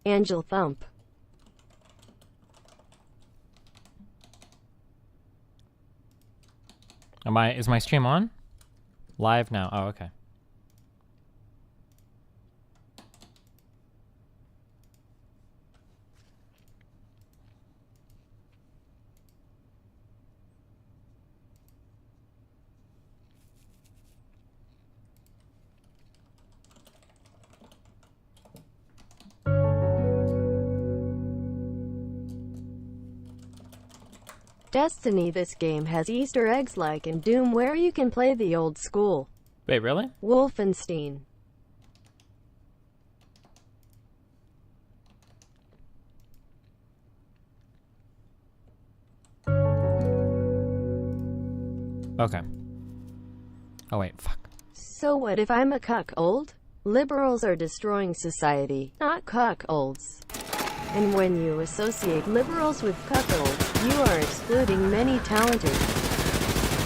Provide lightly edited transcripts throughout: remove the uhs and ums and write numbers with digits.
Angel Thump. Is my stream on? Live now. Oh, okay. Destiny. This game has Easter eggs like in Doom where you can play the old school Wait, really? Wolfenstein. Okay. Oh, wait, fuck. So what if I'm a cuckold? Liberals are destroying society, not cuckolds. And when you associate liberals with cuckolds, you are excluding many talented,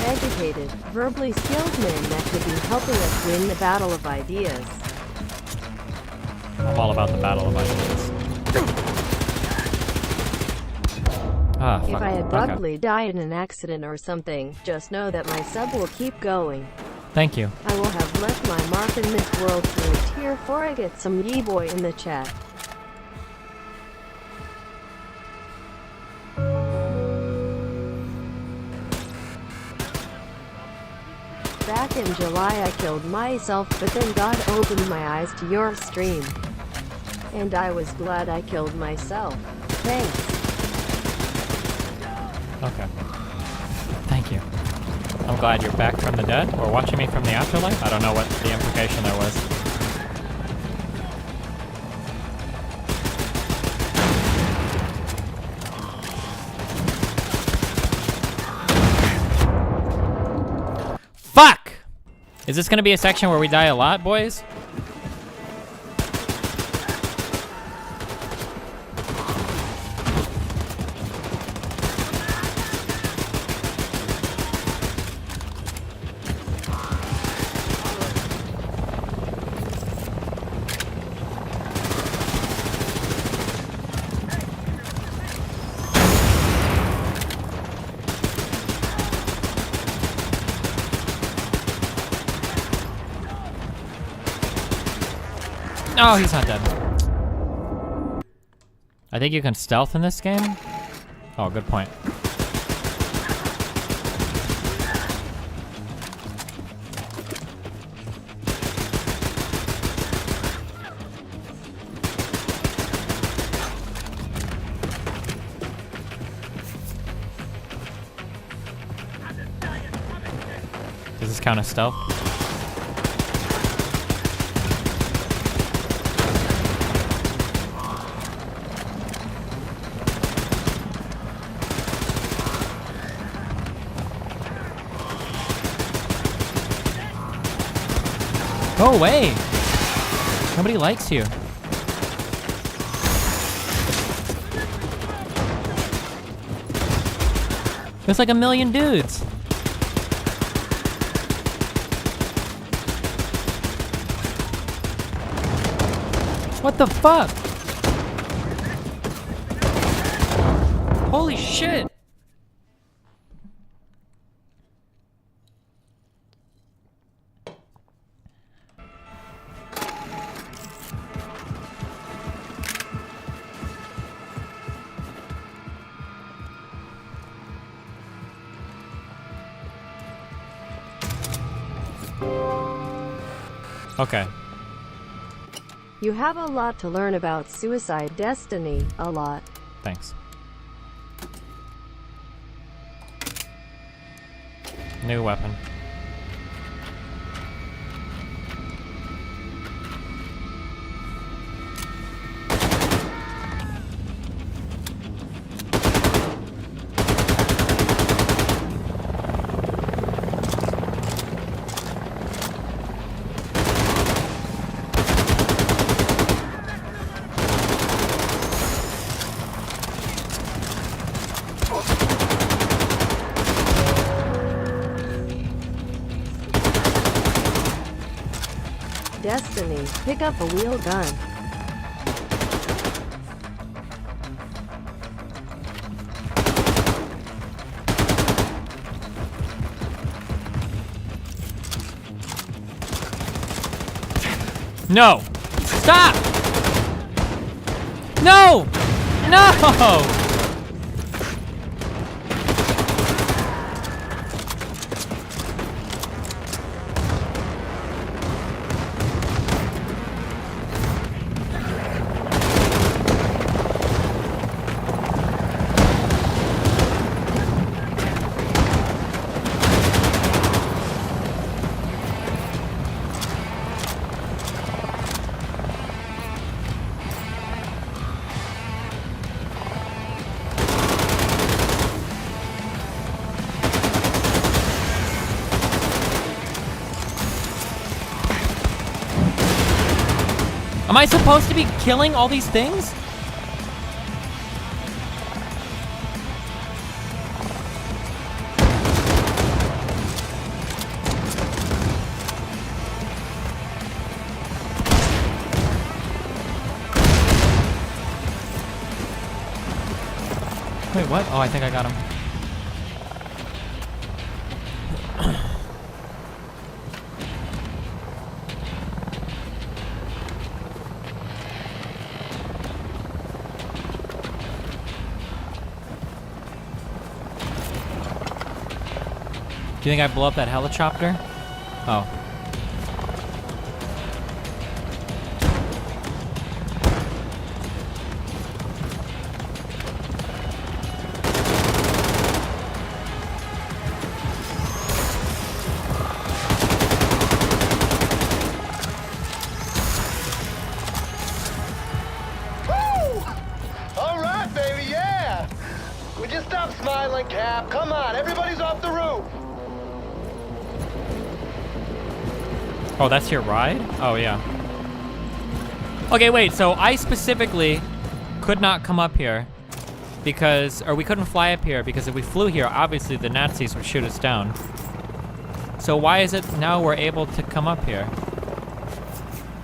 educated, verbally skilled men that could be helping us win the battle of ideas. I'm all about the battle of ideas. Ah, fuck. If I Okay. abruptly die in an accident or something, just know that my sub will keep going. Thank you. I will have left my mark in this world through a tear before I get some ye-boy in the chat. Back in July I killed myself, but then God opened my eyes to your stream. And I was glad I killed myself. Thanks. Okay. Thank you. I'm glad you're back from the dead, or watching me from the afterlife. I don't know what the implication there was. Fuck! Is this gonna be a section where we die a lot, boys? Oh, he's not dead. I think you can stealth in this game. Oh, good point. Does this count as stealth? Go away! Nobody likes you. There's like a million dudes. What the fuck? Holy shit! Okay. You have a lot to learn about suicide Destiny, a lot. Thanks. New weapon. destiny. Pick up a wheel gun. No! Stop! No! No! Am I supposed to be killing all these things? Wait, what? Oh, I think I got him. Do you think I blow up that helicopter? Oh. All right, baby, yeah! Would you stop smiling, Cap? Come on, everybody's off the roof! Oh, that's your ride? Oh, yeah. Okay, wait, so I specifically could not come up here because, or we couldn't fly up here because if we flew here, obviously the Nazis would shoot us down. So why is it now we're able to come up here?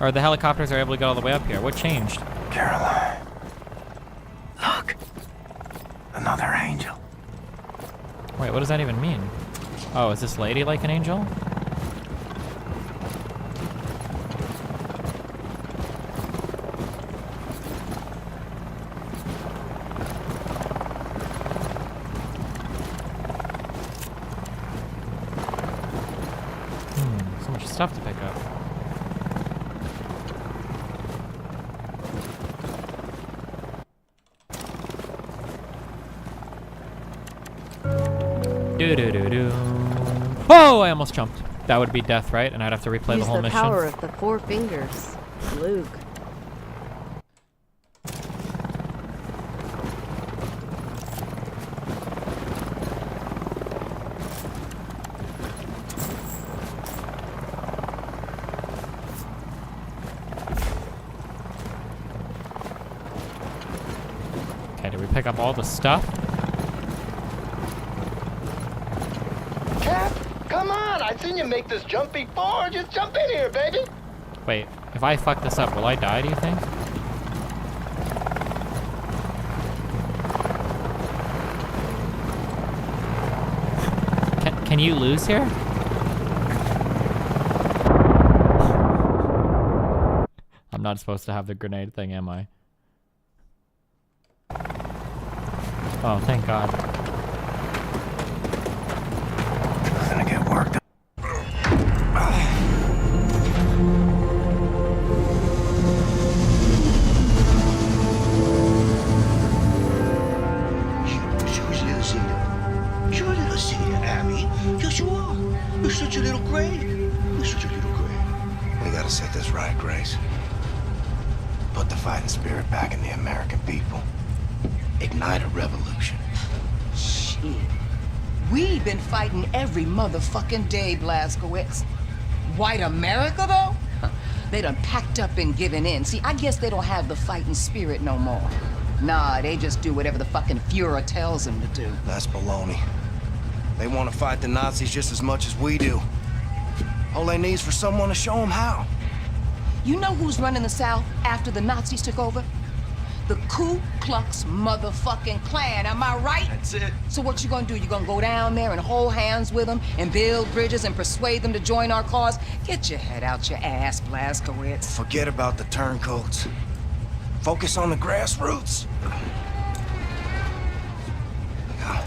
Or the helicopters are able to get all the way up here? What changed? Caroline. Look. Another angel. Wait, what does that even mean? Oh, is this lady like an angel? So much stuff to pick up. Do-do-do-do. Oh, I almost jumped. That would be death, right? And I'd have to replay the whole mission. Use the power of the 4 fingers. Luke. Okay, did we pick up all the stuff? Cap, come on! I've seen you make this jump before. Just jump in here, baby. Wait, if I fuck this up, will I die, do you think? Can you lose here? I'm not supposed to have the grenade thing, am I? Oh, thank God. I'm gonna get worked up. You're a little silly, Abby. Yes, you are. You're such a little gray. You're such a little gray. We gotta set this right, Grace. Put the fighting spirit back in the American people. Ignite a revolution. Shit. We've been fighting every motherfucking day, Blazkowicz. White America, though? Huh. They done packed up and given in. See, I guess they don't have the fighting spirit no more. Nah, they just do whatever the fucking Fuhrer tells them to do. That's baloney. They want to fight the Nazis just as much as we do. All they need is for someone to show them how. You know who's running the South after the Nazis took over? The Ku Klux motherfucking Klan, am I right? That's it. So what you gonna do? You gonna go down there and hold hands with them and build bridges and persuade them to join our cause? Get your head out your ass, Blazkowicz. Forget about the turncoats. Focus on the grassroots. Now,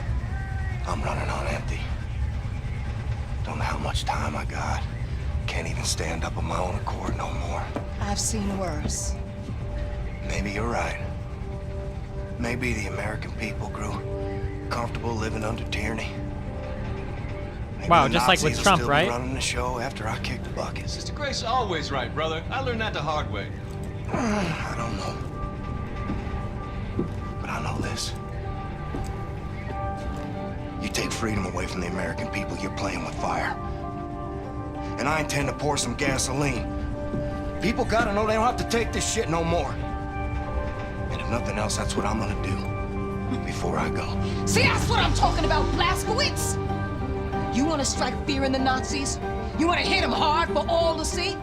I'm running on empty. Don't know how much time I got. Can't even stand up on my own accord no more. I've seen worse. Maybe you're right. Maybe the American people grew comfortable living under tyranny. Maybe Wow, the just like with Nazis will Trump, still be right? running the show after I kick the bucket. Sister Grace always right, brother. I learned that the hard way. I don't know. But I know this. You take freedom away from the American people, you're playing with fire. And I intend to pour some gasoline. People gotta know they don't have to take this shit no more. And if nothing else, that's what I'm gonna do before I go. See, that's what I'm talking about, Blazkowicz! You wanna strike fear in the Nazis? You wanna hit them hard for all to see?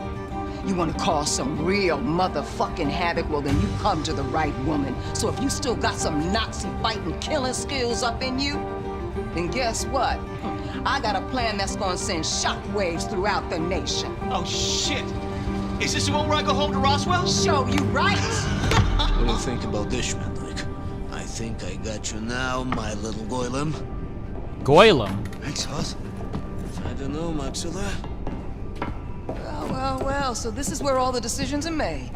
You wanna cause some real motherfucking havoc? Well, then you come to the right woman. So if you still got some Nazi fighting, killing skills up in you, then guess what? I got a plan that's gonna send shockwaves throughout the nation. Oh, shit. Is this the one where I go home to Roswell? Show you right? What do you think about this, Schmidlik? I think I got you now, my little Goylem. Goylem. Thanks, Hoth. I don't know, Maxilla. Well, so this is where all the decisions are made.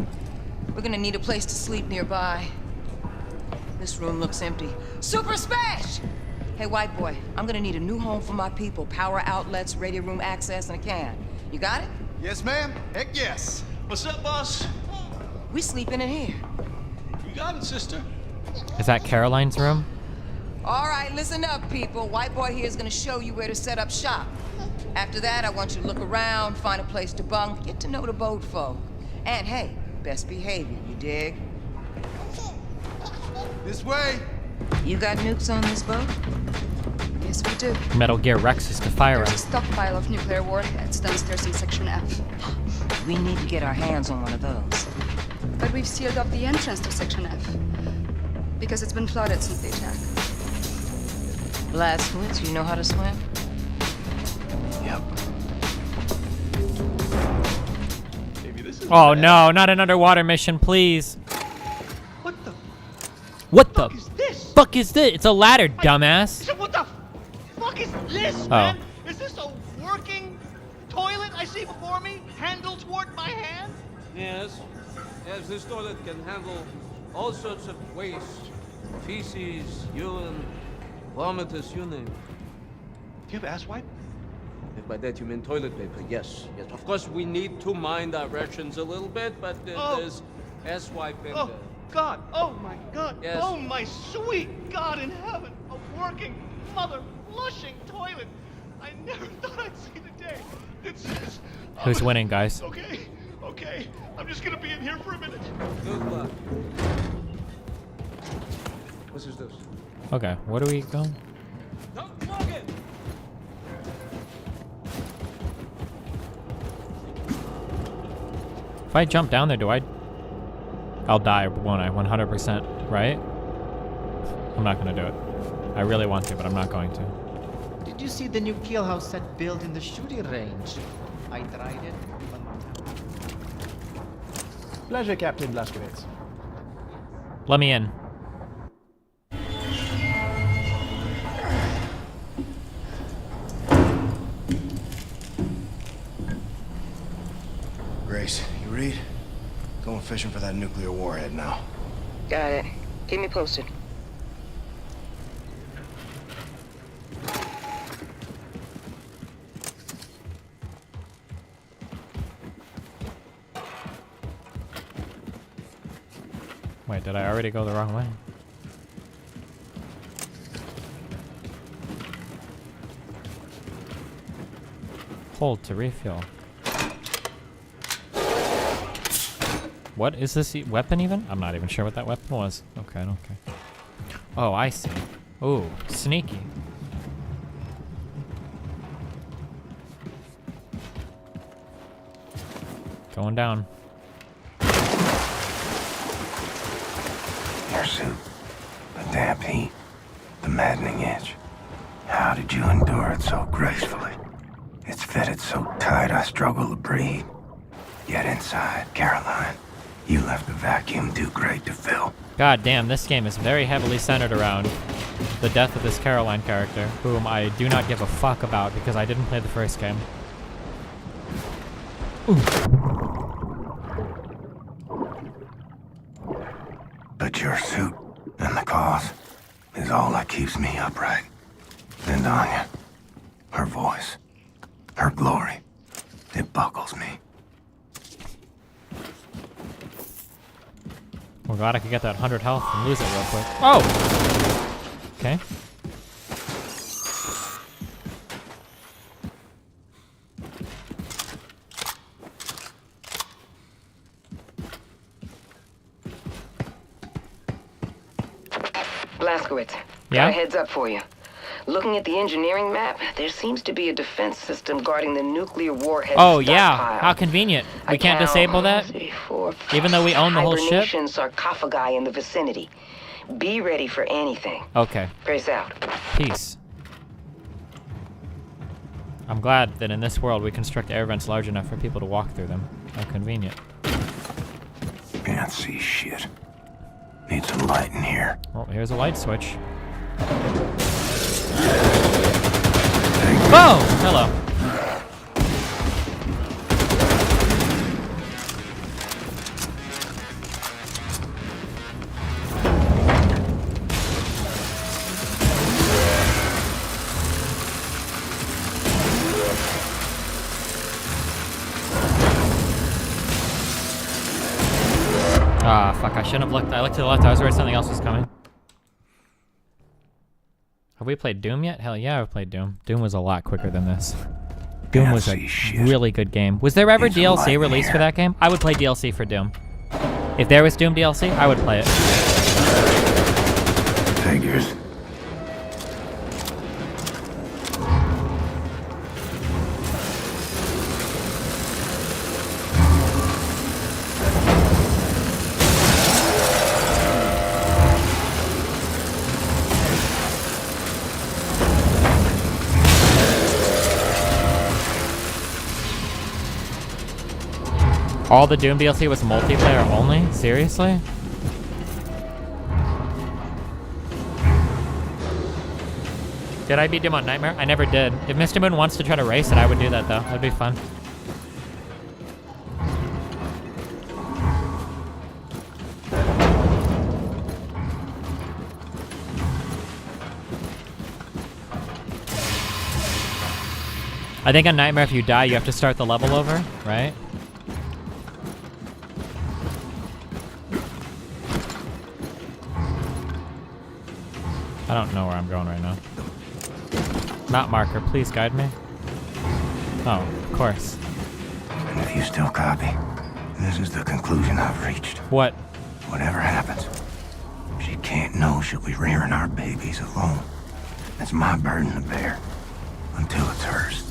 We're gonna need a place to sleep nearby. This room looks empty. Super Smash! Hey, white boy, I'm gonna need a new home for my people. Power outlets, radio room access, and a can. You got it? Yes, ma'am. Heck yes. What's up, boss? We sleeping in here. You got it, sister. Is that Caroline's room? All right, listen up, people. White boy here is gonna show you where to set up shop. After that, I want you to look around, find a place to bunk, get to know the boat folk. And hey, best behavior, you dig? This way. You got nukes on this boat? Yes, we do. Metal Gear Rex is to fire There's a him. stockpile of nuclear warheads downstairs in Section F. We need to get our hands on one of those. But we've sealed off the entrance to Section F. Because it's been flooded since the attack. Blazkowicz, you know how to swim? Yep. Maybe this is Oh no, not an underwater mission, please. What the What the fuck is this? fuck is this? It's a ladder, dumbass. What the fuck is this, man? Is this a working toilet I see before me? Handle toward my hand? Yes. Yes, this toilet can handle all sorts of waste. Feces, urine, vomitus, you name it. Do you have ass wipe? If by that you mean toilet paper, yes. Yes. Of course, we need to mind our rations a little bit, but there's ass wipe and... Oh, God. Oh, my God. Yes. Oh, my sweet God in heaven. A working, mother, flushing toilet. I never thought I'd see the day. It's just... Who's winning, guys? Okay. Okay. I'm just gonna be in here for a minute. Good luck. What is this? Okay, where do we go? Don't plug it! If I jump down there, I'll die, won't I? 100%, right? I'm not gonna do it. I really want to, but I'm not going to. Did you see the new kill house set built in the shooting range? I tried it. Pleasure, Captain Blazkowicz. Let me in. Grace, you read? Going fishing for that nuclear warhead now. Got it. Keep me posted. Wait, did I already go the wrong way? Hold to refuel. What is this weapon even? I'm not even sure what that weapon was. Okay, okay. Oh, I see. Ooh, sneaky. Going down. your suit. The damp heat. The maddening itch. How did you endure it so gracefully? It's fitted so tight I struggle to breathe. Yet inside, Caroline, you left a vacuum too great to fill. God damn, this game is very heavily centered around the death of this Caroline character, whom I do not give a fuck about because I didn't play the first game. Ooh. But your suit and the cause is all that keeps me upright. And Anya, her voice, her glory, it buckles me. Well, glad I could get that 100 health and lose it real quick. Oh! Okay. Blazkowicz, Yeah? got a heads up for you. Looking at the engineering map, there seems to be a defense system guarding the nuclear warhead Oh, yeah. stockpile. How convenient. We can't I count disable that? 3, 4, Even though we own the whole ship? hibernation sarcophagi in the vicinity. Be ready for anything. Okay. Grace out. Peace. I'm glad that in this world we construct air vents large enough for people to walk through them. How convenient. Can't see shit. Need some light in here. Oh, here's a light switch. Whoa! Hello. Ah, fuck, I shouldn't have looked. I looked to the left, I was worried something else was coming. Have we played Doom yet? Hell yeah, I've played Doom. Doom was a lot quicker than this. Doom was a really good game. Was there ever DLC released for that game? I would play DLC for Doom. If there was Doom DLC, I would play it. Figures. All the Doom DLC was multiplayer only? Seriously? Did I beat Doom on Nightmare? I never did. If Mr. Moon wants to try to race it, I would do that though. That'd be fun. I think on Nightmare, if you die, you have to start the level over, right? I don't know where I'm going right now. Map marker, please guide me. Oh, of course. And if you still copy, this is the conclusion I've reached. What? Whatever happens, she can't know she'll be rearing our babies alone. It's my burden to bear, until it's hers.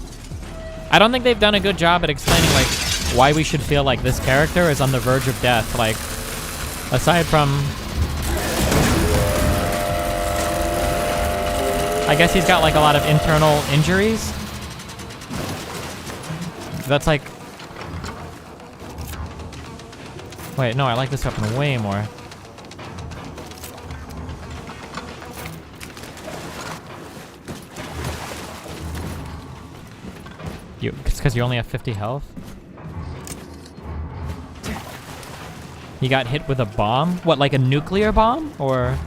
I don't think they've done a good job at explaining, like, why we should feel like this character is on the verge of death. Like, aside from... I guess he's got, like, a lot of internal injuries. That's like... Wait, no, I like this weapon way more. It's because you only have 50 health? You got hit with a bomb? What, like a nuclear bomb? Or...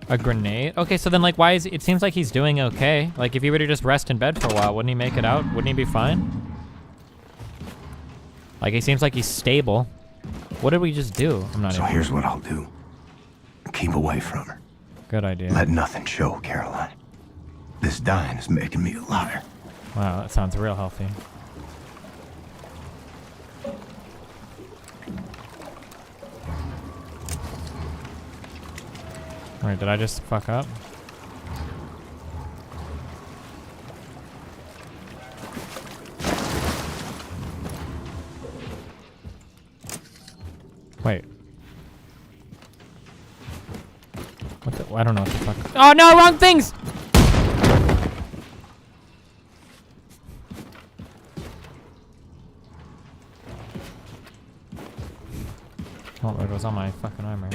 a grenade? Okay, so then, like, why is it seems like he's doing okay. Like, if he were to just rest in bed for a while, wouldn't he make it out? Wouldn't he be fine? Like, he seems like he's stable. What did we just do? I'm not So even... here's what I'll do. Keep away from her. Good idea. Let nothing show, Caroline. This dying is making me a liar. Wow, that sounds real healthy. Wait, did I just fuck up? Wait. What the? I don't know what the fuck. Oh no, wrong things! Oh, there goes all my fucking armor.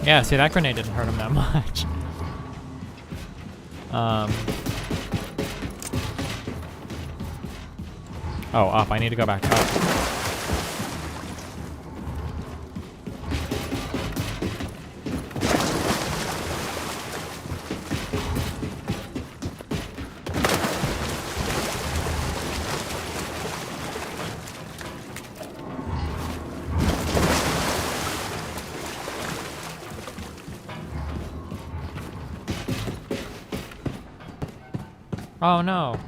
Yeah, see, that grenade didn't hurt him that much. Oh, up. I need to go back up. Oh no.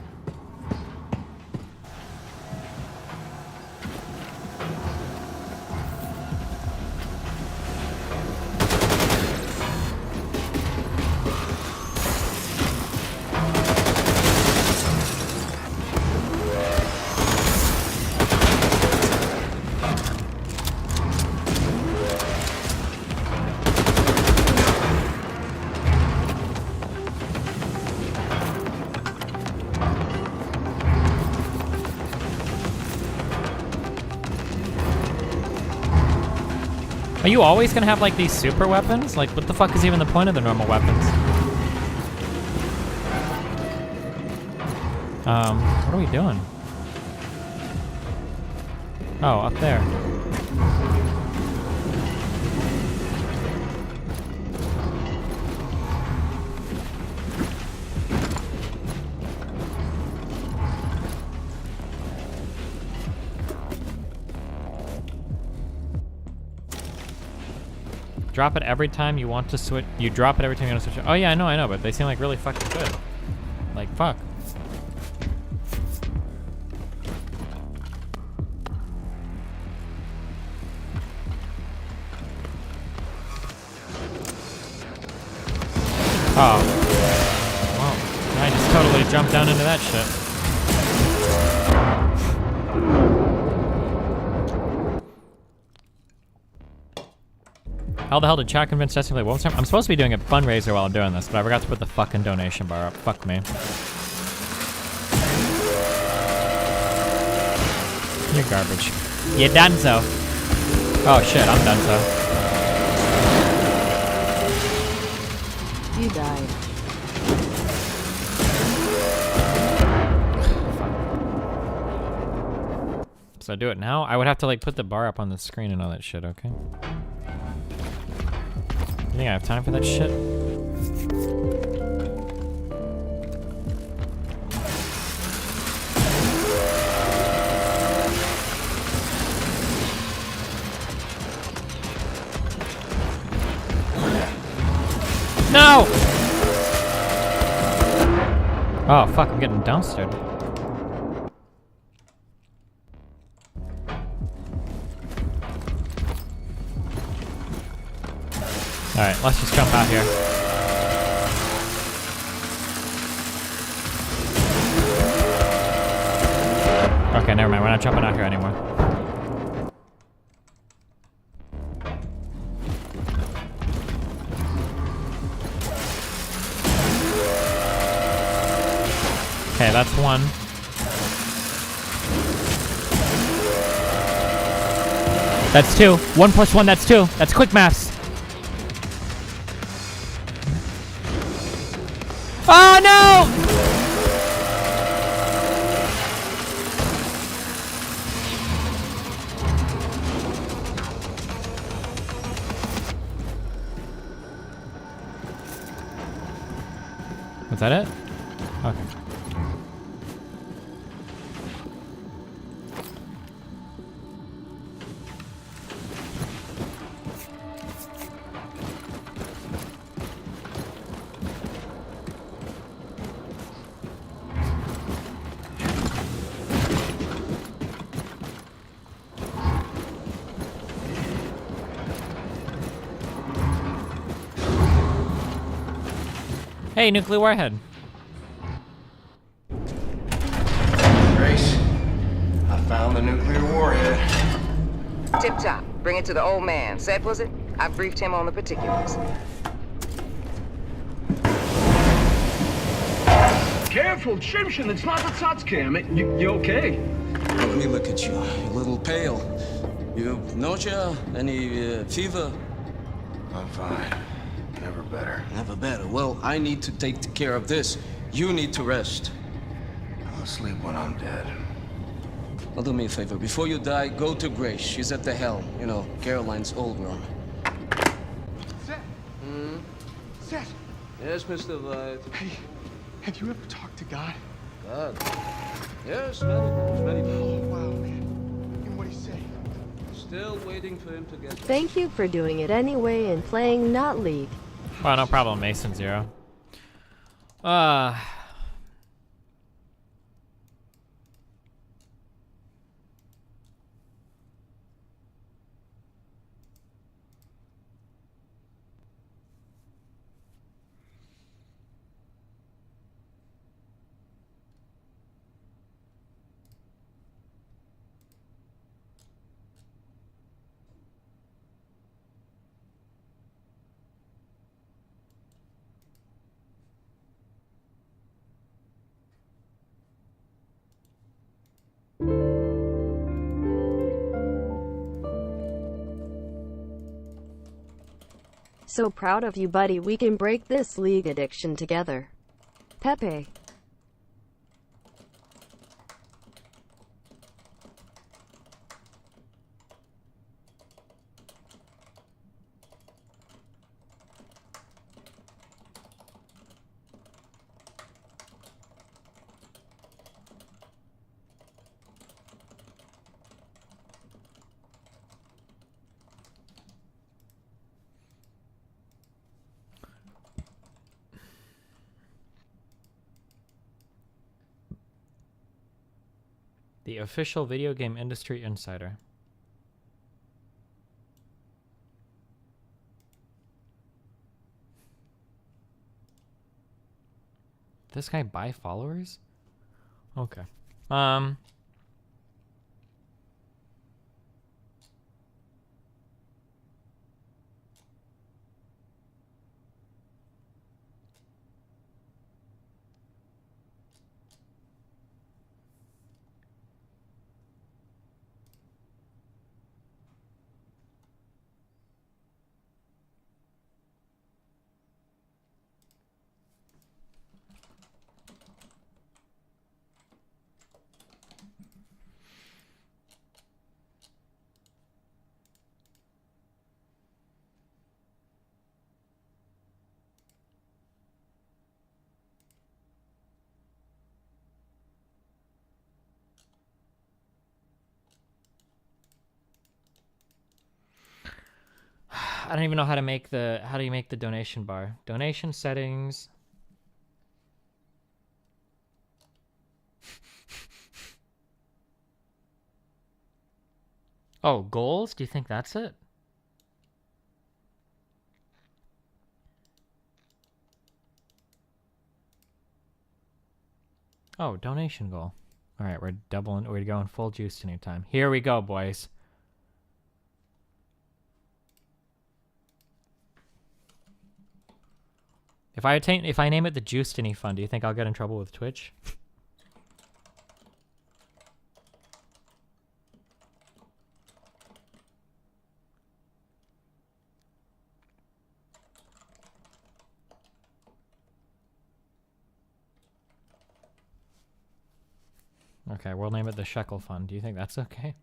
Are you always gonna have like these super weapons? Like, what the fuck is even the point of the normal weapons? What are we doing? Oh, up there. Drop it every time you want to switch. You drop it every time you want to switch. Oh yeah, I know, but they seem like really fucking good. Like, fuck. Oh. Well, I just totally jumped down into that shit. How the hell did chat convince Jesse to play Wolfenstein? I'm supposed to be doing a fundraiser while I'm doing this, but I forgot to put the fucking donation bar up. Fuck me. You're garbage. You donezo. Oh shit, I'm donezo. You died. So do it now? I would have to like put the bar up on the screen and all that shit, okay? You think I have time for that shit? No! Oh fuck, I'm getting downstairs. Alright, let's just jump out here. Okay, never mind, we're not jumping out here anymore. Okay, that's one. That's two. 1 + 1, that's 2. That's quick maths. Oh no! Was that it? Okay. Hey, nuclear warhead. Grace, I found the nuclear warhead. Tip top. Bring it to the old man. Set was it? I briefed him on the particulars. Careful, Chimshin, it's not the Satsuki. I mean, you okay? Let me look at you. You're a little pale. You nausea? Any fever? I'm fine. Never better. Never better. Well, I need to take care of this. You need to rest. I'll sleep when I'm dead. Well, do me a favor. Before you die, go to Grace. She's at the helm. You know, Caroline's old room. Seth! Seth! Yes, Mr. White. Hey, have you ever talked to God? God. Yes, many times, many times. Oh, wow, man. And what'd he say? Still waiting for him to get back. Thank you for doing it anyway and playing Not League. Well, no problem, Mason Zero. So proud of you, buddy. We can break this league addiction together. Pepe. The official video game industry insider. This guy buy followers? Okay. I don't even know how to make the, how do you make the donation bar? Donation settings. Oh, goals? Do you think that's it? Oh, donation goal. All right, we're going full juice anytime. Here we go, boys. If I name it the Justiny Fund, do you think I'll get in trouble with Twitch? Okay, we'll name it the Shekel Fund. Do you think that's okay?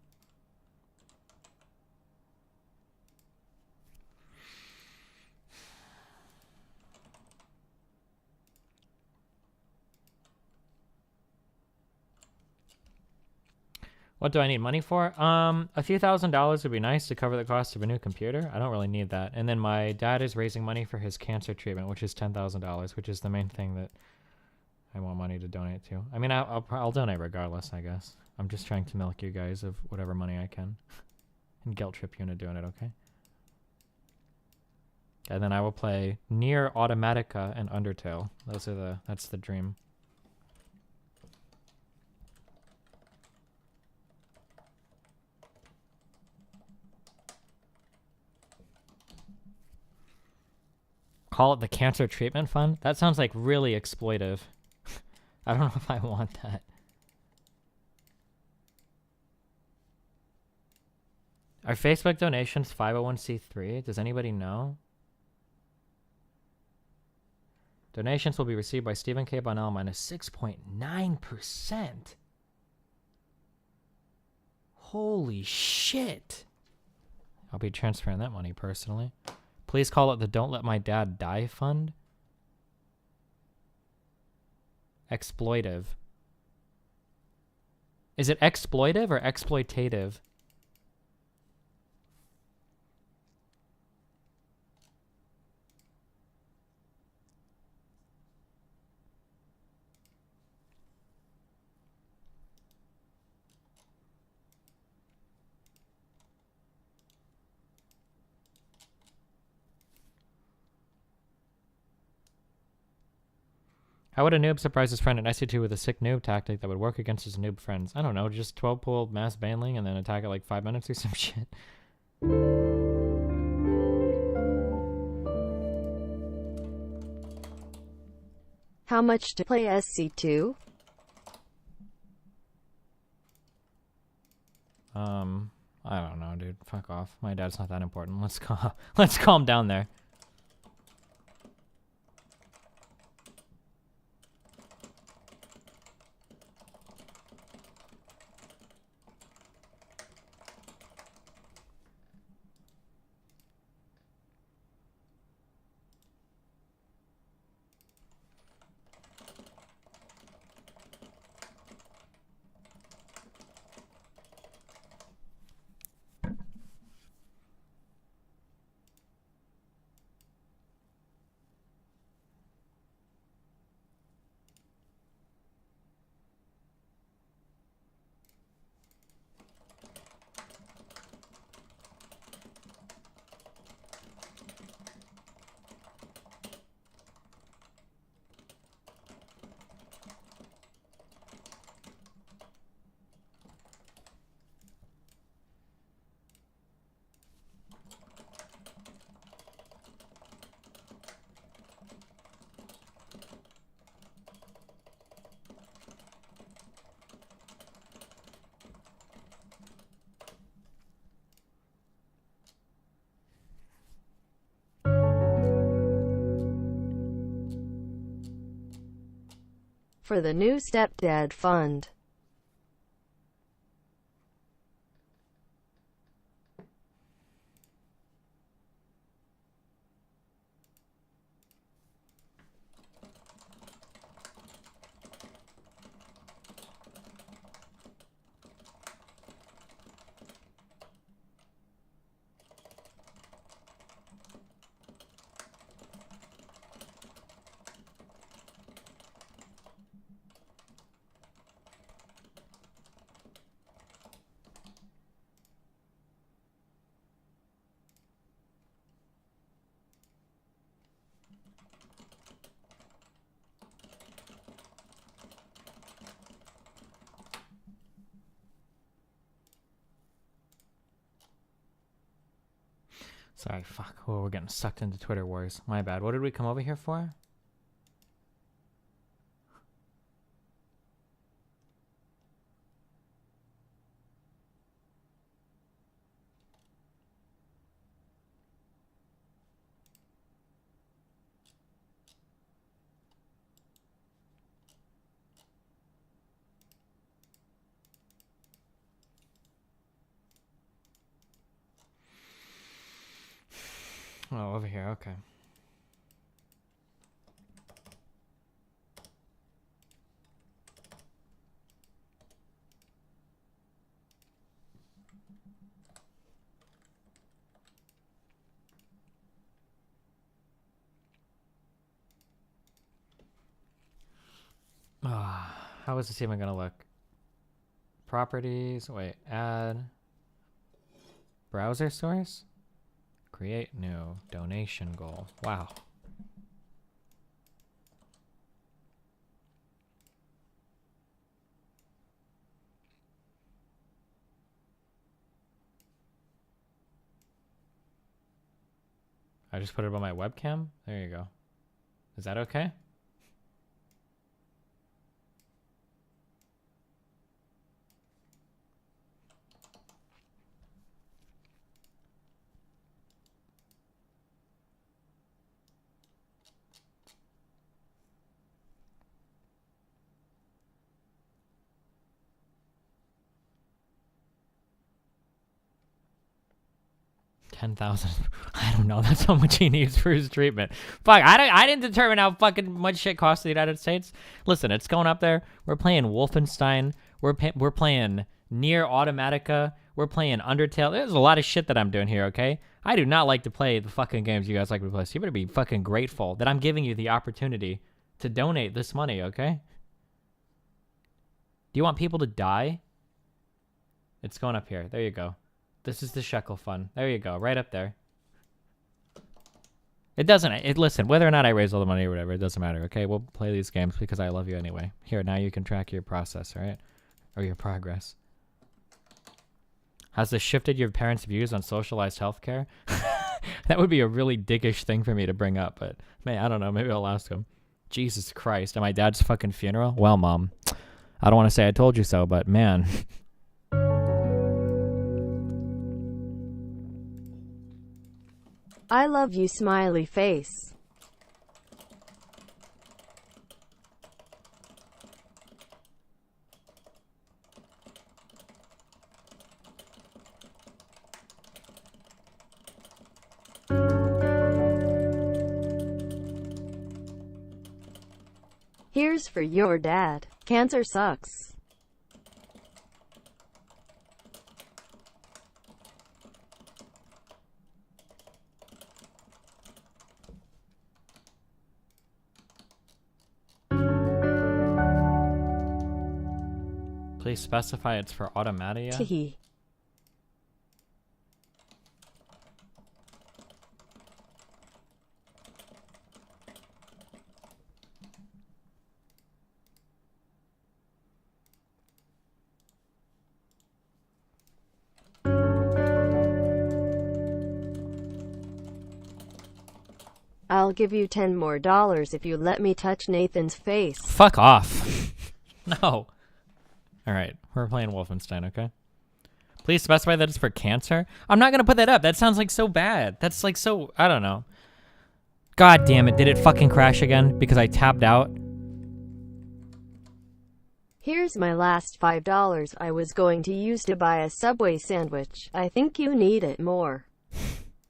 What do I need money for? A few $1,000s would be nice to cover the cost of a new computer. I don't really need that. And then my dad is raising money for his cancer treatment, which is $10,000, which is the main thing that I want money to donate to. I mean, I'll donate regardless, I guess. I'm just trying to milk you guys of whatever money I can. And guilt trip you into doing it, okay? And then I will play Nier Automatica and Undertale. That's the dream. Call it the Cancer Treatment Fund? That sounds like really exploitive. I don't know if I want that. Are Facebook donations 501c3? Does anybody know? Donations will be received by Stephen K. Bonnell minus 6.9%. Holy shit. I'll be transferring that money personally. Please call it the Don't Let My Dad Die Fund. Exploitive. Is it exploitive or exploitative? How would a noob surprise his friend in SC2 with a sick noob tactic that would work against his noob friends? I don't know, just 12-pull mass banling and then attack at like 5 minutes or some shit. How much to play SC2? I don't know, dude. Fuck off. My dad's not that important. Let's calm down there. For the new stepdad fund. Sorry, fuck. Oh, we're getting sucked into Twitter wars. My bad. What did we come over here for? Oh, over here. Okay. How is this even gonna look? Properties. Wait. Add. Browser source. Create new donation goal. Wow. I just put it on my webcam. There you go. Is that okay? $10,000. I don't know. That's how much he needs for his treatment. Fuck, I didn't determine how fucking much shit costs the United States. Listen, it's going up there. We're playing Wolfenstein. We're playing Nier Automatica. We're playing Undertale. There's a lot of shit that I'm doing here, okay? I do not like to play the fucking games you guys like to play. So you better be fucking grateful that I'm giving you the opportunity to donate this money, okay? Do you want people to die? It's going up here. There you go. This is the shekel fund. There you go, right up there. It doesn't, listen, whether or not I raise all the money or whatever, it doesn't matter, okay? We'll play these games because I love you anyway. Here, now you can track your process, right? Or your progress. Has this shifted your parents' views on socialized healthcare? That would be a really dickish thing for me to bring up, but man, I don't know, maybe I'll ask him. Jesus Christ, at my dad's fucking funeral? Well, Mom, I don't want to say I told you so, but man... I love you, smiley face. Here's for your dad. Cancer sucks. Please specify it's for Automatia. Teehee. I'll give you $10 more if you let me touch Nathan's face. Fuck off. No. Alright, we're playing Wolfenstein, okay? Please specify that it's for cancer? I'm not gonna put that up. That sounds like so bad. That's like so, I don't know. God damn it, did it fucking crash again because I tapped out? Here's my last $5 I was going to use to buy a Subway sandwich. I think you need it more.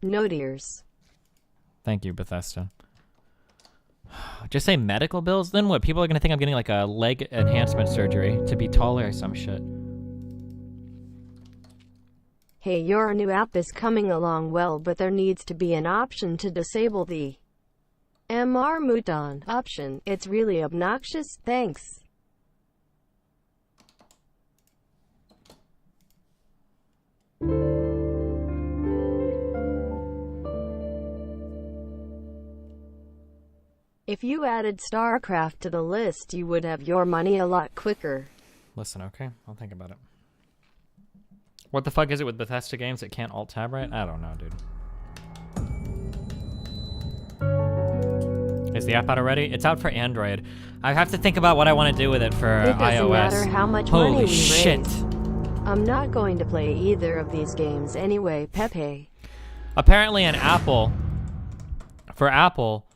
No tears. Thank you, Bethesda. Just say medical bills? Then what? People are gonna think I'm getting like a leg enhancement surgery to be taller or some shit. Hey, your new app is coming along well, but there needs to be an option to disable the MR Mouton option. It's really obnoxious. Thanks. If you added StarCraft to the list, you would have your money a lot quicker. Listen, okay? I'll think about it. What the fuck is it with Bethesda games that can't alt-tab right? I don't know, dude. Is the app out already? It's out for Android. I have to think about what I want to do with it for iOS. It doesn't matter how much Holy money we shit. raise. I'm not going to play either of these games anyway, Pepe. Apparently on Apple, for Apple,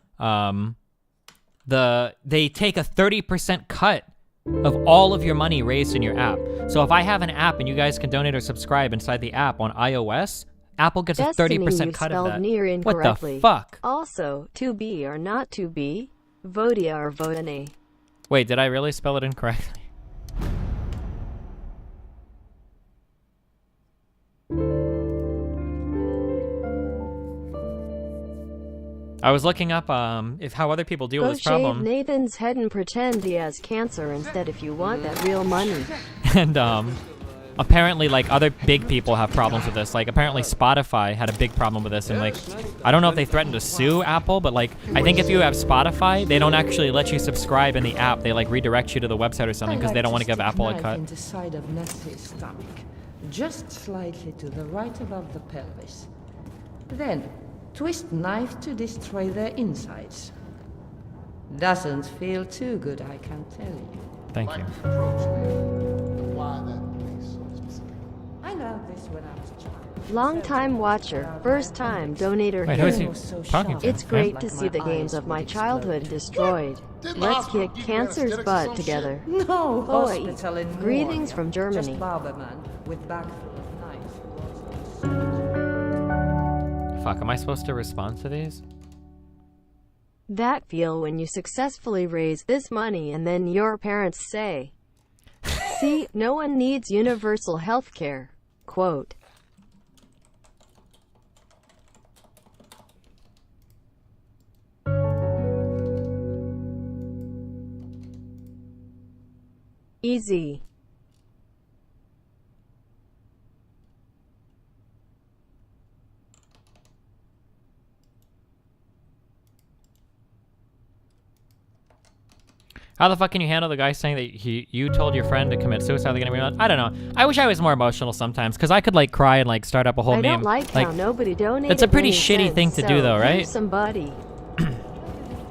they take a 30% cut of all of your money raised in your app. So if I have an app and you guys can donate or subscribe inside the app on iOS, Apple gets Destiny, a 30% cut of that. Near incorrectly. What the fuck? Also, to be or not to be, Vodia or Vodane. Wait, did I really spell it incorrectly? I was looking up if how other people deal with this problem. Go shave Nathan's head and pretend he has cancer instead if you want that real money. And apparently, like, other big people have problems with this. Like, apparently Spotify had a big problem with this, and, like, I don't know if they threatened to sue Apple, but, like, I think if you have Spotify, they don't actually let you subscribe in the app. They, like, redirect you to the website or something because they don't want to give Apple a cut. In the side of Nestle's stomach, just slightly to the right above the pelvis. Then, twist knife to destroy their insides. Doesn't feel too good, I can tell you. Thank you. I learned this when I was a child. Long-time watcher, first-time donator Wait, here. who is he talking to? It's great to see the games of my childhood destroyed. Let's kick cancer's butt together. No Oi. hospital in Greetings Moria. from Germany. Just barberman with bag full of knives. Fuck, am I supposed to respond to these? That feel when you successfully raise this money and then your parents say, see, no one needs universal health care. Quote. Easy. How the fuck can you handle the guy saying that you told your friend to commit suicide? They're gonna be like, I don't know. I wish I was more emotional sometimes, because I could like cry and like start up a whole I meme. don't like how nobody donated. It's a pretty any shitty cents, thing to do, so though, right? give somebody.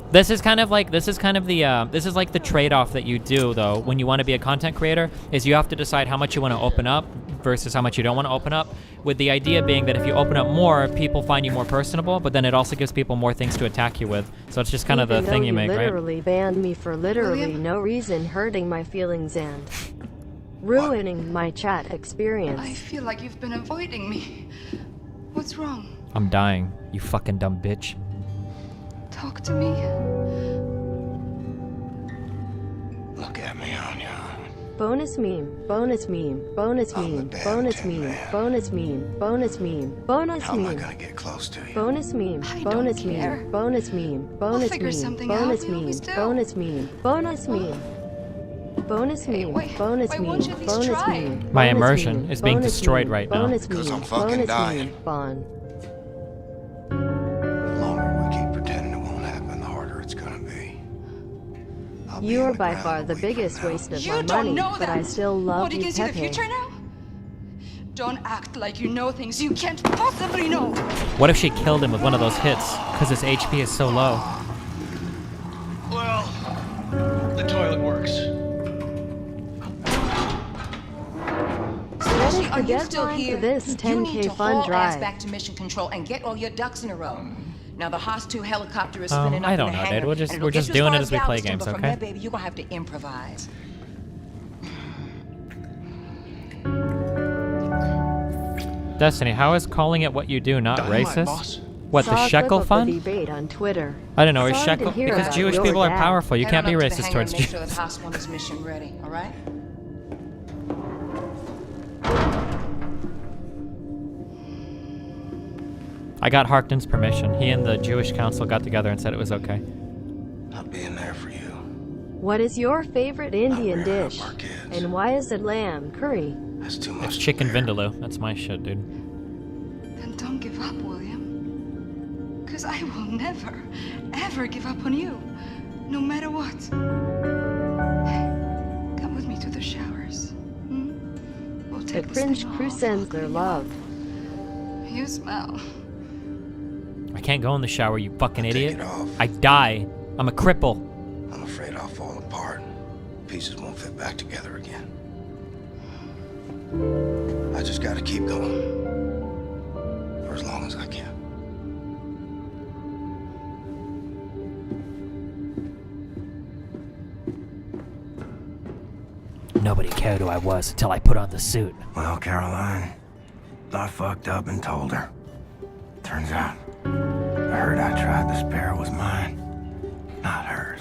This is kind of like the this is like the trade-off that you do though when you want to be a content creator, is you have to decide how much you want to open up versus how much you don't want to open up, with the idea being that if you open up more, people find you more personable, but then it also gives people more things to attack you with. So it's just kind of the thing you make, right? Literally banned me for literally no reason, hurting my feelings and ruining my chat experience. I feel like you've been avoiding me. What's wrong? I'm dying, you fucking dumb bitch. Talk to me. Look at me, Anya. Bonus meme, bonus meme, bonus meme, bonus meme, bonus meme, bonus meme, bonus How am I meme. gonna get close to you? Bonus meme, bonus meme, bonus meme, bonus figure meme, something out, bonus we meme, always do. bonus meme, bonus meme. Bonus meme, bonus why meme, won't you at least bonus try? meme. My bonus immersion meme, is being bonus destroyed meme, right now. bonus Because meme, I'm fucking bonus dying. meme, Bon. The longer we keep pretending it won't happen, the harder it's gonna be. I'll be You in are the by ground far a the week from biggest now. waste of You my don't money, know but that. I still love What, you you, can see the Pepe. future now? Don't act like you know things you can't possibly know. What if she killed him with one of those hits? Because his HP is so low. Well, the toilet works. That is Are the you still deadline here? for this You need 10K to fun haul ass drive. back to mission control and get all your ducks in a row. Now the Haas-2 helicopter is I spinning up don't in the know, hangar, dude. We're just- and it'll we're get just you doing far it as we play Galveston, games, but from okay? there, baby, you're gonna have to improvise. Destiny, how is calling it what you do not Dynamite, racist? boss. What, Saw the a clip shekel of the fund? debate on Twitter. I don't know, is Sorry to shekel... hear Because about Jewish your people are dad. powerful. You Head can't on be up to the racist hangar towards and make Jews. sure that Haas 1 is mission ready, all right? I got Harkton's permission. He and the Jewish council got together and said it was okay. I'll be in there for you. What is your favorite Indian rearing up dish? our kids. And why is it lamb curry? That's too much. It's to chicken bear. vindaloo. That's my shit, dude. Then don't give up, William. Because I will never, ever give up on you. No matter what. Come with me to the showers. We'll The take this cringe thing crew off. sends their love. You smell. I can't go in the shower, you fucking I'll take idiot. it off. I die. I'm a cripple. I'm afraid I'll fall apart. Pieces won't fit back together again. I just gotta keep going. For as long as I can. Nobody cared who I was until I put on the suit. Well, Caroline, I fucked up and told her. Turns out, the hurt I tried to spare was mine, not hers.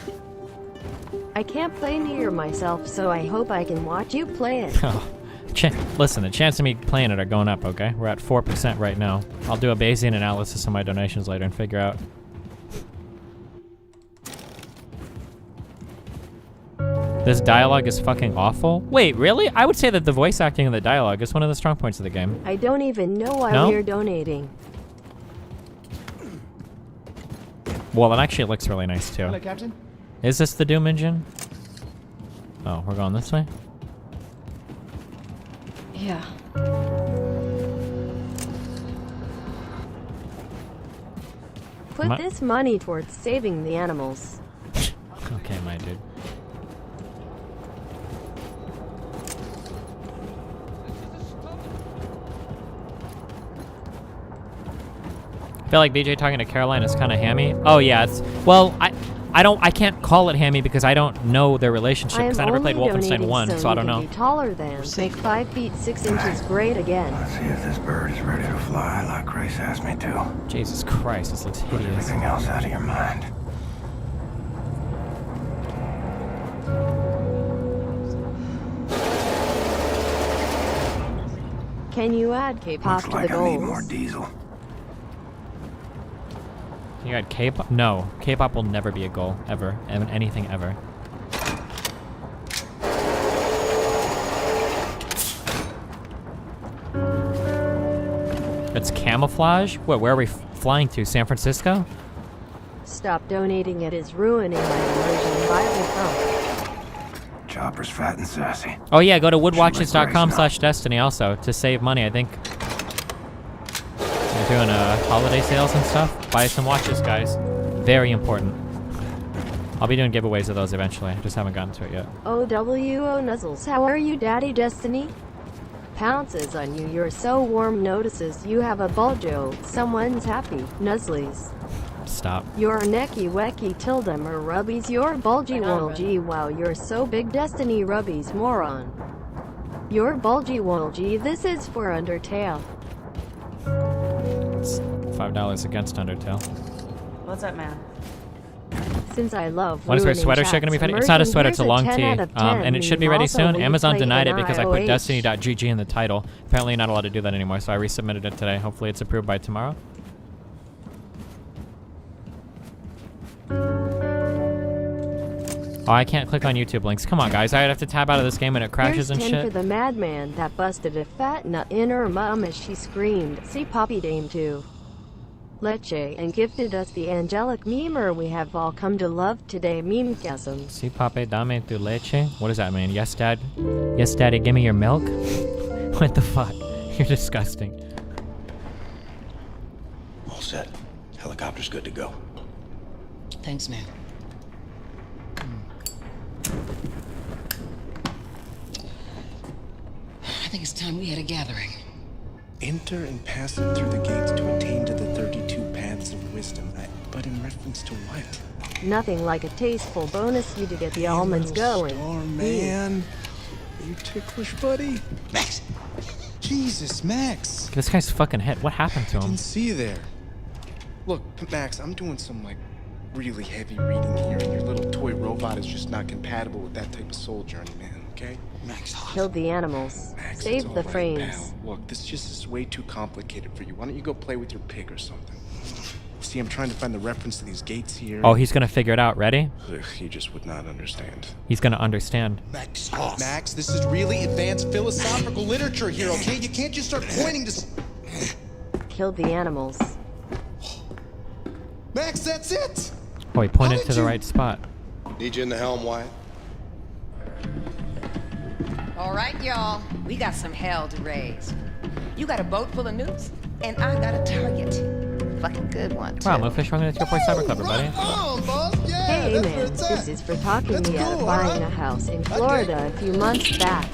I can't play near myself, so I hope I can watch you play it. Oh, listen, the chance of me playing it are going up, okay? We're at 4% right now. I'll do a Bayesian analysis of my donations later and figure out. This dialogue is fucking awful. Wait, really? I would say that the voice acting and the dialogue is one of the strong points of the game. I don't even know why No? we're donating. Well, it actually looks really nice too. Hello, Captain. Is this the Doom engine? Oh, we're going this way? Yeah. Put My- this money towards saving the animals. Okay, my dude. I feel like BJ talking to Caroline is kind of hammy. Oh yeah, it's well, I can't call it hammy because I don't know their relationship because I never played Wolfenstein 1, so I don't know. Be taller than. Make 5 feet 6 inches great again. Let's see if this bird is ready to fly like Grace asked me to. Jesus Christ, this looks Put hideous. everything else out of your mind. Can you add K-pop Looks to like the I need more goals? diesel. You got K-pop? No, K-pop will never be a goal ever, anything ever. It's camouflage? What, where are we flying to? San Francisco? Stop donating, it is ruining my immersion Bible thump. Chopper's fat and sassy. Oh yeah, go to woodwatches.com/destiny also to save money, I think. They're doing holiday sales and stuff. Buy some watches, guys. Very important. I'll be doing giveaways of those eventually. I just haven't gotten to it yet. OWO Nuzzles, how are you, Daddy Destiny? Pounces on you, you're so warm. Notices you have a buljo. Someone's happy. Nuzzlies. Stop. Your necky wecky tildum or rubbies, your bulgy wolgy. Wow, you're so big. Destiny rubbies, moron. Your bulgy wolgy, this is for Undertale. It's $5 against Undertale. What's up, man? Since I love What is her ruining sweater shit gonna be chats, finished? It's not a immersion, sweater, it's a here's long 10 tee. out of 10 And it should be meme. ready Also, soon. will you Amazon play denied it an because I put IOH? destiny.gg in the title. Apparently you're not allowed to do that anymore, so I resubmitted it today. Hopefully it's approved by tomorrow. Oh, I can't click on YouTube links. Come on, guys. I'd have to tab out of this game when it crashes Here's and 10 shit. for the madman that busted a fat nut in her mum as she screamed, "See Poppy Dame too." Leche, and gifted us the angelic memer we have all come to love today, memecasm. Si pape dame tu leche? What does that mean? Yes, Dad? Yes, Daddy, give me your milk? What the fuck? You're disgusting. All set. Helicopter's good to go. Thanks, man. I think it's time we had a gathering. Enter and pass it through the gates to attain to the 32 paths of wisdom. But in reference to what? Nothing like a tasteful bonus you to get the almonds going. Star man. Are you ticklish, buddy? Max. Jesus, Max. This guy's fucking hit. What happened to I him? didn't see you there. Look, Max, I'm doing some, really heavy reading here, and your little toy robot is just not compatible with that type of soul journey, man, okay? Max. Killed the animals. Max, Saved it's the all right, frames. pal. Look, this just is way too complicated for you. Why don't you go play with your pig or something? See, I'm trying to find the reference to these gates here. Oh, he's gonna figure it out. Ready? Ugh, he just would not understand. He's gonna understand. Max. Max, this is really advanced philosophical literature here, okay? You can't just start pointing to... Killed the animals. Max, that's it! Oh, he pointed to the right spot. Need you in the helm, Wyatt? All right, y'all. We got some hell to raise. You got a boat full of nukes, and I got a target. Fucking good one, too. Wow, Mofish, welcome to 2.4 Cyber Clever, buddy. Hey man, this is for talking me out of buying a house in Florida a few months back.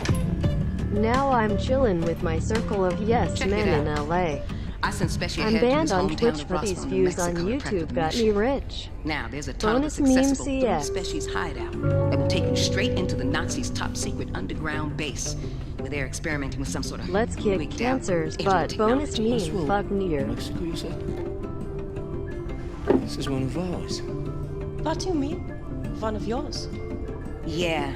Now I'm chillin' with my circle of yes Check men it in out. LA. I sent Special I'm Head to banned his on hometown Twitch of for these Roswell, New views on Mexico, to YouTube practice got me mission. rich. Now, there's a tunnel Bonus that's accessible meme through CF. Species hideout that will take you straight into the Nazis' top secret underground base, where they're experimenting with some sort of Let's kick wigged out cancer's alien butt. Bonus technology. meme, fuck near. Mexico, you said? This is one of ours. What do you mean? One of yours? Yeah,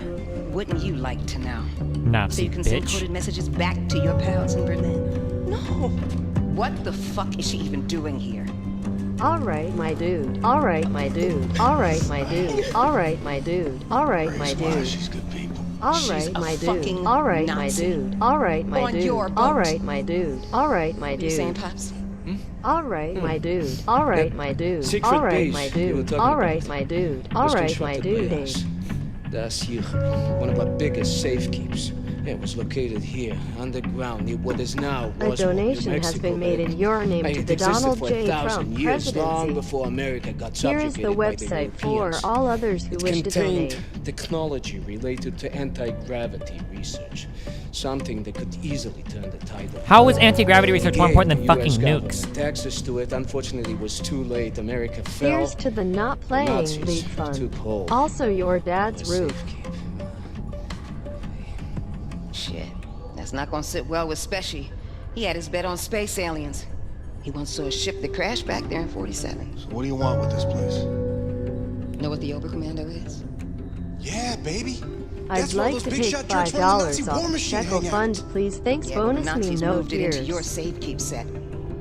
wouldn't you like to know? So Nazi you can send bitch. coded messages back to your pals in Berlin. No. What the fuck is she even doing here? Alright, my dude. Alright, my dude. Alright, my dude. Alright, my dude. Alright, my dude. She's good people. Alright, my dude. Alright, my dude. Alright, my dude. Alright, my dude. Alright, my dude. Alright, my dude. Alright, my dude. Alright, my dude. Alright, my dude. Alright, my dude. That's here, one of our biggest safekeeps. It was located here, underground, near what is now A Roswell, donation New has Mexico, been made baby. in your name Hey, to it the existed Donald for J. 1,000 Trump years, long presidency. before America got Here is the subjugated by the website for Europeans. all others who It wish to contained donate. technology related to anti-gravity research, something that could easily turn the tide of How is anti-gravity research more important than the fucking US government nukes? access to it, unfortunately, was too late. America fell. Here's to the not playing Nazis league fund. took hold. Also your dad's roof. Shit. That's not gonna sit well with Specie. He had his bet on space aliens. He once saw a ship that crashed back there in 47. So what do you want with this place? Know what the Oberkommando is? Yeah, baby. I'd That's where like those to big take shot jerks from the Nazi $5 war off machine Shekel hang out. Fund, please. Thanks, Yeah, well, bonus the me Nazis no moved it into your tears. safekeep set.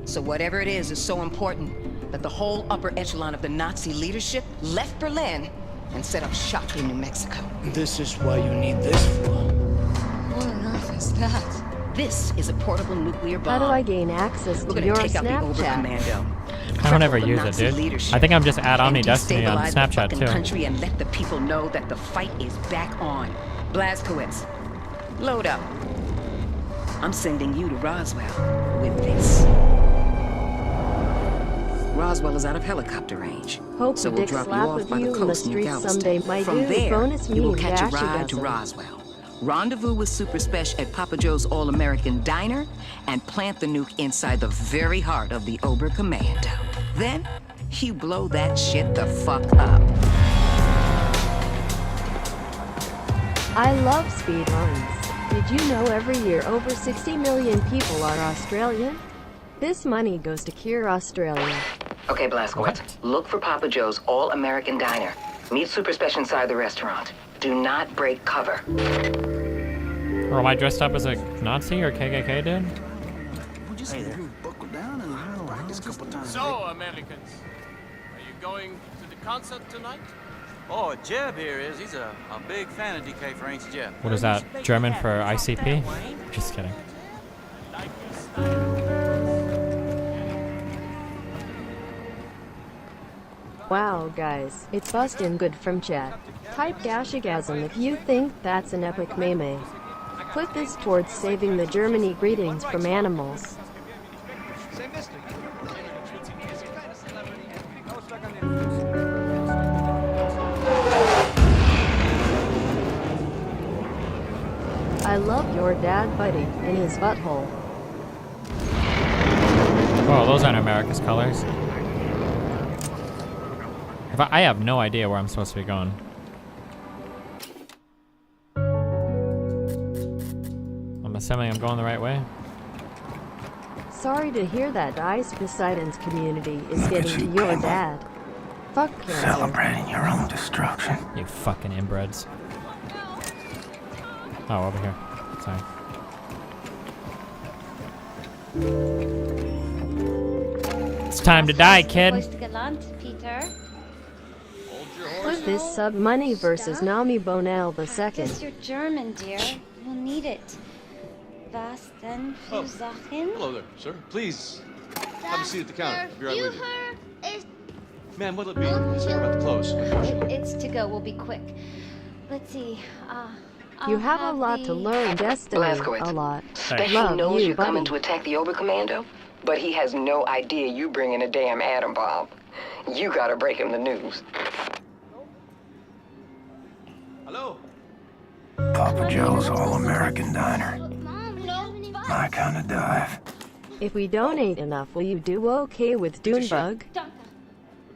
So whatever it is so important that the whole upper echelon of the Nazi leadership left Berlin and set up shop in New Mexico. This is why you need this for. What on earth is that? This is a portable nuclear bomb. How do I gain access We're to gonna your take out the Snapchat? Oberkommando. I don't ever Cripple the use it, Nazi dude. leadership I think I'm just at Omni and Destiny on destabilize the Snapchat fucking too. country and let the people know that the fight is back on. Blazkowicz, load up. I'm sending you to Roswell with this. Roswell is out of helicopter range. Hope So the we'll dick drop you slap off with by you the in the coast near streets Galveston. someday. My From dude, there, bonus you will me catch a ride to Gashigasm. Roswell. Rendezvous with Super Spesh at Papa Joe's All-American Diner and plant the nuke inside the very heart of the Oberkommando. Then, you blow that shit the fuck up. I love speed runs. Did you know every year over 60 million people are Australian? This money goes to Cure Australia. Okay, Blazkowicz, look for Papa Joe's All-American Diner. Meet Super Spesh inside the restaurant. Do not break cover. Or am I dressed up as a Nazi or KKK dude? Hey there. Buckle down and practice a couple times. So, Americans, are you going to the concert tonight? Oh, Jeb here is. He's a big fan of DK for Ain't Jeb. What is that? German for ICP? Just kidding. Wow, guys, it's bustin' good from chat. Type Gashigasm if you think that's an epic meme. Put this towards saving the Germany greetings from animals. I love your dad, buddy, in his butthole. Oh, those aren't America's colors. I have no idea where I'm supposed to be going. I'm assuming I'm going the right way. Sorry to hear that Ice Poseidon's community is getting to your dad. Fuck cancer. Celebrating your own destruction. You fucking inbreds. Oh, over here. Sorry. It's time to die, kid. Peter. Put this sub money versus Nami Bonell II. Just your German, dear. We'll need it. Was denn für Sachen? Hello there, sir. Please, have a seat at the counter. I'll be right with you. Ma'am, what'll it be? We're about to close, unfortunately. It's to go. We'll be quick. Let's see. You have a lot to learn, Destiny. Blazkowicz. A lot. Specie Love knows you, you're coming buddy. to attack the Oberkommando, but he has no idea you bringing a damn atom bomb. You gotta break him the news. Hello? Papa Joe's All-American Diner. My kind of dive. If we donate enough, will you do okay with Dunebug?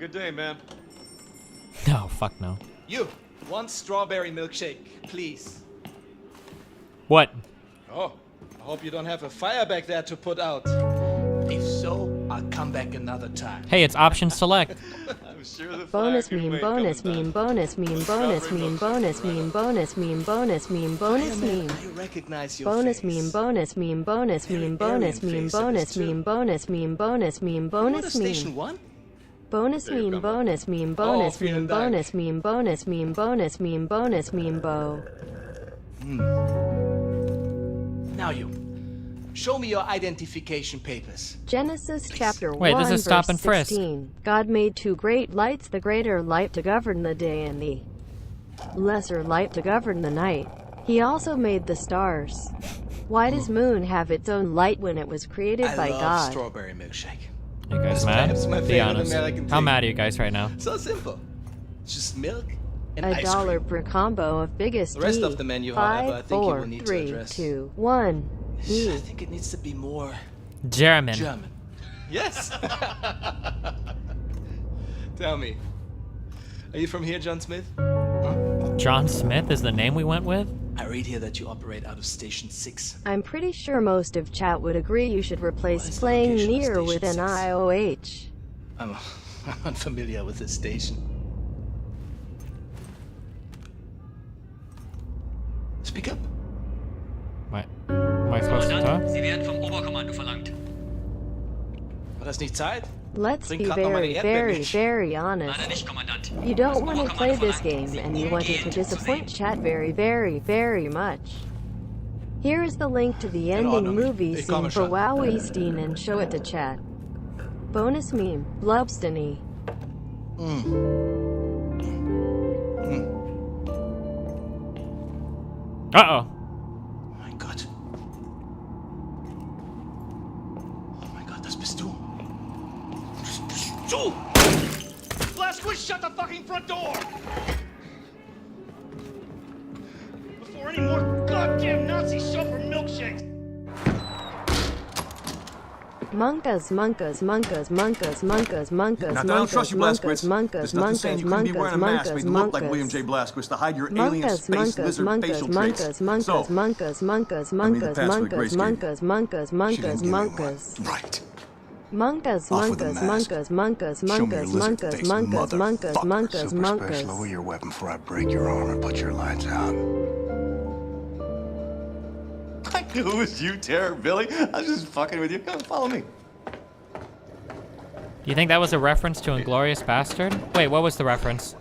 Good day, ma'am. No, fuck no. You, one strawberry milkshake, please. What? Oh, I hope you don't have a fire back there to put out. If so, I'll come back another time. Hey, it's option select. I'm sure the Bonus meme, bonus meme, bonus meme, bonus meme, bonus meme, bonus meme, bonus meme, bonus meme. I recognize your Bonus face. meme, bonus meme, bonus meme, bonus meme, bonus meme, bonus meme, bonus meme, bonus What a meme. station one? Bonus meme, bonus meme, bonus meme, bonus meme, bonus meme, bonus meme, bonus meme, bo. Now you. Show me your identification papers. Genesis chapter Wait, 1 this is stop verse and frisk. 16. God made two great lights, the greater light to govern the day and the lesser light to govern the night. He also made the stars. Why does moon have its own light when it was created by love God? strawberry milkshake. You guys It's mad? my Be favorite honest. American How thing. mad are you guys right now? So simple. It's just milk and A ice dollar cream. per combo of biggest The rest E. of the menu, however, I 5, think you 4, will need to 3, address. 2, 1. I E. think it needs to be more German. German. Yes. Tell me, are you from here, John Smith? John Smith is the name we went with? I read here that you operate out of Station 6. I'm pretty sure most of chat would agree you should replace playing near with an IOH. I'm unfamiliar with this station. Speak up. What? Am I supposed to talk? Sie werden vom Oberkommando verlangt. War das nicht Zeit? Let's Trink be grad noch meine very, Erdbeermilch. very honest. Leider nicht, Kommandant. You don't want to play this game and you wanted to disappoint chat very, very much. Here is the link to the ending movie Ich scene komme for schon. WoW Easteen and show it to chat. Bonus meme, Blubstony. Uh-oh. Mein Gott. Oh mein Gott, das bist du. Das bist du! Blazkowicz, shut the fucking front door! Before any more goddamn Nazis show for milkshakes! Monkas, monkas, monkas, monkas, monkas, monkas, Now, I don't trust you, Blazkowicz. monkas, There's nothing saying you couldn't be wearing a mask made to look like William J. Blazkowicz to hide your alien space lizard facial traits. So, monkas, Right. monkas, Off with the monkas, mask. monkas, monkas, Show me your monkas, lizard-faced monkas, monkas, motherfucker. monkas, Super monkas. special. Lower your weapon before I break your arm and put your lights out. I knew it was you, Terror Billy. I was just fucking with you. Come on, follow me. You think that was a reference to Inglourious Bastard? Wait, what was the reference?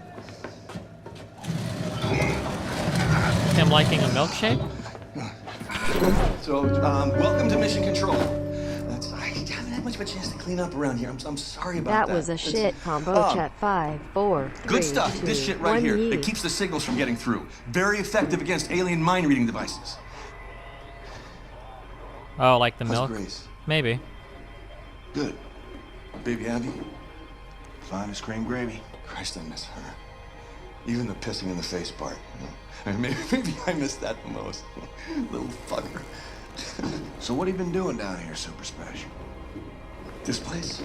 Him liking a milkshake? So, welcome to Mission Control. I haven't had much of a chance to clean up around here. I'm sorry about that. That was a shit combo. Chat 5, 4, 3, Good stuff. 2, This shit right 1, here. ye. It keeps the signals from getting through. Very effective against alien mind-reading devices. Oh, like the How's milk? Grace? Maybe. Good. Baby Abby? Fine as cream gravy. Christ, I miss her. Even the pissing in the face part. Maybe I missed that the most. Little fucker. So what have you been doing down here, Super Special? This place?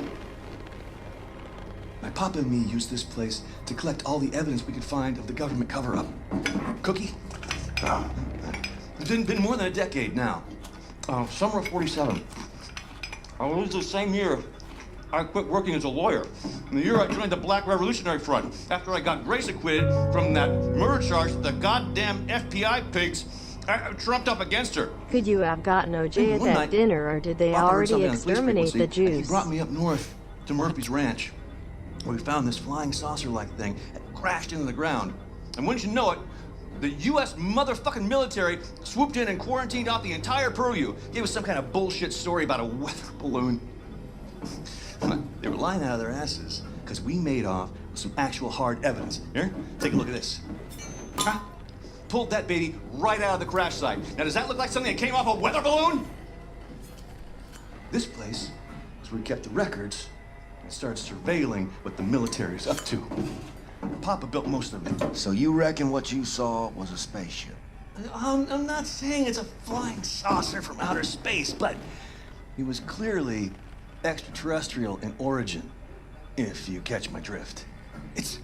My papa and me used this place to collect all the evidence we could find of the government cover-up. Cookie? Oh. It's been more than a decade now. Summer of 47. I was the same year I quit working as a lawyer. And the year I joined the Black Revolutionary Front, after I got Grace acquitted from that murder charge the goddamn FBI pigs trumped up against her. Could you have gotten OJ at One that night, dinner, or did they Papa heard already something on the police exterminate the frequency, and Jews? He brought me up north to Murphy's Ranch, where we found this flying saucer-like thing that crashed into the ground. And wouldn't you know it, the U.S. motherfucking military swooped in and quarantined out the entire purview. Gave us some kind of bullshit story about a weather balloon. They were lying out of their asses because we made off with some actual hard evidence. Here, take a look at this. Huh? Pulled that baby right out of the crash site. Now, does that look like something that came off a weather balloon? This place is where we kept the records and started surveilling what the military's up to. Papa built most of it. So you reckon what you saw was a spaceship? I'm not saying it's a flying saucer from outer space, but it was clearly extraterrestrial in origin, if you catch my drift. It's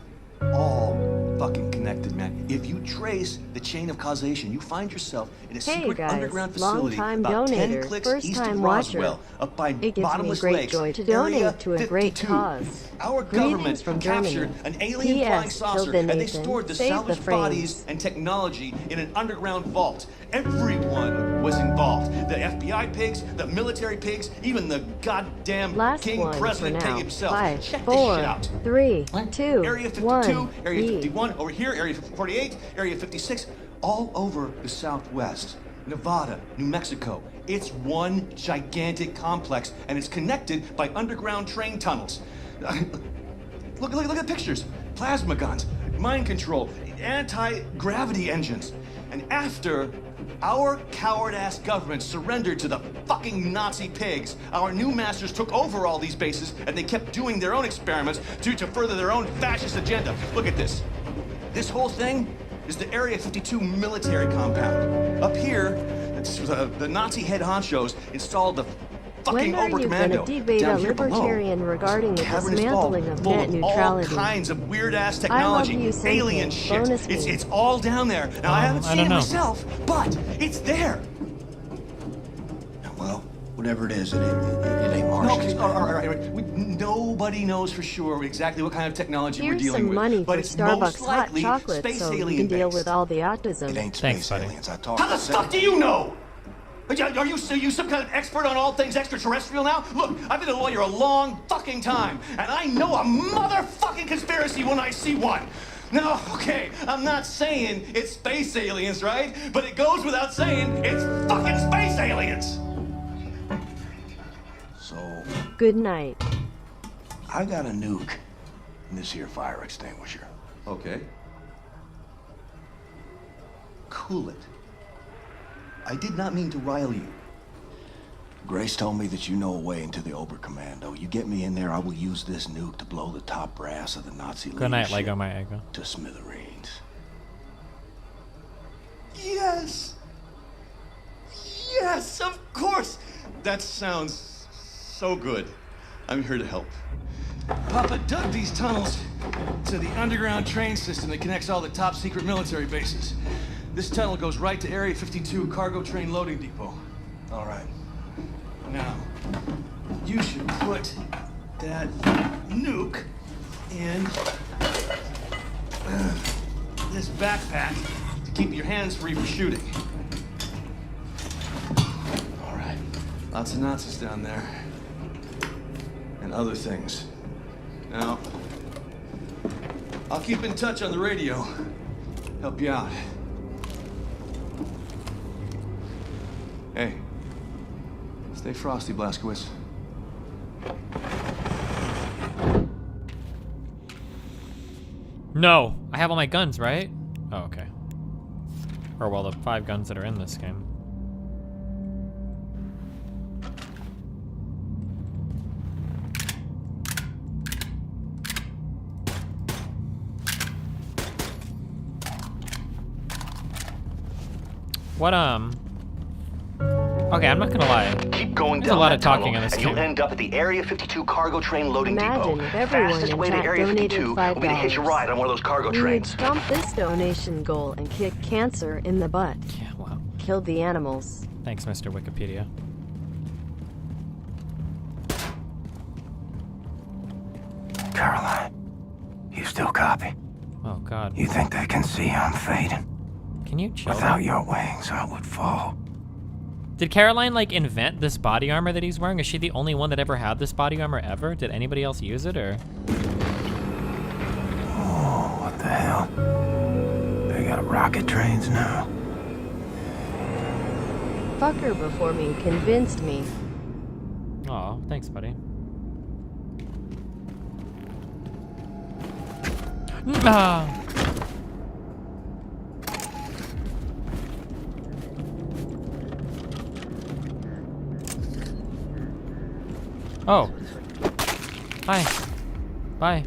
all fucking connected. connected, man. If you trace the chain of causation, you find yourself in a secret guys, underground facility long-time about 10 donator, clicks first east of time watcher. Roswell, up by It gives me Bottomless great Lakes, joy to Area donate to a great 52. cause. Our Greetings government from captured Germany. an alien P.S. flying saucer, Till and they Nathan, stored the save the salvaged frames. bodies and technology in an underground vault. Everyone was involved. The FBI pigs, the military pigs, even the goddamn Last King one President for now. Pig himself. 5, Check 4, this shit out. 3, 2, Area 52, 1. Area E. 51, over here, Area 48, Area 56, all over the Southwest. Nevada, New Mexico. It's one gigantic complex, and it's connected by underground train tunnels. Look at the pictures. Plasma guns, mind control, anti-gravity engines. And after our coward-ass government surrendered to the fucking Nazi pigs, our new masters took over all these bases, and they kept doing their own experiments to further their own fascist agenda. Look at this. This whole thing is the Area 52 military compound. Up here, the Nazi head honchos installed the fucking When are you going to Oberkommando. debate a Down here below, libertarian regarding the cavernous dismantling vault of full net of neutrality? all kinds of weird-ass I technology, love you, sentient. alien shit. Bonus me. It's all down there. Now, I haven't I seen don't it know. myself, but it's there. Well, whatever it is, it ain't Martian. No, all right. Nobody knows for sure exactly what kind of technology we're Here's dealing some with. money but for it's Starbucks most hot likely chocolate space so you alien can deal based. with all the autism. It ain't Thanks, space buddy. aliens. I talk. How the fuck do you know? Are you some kind of expert on all things extraterrestrial now? Look, I've been a lawyer a long fucking time, and I know a motherfucking conspiracy when I see one. No, okay, I'm not saying it's space aliens, right? But it goes without saying it's fucking space aliens. So, Good night. I got a nuke in this here fire extinguisher. Okay. Cool it. I did not mean to rile you. Grace told me that you know a way into the Oberkommando. You get me in there, I will use this nuke to blow the top brass of the Nazi Good night, leadership Lego my ego. to smithereens. Yes! Yes, of course! That sounds so good. I'm here to help. Papa dug these tunnels to the underground train system that connects all the top secret military bases. This tunnel goes right to Area 52 cargo train loading depot. All right. Now, you should put that nuke in this backpack to keep your hands free for shooting. All right. Lots of Nazis down there. And other things. Now, I'll keep in touch on the radio. Help you out. Hey. Stay frosty, Blazkowicz. No, I have all my guns, right? Oh, okay. Or well, the 5 guns that are in this game. What, okay, I'm not gonna lie. Keep going There's down a lot that of talking tunnel, in this and game. you'll end up at the Area 52 cargo train loading Imagine depot. if everyone Fastest in way to chat Area donated 52 will be to hitch a $5. ride on one of those cargo We would trains. stomp this donation goal and kick cancer in the butt. Yeah, wow. Kill the animals. Thanks, Mr. Wikipedia. Caroline, you still copy? Oh, God. You think they can see I'm fading? Can you chill? Without your wings, I would fall. Did Caroline, like, invent this body armor that he's wearing? Is she the only one that ever had this body armor ever? Did anybody else use it, or? Oh, what the hell? They got rocket trains now. Fucker before me convinced me. Aw, thanks, buddy. Ah. Oh. Bye. Bye.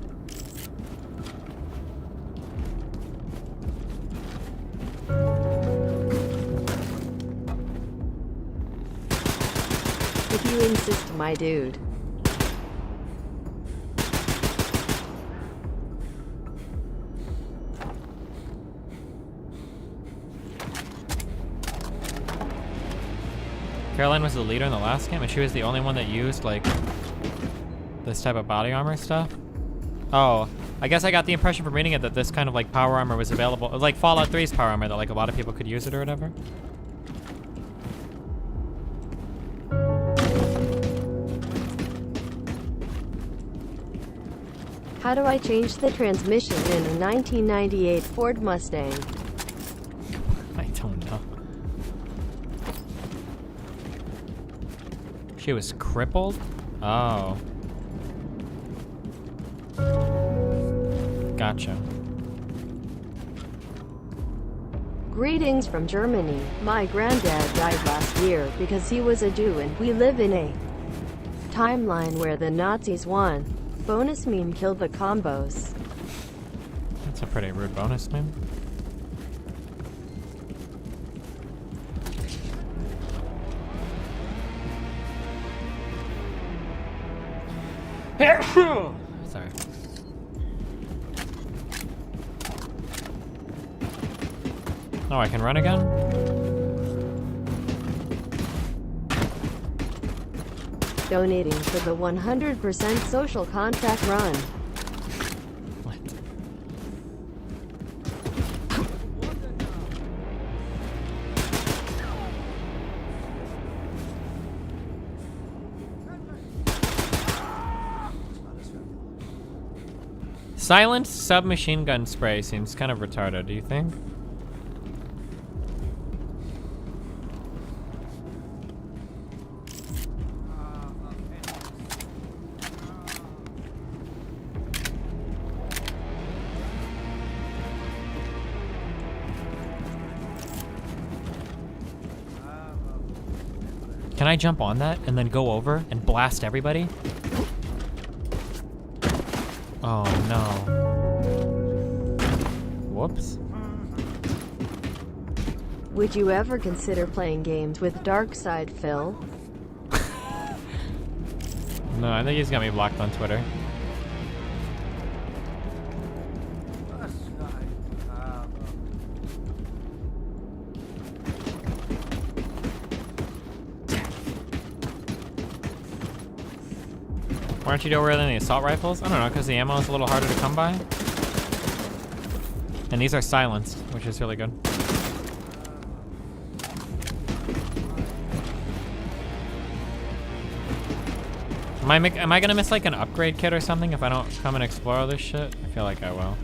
If you insist, my dude. Caroline was the leader in the last game, and she was the only one that used, like, this type of body armor stuff. Oh, I guess I got the impression from reading it that this kind of, like, power armor was available. Like Fallout 3's power armor, that, like, a lot of people could use it or whatever. How do I change the transmission in a 1998 Ford Mustang? I don't know. She was crippled? Oh. Gotcha. Greetings from Germany. My granddad died last year because he was a Jew, and we live in a timeline where the Nazis won. Bonus meme, kill the combos. That's a pretty rude bonus meme. Sorry. Oh, I can run again? Donating for the 100% social contract run. What? Silent submachine gun spray seems kind of retarded, do you think? Can I jump on that and then go over and blast everybody? Oh no. Whoops. Would you ever consider playing games with Darkside Phil? No, I think he's got me blocked on Twitter. Why aren't you doing better than the assault rifles? I don't know, because the ammo is a little harder to come by. And these are silenced, which is really good. Am I gonna miss like an upgrade kit or something if I don't come and explore all this shit? I feel like I will.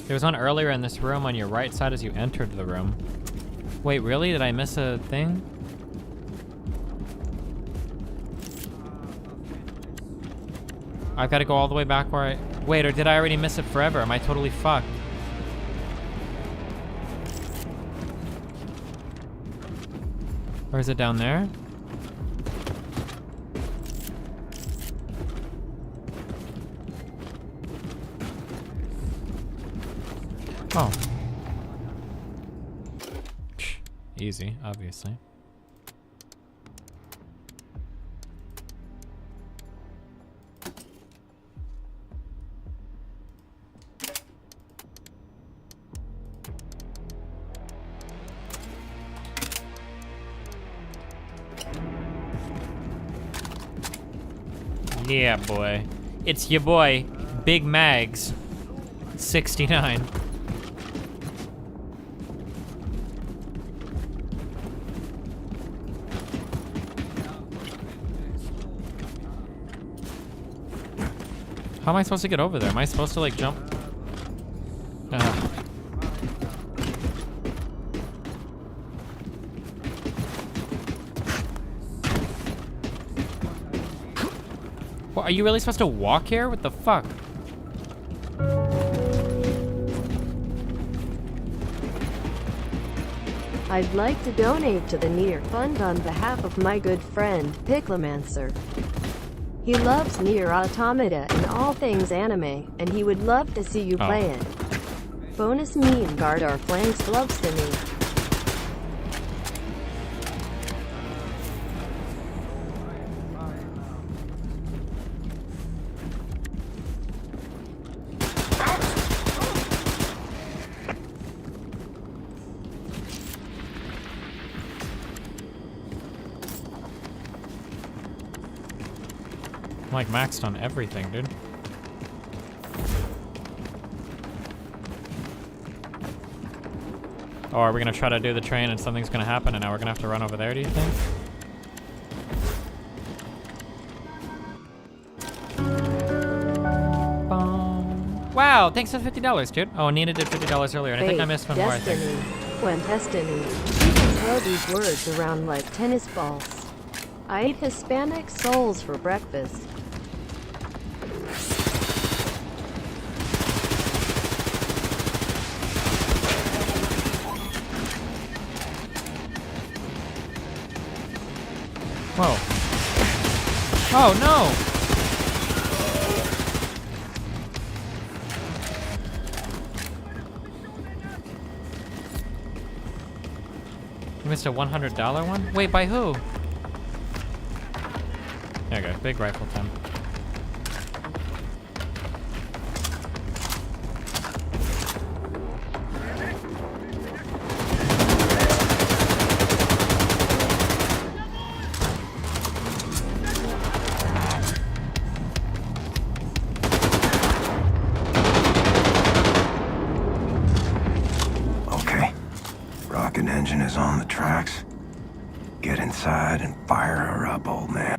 There was one earlier in this room on your right side as you entered the room. Wait, really? Did I miss a thing? I've got to go all the way back where I... Wait, or did I already miss it forever? Am I totally fucked? Or is it down there? Oh. Easy, obviously. Yeah, boy. It's your boy, Big Mags, 69. How am I supposed to get over there? Am I supposed to like jump? Well, are you really supposed to walk here? What the fuck? I'd like to donate to the Nier Fund on behalf of my good friend, Picklemancer. He loves Nier Automata and all things anime, and he would love to see you play it. Bonus meme guard our flanks loves to me. I'm like maxed on everything, dude. Oh, are we gonna try to do the train and something's gonna happen and now we're gonna have to run over there, do you think? Wow, thanks for the $50, dude. Oh, Nina did $50 earlier, and I think I missed one more, I think. When destiny. People throw these words around like tennis balls. I ate Hispanic souls for breakfast. Whoa. Oh, no! You missed a $100 one? Wait, by who? There you go, big rifle time. Okay. Rocket engine is on the tracks. Get inside and fire her up, old man.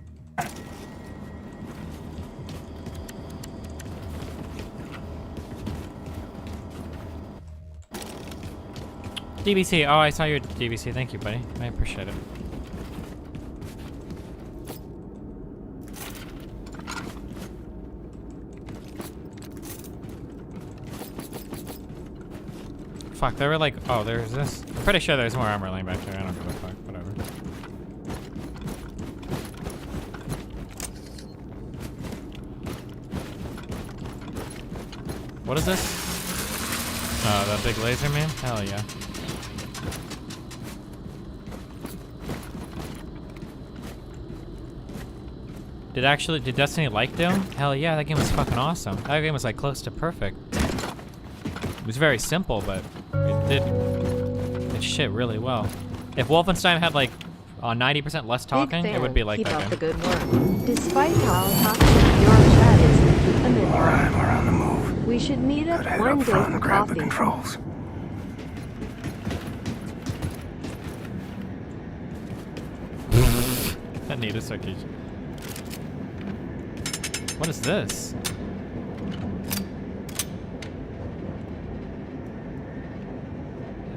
DBC, oh, I saw your DBC. Thank you, buddy. I appreciate it. Fuck, there were like, oh, there's this. I'm pretty sure there's more armor laying back there. I don't give a fuck, whatever. What is this? Oh, that big laser man? Hell yeah. Did Destiny like Doom? Hell yeah, that game was fucking awesome. That game was like close to perfect. It was very simple, but it did its shit really well. If Wolfenstein had like 90% less talking, it would be like Keep that up game. the good work. Despite how toxic your chat is, keep them in mind. Alright, we're on the move. We should meet up Head one up day front for and grab the coffee. controls. That need a Suki. What is this?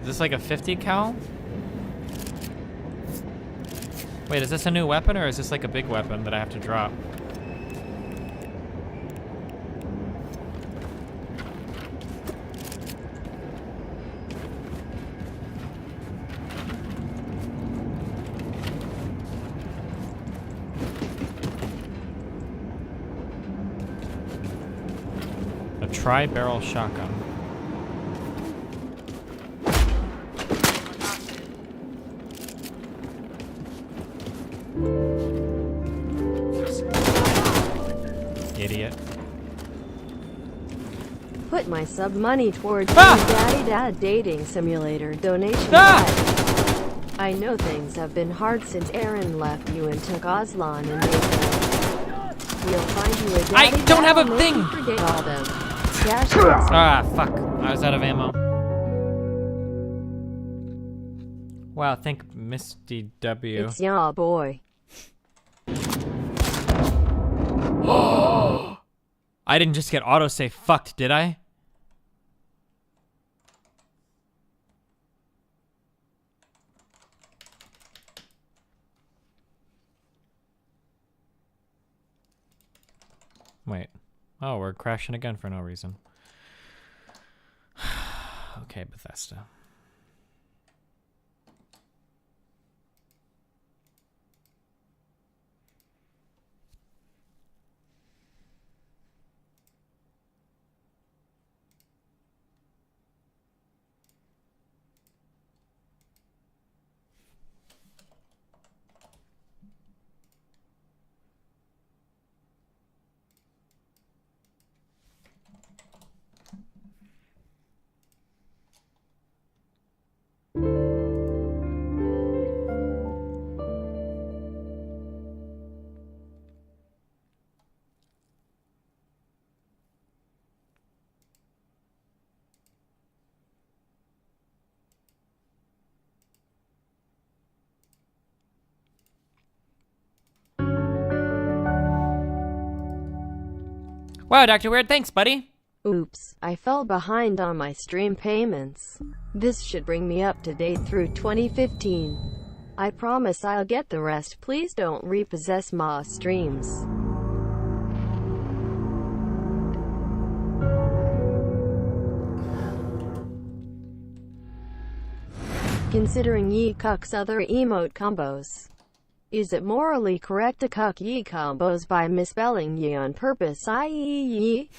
Is this like a 50 cal? Wait, is this a new weapon or is this like a big weapon that I have to drop? A tri-barrel shotgun. Idiot. Put my sub money towards the Daddy Dad Dating Simulator donation drive. I know things have been hard since Aaron left you and took Aslan and Nathan. We'll find you a daddy. I don't have a that'll thing! make you forget all them. Dash Ah, fuck. I was out of ammo. Wow, thank Misty W. It's ya boy. I didn't just get autosave fucked, did I? Wait. Oh, we're crashing again for no reason. Okay, Bethesda. Wow, Dr. Weird, thanks, buddy. Oops, I fell behind on my stream payments. This should bring me up to date through 2015. I promise I'll get the rest. Please don't repossess my streams. Considering ye cuck's other emote combos, is it morally correct to cuck ye combos by misspelling ye on purpose, i.e. ye?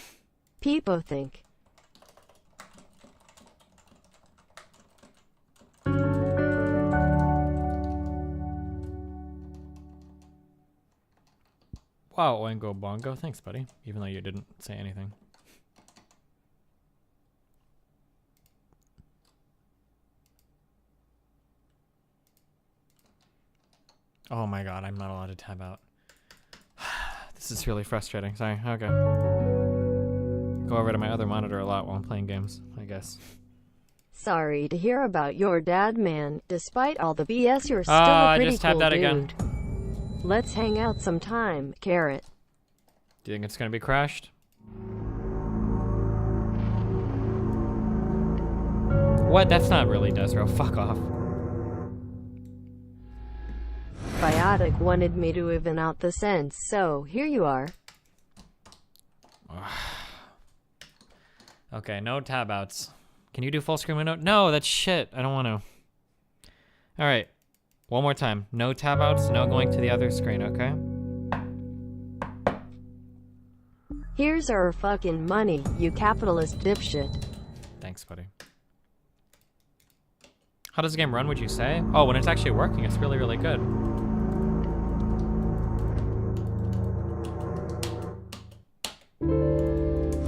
People think. Wow, Oingo Bongo, thanks, buddy. Even though you didn't say anything. Oh my god, I'm not allowed to tab out. This is really frustrating. Sorry, okay. Go over to my other monitor a lot while I'm playing games, I guess. Sorry to hear about your dad, man. Despite all the BS, you're still a pretty I just tabbed cool out dude. again. Let's hang out sometime, Carrot. Do you think it's gonna be crashed? What? That's not really Desro. Fuck off. Biotic wanted me to even out the sense, so here you are. Okay, no tab outs. Can you do full screen window? No, that's shit. I don't want to. All right, one more time. No tab outs, no going to the other screen, okay? Here's our fucking money, you capitalist dipshit. Thanks, buddy. How does the game run, would you say? Oh, when it's actually working, it's really, really good.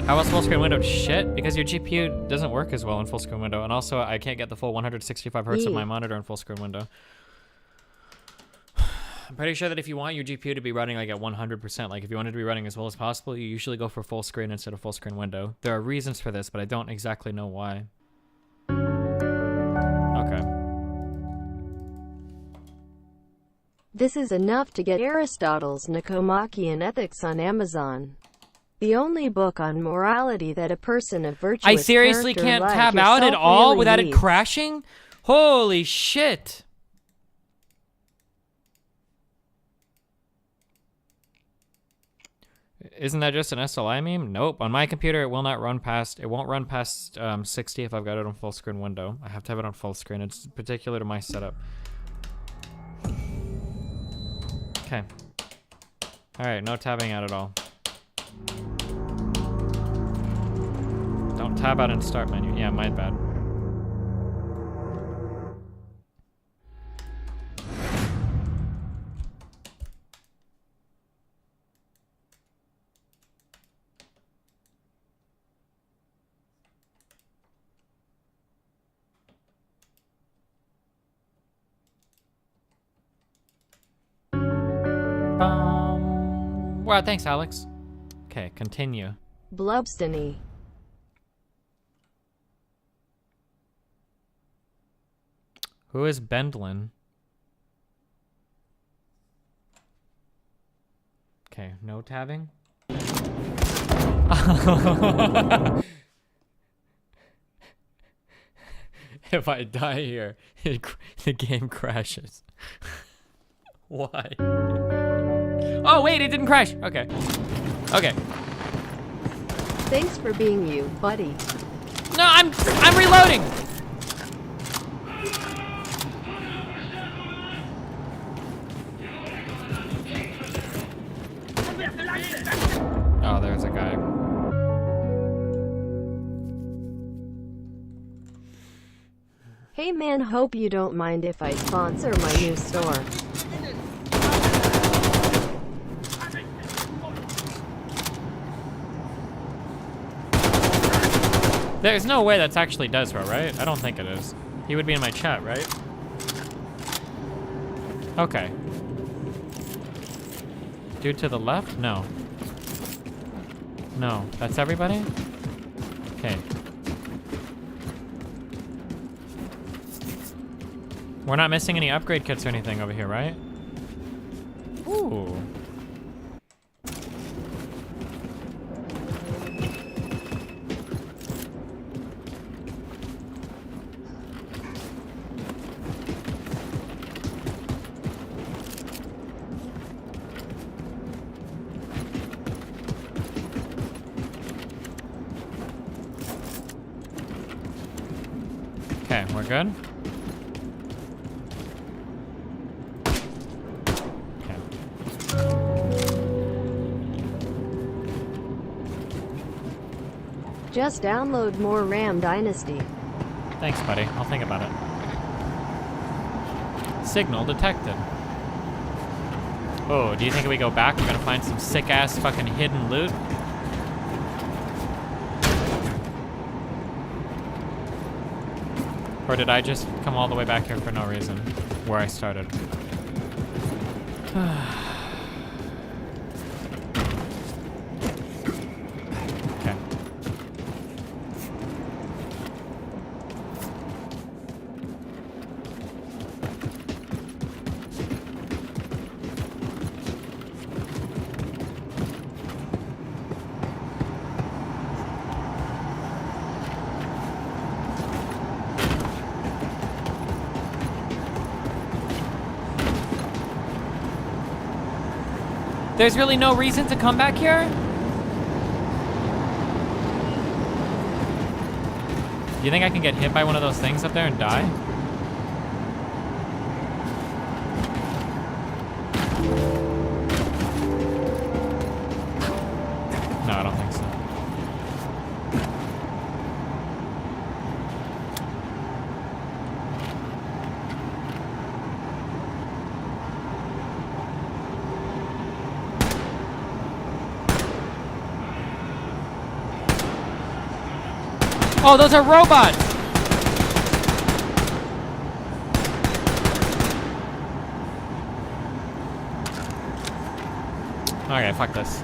How else full screen window? Shit, because your GPU doesn't work as well in full screen window, and also I can't get the full 165 hertz of my monitor in full screen window. I'm pretty sure that if you want your GPU to be running like at 100%, like if you want it to be running as well as possible, you usually go for full screen instead of full screen window. There are reasons for this, but I don't exactly know why. Okay. This is enough to get Aristotle's Nicomachean Ethics on Amazon. The only book on morality that a person of virtuous I seriously can't tab out at all without it crashing? Holy shit. Isn't that just an SLI meme? Nope. On my computer, it will not run past, it won't run past 60 if I've got it on full screen window. I have to have it on full screen. It's particular to my setup. Okay. All right, no tabbing out at all. Don't tab out in start menu. Yeah, my bad. Wow, thanks, Alex. Okay, continue. Blubstony. Who is Bendlin? Okay, no tabbing. If I die here, the game crashes. Why? Oh wait, it didn't crash. Okay. Okay. Thanks for being you, buddy. No, I'm reloading. Oh, there's a guy. Hey man, hope you don't mind if I sponsor my new store. There's no way that's actually Desro, right? I don't think it is. He would be in my chat, right? Okay. Dude to the left? No. No, that's everybody? Okay. We're not missing any upgrade kits or anything over here, right? Ooh. Okay, we're good. Just download more RAM Dynasty. Thanks, buddy. I'll think about it. Signal detected. Oh, do you think if we go back, we're gonna find some sick-ass fucking hidden loot? Or did I just come all the way back here for no reason? Where I started. Okay. There's really no reason to come back here? You think I can get hit by one of those things up there and die? No, I don't think so. Oh, those are robots! Okay, fuck this.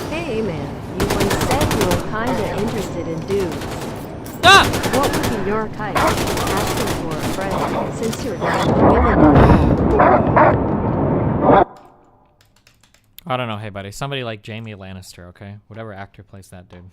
Hey man, you once said you were kinda interested in dudes. What would be your type? Asking for a friend, since you're down to women. I don't know, hey buddy. Somebody like Jamie Lannister, okay? Whatever actor plays that dude.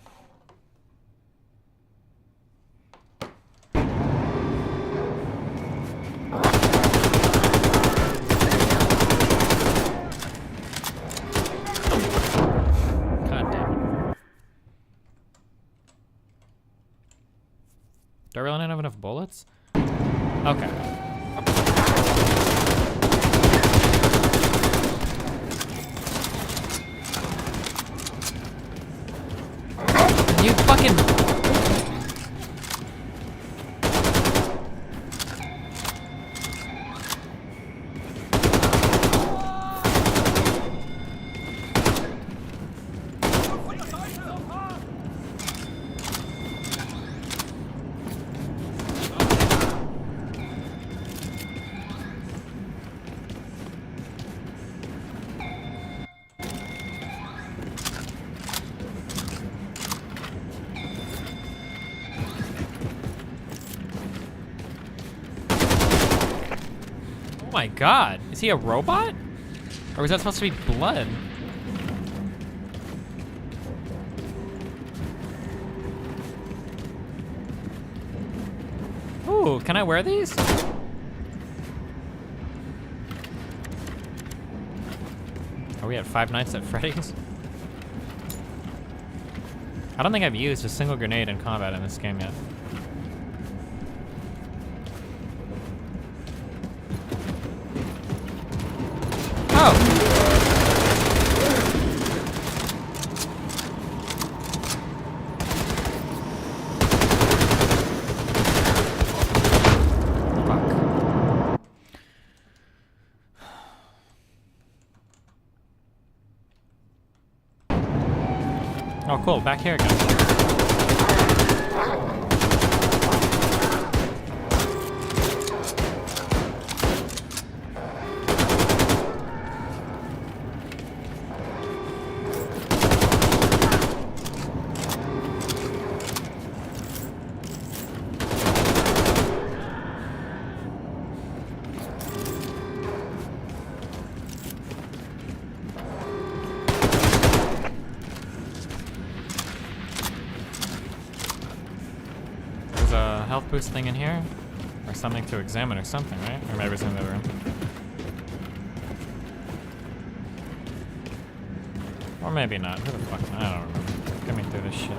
Do I really not have enough bullets? Okay. You fucking... Oh my god, is he a robot? Or was that supposed to be blood? Ooh, can I wear these? Are we at Five Nights at Freddy's? I don't think I've used a single grenade in combat in this game yet. Oh, cool. Back here again. boost thing in here? Or something to examine or something, right? Or maybe it's in the other room. Or maybe not. Who the fuck? I don't remember. Get me through this shit.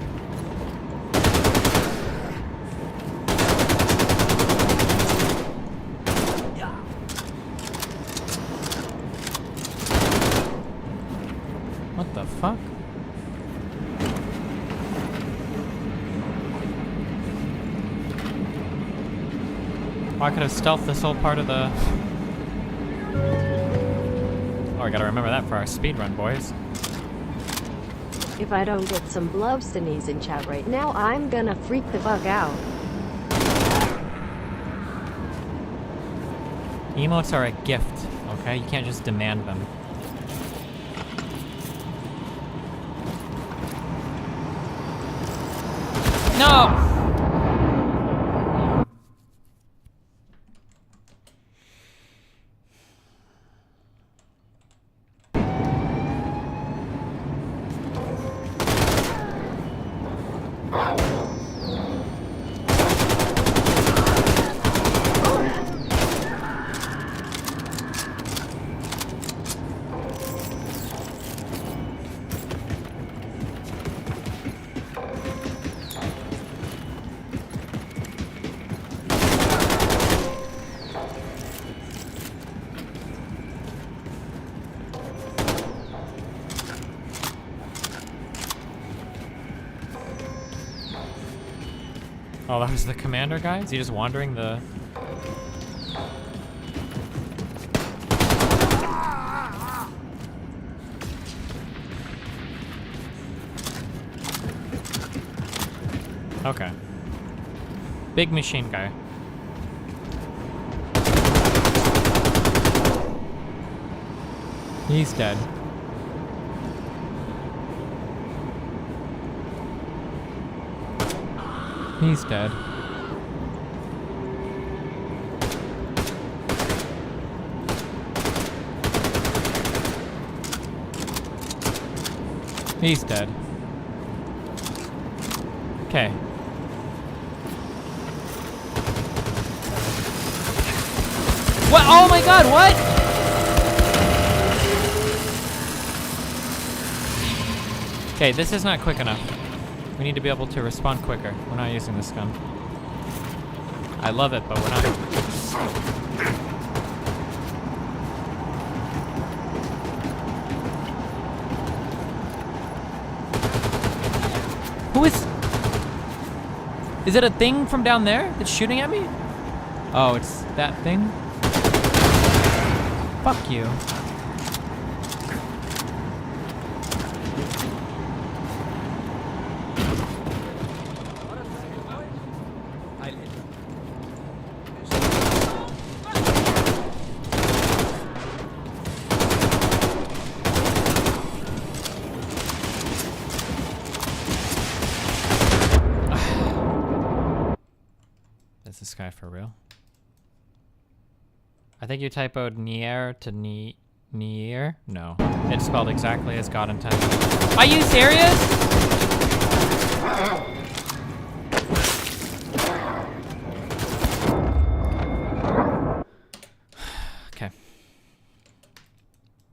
What the fuck? Oh, I could have stealthed this whole part of the... Oh, I gotta remember that for our speedrun, boys. If I don't get some blobstonies in chat right now, I'm gonna freak the fuck out. Emotes are a gift, okay? You can't just demand them. No! Oh, that was the commander guy? Is he just wandering the... Okay. Big machine guy. He's dead. He's dead. He's dead. Okay. What? Oh my god, what? Okay, this is not quick enough. We need to be able to respond quicker. We're not using this gun. I love it, but we're not. Who is... Is it a thing from down there that's shooting at me? Oh, it's that thing? Fuck you. This guy for real? I think you typoed Nier to Nier? No. It's spelled exactly as God intended. Are you serious? Okay.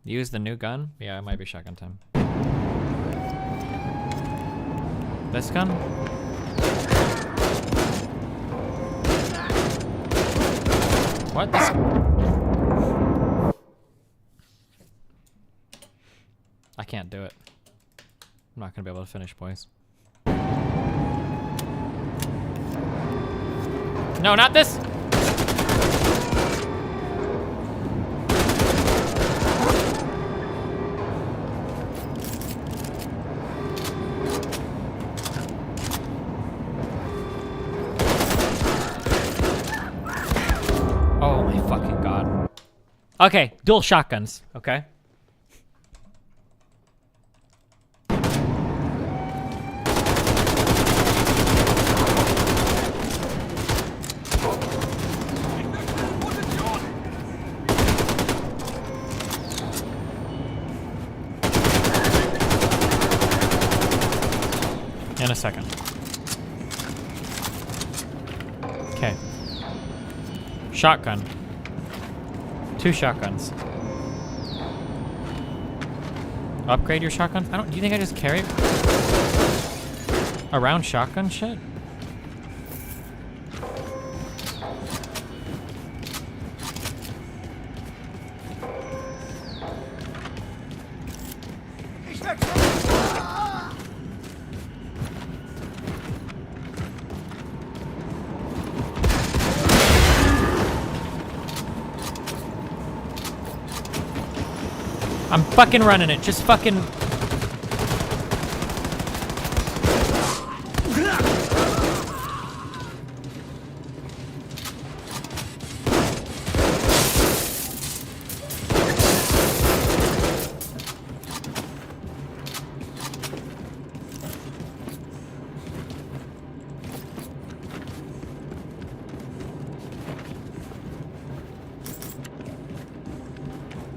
Use the new gun? Yeah, it might be shotgun time. This gun? What? This... I can't do it. I'm not gonna be able to finish, boys. No, not this! Oh my fucking god. Okay, dual shotguns, okay? In a second. Shotgun. 2 shotguns. Upgrade your shotgun? Do you think I just carry around shotgun shit? I'm fucking running it. Just fucking...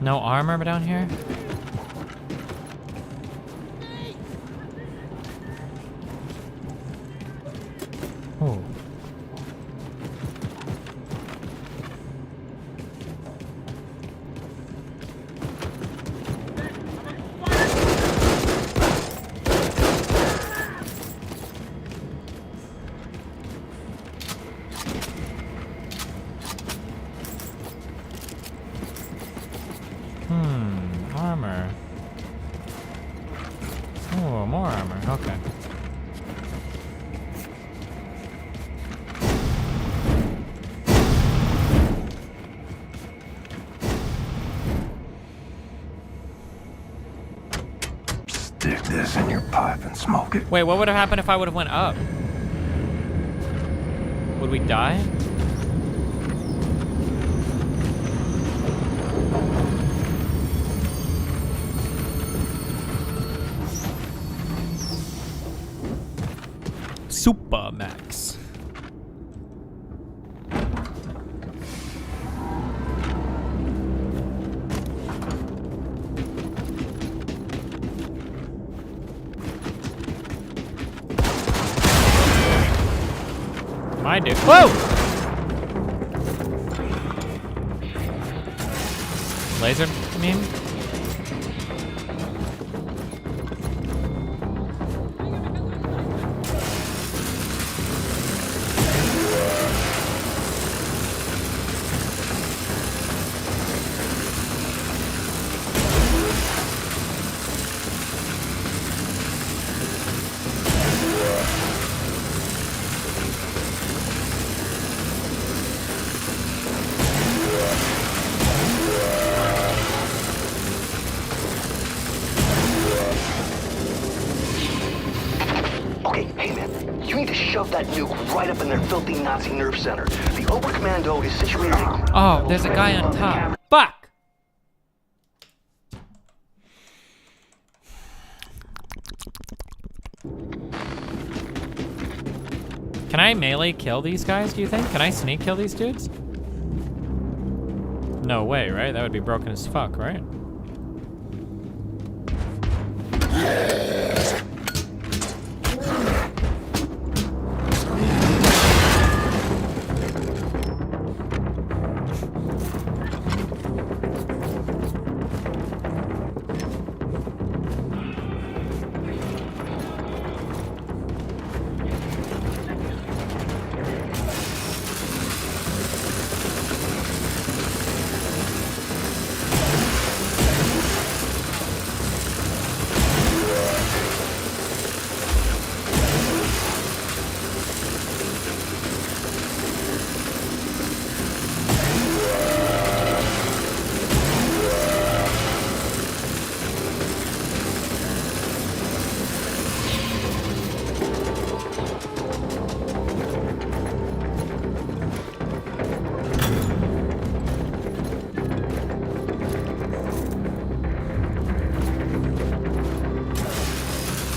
No armor down here? Oh. Armor. Oh, more armor. Okay. Stick this in your pipe and smoke it. Wait, what would have happened if I would have went up? Would we die? Super Max. My dude. Whoa! Laser beam? Shove that nuke right up in their filthy Nazi nerve center. The Oberkommando is situated in... Oh, there's a guy on top. Fuck! Can I melee kill these guys, do you think? Can I sneak kill these dudes? No way, right? That would be broken as fuck, right?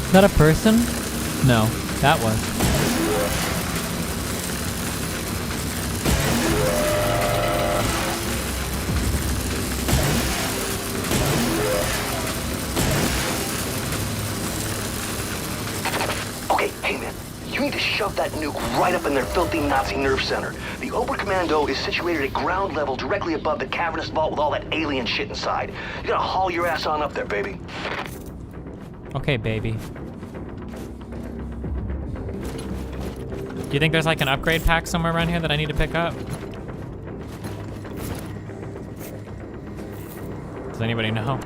Is that a person? No, that was. Okay, hey man, you need to shove that nuke right up in their filthy Nazi nerve center. The Ober Commando is situated at ground level directly above the cavernous vault with all that alien shit inside. You gotta haul your ass on up there, baby. Okay, baby. Do you think there's like an upgrade pack somewhere around here that I need to pick up? Does anybody know?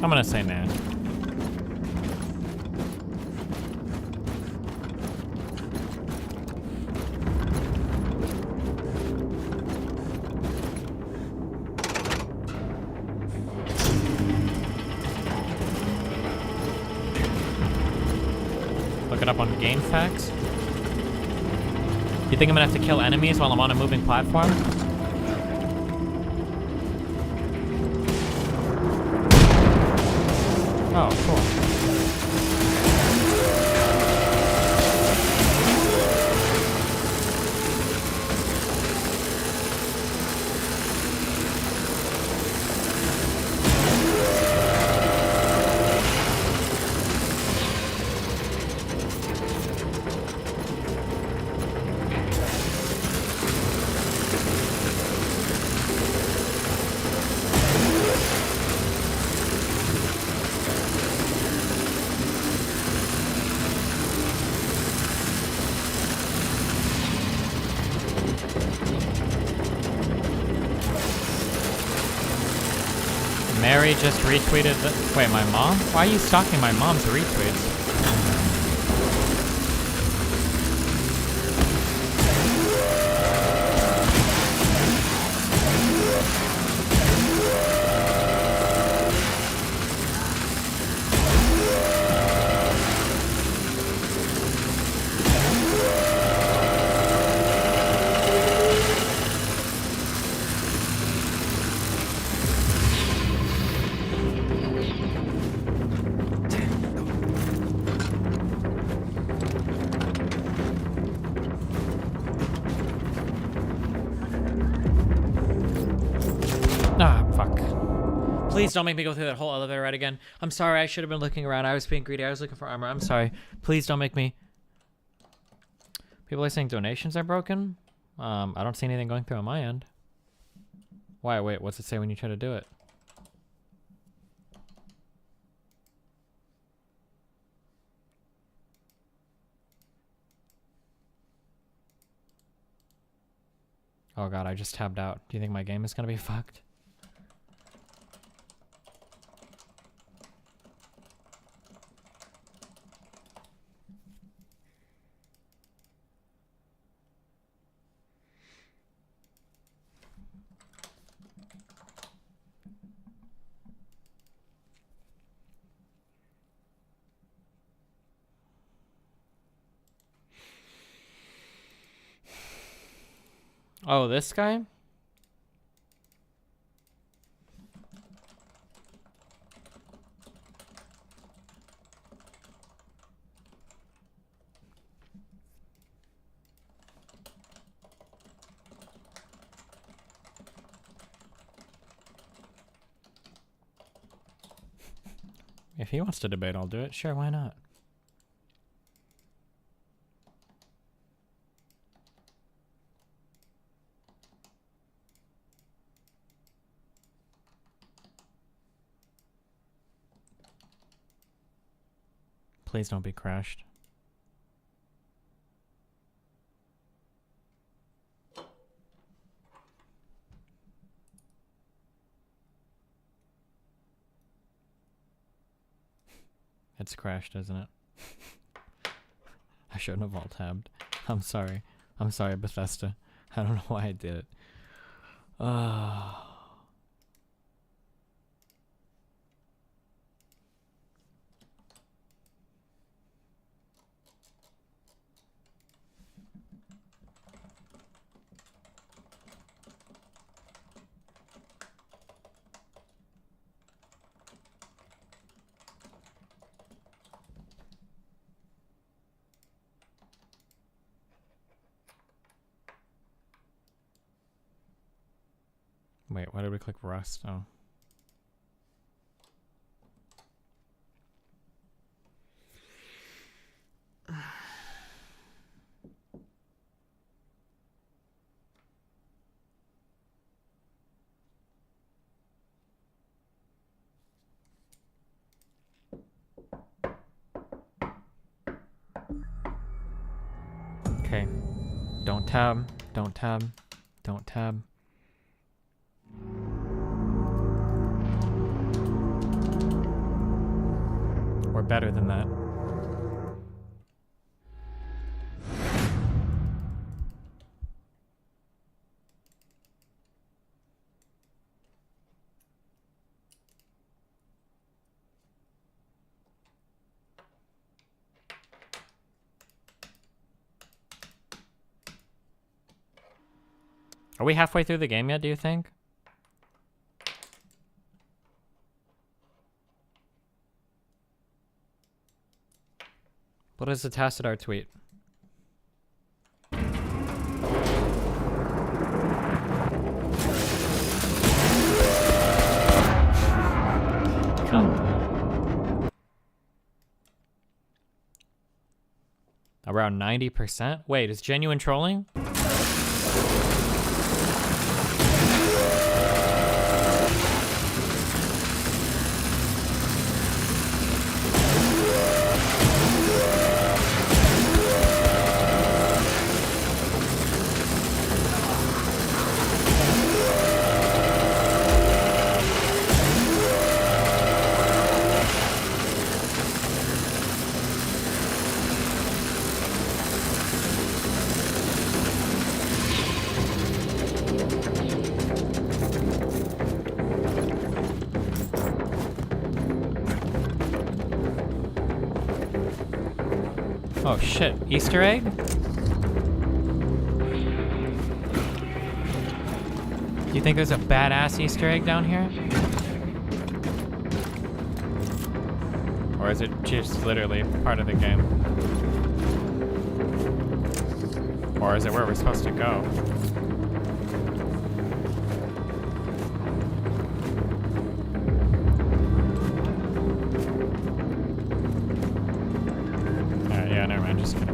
I'm gonna say nah. Look it up on game facts. You think I'm gonna have to kill enemies while I'm on a moving platform? Oh, cool. Mary just retweeted the— wait, my mom? Why are you stalking my mom's retweets? Ah, fuck. Please don't make me go through that whole elevator ride again. I'm sorry, I should have been looking around. I was being greedy. I was looking for armor. I'm sorry. Please don't make me... People are saying donations are broken? I don't see anything going through on my end. Why? Wait, what's it say when you try to do it? Oh god, I just tabbed out. Do you think my game is gonna be fucked? Oh, this guy? If he wants to debate, I'll do it. Sure, why not? Please don't be crashed. It's crashed, isn't it? I shouldn't have alt-tabbed. I'm sorry. I'm sorry, Bethesda. I don't know why I did it. Wait, why did we click rust? Oh. Okay. Don't tab. Don't tab. Don't tab. We're better than that. Are we halfway through the game yet, do you think? What is the Tassadar tweet? Around 90%? Wait, is genuine trolling? Oh shit, Easter egg? Do you think there's a badass Easter egg down here? Or is it just literally part of the game? Or is it where we're supposed to go? Yeah, never mind, just kidding.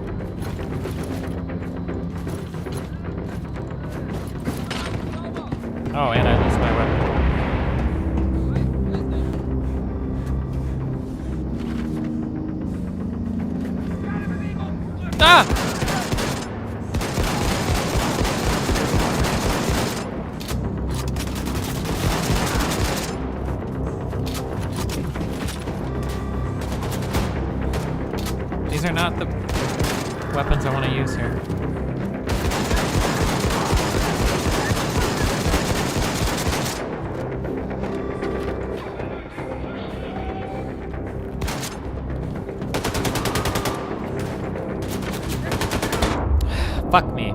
Oh, and I lost my weapon. Ah! These are not the weapons I want to use here. Fuck me.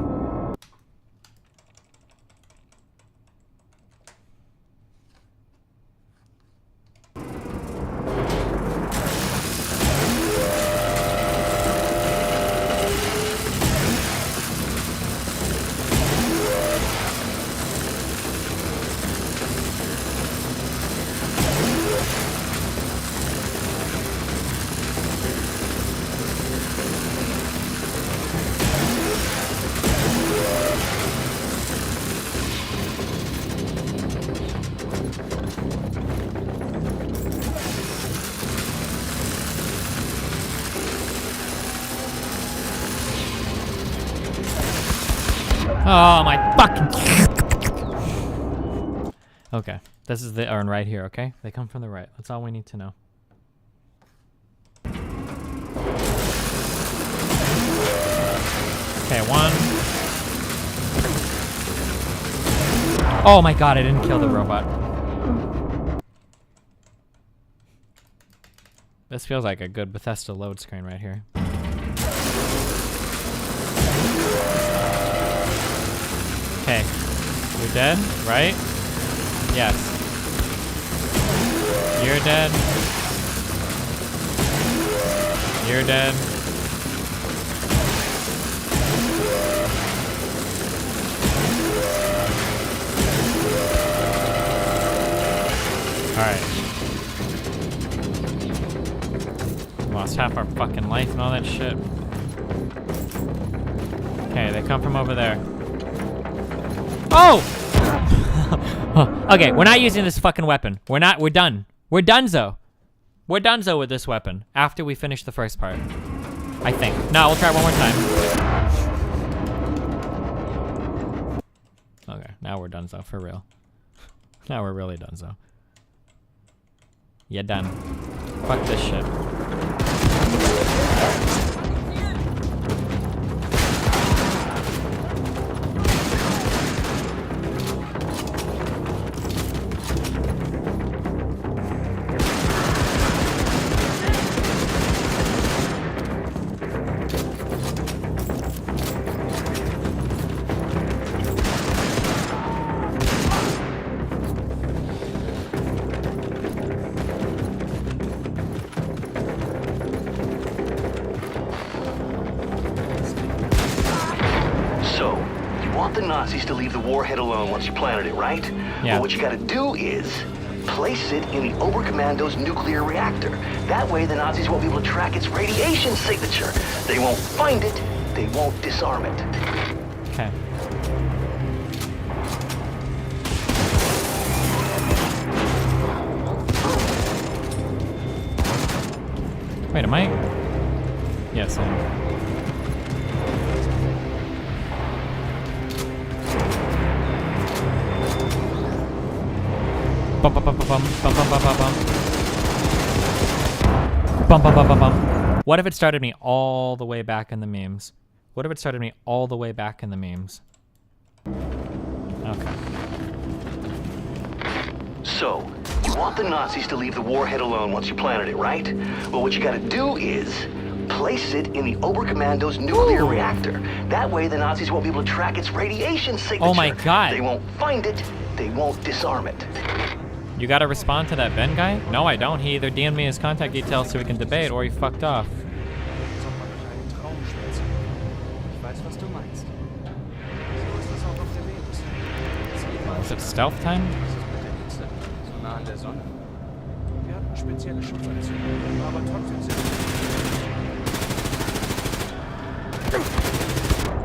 Oh my fucking. Okay, this is the urn right here, okay? They come from the right. That's all we need to know. Okay, one. Oh my god, I didn't kill the robot. This feels like a good Bethesda load screen right here. Okay, you're dead, right? Yes. You're dead. You're dead. Alright. Lost half our fucking life and all that shit. Okay, they come from over there. Oh! Okay, we're not using this fucking weapon. We're done. We're donezo. We're donezo with this weapon after we finish the first part. I think. No, we'll try one more time. Okay, now we're donezo, for real. Now we're really donezo. Yeah, done. Fuck this shit. To leave the warhead alone once you planted it, right? Yeah. Well, what you gotta do is place it in the Oberkommando's nuclear reactor. That way the Nazis won't be able to track its radiation signature. They won't find it, they won't disarm it. Okay. Wait, am I? Yes, I am. Bum bum bum bum bum bum bum bum bum bum bum bum bum bum. What if it started me all the way back in the memes? What if it started me all the way back in the memes? Okay. So, you want the Nazis to leave the warhead alone once you planted it, right? Well, what you gotta do is place it in the Oberkommando's nuclear reactor. That way the Nazis won't be able to track its radiation signature. Oh my god. They won't find it, they won't disarm it. You gotta respond to that Ben guy? No, I don't. He either DM'd me his contact details so we can debate, or he fucked off. Is it stealth time?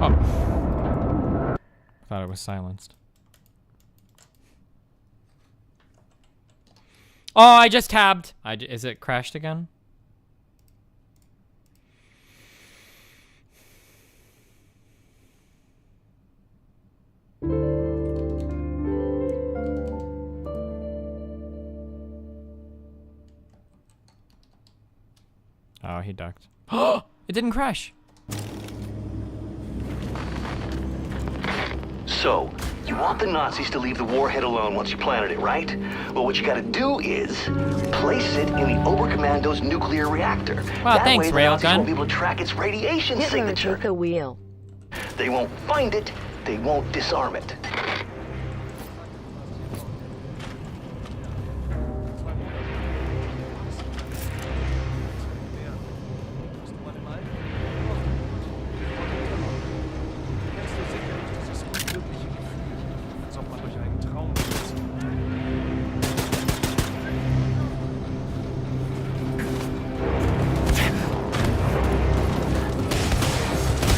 Oh. Thought it was silenced. Oh, I just tabbed. Is it crashed again? Oh, he ducked. Oh, it didn't crash. So, you want the Nazis to leave the warhead alone once you planted it, right? Well, what you gotta do is place it in the Oberkommando's nuclear reactor. Wow, that thanks, way the Nazis Railgun. won't be able to track its radiation Hitler signature. took a wheel. They won't find it, they won't disarm it.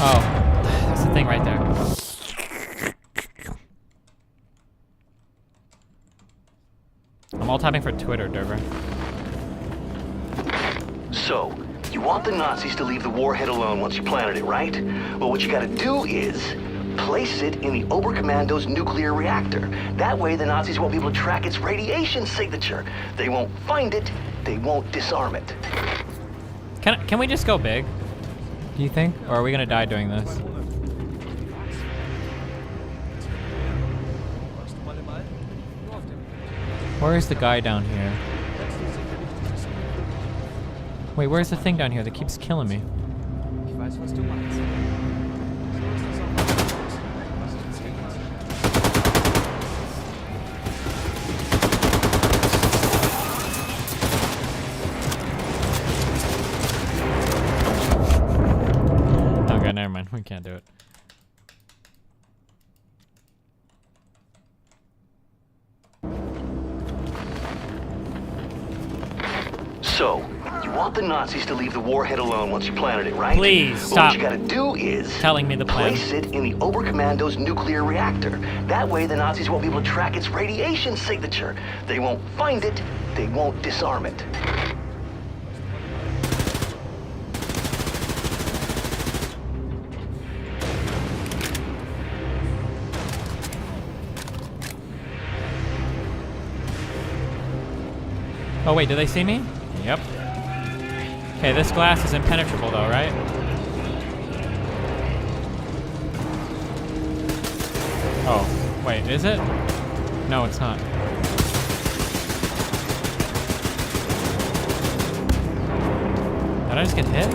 Oh, that's the thing right there. I'm all tapping for Twitter, Derver. So, you want the Nazis to leave the warhead alone once you planted it, right? Well, what you gotta do is place it in the Oberkommando's nuclear reactor. That way the Nazis won't be able to track its radiation signature. They won't find it, they won't disarm it. Can we just go big? Do you think? Or are we gonna die doing this? Where is the guy down here? Wait, where's the thing down here that keeps killing me? Okay, never mind. We can't do it. So, you want the Nazis to leave the warhead alone once you planted it, right? Please, Well, stop what you gotta do is telling me the plan. place it in the Oberkommando's nuclear reactor. That way the Nazis won't be able to track its radiation signature. They won't find it, they won't disarm it. Oh wait, do they see me? Yep. Okay, this glass is impenetrable though, right? Oh, wait, is it? No, it's not. Did I just get hit?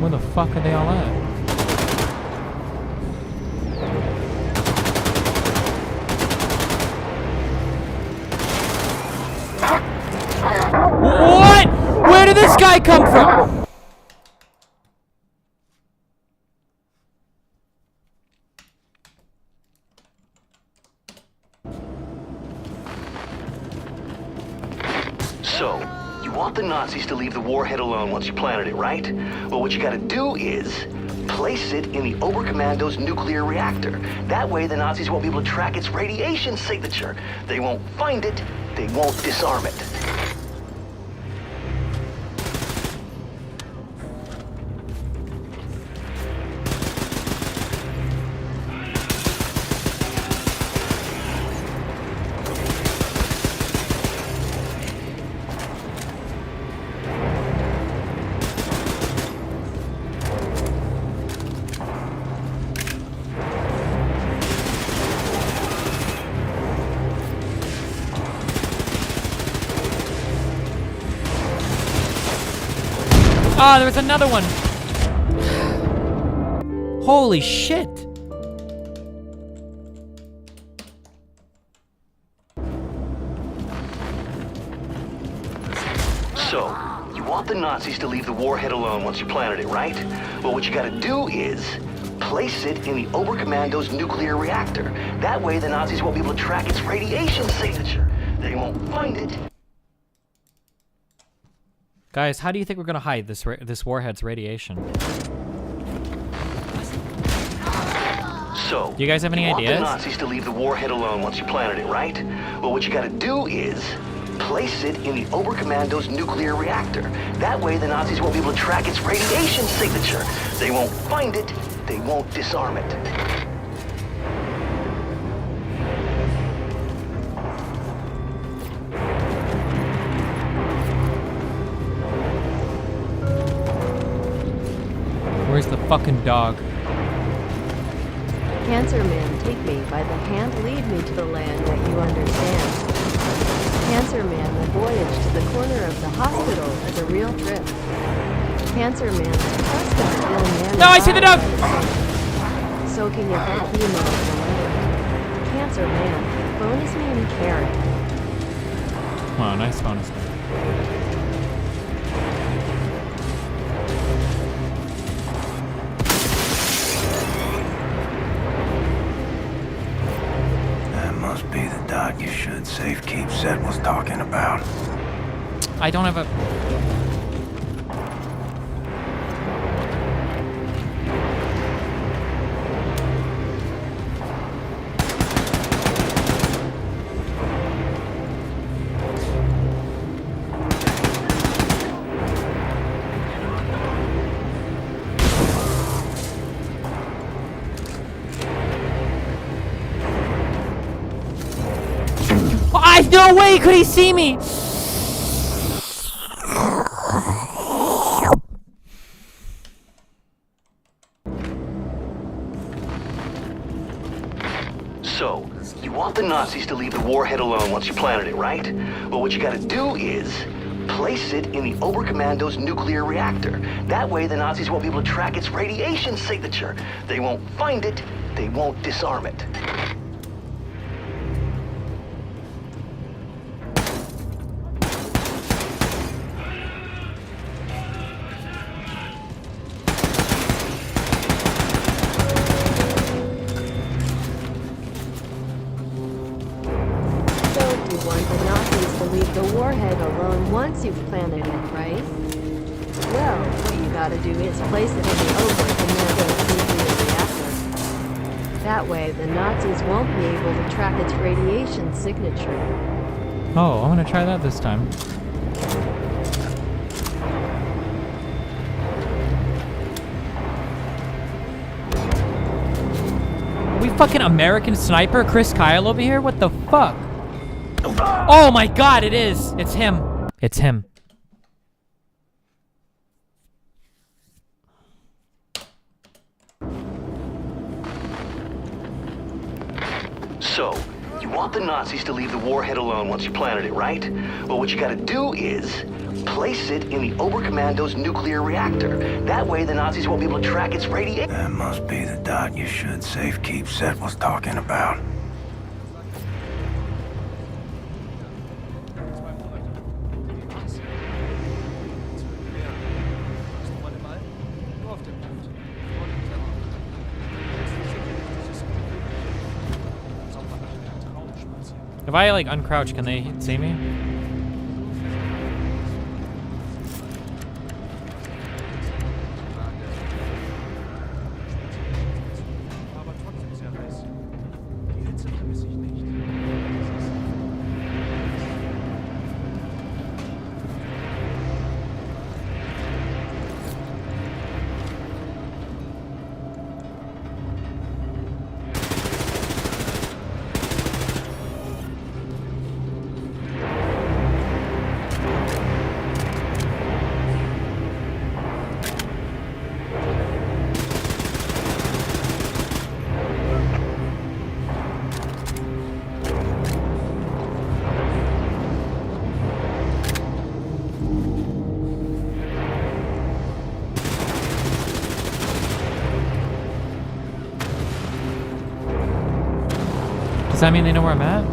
Where the fuck are they all at? What? Where did this guy come from? So, you want the Nazis to leave the warhead alone once you planted it, right? Well, what you gotta do is place it in the Oberkommando's nuclear reactor. That way the Nazis won't be able to track its radiation signature. They won't find it, they won't disarm it. Ah, there was another one. Holy shit. So, you want the Nazis to leave the warhead alone once you planted it, right? Well, what you gotta do is place it in the Oberkommando's nuclear reactor. That way the Nazis won't be able to track its radiation signature. They won't find it. Guys, how do you think we're gonna hide this warhead's radiation? So, do you guys have any you ideas? want the Nazis to leave the warhead alone once you planted it, right? Well, what you gotta do is place it in the Oberkommando's nuclear reactor. That way the Nazis won't be able to track its radiation signature. They won't find it, they won't disarm it. Where's the fucking dog? Cancer Man, take me by the hand, lead me to the land that you understand. Cancer Man, the voyage to the corner of the hospital is a real trip. Cancer Man, trust us, ill man. No, I see the dog! Soaking your back emo of the land. Cancer Man, bonus me and carrot. Wow, nice bonus there. Must be the dot you should safekeep Zed was talking about. I don't have a... No way could he see me! So, you want the Nazis to leave the warhead alone once you planted it, right? Well, what you gotta do is place it in the Oberkommando's nuclear reactor. That way the Nazis won't be able to track its radiation signature. They won't find it, they won't disarm it. Warhead alone once you've planted it, right? Well, what you gotta do is place it in the Oberkommando's nuclear reactor. That way, the Nazis won't be able to track its radiation signature. Oh, I'm gonna try that this time. Are we fucking American Sniper Chris Kyle over here? What the fuck? Oh my god, it is! It's him. It's him. So, you want the Nazis to leave the warhead alone once you planted it, right? Well, what you gotta do is place it in the Oberkommando's nuclear reactor. That way the Nazis won't be able to track its radiation. That must be the dot you should safe keep Set was talking about. If I like uncrouch, can they see me? Does that mean they know where I'm at?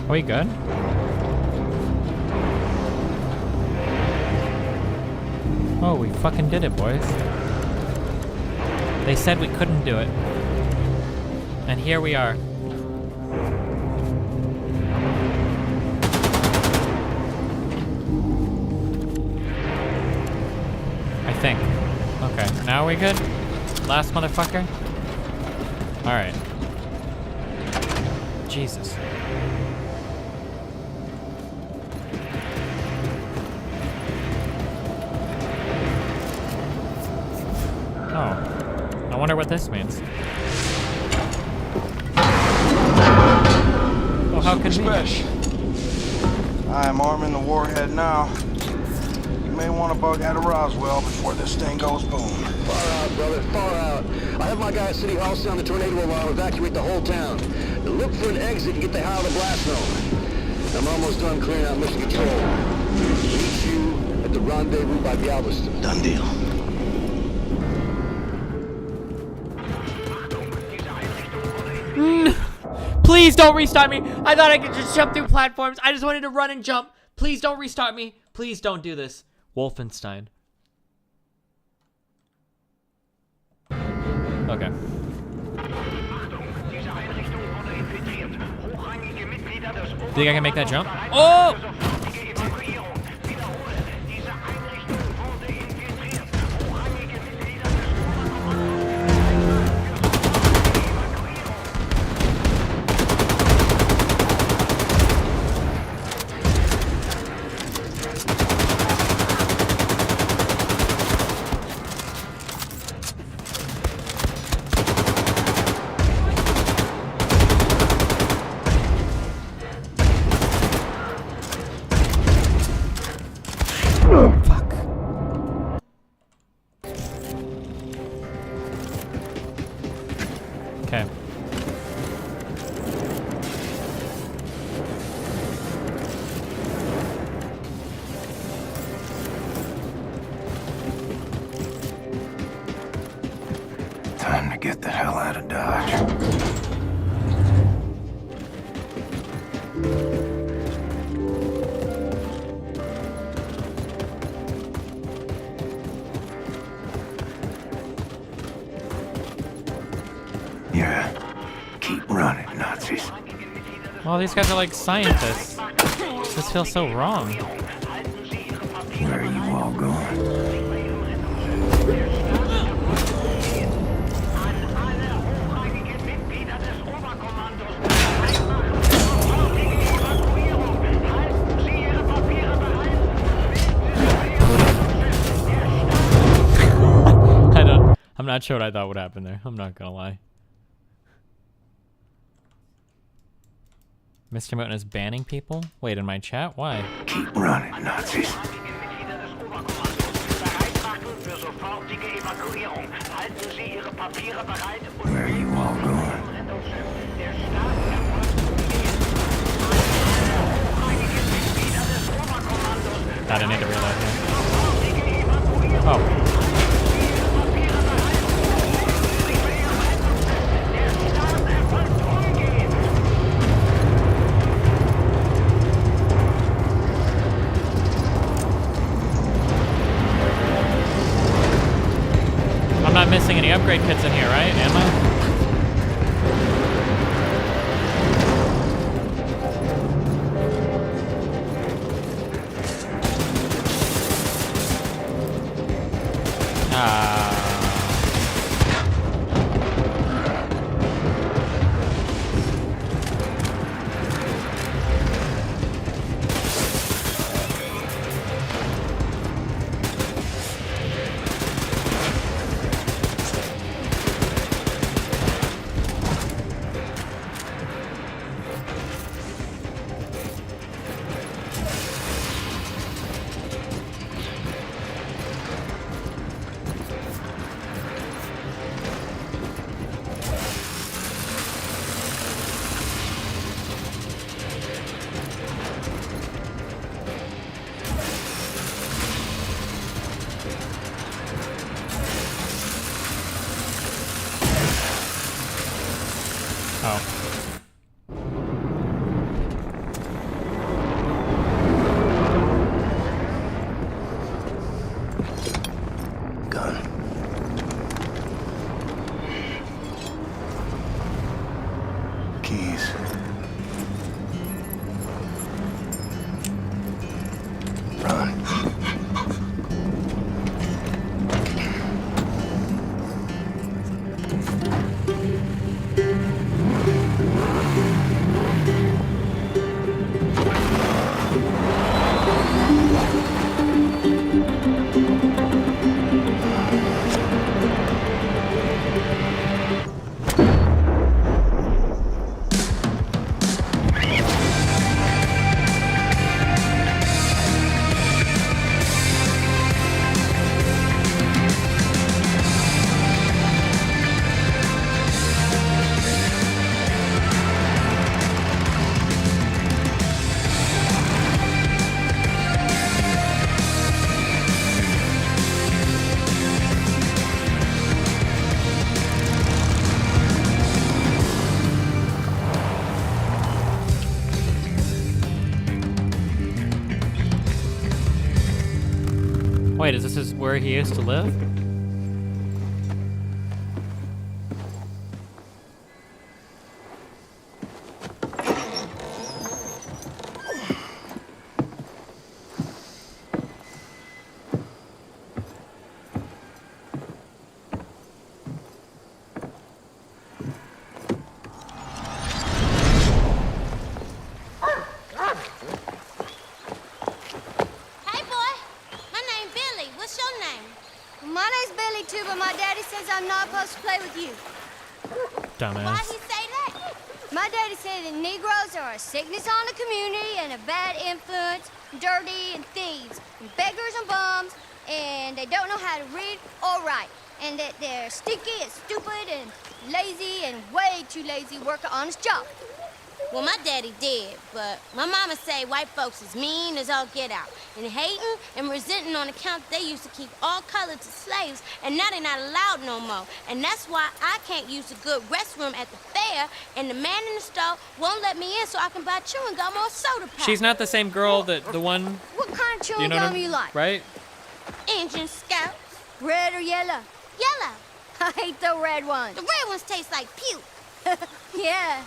Are we good? Oh, we fucking did it, boys. They said we couldn't do it. And here we are. I think. Okay, now are we good? Last motherfucker? Alright. Jesus. Oh. I wonder what this means. Oh, how convenient. I am arming the warhead now. You may want to bug out of Roswell before this thing goes boom. Far out, brother, far out. I have my guy at City Hall sound the tornado alarm, evacuate the whole town. Look for an exit and get the hell out of the blast zone. I'm almost done clearing out mission control. Meet you at the rendezvous by Galveston. Done deal. Please don't restart me. I thought I could just jump through platforms. I just wanted to run and jump. Please don't restart me. Please don't do this. Wolfenstein. Okay. Think I can make that jump? Oh! Okay. Time to get the hell out of Dodge. Yeah. Keep running, Nazis. Well, these guys are like scientists. This feels so wrong. Where are you all going? I'm not sure what I thought would happen there. I'm not gonna lie. Mr. Moten is banning people? Wait, in my chat? Why? Keep running, Nazis. Where are you all going? I didn't need to reload here. Oh. I'm not missing any upgrade kits in here, right? Am I? Wait, is this where he used to live? Hey, boy. My name's Billy. What's your name? My name's Billy, too, but my daddy says I'm not supposed to play with you. Dumbass. Why'd he say that? My daddy said that Negroes are a sickness on the community and a bad influence, dirty and thieves, and beggars and bums, and they don't know how to read or write, and that they're stinky and stupid and lazy and way too lazy to work an honest job. Well, my daddy did, but my mama say white folks is mean as all get out, and hating and resenting on account they used to keep all colors as slaves, and now they're not allowed no more. And that's why I can't use a good restroom at the fair, and the man in the store won't let me in so I can buy chewing gum or soda pop. She's not the same girl that the one. What kind of chewing You know gum what I- you like? Right? Injun Scout. Red or yellow? Yellow. I hate the red ones. The red ones taste like puke. Yeah.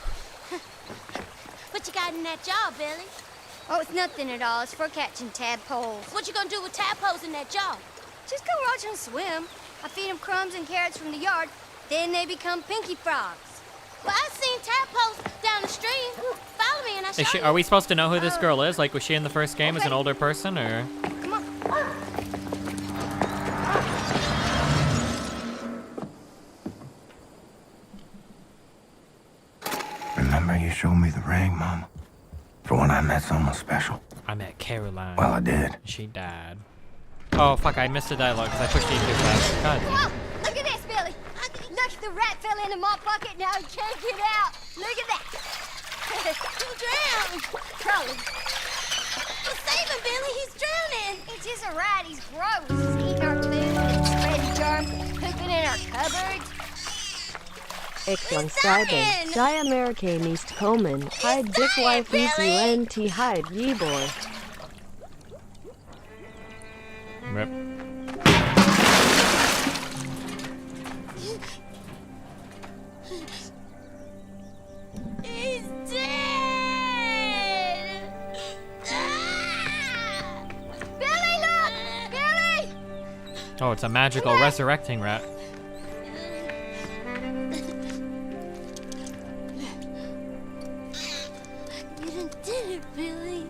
What you got in that jar, Billy? Oh, it's nothing at all. It's for catching tadpoles. What you gonna do with tadpoles in that jar? Just go watch them swim. I feed them crumbs and carrots from the yard. Then they become pinky frogs. Well, I've seen tadpoles down the stream. Follow me and I'll show you. Are we supposed to know who this girl is? Like, was she in the first game as an older person, or? Come on. Remember you showed me the ring, Mama? For when I met someone special. I met Caroline. Well, I did. She died. Oh, fuck, I missed the dialogue because I pushed E too fast. God. Whoa! Look at this, Billy. Look, the rat fell into my bucket. Now he can't get out. Look at that. He drowned. Probably. Well, save him, Billy. He's drowning. He's just a rat. He's gross. He's eating our food and spreading germs, pooping in our cupboards. Ich lang Steiben, Die American East Komen, Hide Dick Wife UNT Hide Yebor. Rip. He's dead. Ah! Billy, look! Billy! Oh, it's a magical resurrecting rat. You did it, Billy.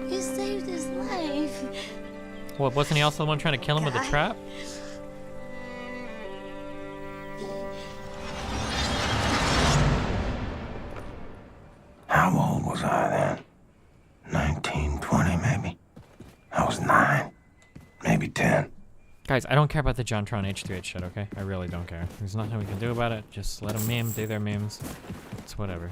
You saved his life. What, wasn't he also the one trying to kill him with a trap? How old was I then? 19, 20 maybe? I was 9, maybe 10. Guys, I don't care about the JonTron H3H shit, okay? I really don't care. There's nothing we can do about it. Just let them meme, do their memes. It's whatever.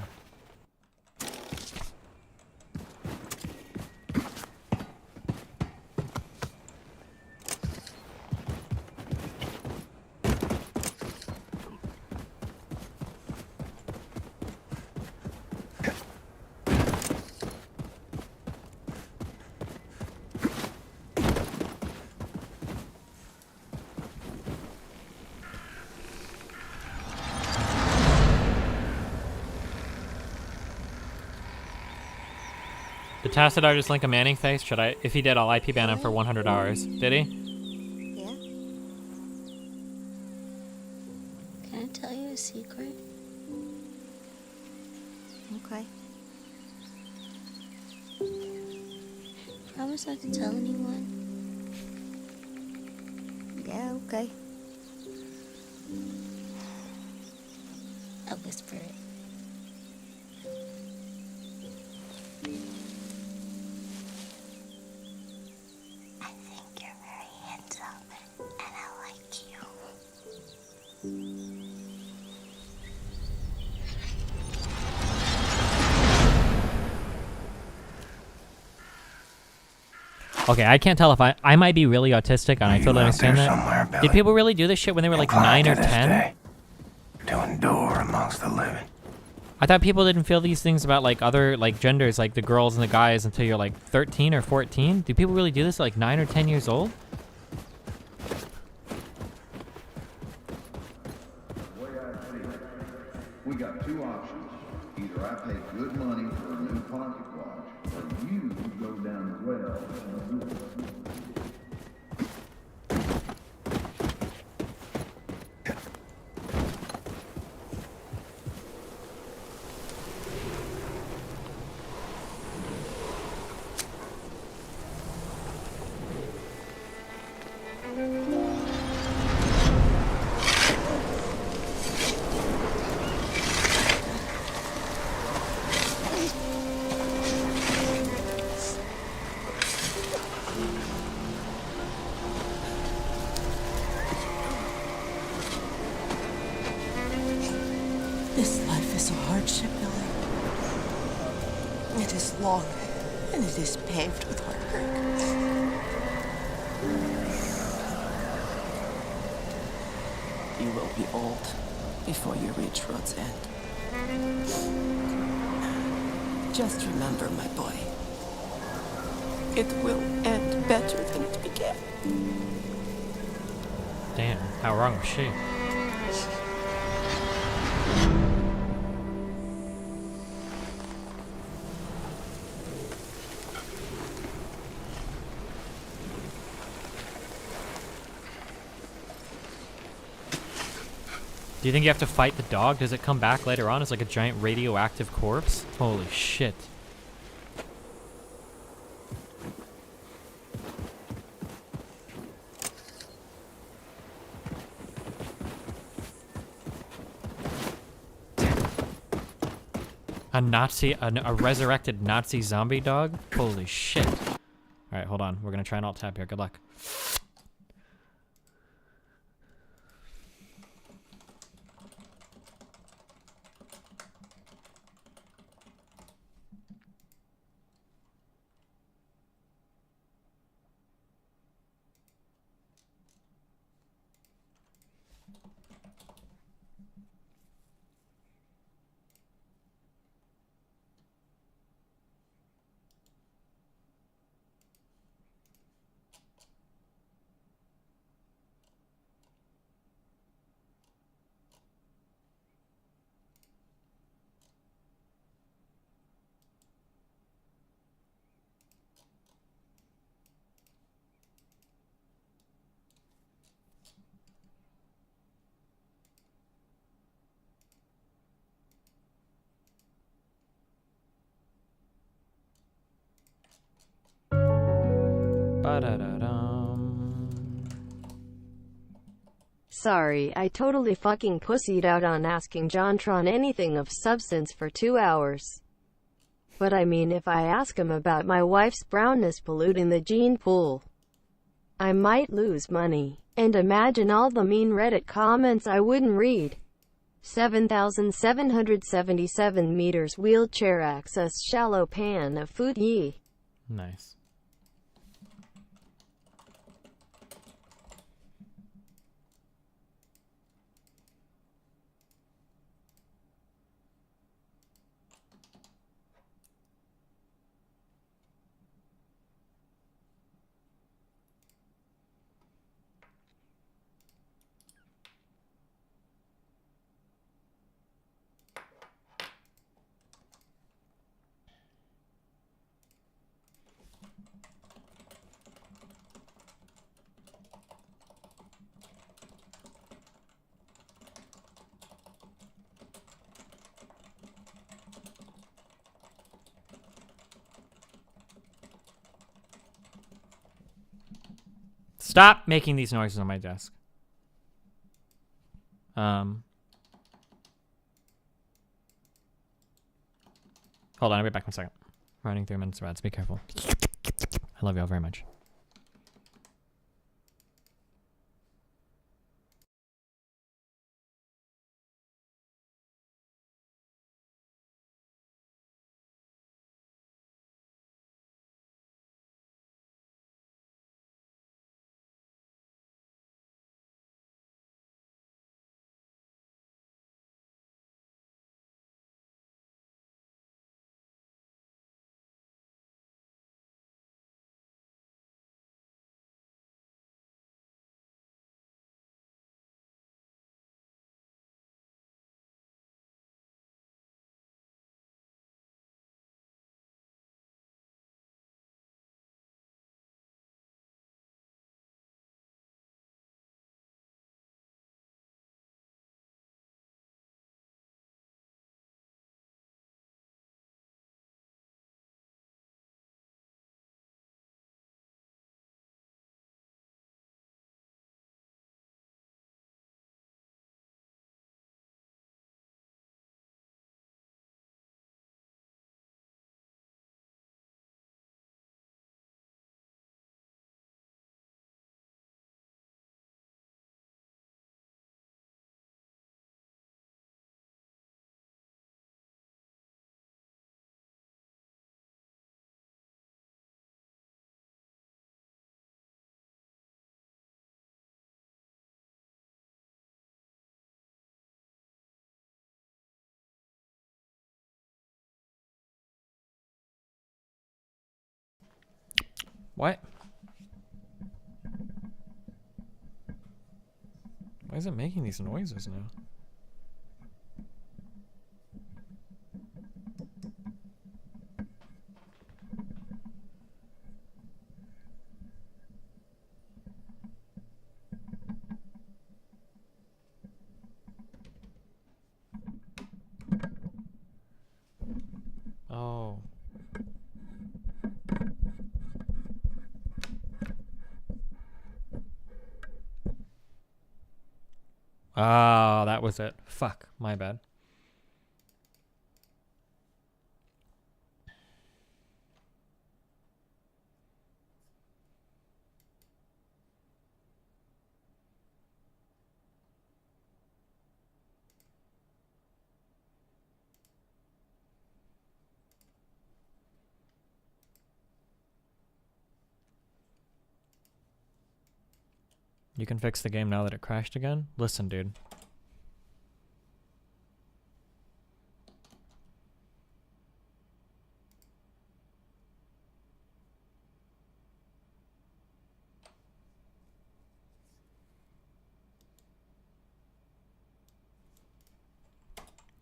Did Tassadar just link a Manning face? Should I? If he did, I'll IP ban him for 100 hours. Did he? Yeah? Can I tell you a secret? Okay. Promise not to tell anyone. Yeah, okay. I'll whisper it. I think you're very handsome, and I like you. Okay, I can't tell if I might be really autistic, and I totally understand that. Did people really do this shit when they were like 9 or 10? To endure amongst the living. I thought people didn't feel these things about like other like genders, like the girls and the guys, until you're like 13 or 14. Do people really do this at like 9 or 10 years old? We got two options. Either I pay good money for a new pocket watch, or you go down the well and do it. This life is a hardship, Billy. It is long, and it is paved with heartbreak. You will be old before you reach road's end. Just remember, my boy, it will end better than it began. Damn, how wrong was she? Do you think you have to fight the dog? Does it come back later on as like a giant radioactive corpse? Holy shit. A resurrected Nazi zombie dog? Holy shit. Alright, hold on. We're gonna try an alt tab here. Good luck. Sorry, I totally fucking pussied out on asking JonTron anything of substance for 2 hours. But I mean, if I ask him about my wife's brownness polluting the gene pool, I might lose money. And imagine all the mean Reddit comments I wouldn't read. 7,777 meters wheelchair access shallow pan of food ye. Nice. Stop making these noises on my desk. Hold on, I'll be back in a second. Running 3 minutes of ads. Be careful. I love you all very much. What? Why is it making these noises now? Oh. Oh, that was it. Fuck, my bad. You can fix the game now that it crashed again? Listen, dude.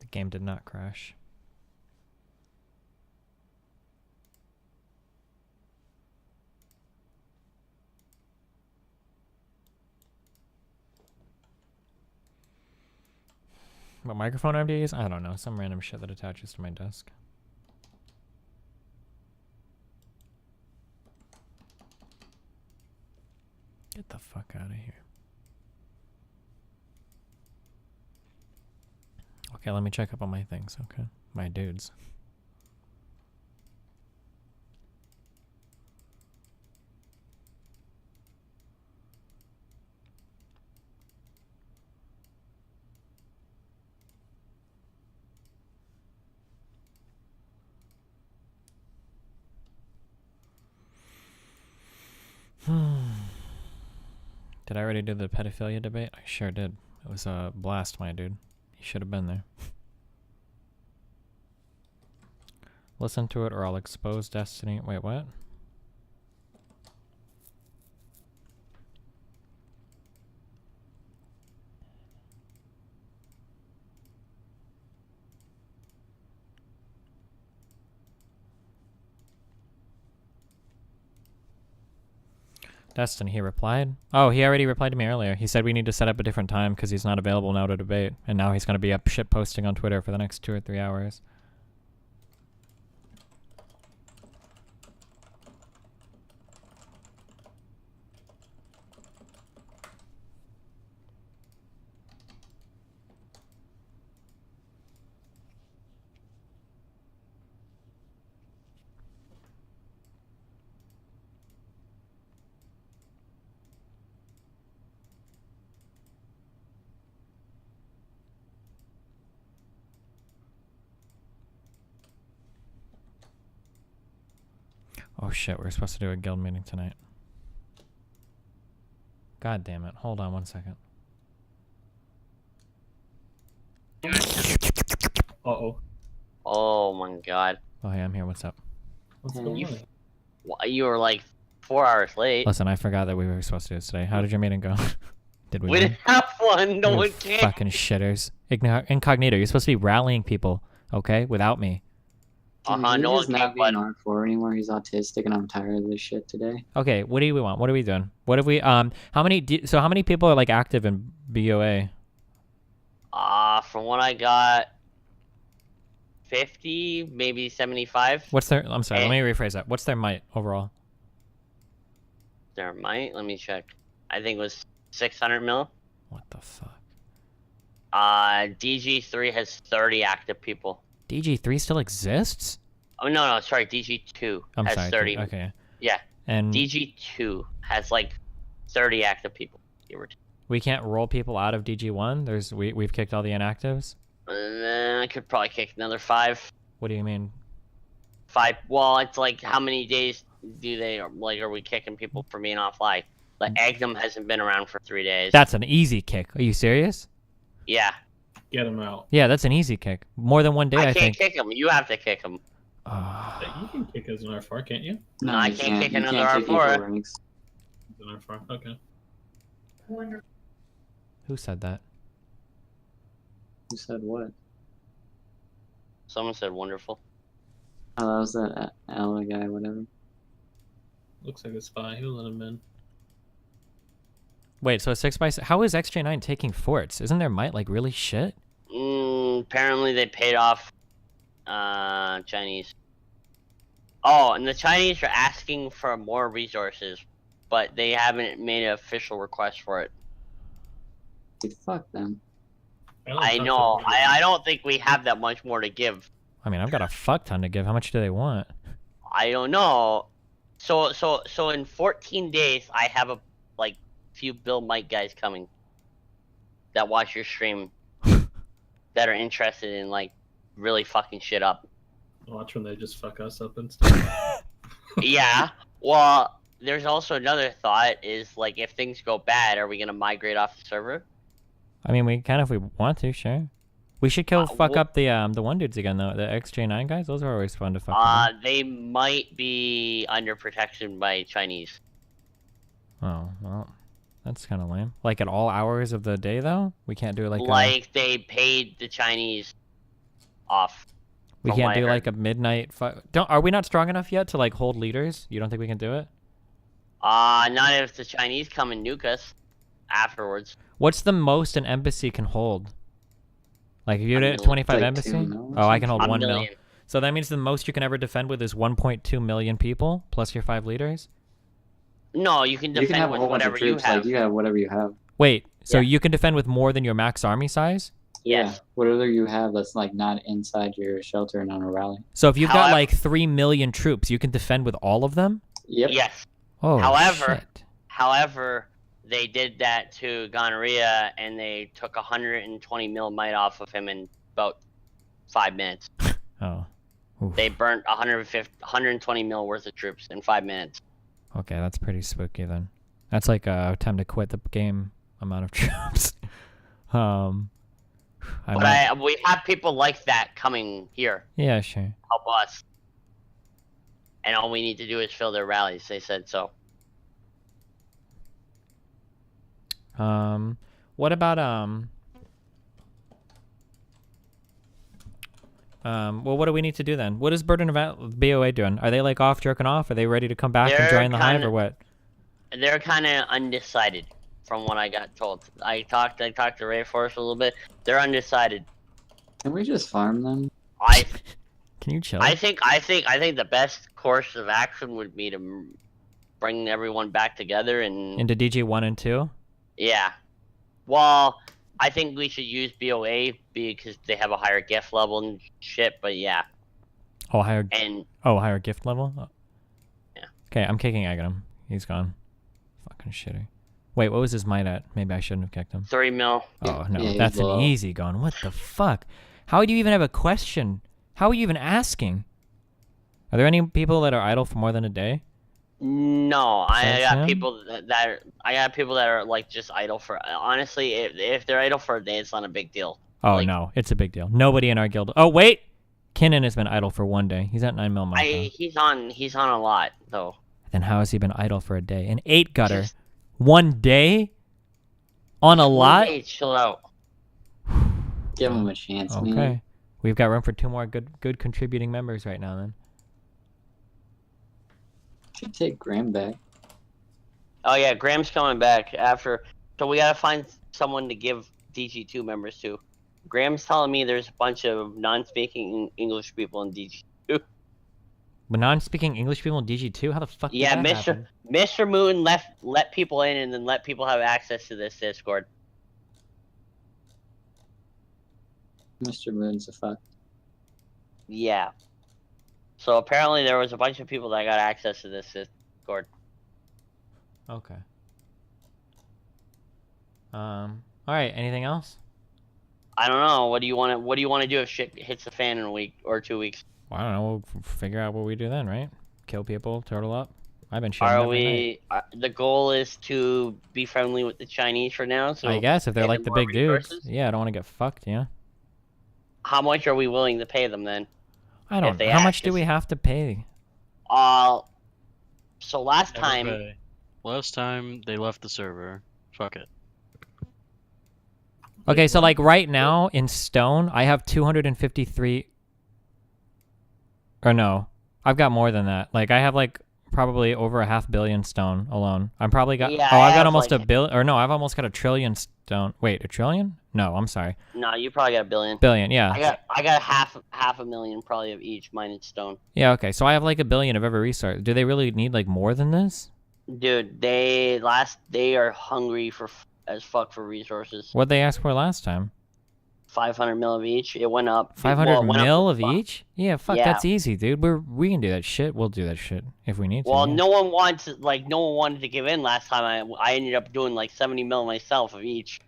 The game did not crash. What microphone I'm to use? I don't know. Some random shit that attaches to my desk. Get the fuck out of here. Okay, let me check up on my things, okay? My dudes. Did I already do the pedophilia debate? I sure did. It was a blast, my dude. You should have been there. Listen to it or I'll expose Destiny. Wait, what? Destin, he replied? Oh, he already replied to me earlier. He said we need to set up a different time because he's not available now to debate. And now he's going to be up shit posting on Twitter for the next 2 or 3 hours. Oh shit, we're supposed to do a guild meeting tonight. God damn it. Hold on 1 second. Uh-oh. Oh my god. Oh hey, I'm here. What's up? What's going on? You were like 4 hours late. Listen, I forgot that we were supposed to do this today. How did your meeting go? Did we We win? didn't have one. No You one cared. fucking shitters. Incognito, you're supposed to be rallying people, okay? Without me. No one He's cared. not being R4 anymore. He's autistic, and I'm tired of this shit today. Okay, what do we want? What are we doing? What have we how many people are like active in BOA? From what I got, 50, maybe 75. What's their I'm sorry, let me rephrase that. What's their might overall? Their might? Let me check. I think it was 600 mil. What the fuck? DG3 has 30 active people. DG3 still exists? Oh no, sorry, DG2 I'm has sorry. 30. Okay. Yeah. And DG2 has like 30 active people. we can't roll people out of DG1? We've kicked all the inactives? I could probably kick another 5. What do you mean? 5. Well, it's like how many days do they like are we kicking people for being offline? Like Agnem hasn't been around for 3 days. That's an easy kick. Are you serious? Yeah. Get him out. Yeah, that's an easy kick. More than 1 day, I I can't think. kick him. You have to kick him. You can kick as an R4, can't you? No, I can't kick another R4. As an R4, okay. Who said that? Who said what? Someone said wonderful. Oh, that was that Ella guy, whatever. Looks like a spy. Who let him in? Wait, so 6x6. How is XJ9 taking forts? Isn't their might like really shit? Apparently they paid off Chinese. Oh, and the Chinese are asking for more resources, but they haven't made an official request for it. Dude, fuck them. I know. I don't think we have that much more to give. I mean, I've got a fuck ton to give. How much do they want? I don't know. So in 14 days, I have a few Bill Mike guys coming that watch your stream that are interested in really fucking shit up. Watch when they just fuck us up and stuff. Yeah. Well, there's also another thought is if things go bad, are we gonna migrate off the server? I mean, we can if we want to, sure. We should fuck up the one dudes again though. The XJ9 guys, those are always fun to fuck up. They might be under protection by Chinese. Oh, well, that's kind of lame. Like at all hours of the day though? We can't do they paid the Chinese off. We can't do a midnight are we not strong enough yet to hold leaders? You don't think we can do it? Not if the Chinese come and nuke us afterwards. What's the most an embassy can hold? If you did 25 embassy? Oh, I can hold 1 mil. So that means the most you can ever defend with is 1.2 million people plus your 5 leaders? No, you can defend with whatever you have. You have whatever you have. Wait, so you can defend with more than your max army size? Yes. Yeah, whatever you have that's not inside your shelter and on a rally. So if you've got 3 million troops, you can defend with all of them? Yep. Yes. Oh, However, they did that to Gonorrhea and they took 120 mil might off of him in about 5 minutes. Oh. Oof. They burnt 120 mil worth of troops in 5 minutes. Okay, that's pretty spooky then. That's like time to quit the game amount of troops. We have people like that coming here. Yeah, sure. Help us. And all we need to do is fill their rallies. They said so. What about well, what do we need to do then? What is Burden of BOA doing? Are they off jerking off? Are they ready to come back and join the hive or what? They're kind of undecided, from what I got told. I talked to Ray Force a little bit. They're undecided. Can we just farm them? Can you chill? I think the best course of action would be to bring everyone back together and into DG 1 and 2. Yeah. Well, I think we should use BOA because they have a higher gift level and shit. But yeah. Oh, higher gift level. Oh. Yeah. Okay, I'm kicking Aghanim. He's gone. Fucking shitter. Wait, what was his might at? Maybe I shouldn't have kicked him. 3 mil. Oh no, that's an easy gone. What the fuck? How do you even have a question? How are you even asking? Are there any people that are idle for more than a day? No, I got people that are just idle for. Honestly, if they're idle for a day, it's not a big deal. Oh no, it's a big deal. Nobody in our guild. Oh wait, Kinnan has been idle for 1 day. He's at 9 mil. He's on a lot though. Then how has he been idle for a day? An 8 gutter, 1 day, on a lot. Hey, chill out. Give him a chance, man. Okay, we've got room for 2 more good contributing members right now. Then. Should take Graham back. Oh yeah, Graham's coming back after. So we gotta find someone to give DG2 members to. Graham's telling me there's a bunch of non-speaking English people in DG2. But non-speaking English people in DG2? How the fuck? Yeah, did that happen? Mr. Moon let people in and then let people have access to this Discord. Mr. Moon's a fuck. Yeah. So apparently there was a bunch of people that got access to this Discord. Okay. All right. Anything else? I don't know. What do you want to do if shit hits the fan in a week or 2 weeks? Well, I don't know. We'll figure out what we do then, right? Kill people, turtle up. I've been shooting every night. The goal is to be friendly with the Chinese for now. So I guess if they're like the big dudes. Yeah, I don't want to get fucked. Yeah. How much are we willing to pay them then? I If don't. they How ask much do us- we have to pay? So last time, Everybody. Last time they left the server. Fuck it. Okay, so like right now in stone, I have 253. Or no, I've got more than that. Like I have like probably over a 500 million stone alone. I'm probably got. Yeah, oh, I I've got have, almost like- a bill. Or no, I've almost got 1 trillion stone. Wait, 1 trillion? No, I'm sorry. no, you probably got a billion. Billion, yeah. I got half a million probably of each minus stone. Yeah, okay. So I have like 1 billion of every resource. Do they really need like more than this? Dude, they are hungry as fuck for resources. What'd they ask for last time? 500 mil of each. It went up. 500 well, it went up mil to of each? Yeah, fuck, Yeah. that's easy, dude. We can do that shit. We'll do that shit if we need to. Well, yeah. no one wanted to give in last time. I ended up doing like 70 mil myself of each.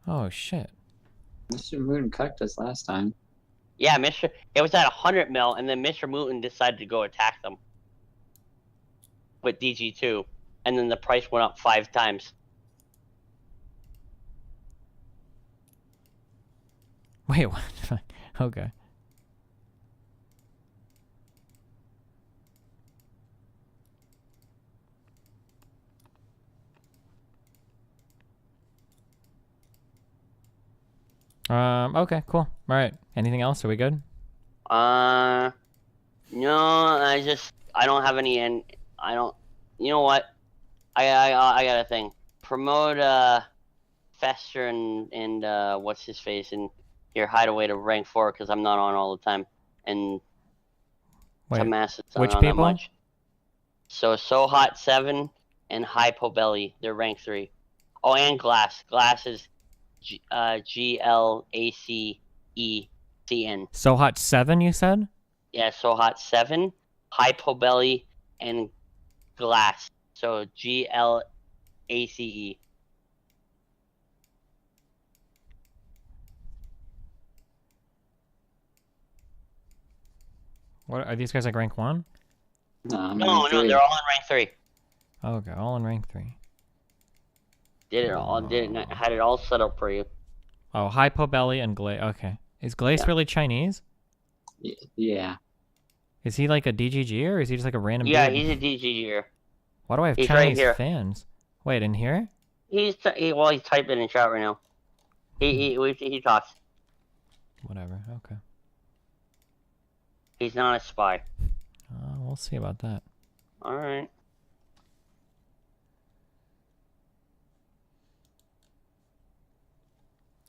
Oh shit. Mr. Moon cucked us last time. Yeah, it was at 100 mil, and then Mr. Mooten decided to go attack them with DG2, and then the price went up 5 times. Wait, what? Okay. Okay, cool. All right. Anything else? Are we good? No, I don't have any, and I don't. You know what? I got a thing. Promote Fester and what's his face in your hideaway to rank 4 because I'm not on all the time, and Wait, some assets which not that people? much. So Hot 7 and Hypo Belly, they're rank 3. Oh, and Glass. Glass is GLACECN. So hot 7, you said? Yeah, So Hot 7, Hypo Belly, and Glass. So GLACE. What are these guys like rank 1? No, they're all in rank 3. Okay, all in rank 3. Had it all set up for you. Oh, Hypo Belly and Glace. Okay. Is Glace Yeah. really Chinese? Yeah. Is he like a DGG or is he just like a random Yeah, dude? he's a DGer. Why do I have He's right Chinese here. fans? Wait, in here? He's typing in chat right now. He talks. Whatever, okay. He's not a spy. We'll see about that. All right.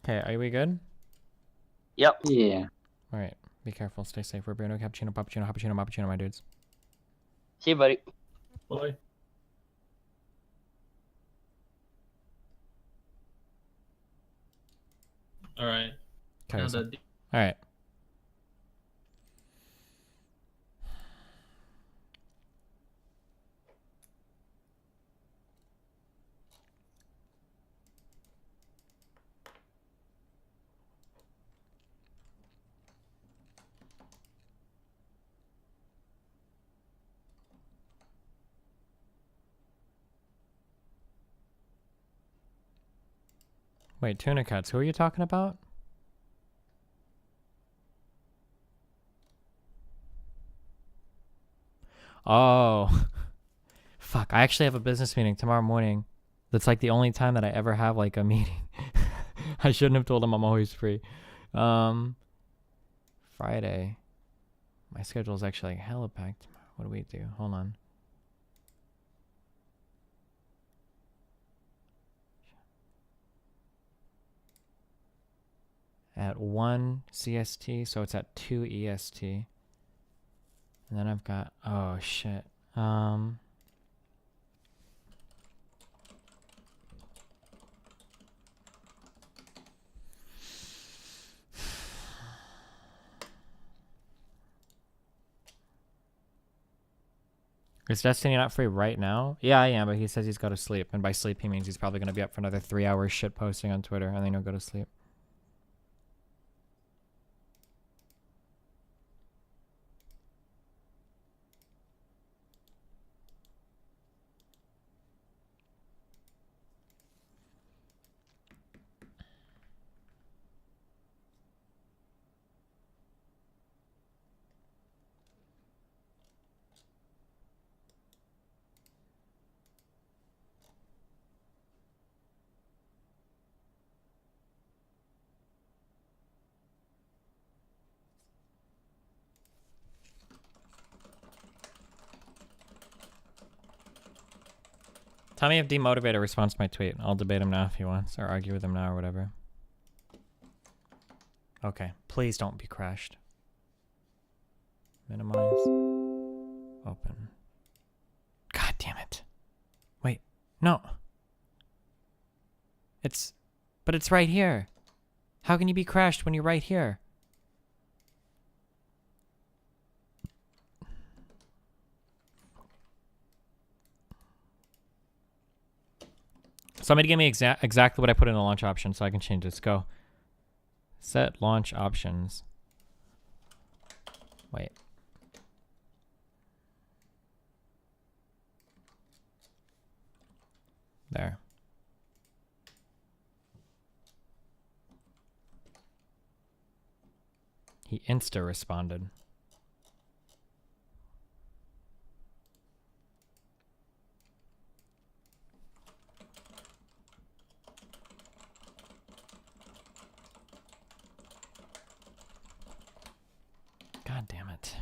Okay, are we good? Yep. Yeah. Alright, be careful, stay safe. We're Bruno, Cappuccino, Puppuccino, Happuccino, Mappuccino, my dudes. See you, buddy. Bye. Alright. Okay, Now so- that- Alright. Wait, tuna cuts, who are you talking about? Oh. Fuck, I actually have a business meeting tomorrow morning. That's like the only time that I ever have like a meeting. I shouldn't have told him I'm always free. Friday. My schedule is actually like hella packed tomorrow. What do we do? Hold on. At 1 CST, so it's at 2 EST. And then I've got, oh shit. Is Destiny not free right now? Yeah, I am, but he says he's got to sleep. And by sleep, he means he's probably going to be up for another 3 hours shit posting on Twitter, and then he'll go to sleep. Tell me if Demotivator responds to my tweet. I'll debate him now if he wants, or argue with him now or whatever. Okay, please don't be crashed. Minimize. Open. God damn it. Wait, no. But it's right here. How can you be crashed when you're right here? Somebody give me exactly what I put in the launch option so I can change this. Go. Set launch options. Wait. There. He insta-responded. God damn it.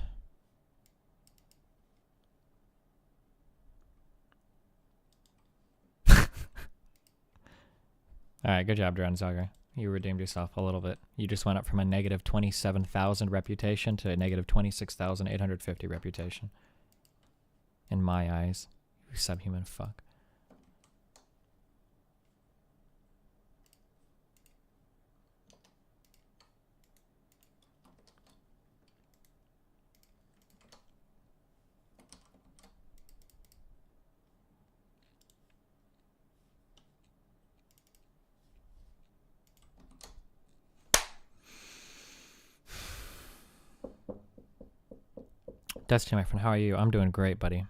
Alright, good job, Drone Zogger. You redeemed yourself a little bit. You just went up from a negative 27,000 reputation to a negative 26,850 reputation. In my eyes. You subhuman fuck. Destiny, my friend, how are you? I'm doing great, buddy.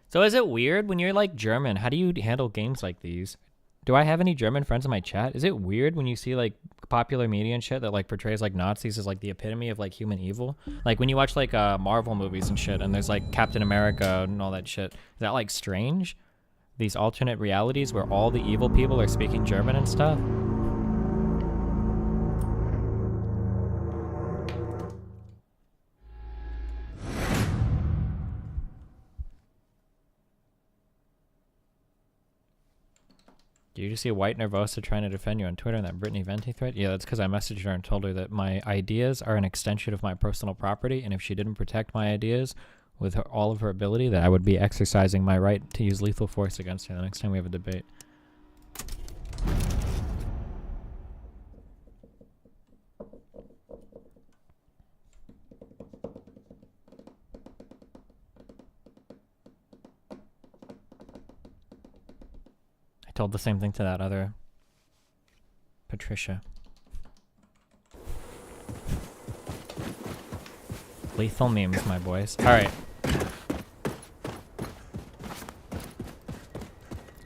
So is it weird when you're like German? How do you handle games like these? Do I have any German friends in my chat? Is it weird when you see like popular media and shit that like portrays like Nazis as like the epitome of like human evil? Like when you watch like Marvel movies and shit and there's like Captain America and all that shit. Is that like strange? These alternate realities where all the evil people are speaking German and stuff? Do you just see a white Nervosa trying to defend you on Twitter in that Brittany Venti thread? Yeah, that's because I messaged her and told her that my ideas are an extension of my personal property, and if she didn't protect my ideas with all of her ability, that I would be exercising my right to use lethal force against her the next time we have a debate. I told the same thing to that other Patricia. Lethal memes, my boys. Alright.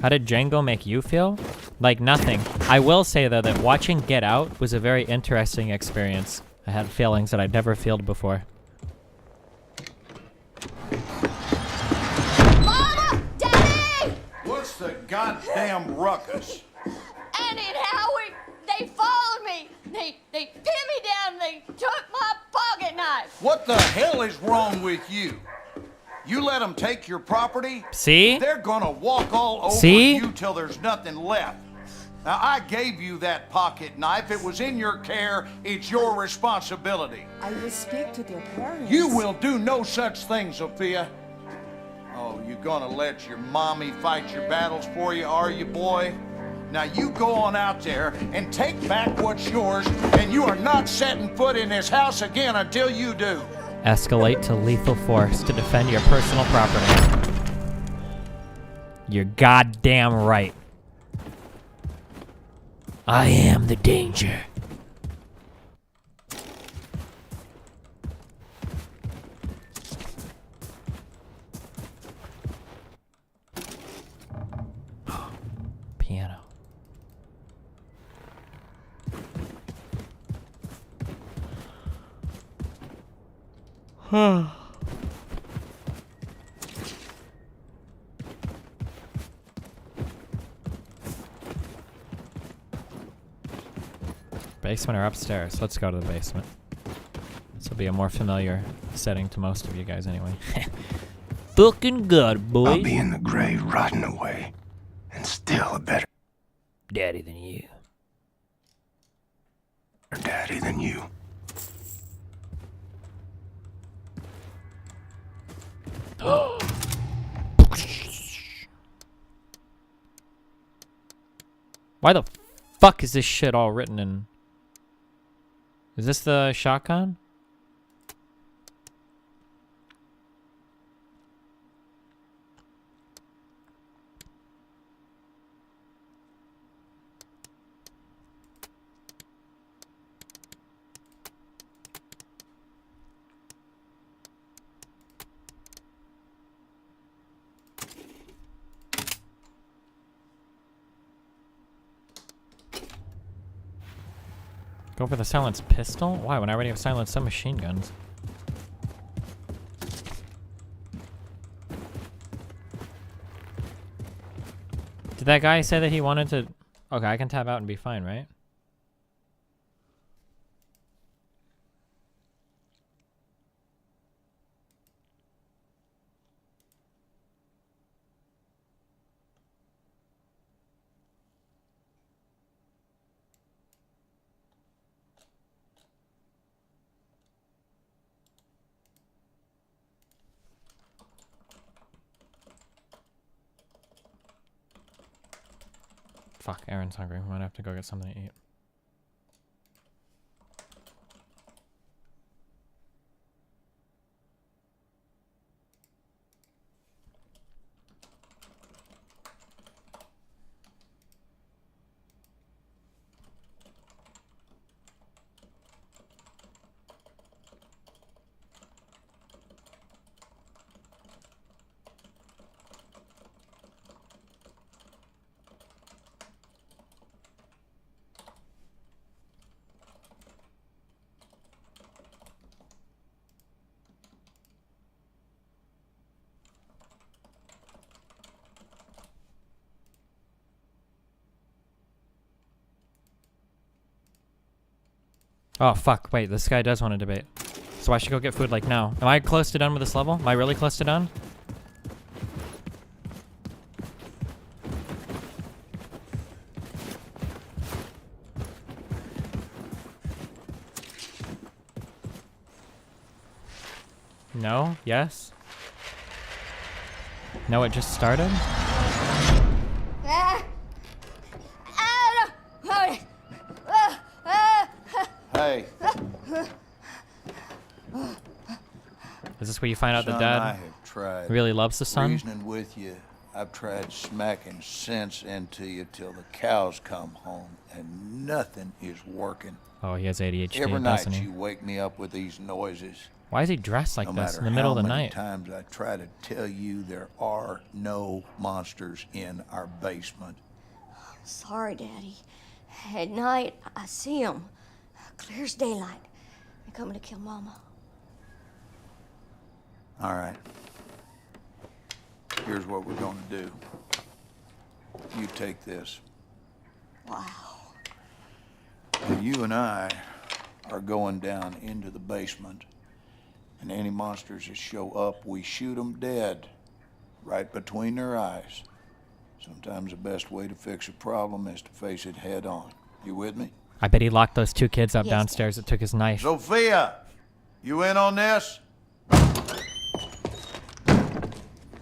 How did Django make you feel? Like nothing. I will say though that watching Get Out was a very interesting experience. I had feelings that I'd never felt before. Mama! Daddy! What's the goddamn ruckus? Annie and Howie, they followed me. They pinned me down. They took my pocket knife. What the hell is wrong with you? You let them take your property? See? They're gonna walk all over See? you till there's nothing left. Now, I gave you that pocket knife. It was in your care. It's your responsibility. I will speak to their parents. You will do no such thing, Sophia. Oh, you gonna let your mommy fight your battles for you, are you, boy? Now you go on out there and take back what's yours, and you are not setting foot in this house again until you do. Escalate to lethal force to defend your personal property. You're goddamn right. I am the danger. Piano. Basement or upstairs? Let's go to the basement. This will be a more familiar setting to most of you guys anyway. fucking god, boy. I'll be in the grave rotting away, and still a better daddy than you. daddy than you. Why the fuck is this shit all written in? Is this the shotgun? Go for the silenced pistol? Why, when I already have silenced some machine guns? Did that guy say that he wanted to... Okay, I can tab out and be fine, right? Fuck, Aaron's hungry. We might have to go get something to eat. Oh, fuck. Wait, this guy does want to debate. So I should go get food, like, now. Am I close to done with this level? Am I really close to done? No? Yes? No, it just started? Hey. Is this where you find out that Son, dad I have tried really loves the son? reasoning with you. I've tried smacking sense into you till the cows come home, and nothing is working. Oh, he has ADHD, Every night doesn't he? you wake me up with these noises. Why is he dressed like this in the middle of the night? No matter how many times I try to tell you there are no monsters in our basement. Sorry, Daddy. At night, I see them. Clear as daylight. They're coming to kill Mama. All right. Here's what we're going to do. You take this. Wow. And you and I are going down into the basement. And any monsters that show up, we shoot them dead. Right between their eyes. Sometimes the best way to fix a problem is to face it head on. You with me? I bet he locked those two kids up Yes, downstairs that took his knife. Sophia, you in on this?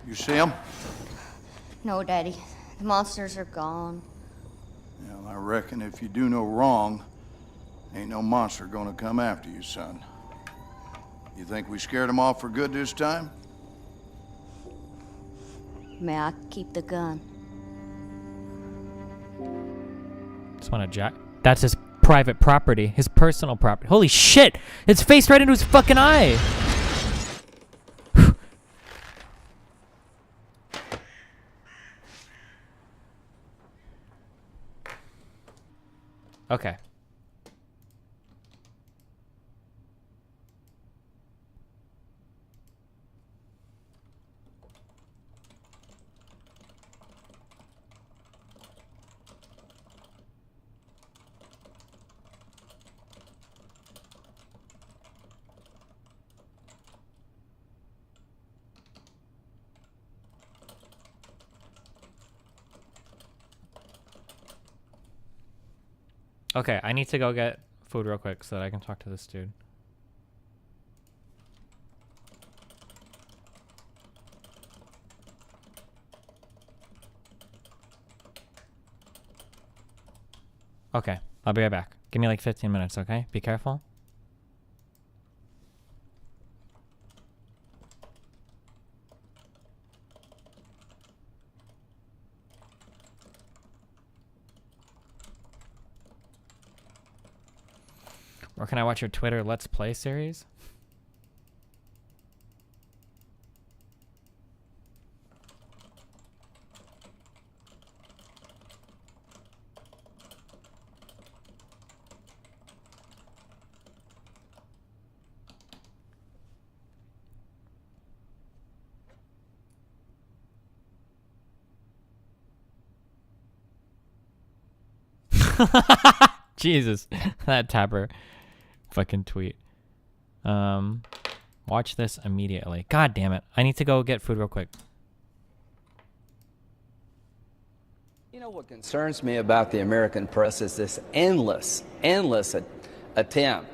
You see them? No, Daddy. The monsters are gone. Well, I reckon if you do no wrong, ain't no monster gonna come after you, son. You think we scared them off for good this time? May I keep the gun? Just want to jack. That's his private property, his personal property. Holy shit! It's faced right into his fucking eye. Okay. Okay, I need to go get food real quick so that I can talk to this dude. Okay, I'll be right back. Give me like 15 minutes, okay? Be careful. Or can I watch your Twitter Let's Play series? Jesus, that Tapper fucking tweet. Watch this immediately. God damn it. I need to go get food real quick. You know what concerns me about the American press is this endless attempt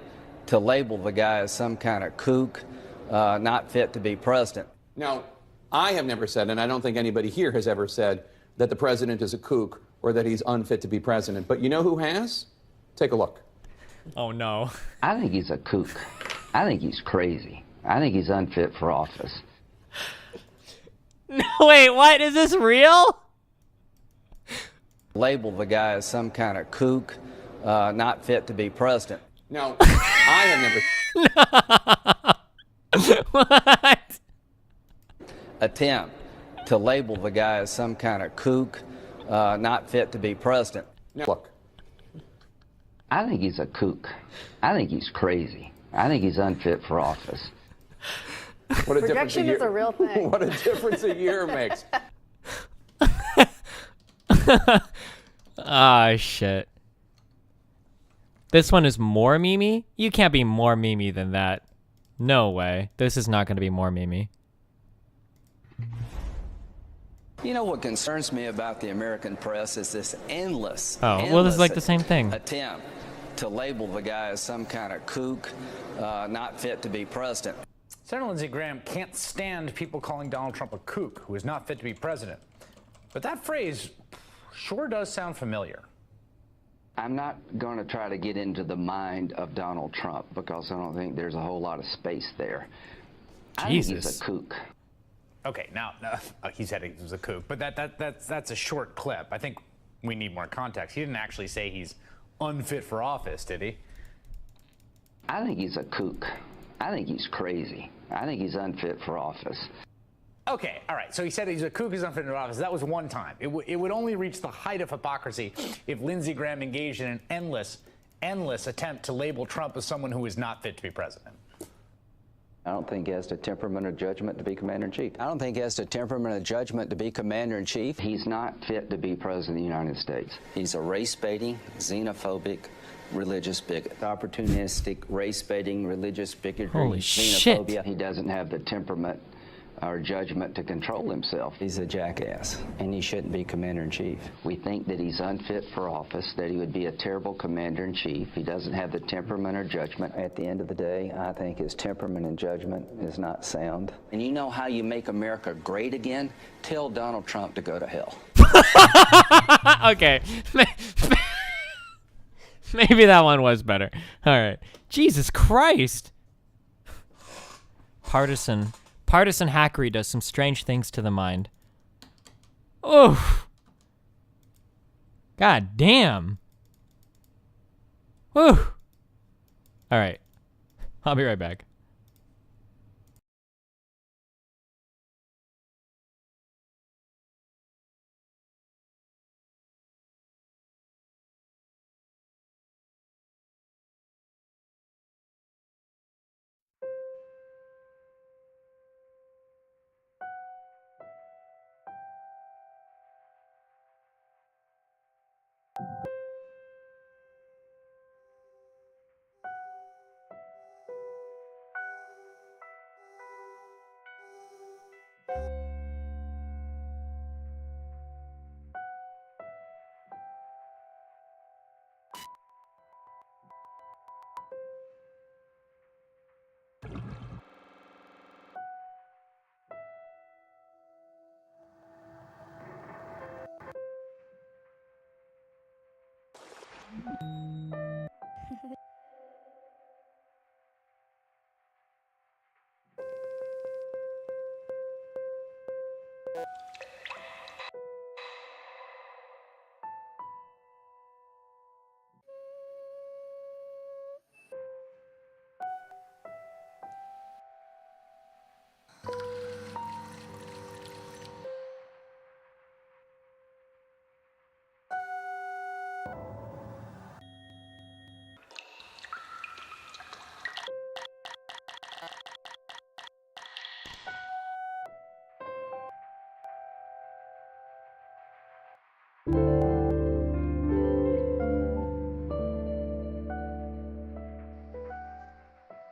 to label the guy as some kind of kook, not fit to be president. Now, I have never said, and I don't think anybody here has ever said, that the president is a kook or that he's unfit to be president. But you know who has? Take a look. Oh, no. I think he's a kook. I think he's crazy. I think he's unfit for office. No, wait, what? Is this real? Label the guy as some kind of kook, not fit to be president. Now, I have never... What? Attempt to label the guy as some kind of kook, not fit to be president. Now, look. I think he's a kook. I think he's crazy. I think he's unfit for office. What a Projection is a real thing. What a difference a year makes. Ah, shit. This one is more memey? You can't be more memey than that. No way. This is not going to be more memey. You know what concerns me about the American press is this endless well, this is like the same thing. Attempt to label the guy as some kind of kook, not fit to be president. Senator Lindsey Graham can't stand people calling Donald Trump a kook who is not fit to be president. But that phrase sure does sound familiar. I'm not going to try to get into the mind of Donald Trump because I don't think there's a whole lot of space there. I think he's a kook. Okay, now he said he was a kook, but that's a short clip. I think we need more context. He didn't actually say he's unfit for office, did he? I think he's a kook. I think he's crazy. I think he's unfit for office. Okay, all right. So he said he's a kook, he's unfit for office. That was one time. It would only reach the height of hypocrisy if Lindsey Graham engaged in an endless attempt to label Trump as someone who is not fit to be president. I don't think he has the temperament or judgment to be commander-in-chief. I don't think he has the temperament or judgment to be commander-in-chief. He's not fit to be president of the United States. He's a race-baiting, xenophobic, religious bigot. Opportunistic, race-baiting, religious bigotry, Holy xenophobia. shit. He doesn't have the temperament or judgment to control himself. He's a jackass, and he shouldn't be commander-in-chief. We think that he's unfit for office, that he would be a terrible commander-in-chief. He doesn't have the temperament or judgment. At the end of the day, I think his temperament and judgment is not sound. And you know how you make America great again? Tell Donald Trump to go to hell. Okay. Maybe that one was better. All right. Jesus Christ. Partisan hackery does some strange things to the mind. Oof. God damn. Whew. All right. I'll be right back.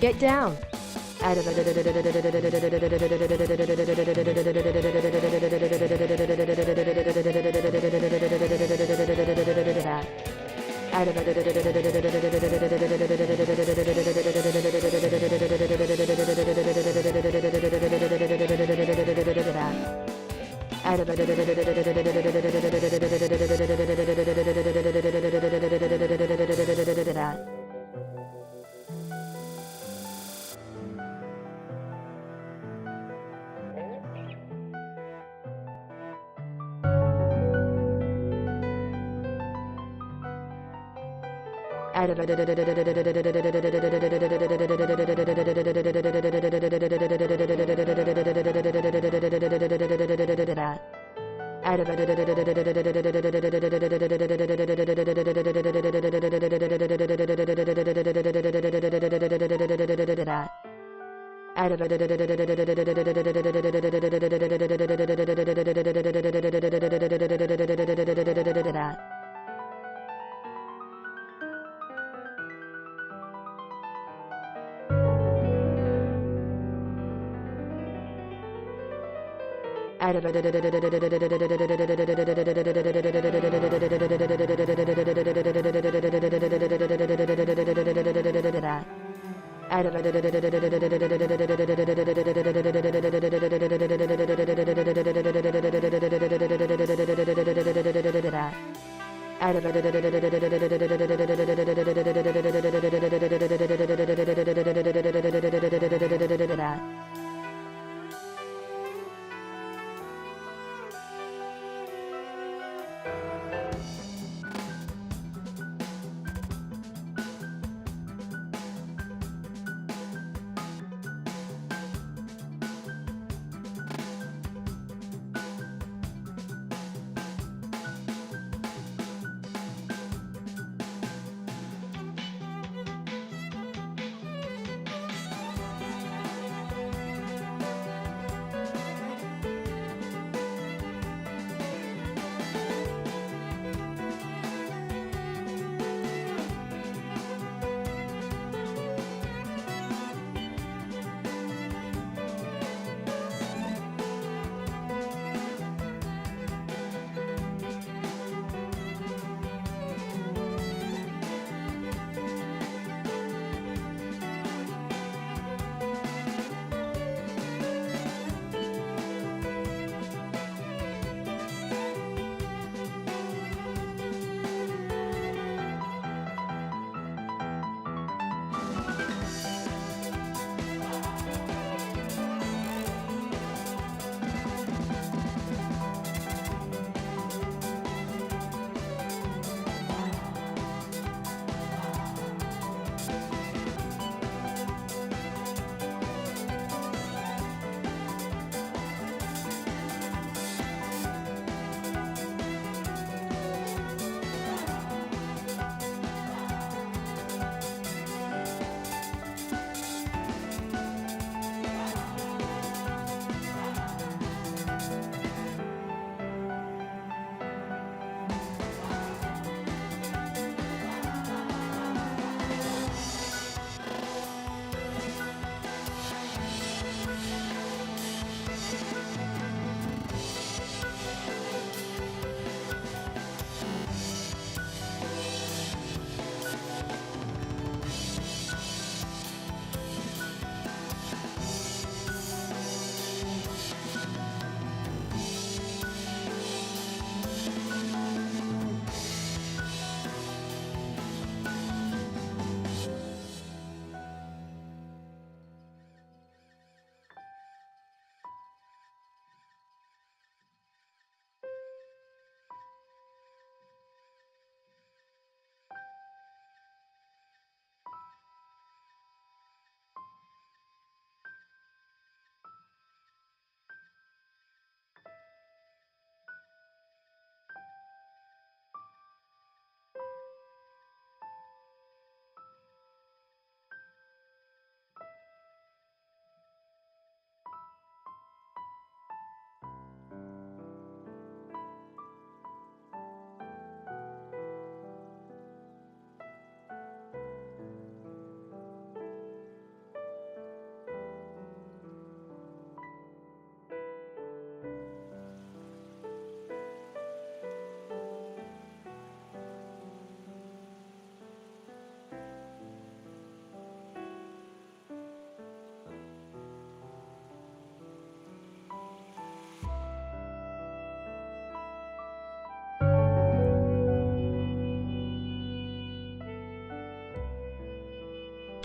Get down.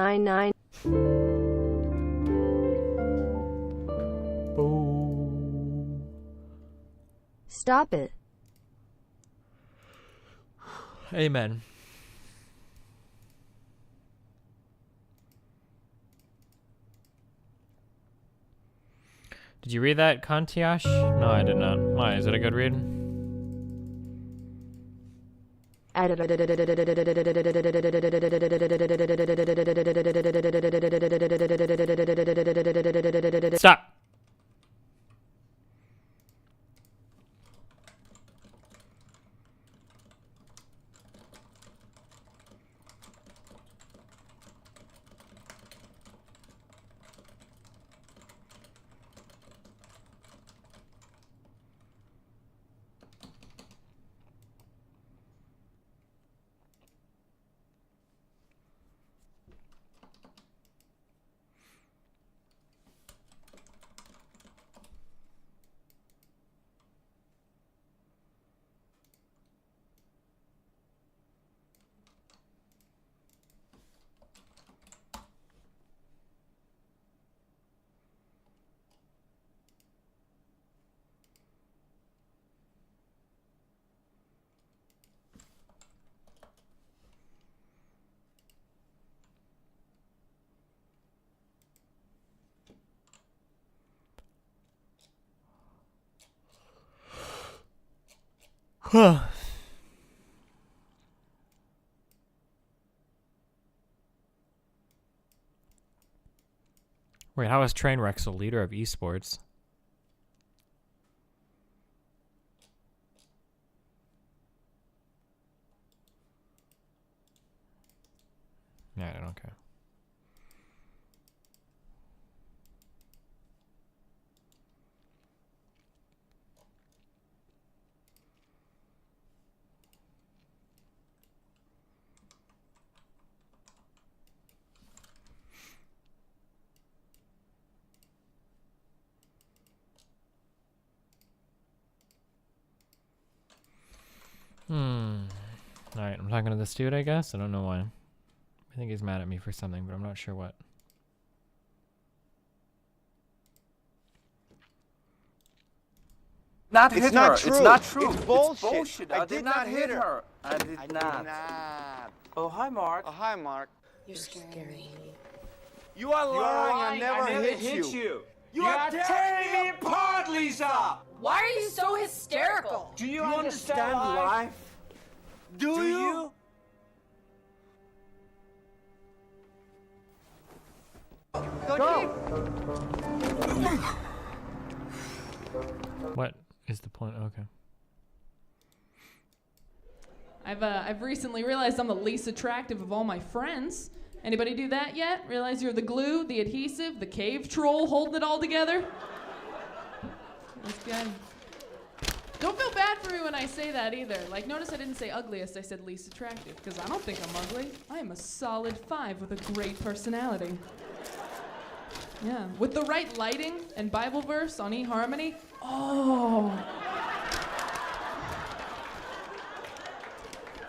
999. Stop it. Amen. Did you read that, Kantiash? No, I did not. Why? Is it a good read? Stop. Wait, how is Trainwreck's the leader of esports? Yeah, I don't care. Alright, I'm talking to this dude, I guess. I don't know why. I think he's mad at me for something, but I'm not sure what. Not It's hit not her. true. It's not true. It's bullshit. It's bullshit. I did not hit her. I did not. Oh, hi, Mark. Oh, hi, Mark. You're scary. You are lying. I never hit you. You are tearing me apart, Lisa. Why are you so hysterical? Do you understand life? Do you? Go. What is the point? Okay. I've recently realized I'm the least attractive of all my friends. Anybody do that yet? Realize you're the glue, the adhesive, the cave troll holding it all together? That's good. Don't feel bad for me when I say that either. Like, notice I didn't say ugliest, I said least attractive, because I don't think I'm ugly. I am a solid 5 with a great personality. Yeah, with the right lighting and Bible verse on eHarmony, oh.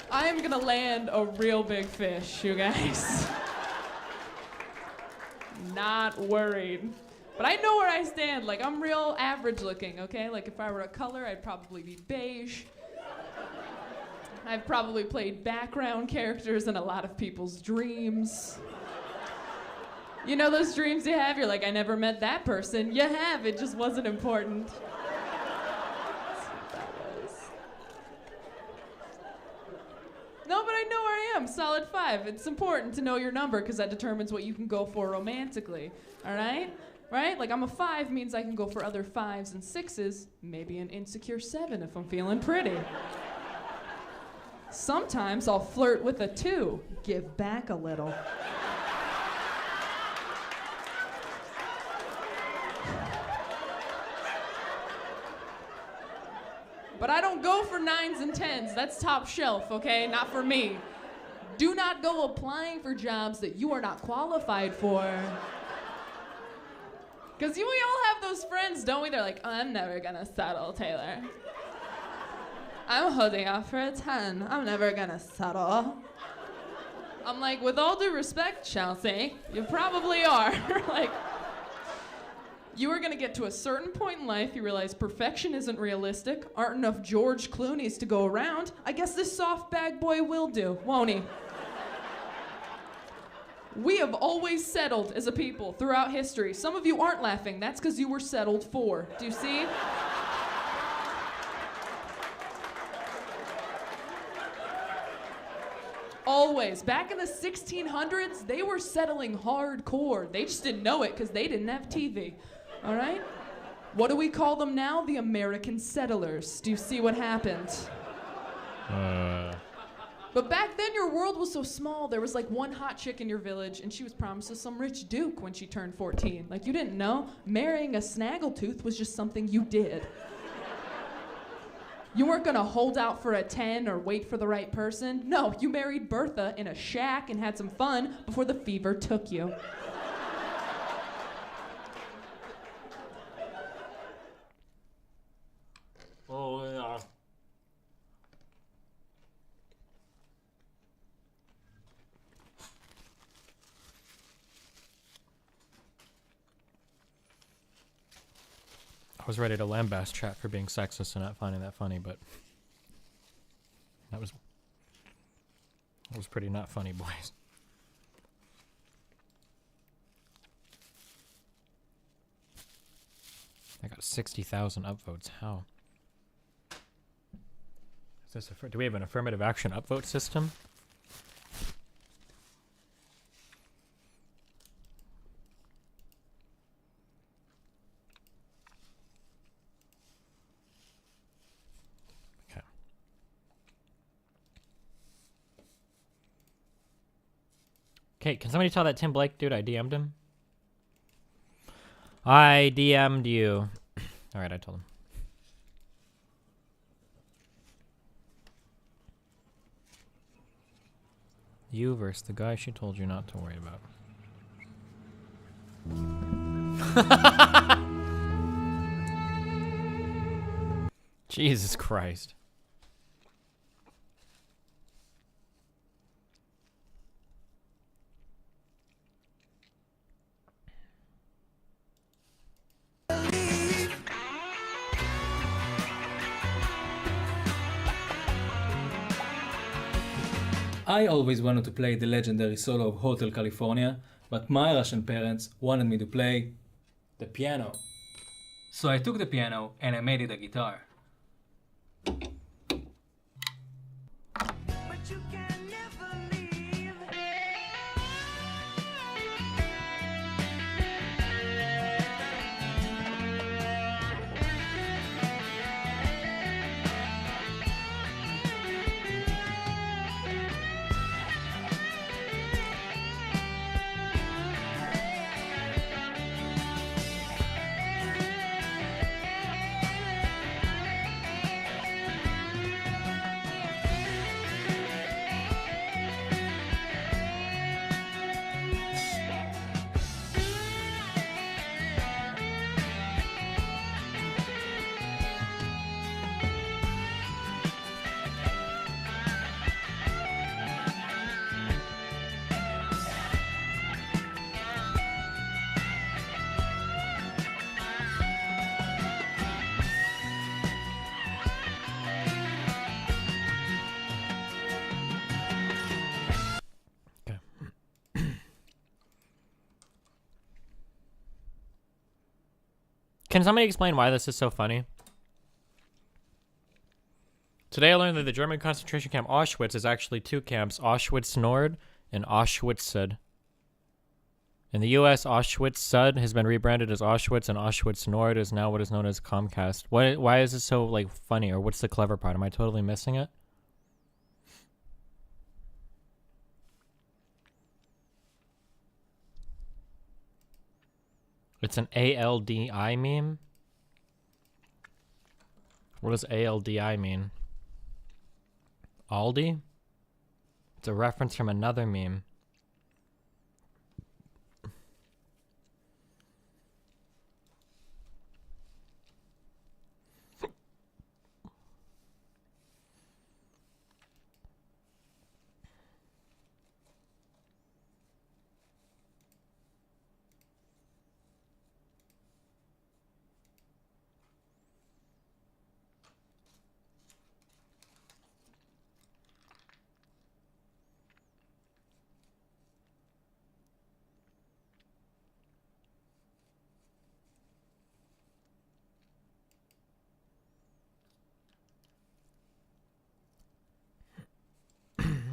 I am gonna land a real big fish, you guys. Not worried. But I know where I stand. Like, I'm real average looking, okay? Like, if I were a color, I'd probably be beige. I've probably played background characters in a lot of people's dreams. You know those dreams you have? You're like, I never met that person. You have, it just wasn't important. That's what that was. No, but I know where I am, solid 5. It's important to know your number because that determines what you can go for romantically, all right? Right? Like, I'm a 5 means I can go for other 5s and 6s, maybe an insecure 7 if I'm feeling pretty. Sometimes I'll flirt with a 2, give back a little. But I don't go for 9s and 10s. That's top shelf, okay? Not for me. Do not go applying for jobs that you are not qualified for. Because we all have those friends, don't we? They're like, oh, I'm never gonna settle, Taylor. I'm holding out for a 10. I'm never gonna settle. I'm like, with all due respect, Chelsea, you probably are. Like, you are gonna get to a certain point in life, you realize perfection isn't realistic, aren't enough George Clooney's to go around. I guess this soft bag boy will do, won't he? We have always settled as a people throughout history. Some of you aren't laughing. That's because you were settled for. Do you see? Always. Back in the 1600s, they were settling hardcore. They just didn't know it because they didn't have TV. All right? What do we call them now? The American settlers. Do you see what happened? But back then, your world was so small, there was like one hot chick in your village, and she was promised to some rich duke when she turned 14. Like, you didn't know. Marrying a snaggletooth was just something you did. You weren't gonna hold out for a 10 or wait for the right person. No, you married Bertha in a shack and had some fun before the fever took you. Oh, yeah. I was ready to lambast chat for being sexist and not finding that funny, but that was pretty not funny, boys. I got 60,000 upvotes. How? Is this do we have an affirmative action upvote system? Okay. Okay, can somebody tell that Tim Blake dude I DM'd him? I DM'd you. Alright, I told him. You versus the guy she told you not to worry about. Jesus Christ. I always wanted to play the legendary solo of Hotel California, but my Russian parents wanted me to play the piano. So I took the piano and I made it a guitar. Can somebody explain why this is so funny? Today I learned that the German concentration camp Auschwitz is actually two camps, Auschwitz-Nord and Auschwitz-Sud. In the US, Auschwitz-Sud has been rebranded as Auschwitz, and Auschwitz-Nord is now what is known as Comcast. Why is this so, like, funny, or what's the clever part? Am I totally missing it? It's an ALDI meme? What does ALDI mean? Aldi? It's a reference from another meme.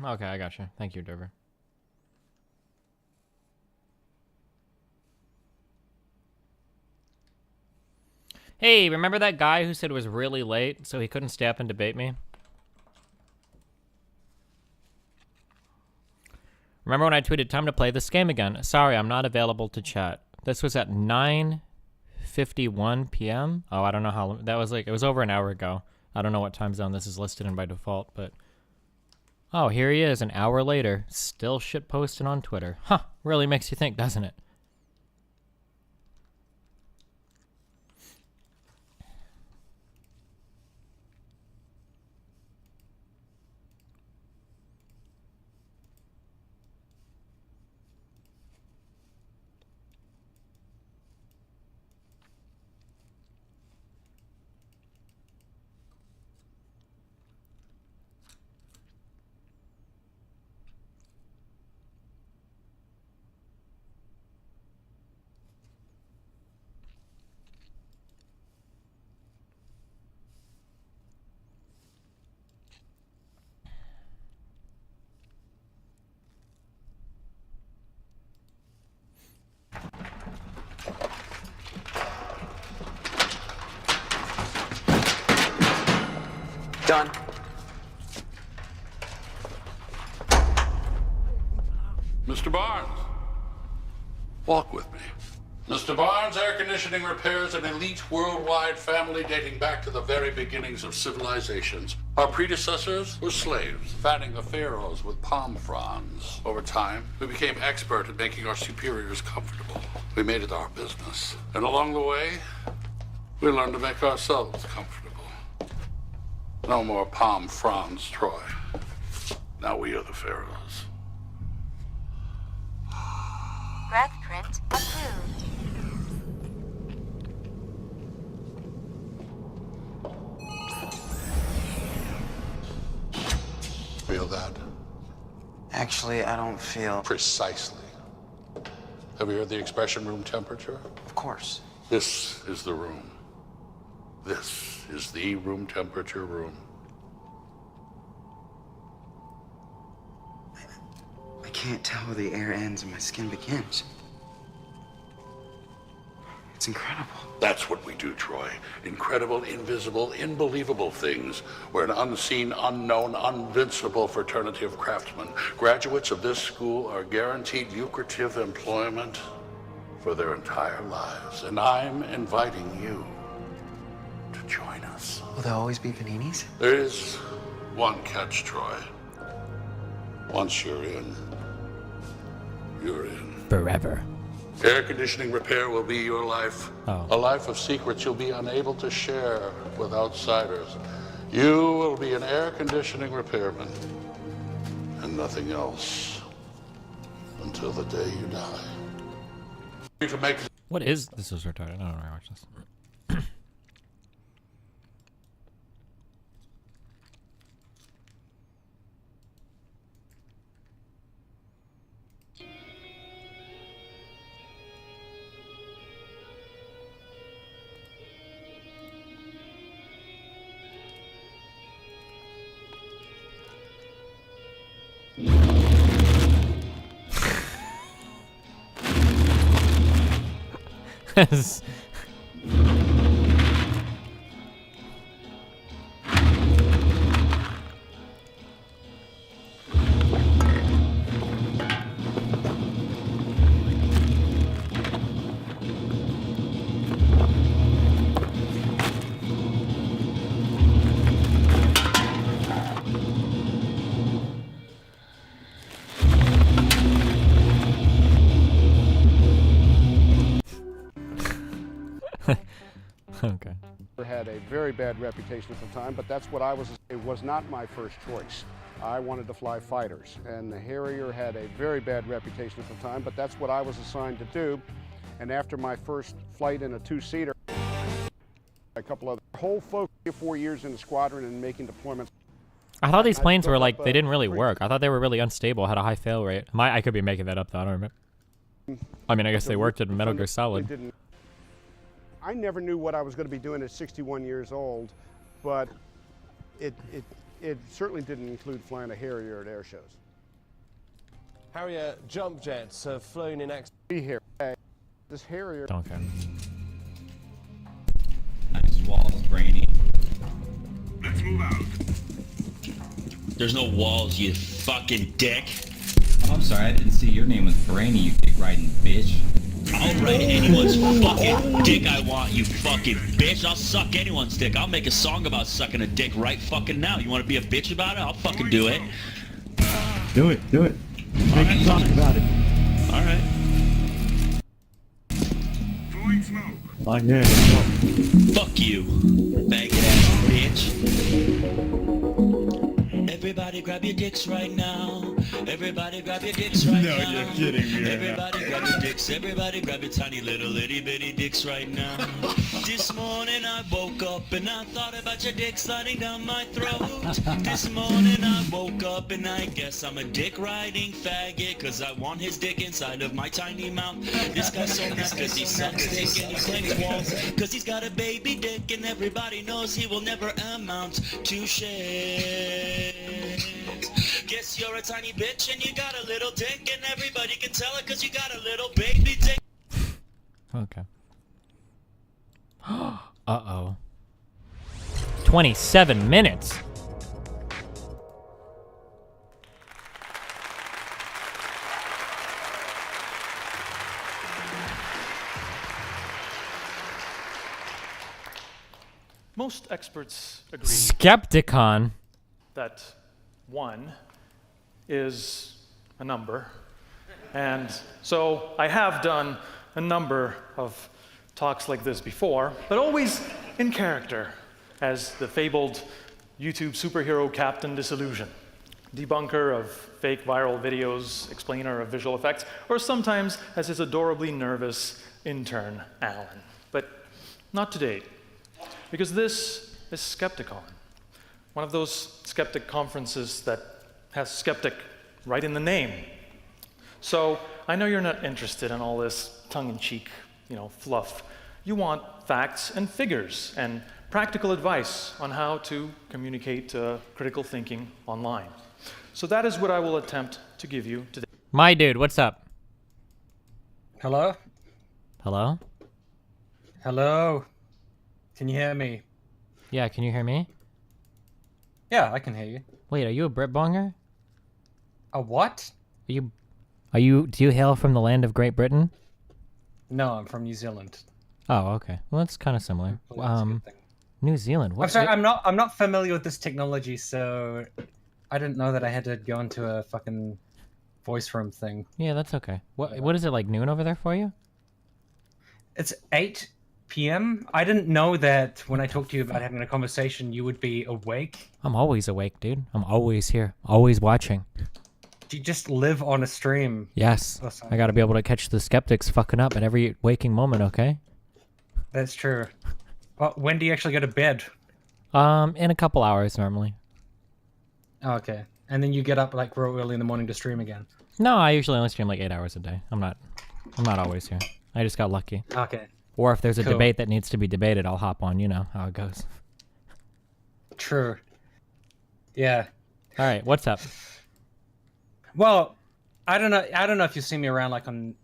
Okay, I gotcha. Thank you, Dover. Hey, remember that guy who said it was really late, so he couldn't stay up and debate me? Remember when I tweeted, time to play this game again? Sorry, I'm not available to chat. This was at 9:51 p.m.? Oh, I don't know how long. That was like, it was over an hour ago. I don't know what time zone this is listed in by default, but... Oh, here he is, an hour later, still shit posting on Twitter. Huh, really makes you think, doesn't it? Done. Mr. Barnes, walk with me. Mr. Barnes, air conditioning repair is an elite worldwide family dating back to the very beginnings of civilizations. Our predecessors were slaves, fanning the pharaohs with palm fronds. Over time, we became expert at making our superiors comfortable. We made it our business. And along the way, we learned to make ourselves comfortable. No more palm fronds, Troy. Now we are the pharaohs. Breath print approved. Feel that? Actually, I don't feel... Precisely. Have you heard the expression room temperature? Of course. This is the room. This is the room temperature room. I can't tell where the air ends and my skin begins. It's incredible. That's what we do, Troy. Incredible, invisible, unbelievable things. We're an unseen, unknown, invincible fraternity of craftsmen. Graduates of this school are guaranteed lucrative employment for their entire lives. And I'm inviting you to join us. Will there always be paninis? There is one catch, Troy. Once you're in, you're in. Forever. Air conditioning repair will be your life. Oh. A life of secrets you'll be unable to share with outsiders. You will be an air conditioning repairman and nothing else until the day you die. To make What is this? Is retarded. I don't know where I watch this. Yes. Okay. Had a very bad reputation at the time, but that's what it was not my first choice. I wanted to fly fighters, and the Harrier had a very bad reputation at the time, but that's what I was assigned to do. And after my first flight in a two-seater, a couple of whole focus 4 years in the squadron and making deployments. I thought these planes were like, they didn't really work. I thought they were really unstable, had a high fail rate. I could be making that up though, I don't remember. I mean, I guess they worked in Metal Gear Solid. I never knew what I was going to be doing at 61 years old, but it certainly didn't include flying a Harrier at air shows. Harrier jump jets have flown in excess. Here, this Harrier. Don't care. Nice walls, Brainy. Let's move out. There's no walls, you fucking dick. Oh, I'm sorry, I didn't see your name was Brainy, you dick riding bitch. I'll ride anyone's fucking dick I want, you fucking bitch. I'll suck anyone's dick. I'll make a song about sucking a dick right fucking now. You want to be a bitch about it? I'll fucking do it. Do it, do it. Make a song about it. Alright. Throwing smoke. Like that. Fuck you, faggot ass bitch. Everybody grab your dicks right now. Everybody grab your dicks right now. No, you're kidding me. Everybody grab your dicks. Everybody grab your tiny little itty bitty dicks right now. This morning I woke up and I thought about your dick sliding down my throat. This morning I woke up and I guess I'm a dick riding faggot, cause I want his dick inside of my tiny mouth. This guy's so nice cause he sucks dick and he clicks walls, cause he's got a baby dick and everybody knows he will never amount to shit. Guess you're a tiny bitch and you got a little dick and everybody can tell it cause you got a little baby dick. Okay. Uh-oh. 27 minutes. Most experts agree Skepticon. that 1 is a number. And so I have done a number of talks like this before, but always in character as the fabled YouTube superhero Captain Disillusion, debunker of fake viral videos, explainer of visual effects, or sometimes as his adorably nervous intern, Alan. But not today, because this is Skepticon, one of those skeptic conferences that has skeptic right in the name. So I know you're not interested in all this tongue-in-cheek, fluff. You want facts and figures and practical advice on how to communicate critical thinking online. So that is what I will attempt to give you today. My dude, what's up? Hello? Hello? Hello? Can you hear me? Yeah, can you hear me? Yeah, I can hear you. Wait, are you a Brit bonger? A what? Do you hail from the land of Great Britain? No, I'm from New Zealand. Oh, okay. Well, that's kind of similar. New Zealand. I'm sorry, I'm not familiar with this technology, so I didn't know that I had to go into a fucking voice room thing. Yeah, that's okay. What is it, like noon over there for you? It's 8 p.m. I didn't know that when I talked to you about having a conversation, you would be awake. I'm always awake, dude. I'm always here. Always watching. Do you just live on a stream? Yes. I gotta be able to catch the skeptics fucking up at every waking moment, okay? That's true. Well, when do you actually go to bed? In a couple hours normally. Oh, okay. And then you get up like real early in the morning to stream again. No, I usually only stream like 8 hours a day. I'm not always here. I just got lucky. Okay. Or if there's a Cool. debate that needs to be debated, I'll hop on. You know how it goes. True. Yeah. All right, what's up? Well, I don't know if you see me around like on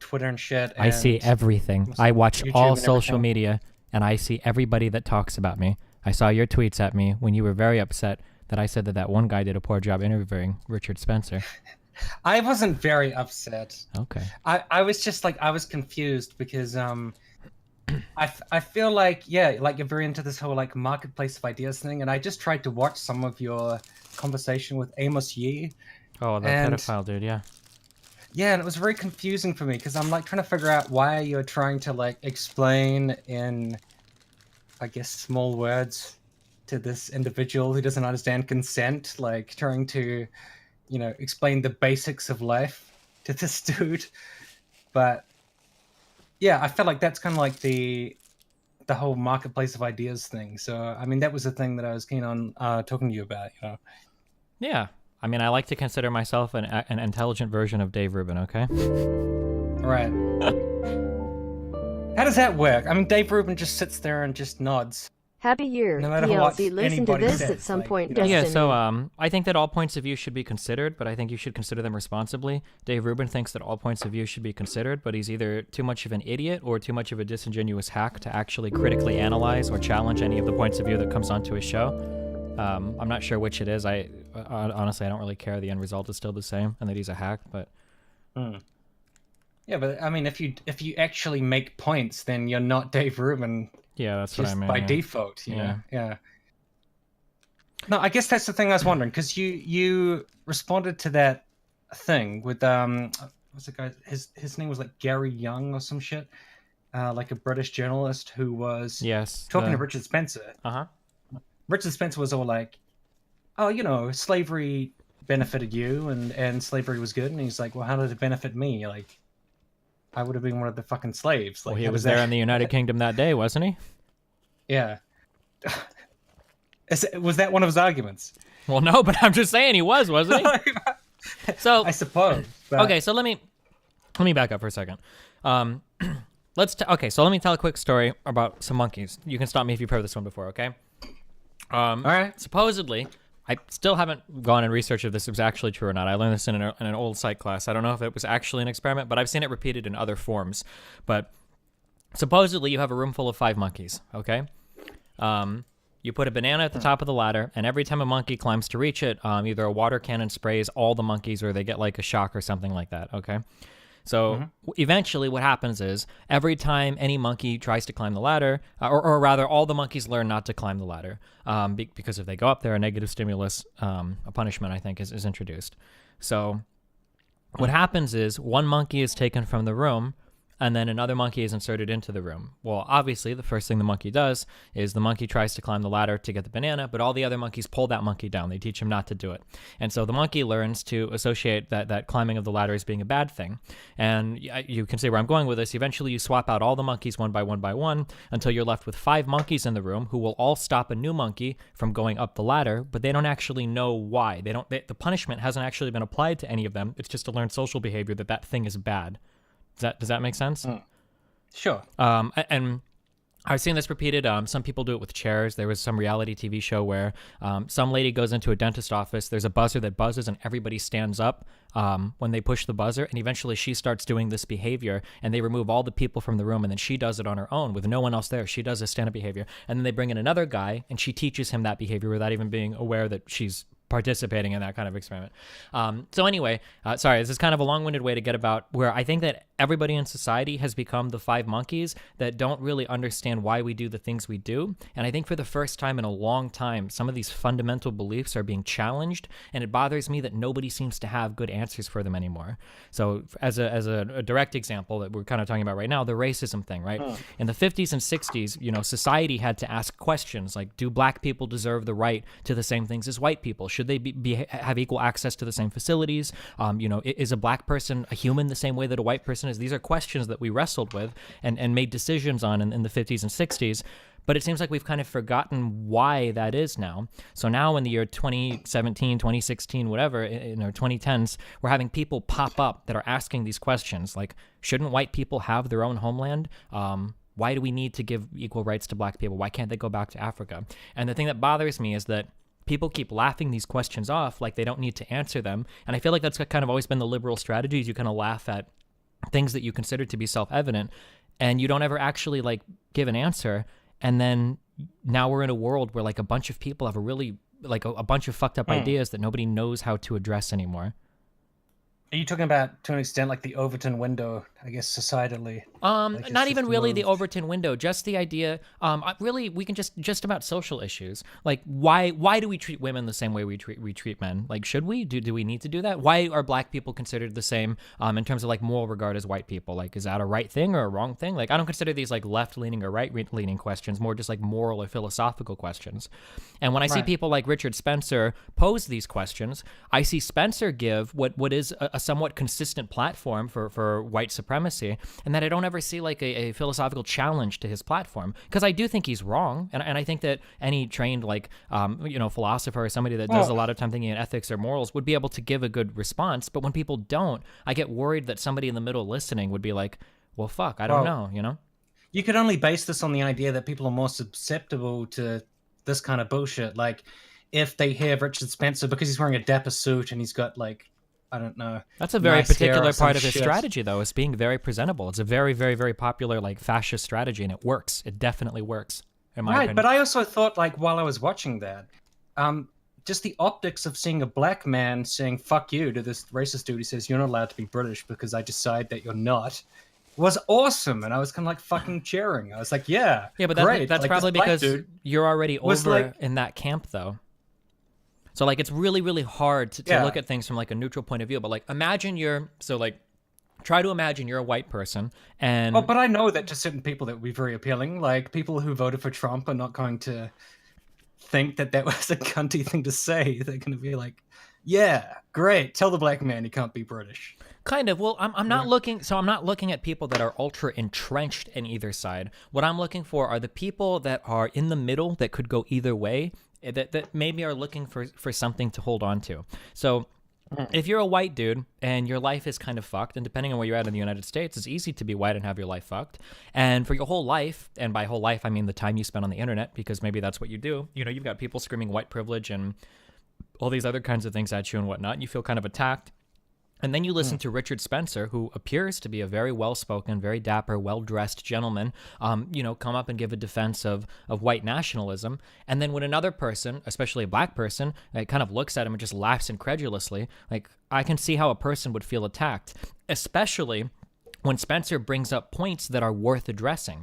Twitter and shit. I see and everything. I watch YouTube all and social everything. media, and I see everybody that talks about me. I saw your tweets at me when you were very upset that I said that one guy did a poor job interviewing Richard Spencer. I wasn't very upset. Okay. I was just like, I was confused because I feel like, yeah, like you're very into this whole like marketplace of ideas thing, and I just tried to watch some of your conversation with Amos Yee. Oh, that pedophile dude, yeah. Yeah, and it was very confusing for me because I'm like trying to figure out why you're trying to like explain in, I guess, small words to this individual who doesn't understand consent, like trying to, explain the basics of life to this dude. But yeah, I felt like that's kind of like the whole marketplace of ideas thing. So, I mean, that was the thing that I was keen on talking to you about, Yeah. I mean, I like to consider myself an intelligent version of Dave Rubin, okay? Right. How does that work? I mean, Dave Rubin just sits there and just nods. Happy year, No matter what PLC. Listen to anybody this says, at some like, point, you know. Destiny. Yeah, so I think that all points of view should be considered, but I think you should consider them responsibly. Dave Rubin thinks that all points of view should be considered, but he's either too much of an idiot or too much of a disingenuous hack to actually critically analyze or challenge any of the points of view that comes onto his show. I'm not sure which it is. Honestly, I don't really care. The end result is still the same, and that he's a hack, but... Yeah, but I mean, if you actually make points, then you're not Dave Rubin. Yeah, that's just what I mean. by yeah. default, you know? Yeah. No, I guess that's the thing I was wondering, because you responded to that thing with what's the guy? His name was like Gary Young or some shit, like a British journalist who was talking to Richard Spencer. Richard Spencer was all like, "Oh, slavery benefited you, and slavery was good," and he's like, "Well, how did it benefit me? Like, I would have been one of the fucking slaves." Like, Well, he how was does that- there in the United Kingdom that day, wasn't he? Yeah. Was that one of his arguments? Well, no, but I'm just saying he was, wasn't he? So I suppose. But... Okay, so let me back up for a second. So let me tell a quick story about some monkeys. You can stop me if you've heard this one before, okay? All right. Supposedly, I still haven't gone and researched if this was actually true or not. I learned this in an old psych class. I don't know if it was actually an experiment, but I've seen it repeated in other forms. But supposedly, you have a room full of 5 monkeys, okay? You put a banana at the top of the ladder, and every time a monkey climbs to reach it, either a water cannon sprays all the monkeys or they get like a shock or something like that, okay? So eventually what happens is every time any monkey tries to climb the ladder, or rather all the monkeys learn not to climb the ladder, because if they go up there, a negative stimulus, a punishment, I think, is introduced. So what happens is one monkey is taken from the room, and then another monkey is inserted into the room. Well, obviously, the first thing the monkey does is the monkey tries to climb the ladder to get the banana, but all the other monkeys pull that monkey down. They teach him not to do it. And so the monkey learns to associate that climbing of the ladder as being a bad thing. And you can see where I'm going with this. Eventually, you swap out all the monkeys one by one until you're left with 5 monkeys in the room who will all stop a new monkey from going up the ladder, but they don't actually know why. The punishment hasn't actually been applied to any of them. It's just a learned social behavior that thing is bad. Does that make sense? Sure. And I've seen this repeated. Some people do it with chairs. There was some reality TV show where some lady goes into a dentist office. There's a buzzer that buzzes and everybody stands up when they push the buzzer. And eventually she starts doing this behavior and they remove all the people from the room. And then she does it on her own with no one else there. She does a stand-up behavior. And then they bring in another guy and she teaches him that behavior without even being aware that she's participating in that kind of experiment. So anyway, sorry, this is kind of a long-winded way to get about where I think that everybody in society has become the 5 monkeys that don't really understand why we do the things we do. And I think for the first time in a long time, some of these fundamental beliefs are being challenged, and it bothers me that nobody seems to have good answers for them anymore. So as a direct example that we're kind of talking about right now, the racism thing, right? In the 50s and 60s, society had to ask questions like, do black people deserve the right to the same things as white people? Should they have equal access to the same facilities? Is a black person a human the same way that a white person is? These are questions that we wrestled with and made decisions on in the 50s and 60s. But it seems like we've kind of forgotten why that is now. So now in the year 2017, 2016, whatever, in our 2010s, we're having people pop up that are asking these questions like, shouldn't white people have their own homeland? Why do we need to give equal rights to black people? Why can't they go back to Africa? And the thing that bothers me is that people keep laughing these questions off like they don't need to answer them. And I feel like that's kind of always been the liberal strategy, is you kind of laugh at things that you consider to be self-evident and you don't ever actually like give an answer. And then now we're in a world where like a bunch of people have a bunch of fucked up ideas that nobody knows how to address anymore. Are you talking about, to an extent, like the Overton window, I guess, societally? Not even really the Overton window, just the idea, really, we can just about social issues. Like, why do we treat women the same way we treat men? Like, should we? Do we need to do that? Why are black people considered the same in terms of, like, moral regard as white people? Like, is that a right thing or a wrong thing? Like, I don't consider these, like, left-leaning or right-leaning questions, more just, like, moral or philosophical questions. And when I see people like Richard Spencer pose these questions, I see Spencer give what is a somewhat consistent platform for white supremacy, and that I don't ever see like a philosophical challenge to his platform, because I do think he's wrong, and I think that any trained like philosopher or somebody that does a lot of time thinking in ethics or morals would be able to give a good response. But when people don't, I get worried that somebody in the middle listening would be like, well, fuck, I don't know, You could only base this on the idea that people are more susceptible to this kind of bullshit. Like, if they hear Richard Spencer because he's wearing a dapper suit and he's got like, I don't know. That's a very particular part of his strategy, though, is being very presentable. It's a very, very, very popular like fascist strategy, and it works. It definitely works, in my opinion. But I also thought, like, while I was watching that, just the optics of seeing a black man saying "fuck you" to this racist dude who says you're not allowed to be British because I decide that you're not, was awesome. And I was kind of like fucking cheering. I was like, yeah, but great. That's like, probably because you're already over in that camp, though. So, like, it's really, really hard to look at things from, like, a neutral point of view. But, like, try to imagine you're a white person and... Well, but I know that to certain people that would be very appealing. Like, people who voted for Trump are not going to think that was a cunty thing to say. They're going to be like, yeah, great. Tell the black man he can't be British. Kind of. Well, I'm not looking at people that are ultra entrenched in either side. What I'm looking for are the people that are in the middle that could go either way, that maybe are looking for something to hold on to. So if you're a white dude and your life is kind of fucked, and depending on where you're at in the United States, it's easy to be white and have your life fucked. And for your whole life, and by whole life, I mean the time you spend on the internet, because maybe that's what you do. You've got people screaming white privilege and all these other kinds of things at you and whatnot, and you feel kind of attacked. And then you listen to Richard Spencer, who appears to be a very well-spoken, very dapper, well-dressed gentleman, come up and give a defense of white nationalism. And then when another person, especially a black person, kind of looks at him and just laughs incredulously, like, I can see how a person would feel attacked, especially when Spencer brings up points that are worth addressing,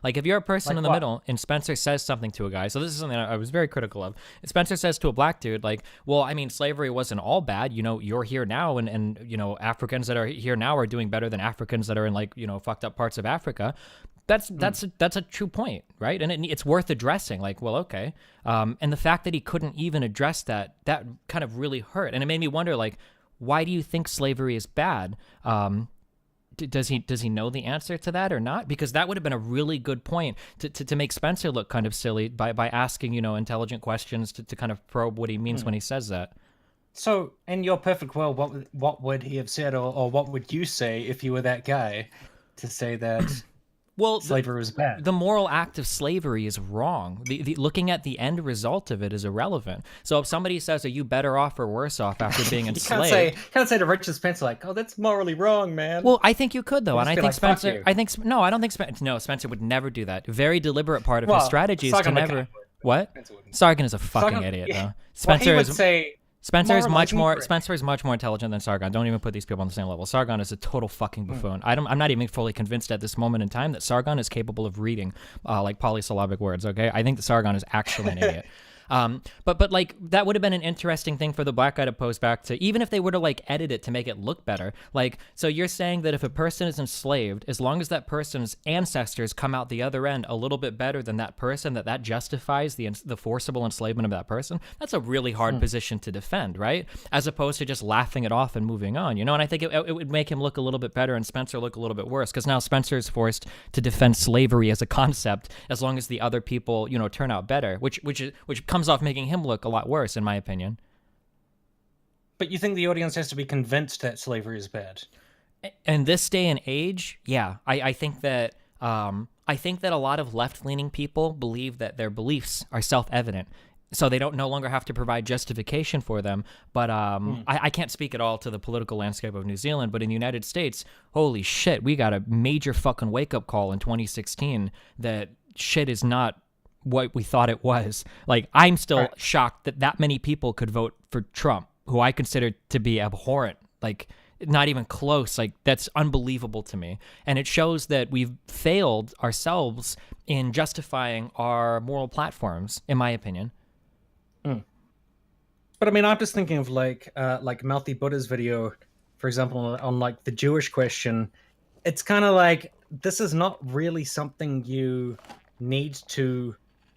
Like if you're a person Like in the what? middle and Spencer says something to a guy, so this is something I was very critical of. Spencer says to a black dude, like, well, I mean, slavery wasn't all bad. You're here now and Africans that are here now are doing better than Africans that are in fucked up parts of Africa. That's a true point, right? And it's worth addressing. Like, well, okay. And the fact that he couldn't even address that kind of really hurt. And it made me wonder, like, why do you think slavery is bad? Does he know the answer to that or not? Because that would have been a really good point to make Spencer look kind of silly by asking, intelligent questions to kind of probe what he means when he says that. So, in your perfect world, what would he have said, or what would you say if you were that guy to say that slavery was bad? The moral act of slavery is wrong. The looking at the end result of it is irrelevant. So if somebody says, "Are you better off or worse off after being enslaved?" You can't say to Richard Spencer like, "Oh, that's morally wrong, man." Well, I think you could though, and I think like, Spencer. I don't think Spencer. No, Spencer would never do that. Very deliberate part of his strategy is to never. What? Sargon is a fucking idiot, though. Spencer he would say. Spencer is much more intelligent than Sargon. Don't even put these people on the same level. Sargon is a total fucking buffoon. I'm not even fully convinced at this moment in time that Sargon is capable of reading like polysyllabic words. Okay, I think that Sargon is actually an idiot. But like that would have been an interesting thing for the black guy to post back to, even if they were to like edit it to make it look better. Like, so you're saying that if a person is enslaved, as long as that person's ancestors come out the other end a little bit better than that person, that justifies the forcible enslavement of that person. That's a really hard position to defend, right? As opposed to just laughing it off and moving on, And I think it would make him look a little bit better and Spencer look a little bit worse, because now Spencer is forced to defend slavery as a concept as long as the other people, turn out better, which comes off making him look a lot worse, in my opinion. But you think the audience has to be convinced that slavery is bad? In this day and age, yeah, I think that a lot of left-leaning people believe that their beliefs are self-evident, so they don't no longer have to provide justification for them. But I can't speak at all to the political landscape of New Zealand, but in the United States, holy shit, we got a major fucking wake-up call in 2016 that shit is not what we thought it was. Like, I'm still shocked that many people could vote for Trump, who I consider to be abhorrent. Like, not even close. Like, that's unbelievable to me. And it shows that we've failed ourselves in justifying our moral platforms, in my opinion. But I mean, I'm just thinking of like Mouthy Buddha's video, for example, on like the Jewish question. It's kind of like, this is not really something you need to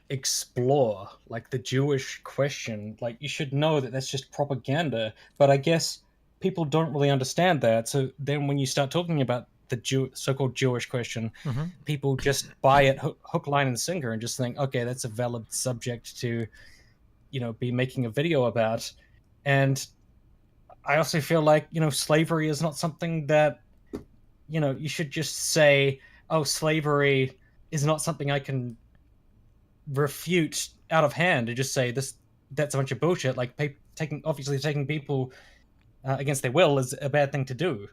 explore, like the Jewish question. Like, you should know that that's just propaganda, but I guess people don't really understand that. So then when you start talking about the so-called Jewish question, people just buy it hook, line, and sinker and just think, okay, that's a valid subject to, be making a video about. And I also feel like, slavery is not something that, you should just say, oh, slavery is not something I can refute out of hand and just say that's a bunch of bullshit. Like, taking people against their will is a bad thing to do.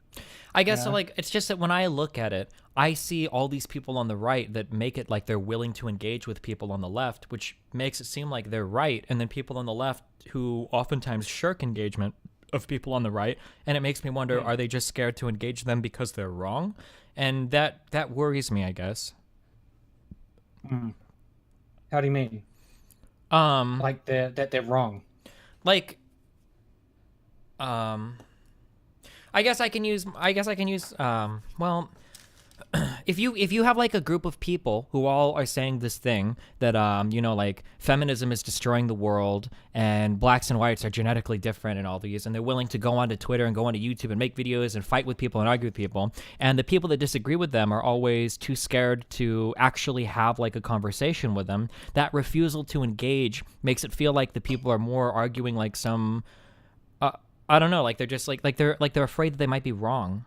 I guess so, like, it's just that when I look at it, I see all these people on the right that make it like they're willing to engage with people on the left, which makes it seem like they're right, and then people on the left who oftentimes shirk engagement of people on the right, and it makes me wonder, are they just scared to engage them because they're wrong? And that worries me, I guess. How do you mean? Like they're wrong. Like, I guess I can use well, if you have like a group of people who all are saying this thing that like feminism is destroying the world and blacks and whites are genetically different and all these, and they're willing to go onto Twitter and go onto YouTube and make videos and fight with people and argue with people, and the people that disagree with them are always too scared to actually have like a conversation with them. That refusal to engage makes it feel like the people are more arguing like some I don't know, like they're just like they're afraid that they might be wrong.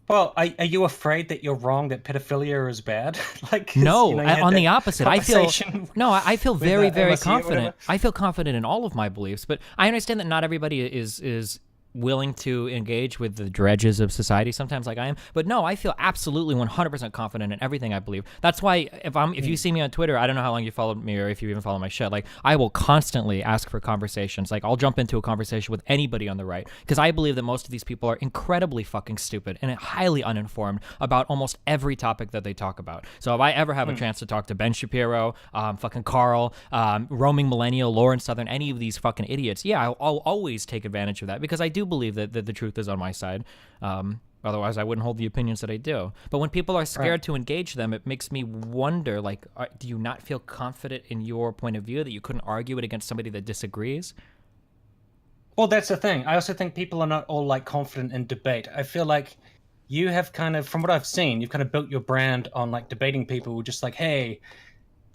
Well, are you afraid that you're wrong, that pedophilia is bad? Like, 'cause, No, you know, you had on that the opposite. I feel conversation I feel with, very, very MSU or whatever. confident. I feel confident in all of my beliefs, but I understand that not everybody is willing to engage with the dredges of society sometimes like I am. But no, I feel absolutely 100% confident in everything I believe. That's why if you see me on Twitter, I don't know how long you followed me or if you even follow my shit, like I will constantly ask for conversations. Like I'll jump into a conversation with anybody on the right because I believe that most of these people are incredibly fucking stupid and highly uninformed about almost every topic that they talk about. So if I ever have a chance to talk to Ben Shapiro, fucking Carl, roaming millennial, Lauren Southern, any of these fucking idiots, yeah, I'll always take advantage of that because I do believe that the truth is on my side. Otherwise, I wouldn't hold the opinions that I do. But when people are scared to engage them, it makes me wonder, like, do you not feel confident in your point of view that you couldn't argue it against somebody that disagrees? Well, that's the thing. I also think people are not all like confident in debate. I feel like you have kind of, from what I've seen, you've kind of built your brand on like debating people, just like, hey,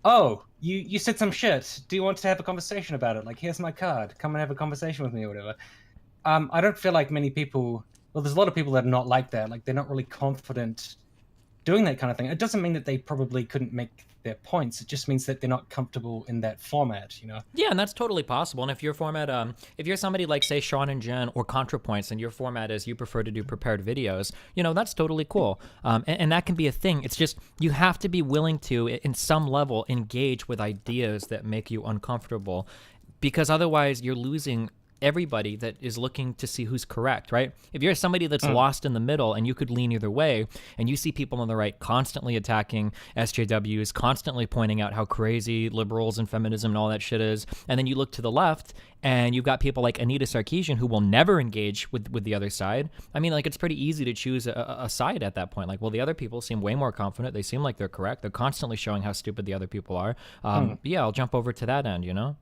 oh, you said some shit. Do you want to have a conversation about it? Like, here's my card. Come and have a conversation with me or whatever. I don't feel like many people. Well, there's a lot of people that are not like that. Like, they're not really confident doing that kind of thing. It doesn't mean that they probably couldn't make their points. It just means that they're not comfortable in that format, you know? Yeah, and that's totally possible. And if your format, if you're somebody like, say, Sean and Jen or ContraPoints, and your format is you prefer to do prepared videos, you know, that's totally cool. And that can be a thing. It's just you have to be willing to, in some level, engage with ideas that make you uncomfortable, because otherwise you're losing everybody that is looking to see who's correct, right? If you're somebody that's lost in the middle and you could lean either way, and you see people on the right constantly attacking SJWs, constantly pointing out how crazy liberals and feminism and all that shit is, and then you look to the left and you've got people like Anita Sarkeesian who will never engage with the other side. I mean, like, it's pretty easy to choose a side at that point. Like, well, the other people seem way more confident. They seem like they're correct. They're constantly showing how stupid the other people are. Yeah, I'll jump over to that end, you know?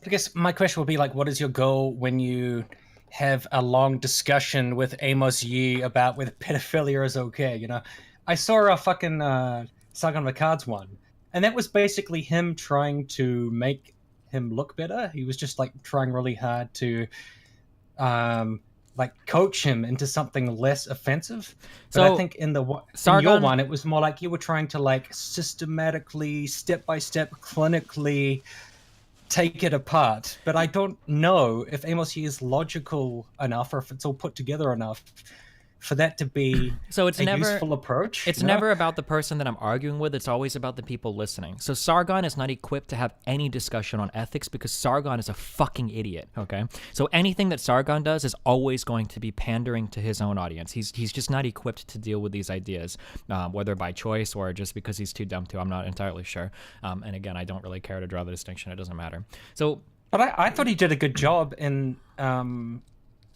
I guess my question would be, like, what is your goal when you have a long discussion with Amos Yee about whether pedophilia is okay, you know? I saw a fucking Sargon Makad's one, and that was basically him trying to make him look better. He was just, like, trying really hard to, like, coach him into something less offensive. But So, I think in your Sargon- one, it was more like you were trying to, like, systematically, step-by-step, clinically take it apart. But I don't know if Amos Yee is logical enough or if it's all put together enough for that to be so it's a never useful approach. It's you know? never about the person that I'm arguing with. It's always about the people listening. So Sargon is not equipped to have any discussion on ethics because Sargon is a fucking idiot, okay? So anything that Sargon does is always going to be pandering to his own audience. He's just not equipped to deal with these ideas, whether by choice or just because he's too dumb to. I'm not entirely sure. And again, I don't really care to draw the distinction. It doesn't matter. So, but I thought he did a good job in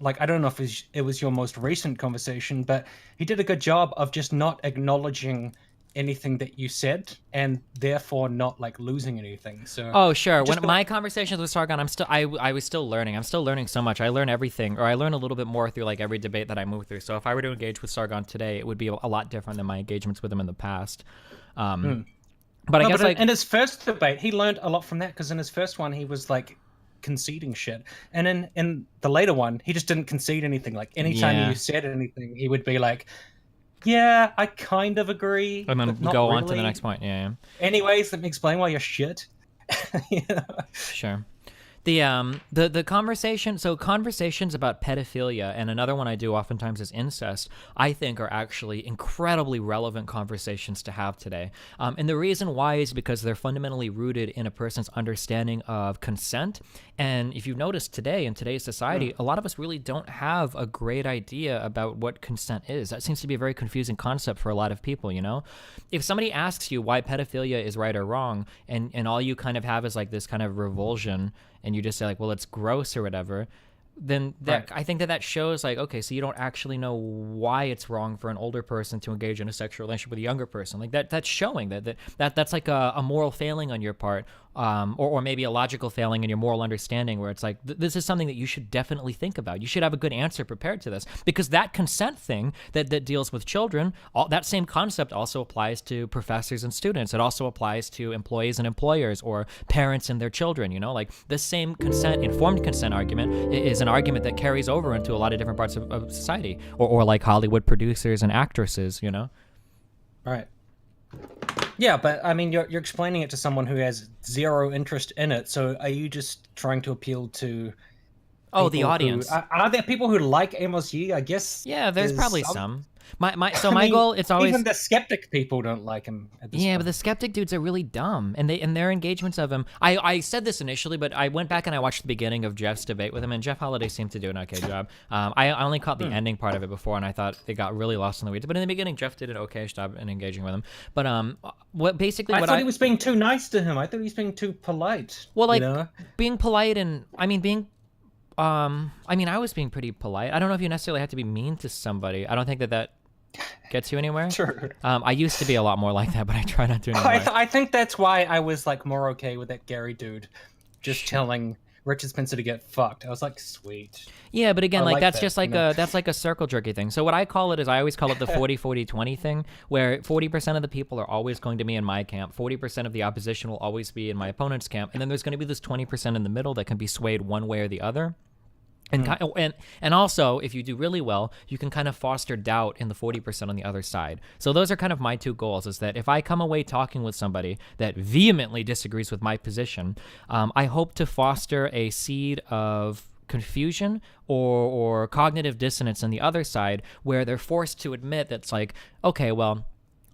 like, I don't know if it was your most recent conversation, but he did a good job of just not acknowledging anything that you said and therefore not like losing anything. So oh sure, when my conversations with Sargon, I was still learning. I'm still learning so much. I learn everything, or I learn a little bit more through like every debate that I move through. So if I were to engage with Sargon today, it would be a lot different than my engagements with him in the past. But I guess like in his first debate, he learned a lot from that, because in his first one he was like conceding shit, and in the later one he just didn't concede anything. Like anytime you said anything, he would be like, yeah, I kind of agree, and then but not go really. on to the next point. Yeah. Anyways, let me explain why you're shit. Sure. The conversation, so conversations about pedophilia, and another one I do oftentimes is incest, I think are actually incredibly relevant conversations to have today. And the reason why is because they're fundamentally rooted in a person's understanding of consent. And if you've noticed today, in today's society, a lot of us really don't have a great idea about what consent is. That seems to be a very confusing concept for a lot of people, you know? If somebody asks you why pedophilia is right or wrong, and all you kind of have is like this kind of revulsion, and you just say like, well, it's gross or whatever, then that, I think that shows like, okay, so you don't actually know why it's wrong for an older person to engage in a sexual relationship with a younger person. Like that's showing that's like a moral failing on your part, or maybe a logical failing in your moral understanding where it's like, this is something that you should definitely think about. You should have a good answer prepared to this, because that consent thing that deals with children, that same concept also applies to professors and students. It also applies to employees and employers, or parents and their children, you know, like this same informed consent argument is an argument that carries over into a lot of different parts of society, or like Hollywood producers and actresses, you know? Right. Yeah, but I mean, you're explaining it to someone who has zero interest in it. So are you just trying to appeal to? The audience. Are there people who like Amos Yee? I guess. Yeah, there's probably some. My goal, it's always, even the skeptic people don't like him at this point. But the skeptic dudes are really dumb, and their engagements of him. I said this initially, but I went back and I watched the beginning of Jeff's debate with him, and Jeff Holiday seemed to do an okay job. I only caught the ending part of it before, and I thought it got really lost in the weeds. But in the beginning, Jeff did an okay job in engaging with him. But I thought he was being too nice to him. I thought he was being too polite. Well, like, you know? being polite, and I was being pretty polite. I don't know if you necessarily have to be mean to somebody. I don't think that gets you anywhere. Sure. I used to be a lot more like that, but I try not to anymore. I think that's why I was like more okay with that Gary dude just telling Richard Spencer to get fucked. I was like, sweet. Yeah, but again, like that's just like you know? that's like a circle jerky thing. So what I call it is, I always call it the 40-40-20 thing, where 40% of the people are always going to be in my camp, 40% of the opposition will always be in my opponent's camp, and then there's going to be this 20% in the middle that can be swayed one way or the other. And also, if you do really well, you can kind of foster doubt in the 40% on the other side. So those are kind of my two goals, is that if I come away talking with somebody that vehemently disagrees with my position, I hope to foster a seed of confusion or cognitive dissonance on the other side, where they're forced to admit that's like, okay, well,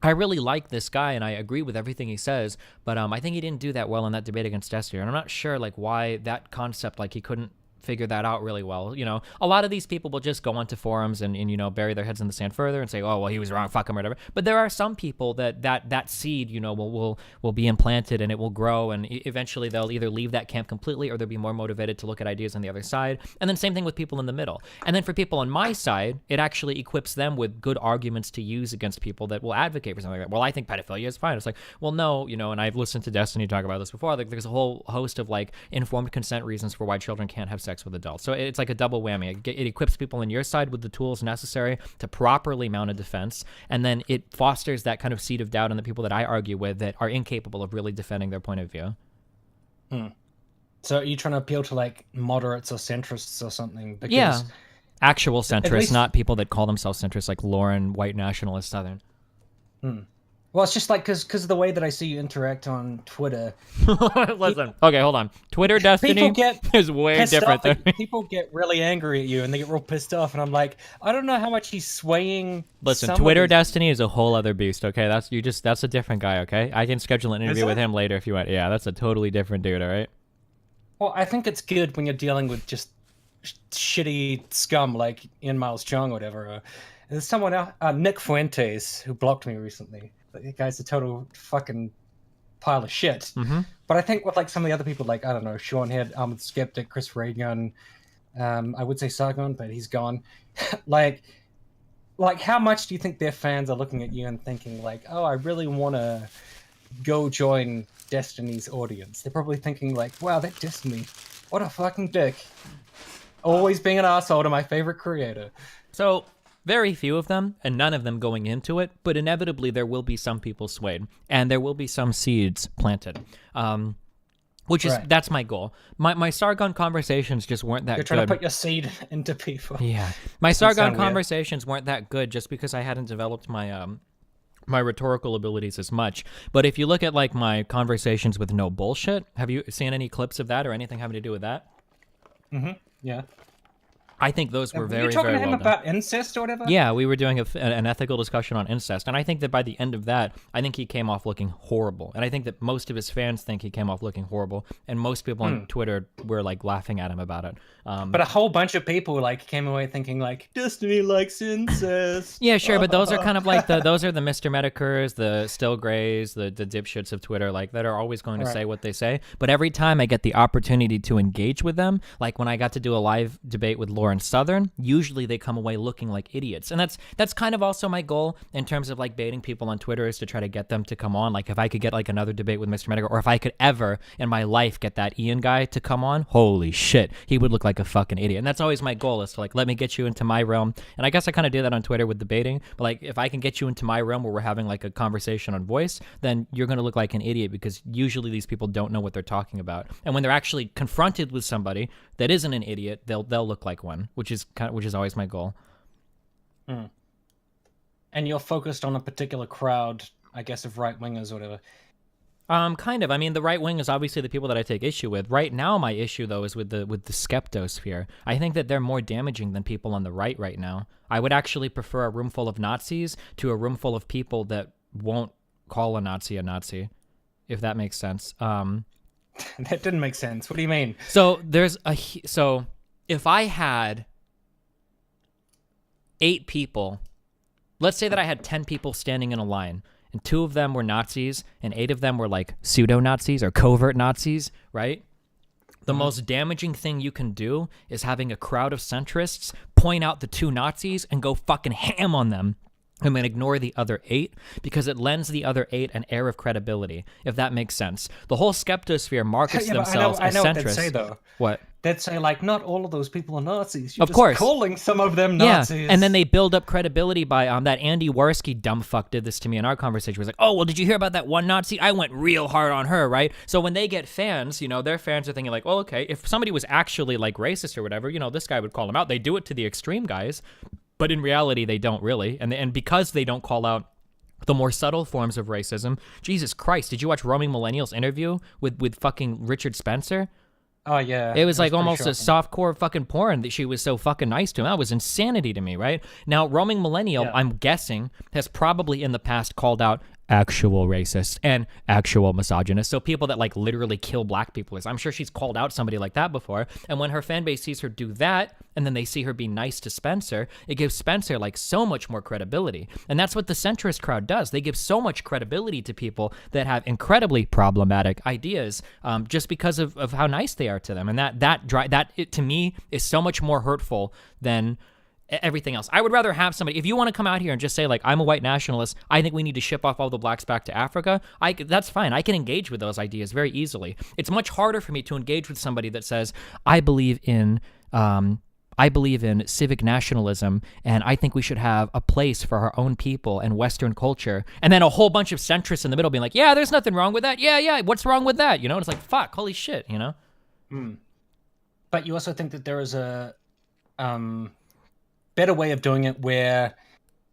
I really like this guy and I agree with everything he says, but I think he didn't do that well in that debate against Destiny. And I'm not sure like why that concept, like he couldn't figure that out really well. You know, a lot of these people will just go onto forums and you know, bury their heads in the sand further and say, oh, well, he was wrong, fuck him, or whatever. But there are some people that seed, you know, will be implanted and it will grow, and eventually they'll either leave that camp completely or they'll be more motivated to look at ideas on the other side. And then same thing with people in the middle. And then for people on my side, it actually equips them with good arguments to use against people that will advocate for something like that. Well, I think pedophilia is fine. It's like, well, no, you know, and I've listened to Destiny talk about this before. Like, there's a whole host of like informed consent reasons for why children can't have sex with adults. So it's like a double whammy. It equips people on your side with the tools necessary to properly mount a defense, and then it fosters that kind of seed of doubt in the people that I argue with that are incapable of really defending their point of view. So are you trying to appeal to like moderates or centrists or something? Because yeah, actual centrists, not people that call themselves centrists like Lauren, white nationalist Southern. Well, it's just like because of the way that I see you interact on Twitter. Listen, okay, hold on. Twitter Destiny is way different than me. People get really angry at you and they get real pissed off, and I'm like, I don't know how much he's swaying. Listen, Twitter Destiny is a whole other beast. Okay, that's a different guy. Okay, I can schedule an interview with him later if you want. Yeah, that's a totally different dude. All right. Well, I think it's good when you're dealing with just shitty scum like Ian Miles Chung or whatever. There's someone else, Nick Fuentes, who blocked me recently. That guy's a total fucking pile of shit. But I think with like some of the other people, like, I don't know, Sean Head, Ahmed Skeptic, Chris Reagan, I would say Sargon, but he's gone. like how much do you think their fans are looking at you and thinking like, oh, I really want to go join Destiny's audience? They're probably thinking like, wow, that Destiny, what a fucking dick. Always being an asshole to my favorite creator. So very few of them, and none of them going into it, but inevitably there will be some people swayed, and there will be some seeds planted. That's my goal. My Sargon conversations just weren't that good. You're trying to put your seed into people. Yeah. My Sargon conversations weren't that good just because I hadn't developed my my rhetorical abilities as much. But if you look at like my conversations with No Bullshit, have you seen any clips of that or anything having to do with that? Yeah. I think those were very, very well done. Were you talking to him about incest or whatever? Yeah, we were doing an ethical discussion on incest, and I think that by the end of that, I think he came off looking horrible. And I think that most of his fans think he came off looking horrible, and most people on Twitter were like laughing at him about it. But a whole bunch of people like came away thinking like, Destiny likes incest. Yeah, sure, but those are kind of like those are the Mr. Medicers, the Still Grays, the dipshits of Twitter, like that are always going to say what they say. But every time I get the opportunity to engage with them, like when I got to do a live debate with Lauren Lauren Southern, usually they come away looking like idiots. And that's kind of also my goal in terms of like baiting people on Twitter, is to try to get them to come on. Like if I could get like another debate with Mr. Medical, or if I could ever in my life get that Ian guy to come on, holy shit, he would look like a fucking idiot. And that's always my goal, is to like, let me get you into my realm. And I guess I kind of do that on Twitter with debating, but like if I can get you into my realm where we're having like a conversation on voice, then you're going to look like an idiot, because usually these people don't know what they're talking about. And when they're actually confronted with somebody that isn't an idiot, they'll look like one, which is always my goal. And you're focused on a particular crowd, I guess, of right-wingers or whatever. Kind of. I mean, the right wing is obviously the people that I take issue with. Right now, my issue though is with the skeptosphere. I think that they're more damaging than people on the right now. I would actually prefer a room full of Nazis to a room full of people that won't call a Nazi, if that makes sense. That didn't make sense. What do you mean? So if I had 8 people, let's say that I had 10 people standing in a line, and 2 of them were Nazis, and 8 of them were like pseudo-Nazis or covert Nazis, right? The most damaging thing you can do is having a crowd of centrists point out the 2 Nazis and go fucking ham on them, and then ignore the other 8, because it lends the other 8 an air of credibility, if that makes sense. The whole skeptosphere markets themselves as centrists. I know what they'd say, though. What? They'd say, like, not all of those people are Nazis. You're of course. Calling some of them Nazis. Yeah, and then they build up credibility by, that Andy Worski dumb fuck did this to me in our conversation. He was like, oh, well, did you hear about that one Nazi? I went real hard on her, right? So when they get fans, their fans are thinking like, oh, okay, if somebody was actually, like, racist or whatever, this guy would call them out. They do it to the extreme guys, but in reality, they don't really. And because they don't call out the more subtle forms of racism, Jesus Christ, did you watch Roaming Millennial's interview with fucking Richard Spencer? Oh, yeah. It was like almost a softcore fucking porn that she was so fucking nice to him. That was insanity to me, right? Now, Roaming Millennial, I'm guessing, has probably in the past called out actual racists and actual misogynists. So people that like literally kill black people. I'm sure she's called out somebody like that before. And when her fan base sees her do that, and then they see her be nice to Spencer, it gives Spencer like so much more credibility. And that's what the centrist crowd does. They give so much credibility to people that have incredibly problematic ideas, just because of how nice they are to them. And that to me is so much more hurtful than everything else. I would rather have somebody, if you want to come out here and just say like, I'm a white nationalist, I think we need to ship off all the blacks back to Africa, that's fine. I can engage with those ideas very easily. It's much harder for me to engage with somebody that says, I believe in civic nationalism, and I think we should have a place for our own people and Western culture. And then a whole bunch of centrists in the middle being like, yeah, there's nothing wrong with that. Yeah, what's wrong with that? It's like, fuck, holy shit, But you also think that there is a better way of doing it where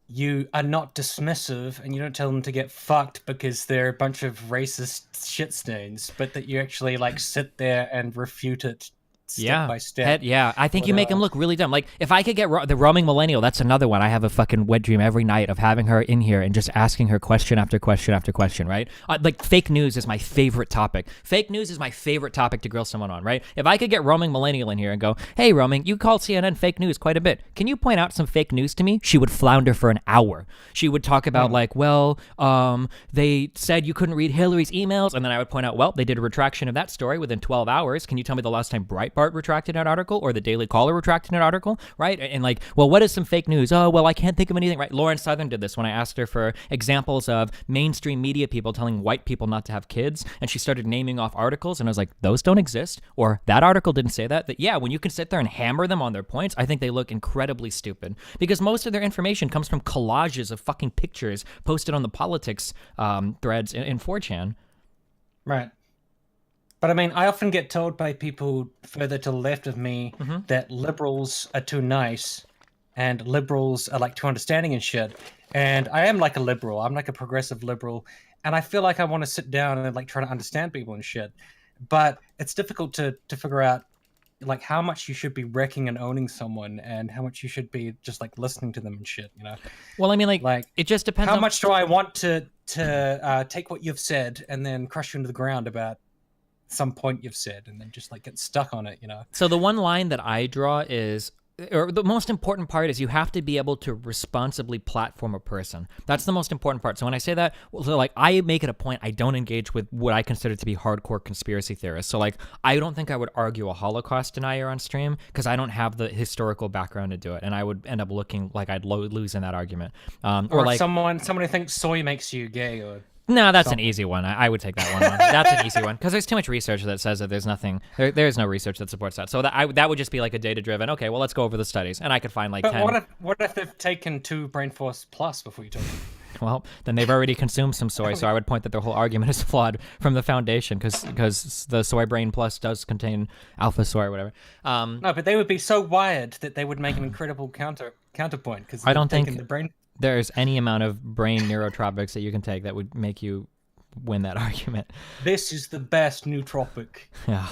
you are not dismissive and you don't tell them to get fucked because they're a bunch of racist shit stains, but that you actually like sit there and refute it step by step. I think you make him look really dumb. Like, if I could get the Roaming Millennial, that's another one. I have a fucking wet dream every night of having her in here and just asking her question after question after question, right? Like, fake news is my favorite topic. Fake news is my favorite topic to grill someone on, right? If I could get Roaming Millennial in here and go, hey, Roaming, you call CNN fake news quite a bit. Can you point out some fake news to me? She would flounder for an hour. She would talk about they said you couldn't read Hillary's emails, and then I would point out, well, they did a retraction of that story within 12 hours. Can you tell me the last time Breitbart retracted an article or the Daily Caller retracted an article, right? And like, well, what is some fake news? Oh, well, I can't think of anything, right? Lauren Southern did this when I asked her for examples of mainstream media people telling white people not to have kids, and she started naming off articles, and I was like, those don't exist, or that article didn't say that. That, yeah, when you can sit there and hammer them on their points, I think they look incredibly stupid, because most of their information comes from collages of fucking pictures posted on the politics threads in 4chan. Right. But I mean, I often get told by people further to the left of me that liberals are too nice and liberals are like too understanding and shit. And I am like a liberal. I'm like a progressive liberal. And I feel like I want to sit down and like try to understand people and shit. But it's difficult to figure out like how much you should be wrecking and owning someone and how much you should be just like listening to them and shit, Well, I mean, like it just depends how much do I want to take what you've said and then crush you into the ground about some point you've said and then just like get stuck on it, So the one line that I draw is or the most important part is you have to be able to responsibly platform a person. That's the most important part. So when I say that, so like I make it a point, I don't engage with what I consider to be hardcore conspiracy theorists. So like I don't think I would argue a Holocaust denier on stream because I don't have the historical background to do it, and I would end up looking like I'd lose in that argument. Or like someone who thinks soy makes you gay, or no, that's an easy one. I would take that one on. That's an easy one because there's too much research that says that there's nothing. There is no research that supports that. So that would just be like a data-driven. Okay, well let's go over the studies, and I could find like but 10. What if they've taken 2 Brain Force Plus before you take it? Well, then they've already consumed some soy, so I would point that their whole argument is flawed from the foundation because the Soy Brain Plus does contain alpha soy or whatever. No, but they would be so wired that they would make an incredible counterpoint because I don't think the brain. There's any amount of brain neurotropics that you can take that would make you win that argument. This is the best nootropic. Yeah.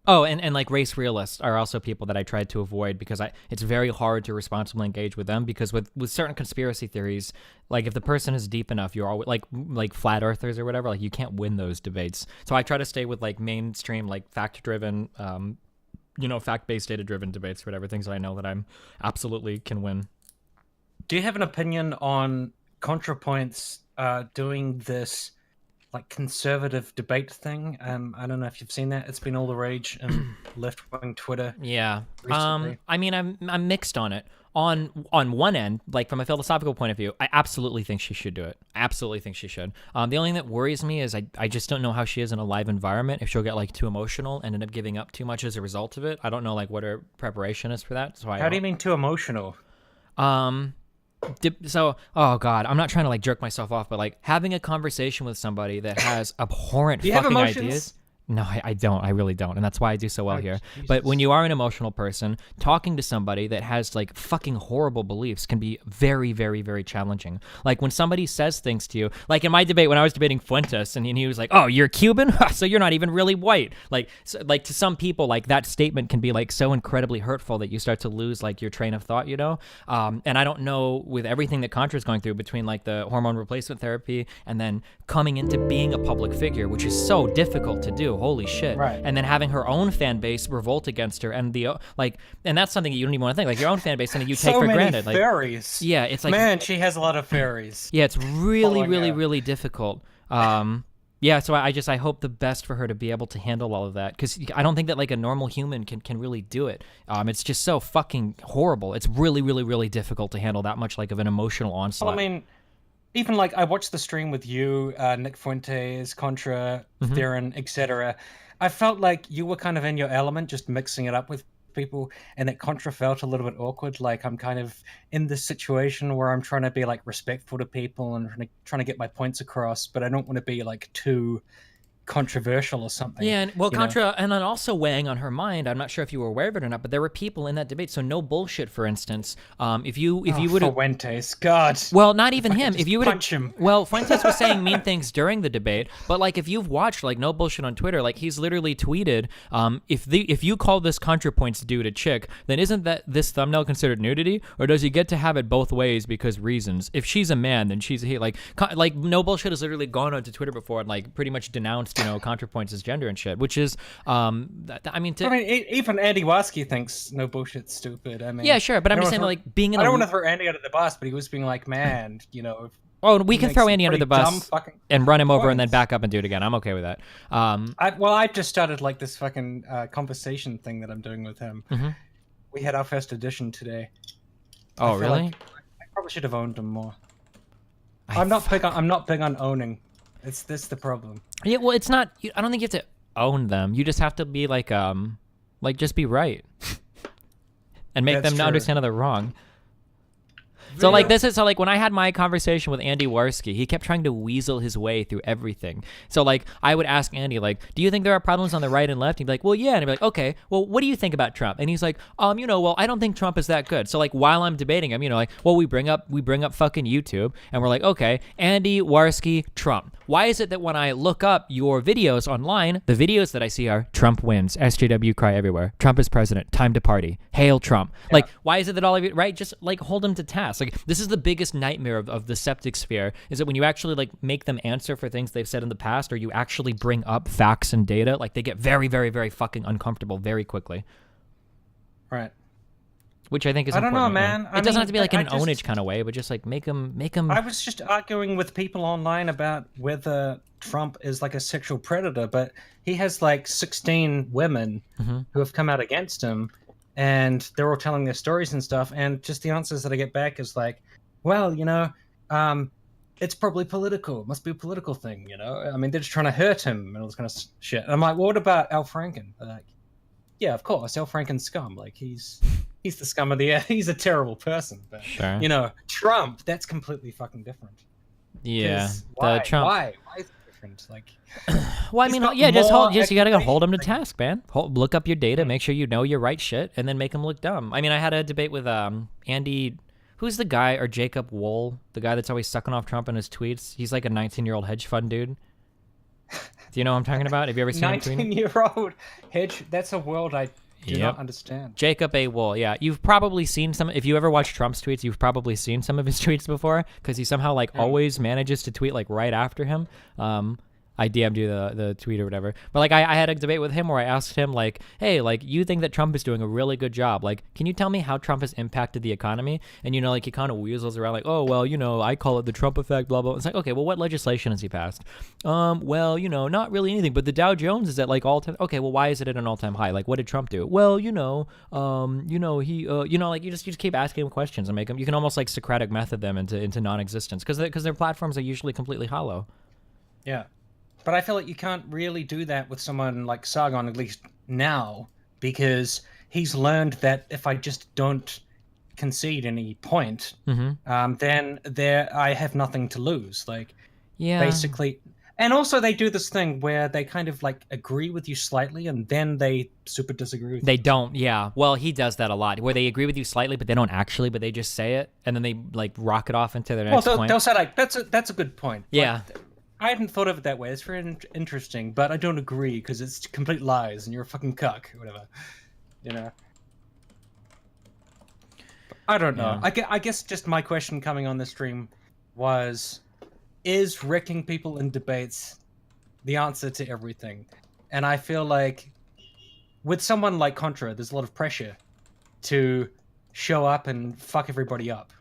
Oh, and like race realists are also people that I tried to avoid because it's very hard to responsibly engage with them because with certain conspiracy theories, like if the person is deep enough, you're always like flat earthers or whatever, like you can't win those debates. So I try to stay with like mainstream, like fact-driven, fact-based, data-driven debates, whatever, things that I know that I'm absolutely can win. Do you have an opinion on ContraPoints doing this like conservative debate thing? I don't know if you've seen that. It's been all the rage in left-wing Twitter. Yeah. Recently. I mean, I'm mixed on it. On one end, like from a philosophical point of view, I absolutely think she should do it. I absolutely think she should. The only thing that worries me is I just don't know how she is in a live environment. If she'll get like too emotional and end up giving up too much as a result of it. I don't know like what her preparation is for that. So How do you mean too emotional? So, oh god, I'm not trying to like jerk myself off, but like having a conversation with somebody that has abhorrent fucking ideas. No, I don't. I really don't. And that's why I do so well here. Jesus. But when you are an emotional person, talking to somebody that has like fucking horrible beliefs can be very, very, very challenging. Like when somebody says things to you, like in my debate when I was debating Fuentes and he was like, "Oh, you're Cuban? So you're not even really white." Like to some people, like that statement can be like so incredibly hurtful that you start to lose like your train of thought, And I don't know with everything that Contra's going through between like the hormone replacement therapy and then coming into being a public figure, which is so difficult to do. Holy shit. Right. And then having her own fan base revolt against her and and that's something you don't even want to think. Like your own fan base, something you take for granted. Like fairies. Yeah, it's like man, she has a lot of fairies. Yeah, it's really, really, really difficult. Yeah, so I hope the best for her to be able to handle all of that because I don't think that like a normal human can really do it. It's just so fucking horrible. It's really, really, really difficult to handle that much like of an emotional onslaught. Well, I mean, even like I watched the stream with you, Nick Fuentes, Contra, Theron, etc. I felt like you were kind of in your element, just mixing it up with people, and that Contra felt a little bit awkward. Like I'm kind of in this situation where I'm trying to be like respectful to people and trying to get my points across, but I don't want to be like too controversial or something. Yeah, and Contra, and then also weighing on her mind, I'm not sure if you were aware of it or not, but there were people in that debate. So no bullshit, for instance. If you would have Fuentes, God. Well, not even him. If you would punch him. Well, Fuentes was saying mean things during the debate, but like if you've watched like no bullshit on Twitter, like he's literally tweeted, if you call this ContraPoints dude a chick, then isn't that this thumbnail considered nudity, or does he get to have it both ways because reasons? If she's a man, then she's a like no bullshit has literally gone onto Twitter before and like pretty much denounced ContraPoints as gender and shit, which is even Andy Warsky thinks no bullshit's stupid. I mean, yeah, sure, but I'm just saying like being in I don't want to throw Andy under the bus, but he was being like, man, Oh, we can throw Andy under the bus and run him over and then back up and do it again. I'm okay with that. I just started like this fucking conversation thing that I'm doing with him. Mm-hmm. We had our first edition today. Oh, really? Like I probably should have owned him more. I'm not big on owning. It's this the problem. Yeah, well, it's not. I don't think you have to own them. You just have to be like just be right, and make them understand that they're wrong. So like when I had my conversation with Andy Warsky, he kept trying to weasel his way through everything. So like I would ask Andy like, do you think there are problems on the right and left? He'd be like, well, yeah. And I'd be like, okay, well, what do you think about Trump? And he's like, well, I don't think Trump is that good. So like while I'm debating him, we bring up fucking YouTube and we're like, okay, Andy Warsky, Trump. Why is it that when I look up your videos online, the videos that I see are Trump wins, SJW cry everywhere, Trump is president, time to party, hail Trump. Yeah. Like, why is it that all of you, right? Just like hold him to task. Like this is the biggest nightmare of the septic sphere is that when you actually like make them answer for things they've said in the past or you actually bring up facts and data, like they get very, very, very fucking uncomfortable very quickly. Right. Which I think is I don't know, important. man. It doesn't have to be like in I an just- ownage kind of way, but just like make him. I was just arguing with people online about whether Trump is like a sexual predator, but he has like 16 women Mhm. who have come out against him, and they're all telling their stories and stuff. And just the answers that I get back is like, well, it's probably political. It must be a political thing, I mean, they're just trying to hurt him and all this kind of shit. And I'm like, well, what about Al Franken? They're like, yeah, of course, Al Franken's scum. Like he's the scum of the earth. He's a terrible person. But Sure. Trump, that's completely fucking different. Yeah, 'Cause Why? the Trump. Why is it different? Like, Well, I he's mean, got yeah, just more you gotta education. hold him to task, man. Look up your data, make sure you know your right shit, and then make him look dumb. I mean, I had a debate with Andy, who's the guy, or Jacob Wool, the guy that's always sucking off Trump in his tweets. He's like a 19-year-old hedge fund dude. Do you know what I'm talking about? Have you ever seen him tweeting? 19-year-old hedge. That's a world I do not understand. Jacob A. Wool, yeah. You've probably seen some, if you ever watch Trump's tweets, you've probably seen some of his tweets before, because he somehow like always manages to tweet like right after him. I DM'd you the tweet or whatever. But like I had a debate with him where I asked him like, hey, like you think that Trump is doing a really good job. Like, can you tell me how Trump has impacted the economy? And like he kind of weasels around like, oh, well, I call it the Trump effect, blah, blah. It's like, okay, well, what legislation has he passed? Well, not really anything, but the Dow Jones is at like all-time. Okay, well, why is it at an all-time high? Like, what did Trump do? Well, he, like you just keep asking him questions and make them, you can almost like Socratic method them into non-existence because their platforms are usually completely hollow. Yeah. But I feel like you can't really do that with someone like Sargon, at least now, because he's learned that if I just don't concede any point, then I have nothing to lose. Like, basically. And also they do this thing where they kind of like agree with you slightly and then they super disagree with you. They don't, yeah. Well, he does that a lot, where they agree with you slightly, but they don't actually, but they just say it, and then they like rocket off into their next point. They'll say like, that's a good point. Yeah. Like, I hadn't thought of it that way. It's very interesting, but I don't agree because it's complete lies and you're a fucking cuck or whatever. I don't know. Yeah. I guess just my question coming on the stream was, is wrecking people in debates the answer to everything? And I feel like with someone like Contra, there's a lot of pressure to show up and fuck everybody up,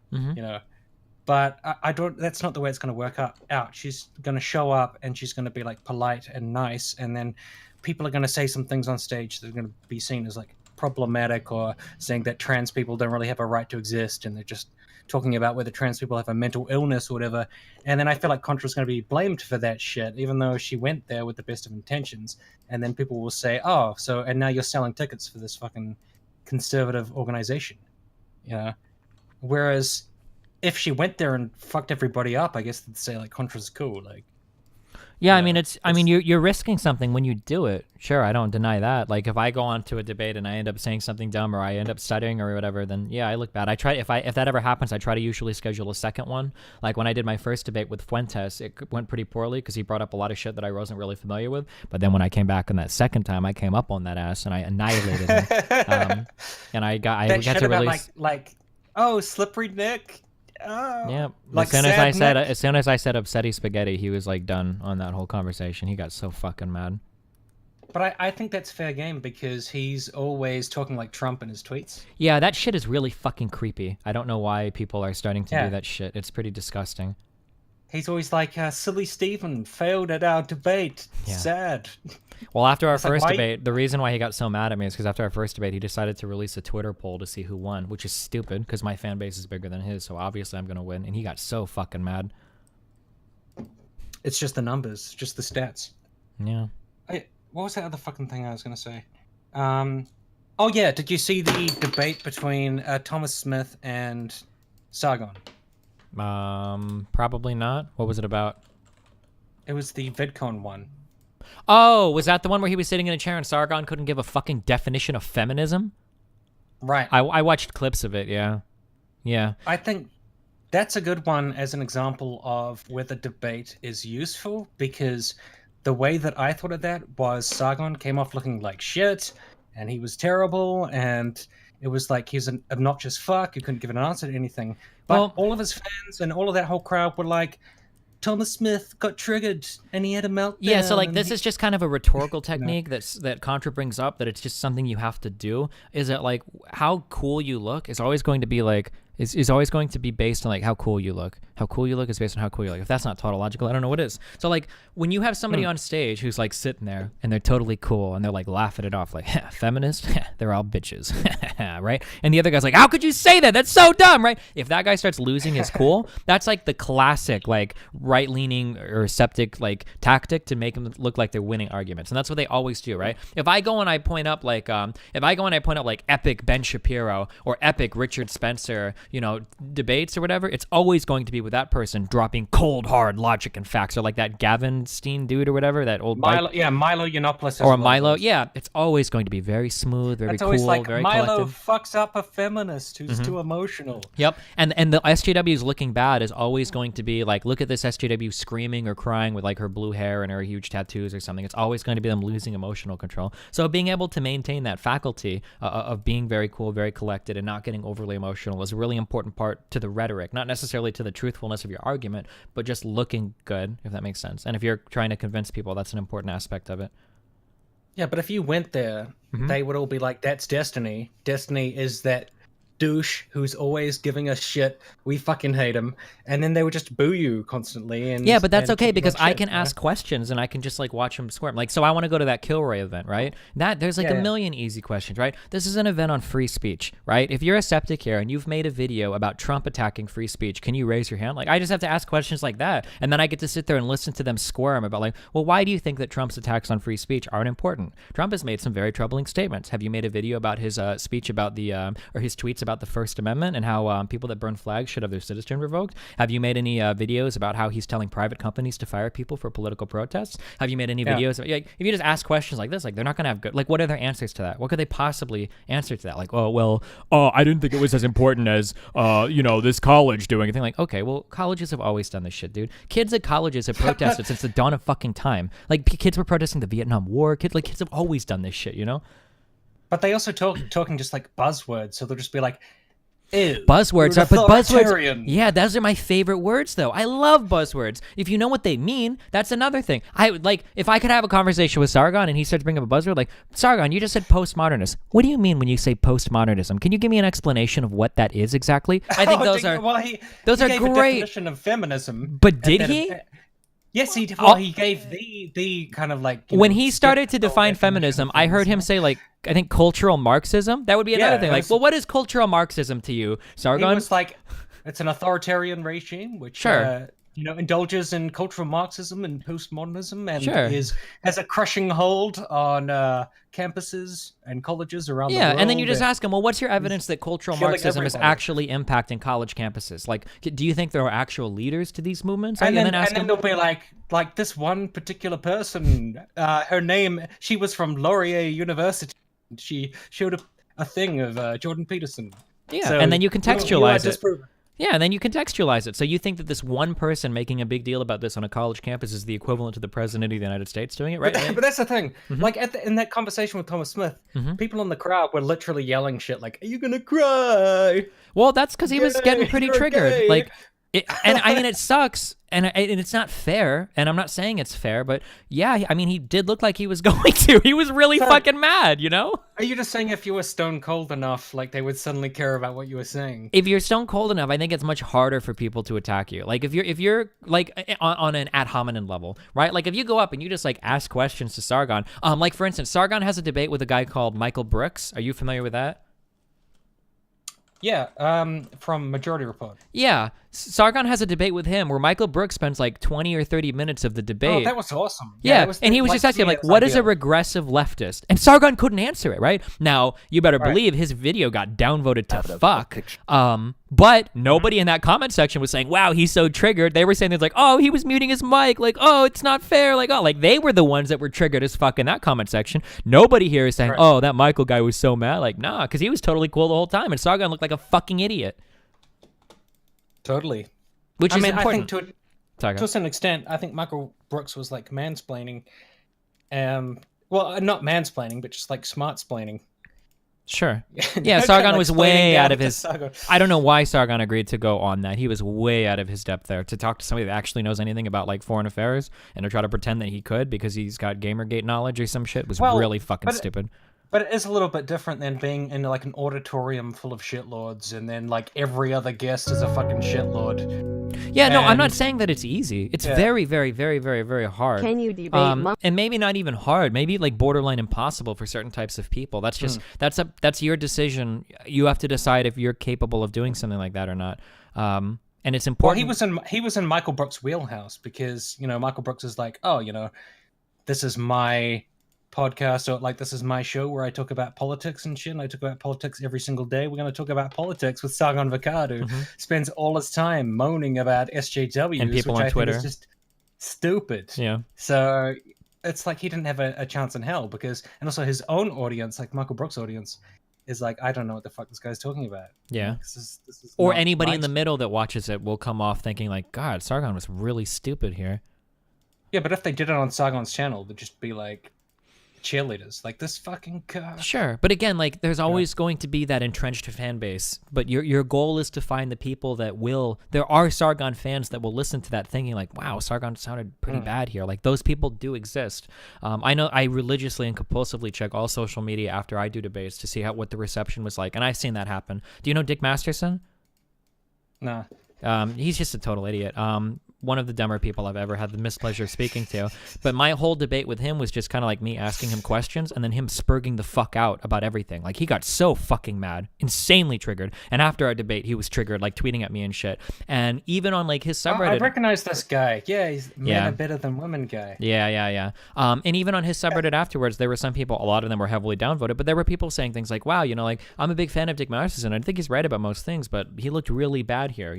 But I don't. That's not the way it's going to work out. She's going to show up and she's going to be like polite and nice, and then people are going to say some things on stage that are going to be seen as like problematic, or saying that trans people don't really have a right to exist, and they're just talking about whether trans people have a mental illness or whatever. And then I feel like Contra's going to be blamed for that shit, even though she went there with the best of intentions. And then people will say, "Oh, so and now you're selling tickets for this fucking conservative organization," Whereas if she went there and fucked everybody up, I guess they'd say like Contra's cool. Like, yeah, I mean, you're risking something when you do it. Sure, I don't deny that. Like, if I go on to a debate and I end up saying something dumb, or I end up stuttering or whatever, then yeah, I look bad. I try if that ever happens, I try to usually schedule a second one. Like when I did my first debate with Fuentes, it went pretty poorly because he brought up a lot of shit that I wasn't really familiar with. But then when I came back on that second time, I came up on that ass and I annihilated him. And I got to release like, oh, slippery Nick. Oh, yeah. Like as soon as I said upsetty spaghetti, he was like done on that whole conversation. He got so fucking mad. But I think that's fair game because he's always talking like Trump in his tweets. Yeah, that shit is really fucking creepy. I don't know why people are starting to do that shit. It's pretty disgusting. He's always like, silly Stephen failed at our debate. Yeah. Sad. Well, after our first debate, the reason why he got so mad at me is because after our first debate, he decided to release a Twitter poll to see who won, which is stupid because my fan base is bigger than his, so obviously I'm going to win. And he got so fucking mad. It's just the numbers, just the stats. Yeah. What was that other fucking thing I was going to say? Oh, yeah. Did you see the debate between Thomas Smith and Sargon? Probably not. What was it about? It was the VidCon one. Oh, was that the one where he was sitting in a chair and Sargon couldn't give a fucking definition of feminism? Right. I watched clips of it, yeah. Yeah. I think that's a good one as an example of where the debate is useful, because the way that I thought of that was Sargon came off looking like shit, and he was terrible, and it was like he's an obnoxious fuck who couldn't give an answer to anything. But all of his fans and all of that whole crowd were like, Thomas Smith got triggered and he had a meltdown. Yeah, so like this is just kind of a rhetorical technique that Contra brings up, that it's just something you have to do. Is that like how cool you look is always going to be like is always going to be based on like how cool you look. How cool you look is based on how cool you look. If that's not tautological, I don't know what is. So like when you have somebody on stage who's like sitting there and they're totally cool and they're like laughing it off like feminist, they're all bitches, right? And the other guy's like, how could you say that? That's so dumb, right? If that guy starts losing his cool, that's like the classic like right-leaning or septic like tactic to make them look like they're winning arguments, and that's what they always do, right? If I go and I point up like epic Ben Shapiro or epic Richard Spencer, debates or whatever, it's always going to be with that person dropping cold hard logic and facts, or like that Gavin Steen dude or whatever, that old Milo Yiannopoulos or Milo. Yeah, it's always going to be very smooth, very That's cool, always like, very Milo collected. fucks up a feminist who's too emotional. Yep, and the SJW's looking bad is always going to be like, look at this SJW screaming or crying with like her blue hair and her huge tattoos or something. It's always going to be them losing emotional control. So being able to maintain that faculty of being very cool, very collected, and not getting overly emotional is a really important part to the rhetoric, not necessarily to the truthfulness of your argument, but just looking good, if that makes sense. And if you're trying to convince people, that's an important aspect of it. Yeah, but if you went there, they would all be like, that's Destiny. Destiny is that douche who's always giving us shit. We fucking hate him. And then they would just boo you constantly. And yeah, but that's okay, because I shit, can ask questions and I can just like watch them squirm. Like, so I want to go to that Kilroy event, right? There's like a million easy questions, right? This is an event on free speech, right? If you're a septic here and you've made a video about Trump attacking free speech, can you raise your hand? Like, I just have to ask questions like that. And then I get to sit there and listen to them squirm about like, well, why do you think that Trump's attacks on free speech aren't important? Trump has made some very troubling statements. Have you made a video about his speech about the, or his tweets about the First Amendment and how people that burn flags should have their citizenship revoked? Have you made any videos about how he's telling private companies to fire people for political protests? Have you made any videos? Like, if you just ask questions like this, like they're not going to have good, like what are their answers to that? What could they possibly answer to that? Like, I didn't think it was as important as, this college doing anything. Like, okay, well, colleges have always done this shit, dude. Kids at colleges have protested since the dawn of fucking time. Like, kids were protesting the Vietnam War. Kids have always done this shit, But they also talking just like buzzwords, so they'll just be like, ew, buzzwords are, but buzzwords, authoritarian. yeah, those are my favorite words though. I love buzzwords. If you know what they mean, that's another thing. I would like, if I could have a conversation with Sargon and he starts bringing up a buzzword, like, Sargon, you just said postmodernist. What do you mean when you say postmodernism? Can you give me an explanation of what that is exactly? I think those are gave a great. definition of feminism. But did he? Yes, he did. Well, he gave the kind of like... When he started to define feminism, I heard him say, like, I think cultural Marxism. That would be another thing. Like, well, what is cultural Marxism to you, Sargon? He was like, it's an authoritarian regime which, indulges in cultural Marxism and postmodernism and has a crushing hold on campuses and colleges around the world. Yeah, and then you just ask him, well, what's your evidence that cultural Marxism is actually impacting college campuses? Like, do you think there are actual leaders to these movements? And then they'll be like this one particular person, her name, she was from Laurier University. She showed a thing of Jordan Peterson. Yeah, so and then you contextualize it. Yeah, and then you contextualize it. So you think that this one person making a big deal about this on a college campus is the equivalent to the president of the United States doing it, right? But that's the thing. Like in that conversation with Thomas Smith, people in the crowd were literally yelling shit like, "Are you gonna cry?" Well, that's because he was getting pretty triggered. Gay. Like, and I mean, it sucks, and it's not fair. And I'm not saying it's fair, but yeah, I mean, he did look like he was going to. He was really fucking mad, Are you just saying if you were stone cold enough, like they would suddenly care about what you were saying? If you're stone cold enough, I think it's much harder for people to attack you. Like if you're like on an ad hominem level, right? Like if you go up and you just like ask questions to Sargon, like for instance, Sargon has a debate with a guy called Michael Brooks. Are you familiar with that? Yeah, from Majority Report. Yeah, Sargon has a debate with him where Michael Brooks spends like 20 or 30 minutes of the debate. Oh, that was awesome. Yeah, and he was just asking like, what is a regressive leftist? And Sargon couldn't answer it, right? Now, you better believe his video got downvoted to fuck. But nobody in that comment section was saying, wow, he's so triggered. They were saying things like, oh, he was muting his mic. Like, oh, it's not fair. Like, oh, like they were the ones that were triggered as fuck in that comment section. Nobody here is saying, oh, that Michael guy was so mad. Like, nah, because he was totally cool the whole time. And Sargon looked like a fucking idiot. Totally. Which is important. I think to a certain extent, I think Michael Brooks was like mansplaining. Well, not mansplaining, but just like smart-splaining. Sure. Yeah, Yeah, no Sargon kind of was explaining way now out of to his. Sargon. I don't know why Sargon agreed to go on that. He was way out of his depth there to talk to somebody that actually knows anything about like foreign affairs and to try to pretend that he could because he's got Gamergate knowledge or some shit was Well, really fucking but- stupid. But it is a little bit different than being in like an auditorium full of shitlords and then like every other guest is a fucking shitlord. Yeah, no, I'm not And- saying that it's easy. It's Yeah. very, very, very, very, very hard. Can you debate and maybe not even hard. Maybe like borderline impossible for certain types of people. That's just that's your decision. You have to decide if you're capable of doing something like that or not. And it's Well, important. he was in Michael Brooks' wheelhouse because Michael Brooks is like, oh, this is my podcast, or like this is my show where I talk about politics and shit. And I talk about politics every single day. We're going to talk about politics with Sargon Vakar, who spends all his time moaning about SJWs And people which on I Twitter. think is just stupid. Yeah. So it's like he didn't have a chance in hell because, and also his own audience, like Michael Brooks' audience, is like, I don't know what the fuck this guy's talking about. Yeah. This is Or not anybody my in the middle that watches it will come off thinking like, God, Sargon was really stupid here. Yeah, but if they did it on Sargon's channel, they'd just be like cheerleaders, like this fucking guy. Sure, but again, like there's always going to be that entrenched fan base. But your goal is to find the people that will. There are Sargon fans that will listen to that, thinking like, "Wow, Sargon sounded pretty bad here." Like those people do exist. I know I religiously and compulsively check all social media after I do debates to see what the reception was like, and I've seen that happen. Do you know Dick Masterson? No. He's just a total idiot. One of the dumber people I've ever had the mispleasure of speaking to. But my whole debate with him was just kind of like me asking him questions and then him spurging the fuck out about everything. Like he got so fucking mad, insanely triggered. And after our debate, he was triggered, like tweeting at me and shit. And even on like his subreddit. I recognize this guy. Yeah, he's men Yeah. are better than women guy. Yeah. And even on his subreddit afterwards, there were some people, a lot of them were heavily downvoted, but there were people saying things like, wow, like, I'm a big fan of Dick Masterson. I think he's right about most things, but he looked really bad here,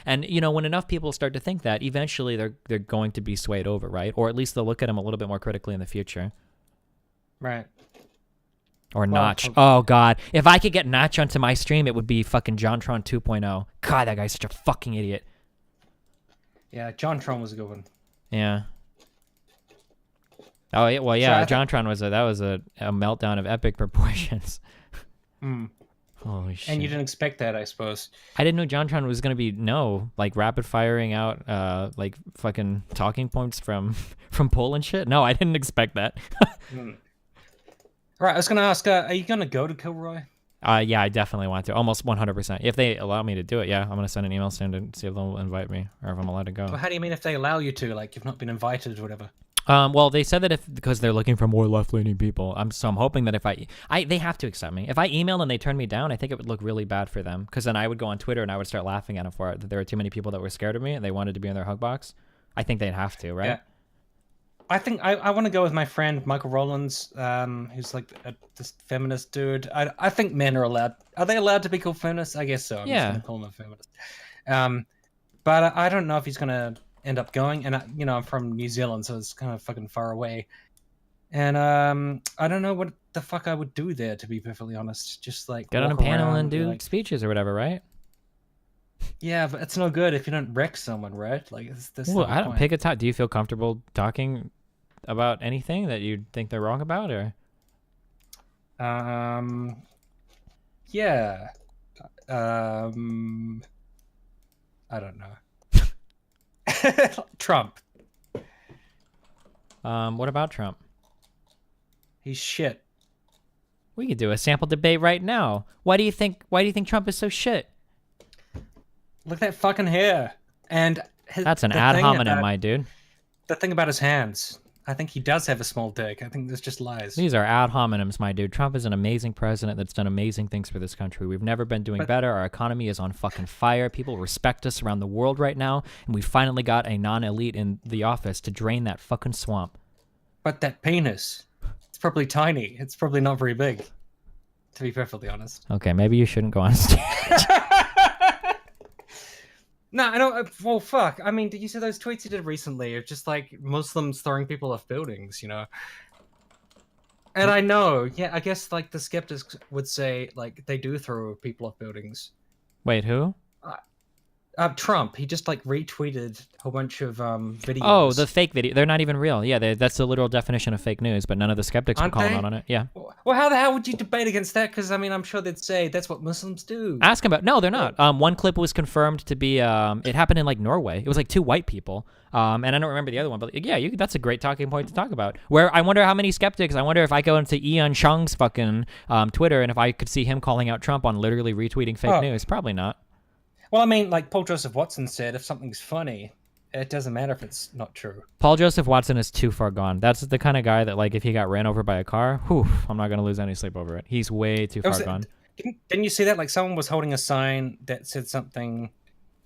And, when enough people start to think that, eventually they're going to be swayed over, right? Or at least they'll look at him a little bit more critically in the future. Right. Or Notch. Oh, God. If I could get Notch onto my stream, it would be fucking JonTron 2.0. God, that guy's such a fucking idiot. Yeah, JonTron was a good one. Yeah. Oh, yeah, well, yeah, So JonTron was that was a meltdown of epic proportions. Mm. Holy shit. And you didn't expect that, I suppose. I didn't know JonTron was going to be, like rapid firing out, like fucking talking points from Poland and shit. No, I didn't expect that. Right, I was going to ask, are you going to go to Kilroy? Yeah, I definitely want to. Almost 100%. If they allow me to do it, yeah. I'm going to send an email soon to see if they'll invite me or if I'm allowed to go. Well, how do you mean if they allow you to? Like, you've not been invited or whatever? Well, they said that because they're looking for more left-leaning people. I'm hoping that if they have to accept me. If I emailed and they turned me down, I think it would look really bad for them. Because then I would go on Twitter and I would start laughing at them for it. That there were too many people that were scared of me and they wanted to be in their hug box. I think they'd have to, right? Yeah. I think I want to go with my friend Michael Rowlands, who's like this feminist dude. I think men are allowed. Are they allowed to be called feminists? I guess so. I'm just gonna call him a feminist. But I don't know if he's gonna end up going. And I'm from New Zealand, so it's kind of fucking far away. And I don't know what the fuck I would do there, to be perfectly honest. Just like get on a walk panel around, and do like, speeches or whatever, right? Yeah, but it's no good if you don't wreck someone, right? Like this. Well, I don't pick a top. Do you feel comfortable talking about anything that you think they're wrong about, or? Yeah. I don't know. Trump. What about Trump? He's shit. We could do a sample debate right now. Why do you think Trump is so shit? Look at that fucking hair. And that's an ad hominem, my dude. The thing about his hands. I think he does have a small dick. I think this just lies. These are ad hominems, my dude. Trump is an amazing president that's done amazing things for this country. We've never been doing better. Our economy is on fucking fire. People respect us around the world right now, and we finally got a non-elite in the office to drain that fucking swamp. But that penis, it's probably tiny. It's probably not very big, to be perfectly honest. Okay, maybe you shouldn't go on stage. No, I don't. Well, fuck. I mean, did you see those tweets he did recently of just like Muslims throwing people off buildings, And I know, yeah, I guess like the skeptics would say like they do throw people off buildings. Wait, who? Trump. He just like retweeted a whole bunch of videos. Oh, the fake video. They're not even real. Yeah, that's the literal definition of fake news, but none of the skeptics were Aren't calling they? out on it. Yeah. Well, how the hell would you debate against that? Because I mean, I'm sure they'd say that's what Muslims do. Ask him about. No, they're not. One clip was confirmed to be. It happened in like Norway. It was like 2 white people. And I don't remember the other one, but yeah, that's a great talking point to talk about. Where I wonder how many skeptics. I wonder if I go into Ian Chung's fucking Twitter and if I could see him calling out Trump on literally retweeting fake news. Probably not. Well, I mean, like Paul Joseph Watson said, if something's funny, it doesn't matter if it's not true. Paul Joseph Watson is too far gone. That's the kind of guy that, like, if he got ran over by a car, whew, I'm not going to lose any sleep over it. He's way too far gone. Didn't you see that? Like, someone was holding a sign that said something,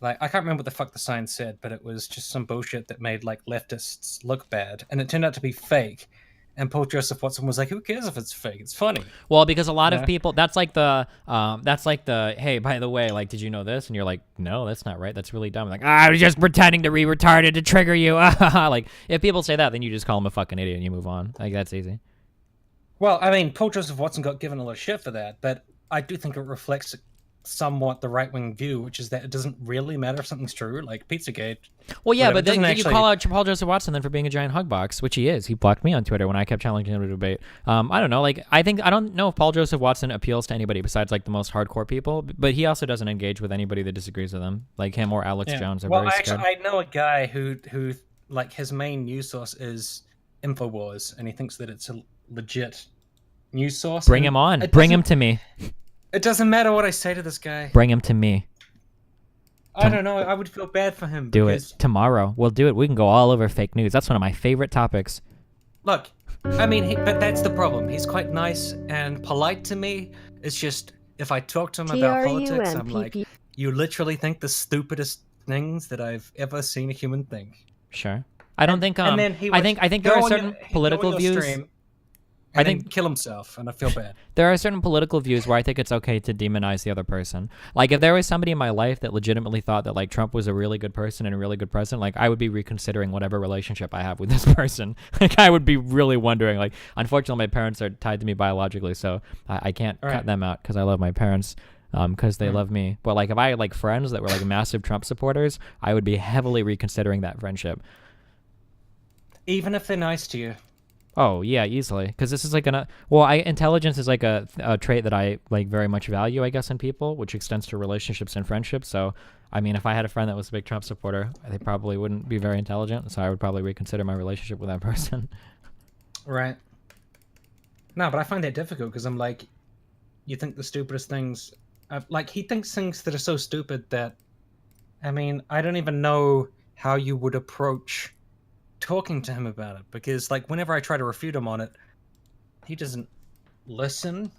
like, I can't remember what the fuck the sign said, but it was just some bullshit that made, like, leftists look bad. And it turned out to be fake. And Paul Joseph Watson was like, "Who cares if it's fake? It's funny." Well, because a lot of people, that's like the, hey, by the way, like, did you know this? And you're like, no, that's not right. That's really dumb. Like, I was just pretending to be retarded to trigger you. Like, if people say that, then you just call them a fucking idiot and you move on. Like, that's easy. Well, I mean, Paul Joseph Watson got given a lot of shit for that, but I do think it reflects somewhat the right-wing view, which is that it doesn't really matter if something's true, like Pizzagate. Well, yeah, whatever. but then you call out Paul Joseph Watson then for being a giant hug box, which he is. He blocked me on Twitter when I kept challenging him to debate. I don't know, like, I don't know if Paul Joseph Watson appeals to anybody besides, like, the most hardcore people, but he also doesn't engage with anybody that disagrees with him. Like, him or Alex Jones are very scared. I know a guy who, like, his main news source is InfoWars, and he thinks that it's a legit news source. Bring him on. Bring him to me. It doesn't matter what I say to this guy. Bring him to me. I don't know. I would feel bad for him. Do it. Tomorrow. We'll do it. We can go all over fake news. That's one of my favorite topics. Look, I mean, but that's the problem. He's quite nice and polite to me. It's just, if I talk to him about politics, I'm like, you literally think the stupidest things that I've ever seen a human think. Sure. I don't think, I think there are certain political views... I think kill himself, and I feel bad. There are certain political views where I think it's okay to demonize the other person. Like, if there was somebody in my life that legitimately thought that, like, Trump was a really good person and a really good president, like, I would be reconsidering whatever relationship I have with this person. Like, I would be really wondering, like, unfortunately, my parents are tied to me biologically, so I can't cut them out because I love my parents, because they love me. But, like, if I had, like, friends that were, like, massive Trump supporters, I would be heavily reconsidering that friendship. Even if they're nice to you. Oh yeah, easily. Because this is like intelligence is like a trait that I like very much value, I guess, in people, which extends to relationships and friendships. So, I mean, if I had a friend that was a big Trump supporter, they probably wouldn't be very intelligent. So I would probably reconsider my relationship with that person. Right. No, but I find that difficult because I'm like, you think the stupidest things, like he thinks things that are so stupid that, I mean, I don't even know how you would approach talking to him about it, because like whenever I try to refute him on it, he doesn't listen.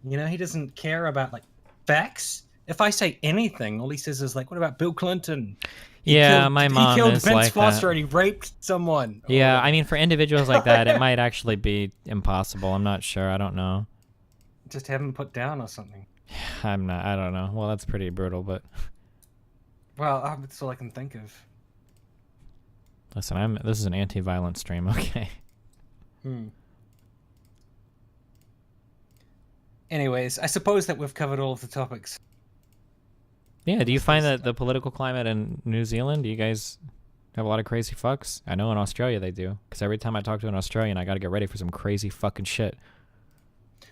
You know, he doesn't care about like facts. If I say anything, all he says is like, "What about Bill Clinton?" My mom he killed is Vince like Foster that. and he raped someone. Yeah, I mean, for individuals like that, it might actually be impossible. I'm not sure. I don't know. Just have him put down or something. I don't know. Well, that's pretty brutal, but. Well, that's all I can think of. Listen, this is an anti-violence stream, okay? Anyways, I suppose that we've covered all of the topics. Yeah, do you find that the political climate in New Zealand, do you guys have a lot of crazy fucks? I know in Australia they do, because every time I talk to an Australian, I gotta get ready for some crazy fucking shit.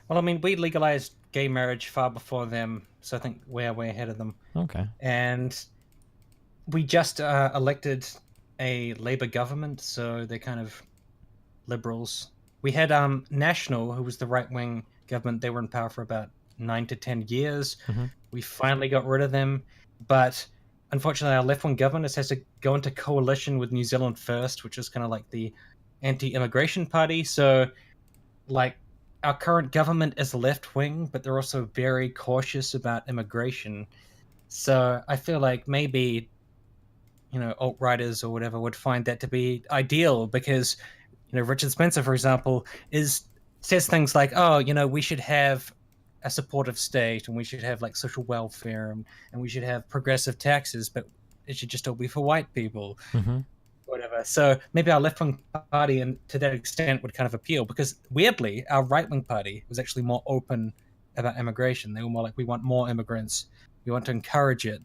Well, I mean, we legalized gay marriage far before them, so I think we're way ahead of them. Okay. And we just elected a Labour government, so they're kind of liberals. We had National, who was the right-wing government. They were in power for about 9 to 10 years. We finally got rid of them, but unfortunately our left-wing government has to go into coalition with New Zealand First, which is kind of like the anti-immigration party. So, like, our current government is left-wing, but they're also very cautious about immigration. So I feel like maybe, you know, alt-righters or whatever would find that to be ideal, because, you know, Richard Spencer, for example, says things like, oh, you know, we should have a supportive state and we should have like social welfare and we should have progressive taxes, but it should just all be for white people, whatever. So maybe our left-wing party, and to that extent, would kind of appeal, because weirdly, our right-wing party was actually more open about immigration. They were more like, we want more immigrants, we want to encourage it.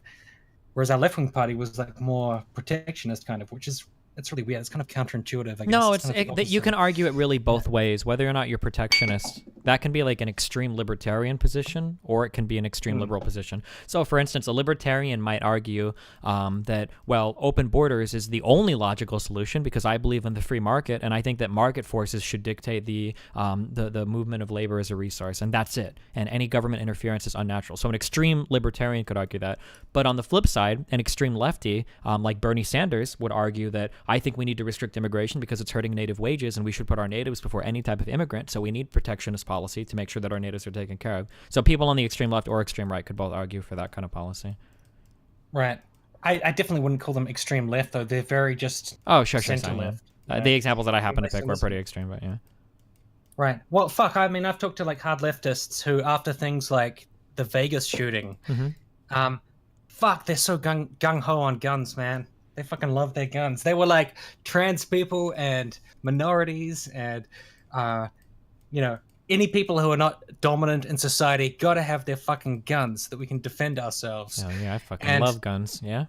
whereas our left-wing party was like more protectionist kind of, which is it's really weird. It's kind of counterintuitive, I guess. No, kind you can argue it really both ways. Whether or not you're protectionist, that can be like an extreme libertarian position, or it can be an extreme liberal position. So, for instance, a libertarian might argue that, well, open borders is the only logical solution because I believe in the free market, and I think that market forces should dictate the movement of labor as a resource, and that's it. And any government interference is unnatural. So, an extreme libertarian could argue that. But on the flip side, an extreme lefty, like Bernie Sanders, would argue that I think we need to restrict immigration because it's hurting native wages, and we should put our natives before any type of immigrant. So we need protectionist policy to make sure that our natives are taken care of. So people on the extreme left or extreme right could both argue for that kind of policy. Right. I definitely wouldn't call them extreme left, though. They're very just center left. The examples that I happen to pick were pretty extreme, but yeah. Right. Well, fuck. I mean, I've talked to like hard leftists who, after things like the Vegas shooting, fuck, they're so gung ho on guns, man. They fucking love their guns. They were like trans people and minorities and, any people who are not dominant in society got to have their fucking guns so that we can defend ourselves. Oh yeah, I fucking love guns. Yeah.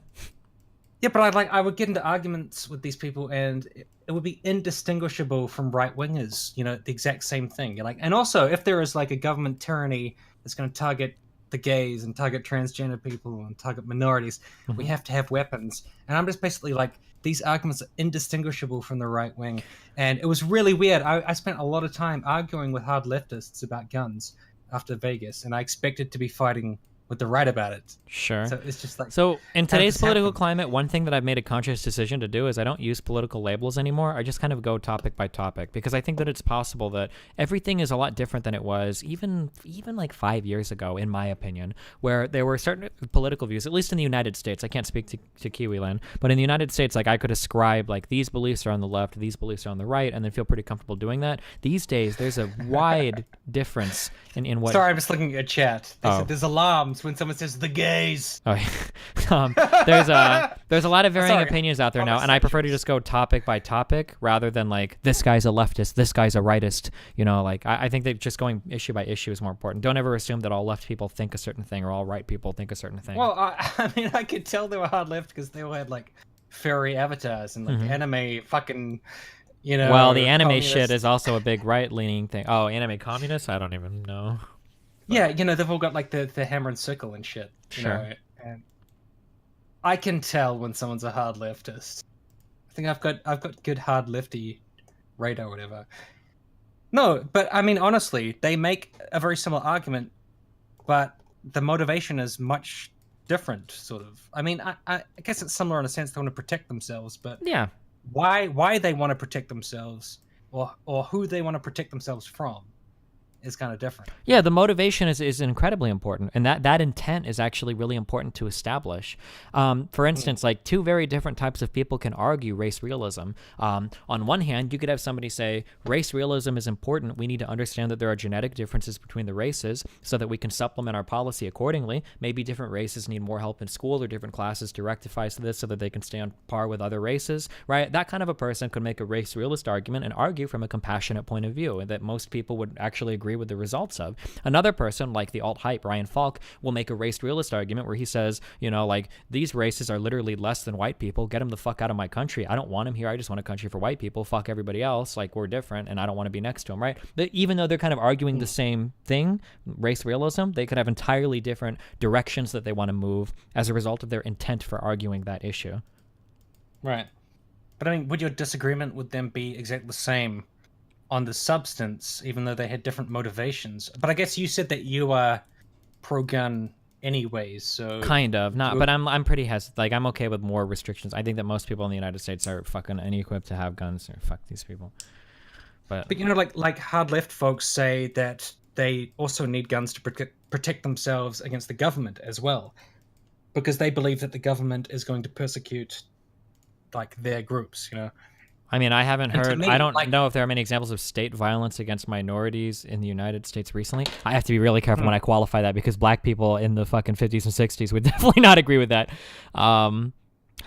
Yeah, but I would get into arguments with these people, and it would be indistinguishable from right wingers. The exact same thing. You're like, and also, if there is like a government tyranny that's going to target the gays and target transgender people and target minorities, we have to have weapons. And I'm just basically like, these arguments are indistinguishable from the right wing. And it was really weird. I spent a lot of time arguing with hard leftists about guns after Vegas, and I expected to be fighting with the right about it. Sure. So it's just like, so in today's political climate, one thing that I've made a conscious decision to do is I don't use political labels anymore. I just kind of go topic by topic, because I think that it's possible that everything is a lot different than it was even like 5 years ago, in my opinion, where there were certain political views, at least in the United States. I can't speak to Kiwiland, but in the United States, like I could ascribe like these beliefs are on the left, these beliefs are on the right, and then feel pretty comfortable doing that. These days, there's a wide difference in what... Sorry, I'm just looking at chat. There's alarms when someone says the gays. Oh, there's a lot of varying opinions out there now, and I prefer to just go topic by topic rather than like this guy's a leftist, this guy's a rightist. I think that just going issue by issue is more important. Don't ever assume that all left people think a certain thing or all right people think a certain thing. Well, I mean, I could tell they were hard left because they all had like furry avatars and like anime fucking. Well, the anime shit is also a big right-leaning thing. Oh, anime communists? I don't even know. But... Yeah, they've all got like the hammer and sickle and shit. Sure. And I can tell when someone's a hard leftist. I think I've got good hard lefty radar or whatever. No, but I mean, honestly, they make a very similar argument, but the motivation is much different, sort of. I mean, I guess it's similar in a sense. They want to protect themselves, but yeah, why they want to protect themselves or who they want to protect themselves from is kind of different. Yeah, the motivation is incredibly important, and that intent is actually really important to establish. For instance, like two very different types of people can argue race realism. On one hand, you could have somebody say race realism is important. We need to understand that there are genetic differences between the races so that we can supplement our policy accordingly. Maybe different races need more help in school or different classes to rectify this so that they can stay on par with other races, right? That kind of a person could make a race realist argument and argue from a compassionate point of view, and that most people would actually agree with the results of. Another person, like the alt-hype Ryan Falk, will make a race realist argument where he says, like, these races are literally less than white people. Get them the fuck out of my country. I don't want them here. I just want a country for white people. Fuck everybody else. Like, we're different, and I don't want to be next to them, right? Even though they're kind of arguing the same thing, race realism, they could have entirely different directions that they want to move as a result of their intent for arguing that issue. Right. But I mean, would your disagreement with them be exactly the same on the substance, even though they had different motivations? But I guess you said that you are pro-gun anyways, so kind of not. But I'm pretty hesitant. Like, I'm okay with more restrictions. I think that most people in the United States are fucking unequipped to have guns. Or fuck these people. But like hard left folks say that they also need guns to protect themselves against the government as well, because they believe that the government is going to persecute like their groups. I mean, I haven't heard, I don't know if there are many examples of state violence against minorities in the United States recently. I have to be really careful when I qualify that, because black people in the fucking 50s and 60s would definitely not agree with that. Funnily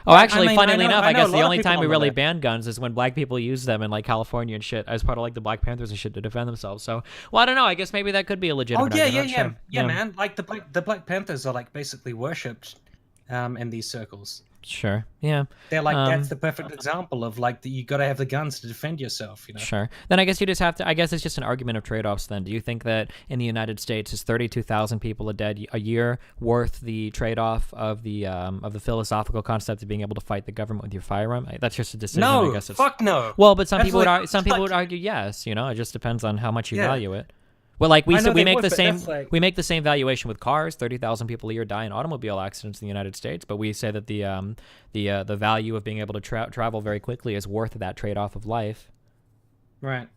enough, I guess the only time we really banned guns is when black people use them in like California and shit as part of like the Black Panthers and shit to defend themselves. So, well, I don't know. I guess maybe that could be a legitimate argument. Yeah, man. Like the Black Panthers are like basically worshipped in these circles. Sure. Yeah. They're like, that's the perfect example of like you got to have the guns to defend yourself. You know. Sure. Then I guess you just have to. I guess it's just an argument of trade-offs. Then, do you think that in the United States is 32,000 people a year worth the trade-off of the philosophical concept of being able to fight the government with your firearm? That's just a decision. No, I guess it's, fuck no. Well, but some That's people like, people would argue yes. You know, it just depends on how much you Yeah. value it. Well, like we I know we they make would, the but same that's like- we make the same valuation with cars. 30,000 people a year die in automobile accidents in the United States, but we say that the value of being able to travel very quickly is worth that trade-off of life. Right.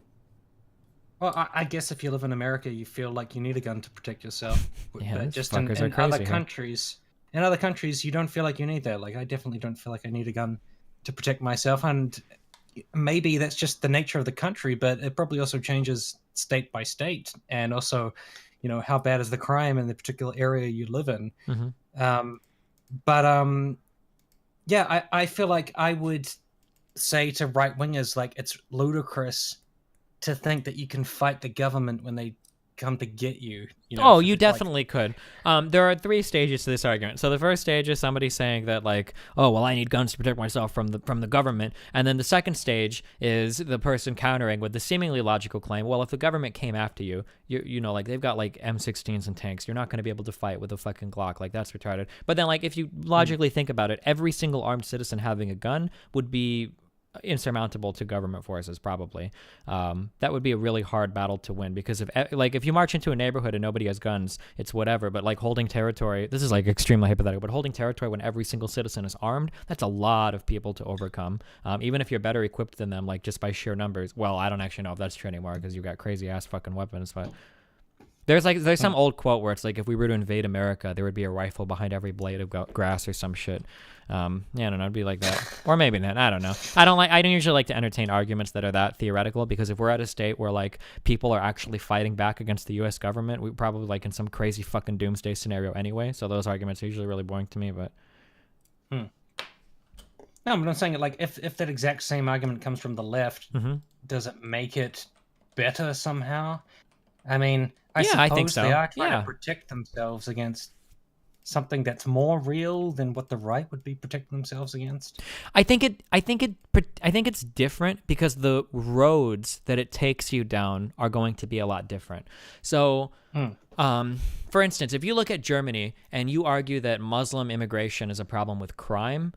Well, I guess if you live in America, you feel like you need a gun to protect yourself. Yeah, But these just fuckers are in crazy other here. countries, you don't feel like you need that. Like I definitely don't feel like I need a gun to protect myself, and maybe that's just the nature of the country. But it probably also changes state by state, and also, you know, how bad is the crime in the particular area you live in. Yeah, I feel like I would say to right wingers, like, it's ludicrous to think that you can fight the government when they come to get you. You know, Oh, for you the, like- definitely could. There are three stages to this argument. So the first stage is somebody saying that, like, oh, well, I need guns to protect myself from the government. And then the second stage is the person countering with the seemingly logical claim, well, if the government came after you, you know, like, they've got, like, M16s and tanks. You're not going to be able to fight with a fucking Glock. Like, that's retarded. But then, like, if you logically think about it, every single armed citizen having a gun would be insurmountable to government forces, probably. That would be a really hard battle to win, because if you march into a neighborhood and nobody has guns, it's whatever. But like holding territory, this is like extremely hypothetical, but holding territory when every single citizen is armed, that's a lot of people to overcome. Even if you're better equipped than them, like just by sheer numbers. Well, I don't actually know if that's true anymore, because you've got crazy ass fucking weapons, but there's some old quote where it's like, if we were to invade America, there would be a rifle behind every blade of grass or some shit. Yeah, I don't know, it'd be like that. Or maybe not, I don't know. I don't usually like to entertain arguments that are that theoretical, because if we're at a state where like people are actually fighting back against the US government, we're probably like in some crazy fucking doomsday scenario anyway, so those arguments are usually really boring to me, but... No, but I'm saying it like, if that exact same argument comes from the left, does it make it better somehow? I mean, I suppose I think so. they are trying Yeah. to protect themselves against something that's more real than what the right would be protecting themselves against. I think it's different because the roads that it takes you down are going to be a lot different. So, for instance, if you look at Germany and you argue that Muslim immigration is a problem with crime,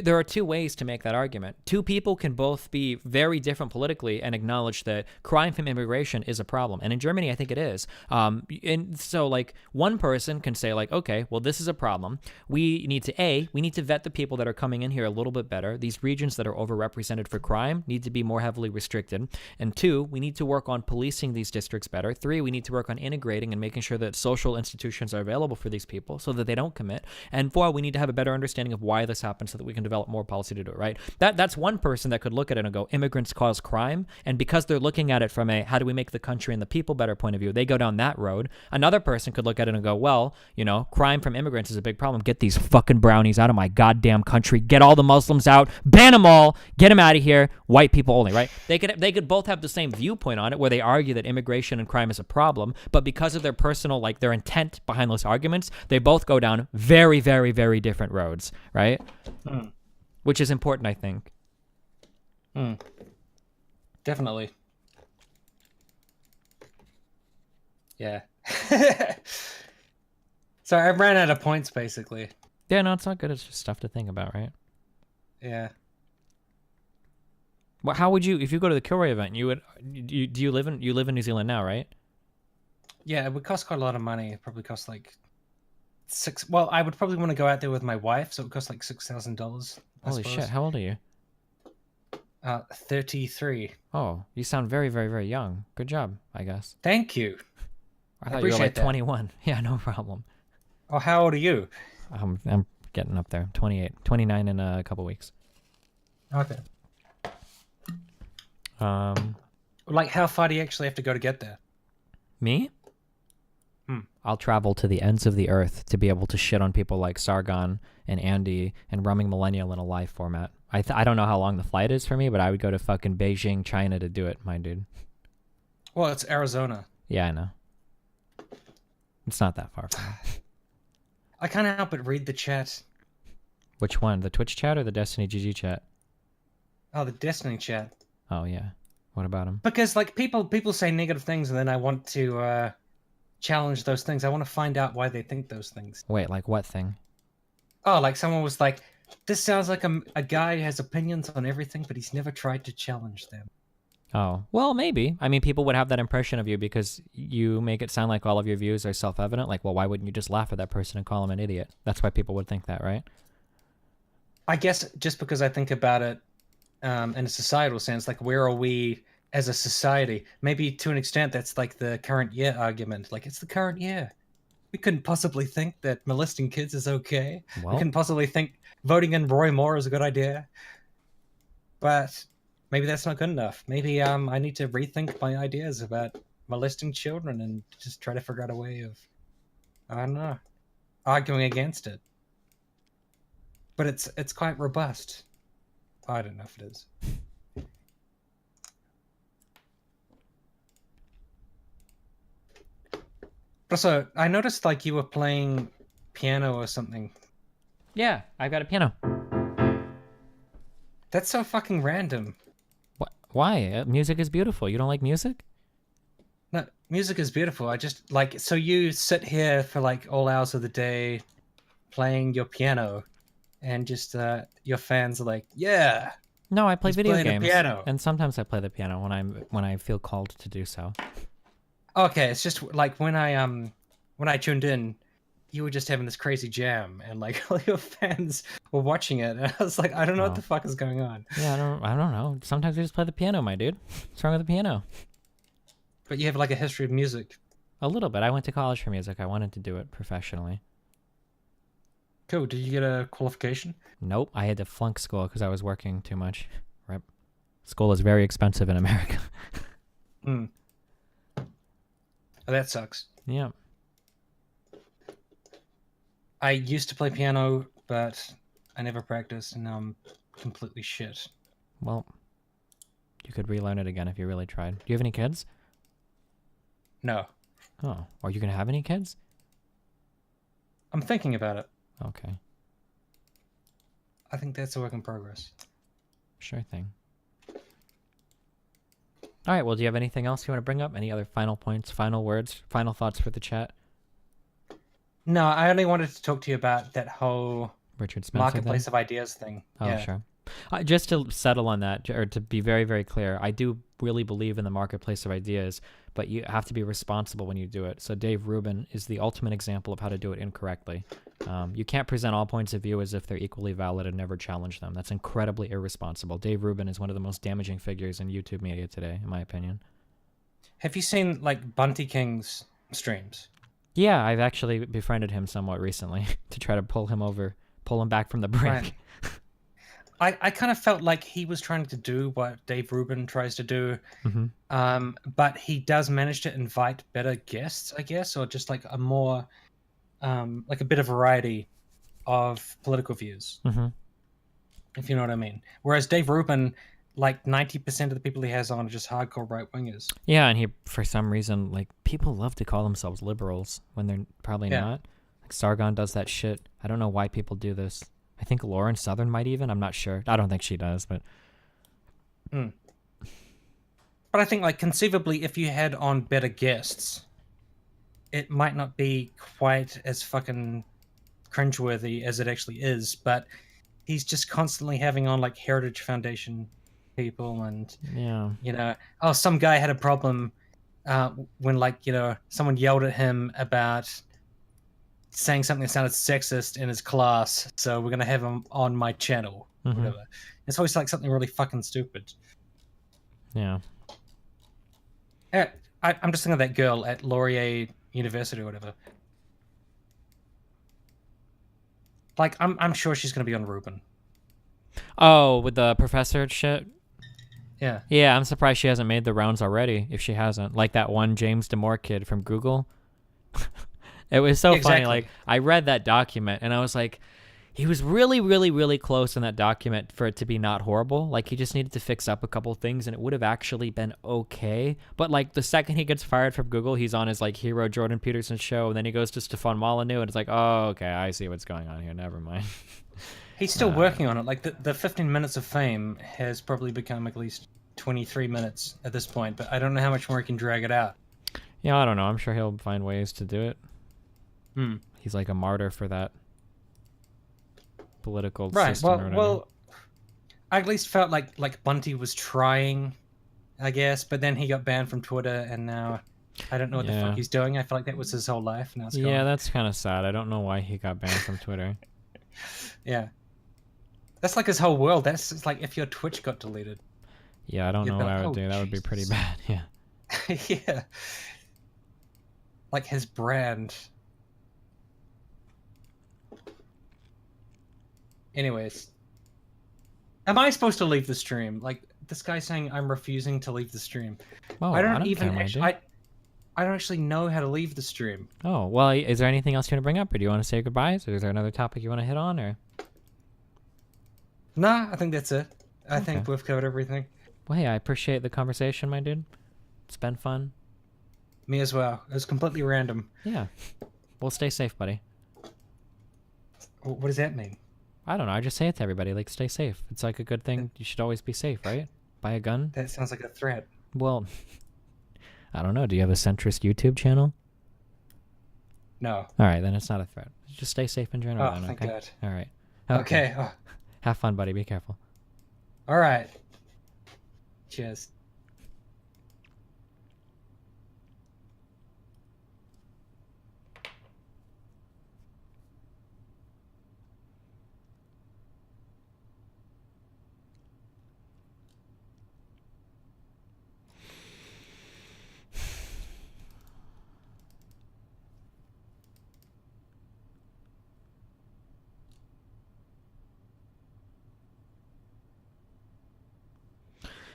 there are two ways to make that argument. Two people can both be very different politically and acknowledge that crime from immigration is a problem. And in Germany, I think it is. And so, like, one person can say, like, okay, well, this is a problem. We need to vet the people that are coming in here a little bit better. These regions that are overrepresented for crime need to be more heavily restricted. And two, we need to work on policing these districts better. Three, we need to work on integrating and making sure that social institutions are available for these people so that they don't commit. And four, we need to have a better understanding of why this happens so that we can develop more policy to do it, right? That's one person that could look at it and go, immigrants cause crime. And because they're looking at it from a how do we make the country and the people better point of view, they go down that road. Another person could look at it and go, well, you know, crime from immigrants is a big problem. Get these fucking brownies out of my goddamn country. Get all the Muslims out. Ban them all. Get them out of here. White people only, right? They could both have the same viewpoint on it, where they argue that immigration and crime is a problem, but because of their personal, like, their intent behind those arguments, they both go down very, very, very different roads, right? Which is important, I think. Definitely. Yeah. So I ran out of points, basically. Yeah, no, it's not good. It's just stuff to think about, right? Yeah. Well, how would you, if you go to the Kilroy event, you live in New Zealand now, right? Yeah, it would cost quite a lot of money. It probably cost like well, I would probably want to go out there with my wife, so it would cost like $6,000. Holy shit, how old are you? 33. Oh, you sound very, very, very young. Good job, I guess. Thank you. I thought you were like 21. Yeah, no problem. Oh, how old are you? I'm getting up there. 28. 29 in a couple weeks. Okay. Like, how far do you actually have to go to get there? Me? I'll travel to the ends of the earth to be able to shit on people like Sargon and Andy and Roaming Millennial in a live format. I don't know how long the flight is for me, but I would go to fucking Beijing, China to do it, my dude. Well, it's Arizona. Yeah, I know. It's not that far from me. I can't help but read the chat. Which one? The Twitch chat or the Destiny GG chat? Oh, the Destiny chat. Oh yeah. What about him? Because like people say negative things, and then I want to challenge those things. I want to find out why they think those things. Wait, like what thing? Oh, like someone was like, "This sounds like a guy who has opinions on everything, but he's never tried to challenge them." Oh, well, maybe. I mean, people would have that impression of you because you make it sound like all of your views are self-evident. Like, well, why wouldn't you just laugh at that person and call him an idiot? That's why people would think that, right? I guess just because I think about it in a societal sense, like where are we as a society? Maybe to an extent that's like the current year argument. Like, it's the current year. We couldn't possibly think that molesting kids is okay. Well, we couldn't possibly think voting in Roy Moore is a good idea. But maybe that's not good enough. Maybe I need to rethink my ideas about molesting children and just try to figure out a way of, I don't know, arguing against it. But it's quite robust. I don't know if it is. Also, I noticed like you were playing piano or something. Yeah, I've got a piano. That's so fucking random. What? Why? Music is beautiful. You don't like music? No, music is beautiful. I just like, so you sit here for like all hours of the day playing your piano and just your fans are like, yeah. No, I play he's video playing the games. piano. And sometimes I play the piano when I feel called to do so. Okay, it's just like when I tuned in, you were just having this crazy jam and like all your fans were watching it and I was like, I don't know what the fuck is going on. Yeah, I don't know. Sometimes we just play the piano, my dude. What's wrong with the piano? But you have like a history of music. A little bit. I went to college for music. I wanted to do it professionally. Cool. Did you get a qualification? Nope. I had to flunk school because I was working too much. Right. School is very expensive in America. Hmm. Oh, that sucks. Yeah. I used to play piano, but I never practiced, and now I'm completely shit. Well, you could relearn it again if you really tried. Do you have any kids? No. Oh. Are you going to have any kids? I'm thinking about it. Okay. I think that's a work in progress. Sure thing. All right, well, do you have anything else you want to bring up? Any other final points, final words, final thoughts for the chat? No, I only wanted to talk to you about that whole Richard Spencer marketplace thing? of ideas thing. Oh, yeah. sure. Just to settle on that, or to be very, very clear, I do really believe in the marketplace of ideas, but you have to be responsible when you do it. So Dave Rubin is the ultimate example of how to do it incorrectly. You can't present all points of view as if they're equally valid and never challenge them. That's incredibly irresponsible. Dave Rubin is one of the most damaging figures in YouTube media today, in my opinion. Have you seen, like, Bunty King's streams? Yeah, I've actually befriended him somewhat recently to try to pull him back from the brink. Right. I kind of felt like he was trying to do what Dave Rubin tries to do, but he does manage to invite better guests, I guess, or just like a more, like a bit of variety of political views, if you know what I mean. Whereas Dave Rubin, like 90% of the people he has on are just hardcore right-wingers. Yeah, and he, for some reason, like, people love to call themselves liberals when they're probably not. Like, Sargon does that shit. I don't know why people do this. I think Lauren Southern might even. I'm not sure. I don't think she does, but... But I think, like, conceivably, if you had on better guests, it might not be quite as fucking cringeworthy as it actually is, but he's just constantly having on, like, Heritage Foundation people and, you know, oh, some guy had a problem when, like, you know, someone yelled at him about saying something that sounded sexist in his class, so we're gonna have him on my channel, whatever. It's always like something really fucking stupid. Yeah. I'm just thinking of that girl at Laurier University or whatever. Like, I'm sure she's gonna be on Rubin. Oh, with the professor and shit? Yeah. Yeah, I'm surprised she hasn't made the rounds already, if she hasn't. Like that one James Damore kid from Google. It was so funny. Like, I read that document and I was like, he was really, really, really close in that document for it to be not horrible. Like, he just needed to fix up a couple things and it would have actually been okay. But, like, the second he gets fired from Google, he's on his, like, hero Jordan Peterson show, and then he goes to Stefan Molyneux, and it's like, oh, okay, I see what's going on here. Never mind. He's still working on it. Like, the 15 minutes of fame has probably become at least 23 minutes at this point, but I don't know how much more he can drag it out. Yeah, I don't know. I'm sure he'll find ways to do it. Hmm. He's like a martyr for that political Right. system or whatever. Well, I at least felt like Bunty was trying, I guess, but then he got banned from Twitter, and now I don't know what the Yeah. fuck he's doing. I feel like that was his whole life. Now it's gone. Yeah, that's kind of sad. I don't know why he got banned from Twitter. Yeah. That's like his whole world. That's it's like if your Twitch got deleted. Yeah, I don't know You'd be what I like, would "Oh, do. That would be pretty Jesus." bad. Yeah. Yeah. Like his brand. Anyways. Am I supposed to leave the stream? Like, this guy saying I'm refusing to leave the stream. Oh, I don't care, even my actually, dude. I don't actually know how to leave the stream. Oh, well, is there anything else you want to bring up, or do you want to say goodbyes, or is there another topic you want to hit on, or? Nah, I think that's it. I Okay. think we've covered everything. Well, hey, I appreciate the conversation, my dude. It's been fun. Me as well. It was completely random. Yeah. Well, stay safe, buddy. What does that mean? I don't know. I just say it to everybody, like, stay safe. It's like a good thing. You should always be safe, right? Buy a gun. That sounds like a threat. Well, I don't know. Do you have a centrist YouTube channel? No. All right, then it's not a threat. Just stay safe in general. Oh, then, thank okay? God. All right. Okay. Oh. Have fun, buddy. Be careful. All right. Cheers.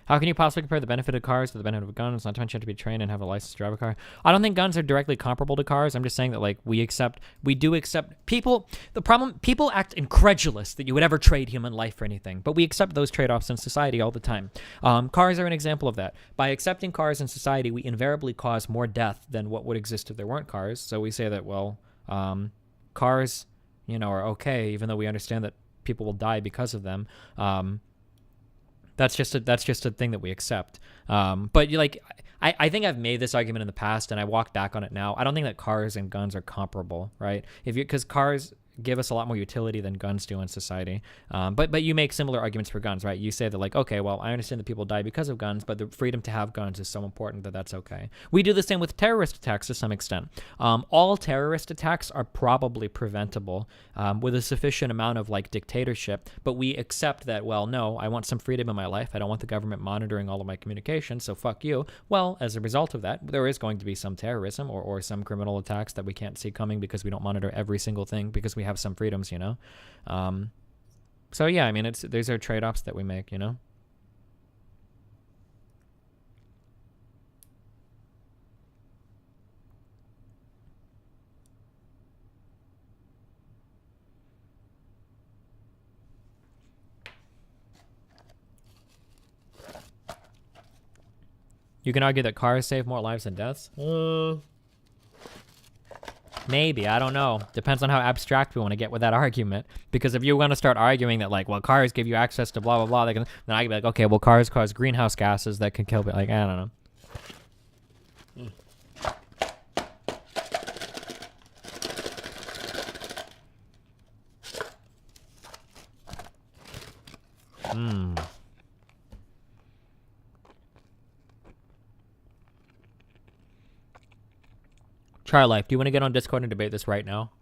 How can you possibly compare the benefit of cars to the benefit of guns? Not to mention you have to be trained and have a license to drive a car. I don't think guns are directly comparable to cars. I'm just saying that, like, we do accept people. The problem, people act incredulous that you would ever trade human life for anything, but we accept those trade-offs in society all the time. Cars are an example of that. By accepting cars in society, we invariably cause more death than what would exist if there weren't cars. So we say that, well, cars, are okay, even though we understand that people will die because of them. That's just a thing that we accept. But I think I've made this argument in the past, and I walk back on it now. I don't think that cars and guns are comparable, right? Because cars give us a lot more utility than guns do in society. But you make similar arguments for guns, right? You say that, like, okay, well, I understand that people die because of guns, but the freedom to have guns is so important that that's okay. We do the same with terrorist attacks to some extent. All terrorist attacks are probably preventable with a sufficient amount of, like, dictatorship, but we accept that, well, no, I want some freedom in my life. I don't want the government monitoring all of my communications, so fuck you. Well, as a result of that, there is going to be some terrorism or some criminal attacks that we can't see coming because we don't monitor every single thing because we have some freedoms, so yeah, I mean, these are trade-offs that we make, You can argue that cars save more lives than deaths. Maybe, I don't know. Depends on how abstract we want to get with that argument. Because if you want to start arguing that, like, well, cars give you access to blah, blah, blah, then I can be like, okay, well, cars cause greenhouse gases that can kill, like, I don't know. Try Life, do you want to get on Discord and debate this right now?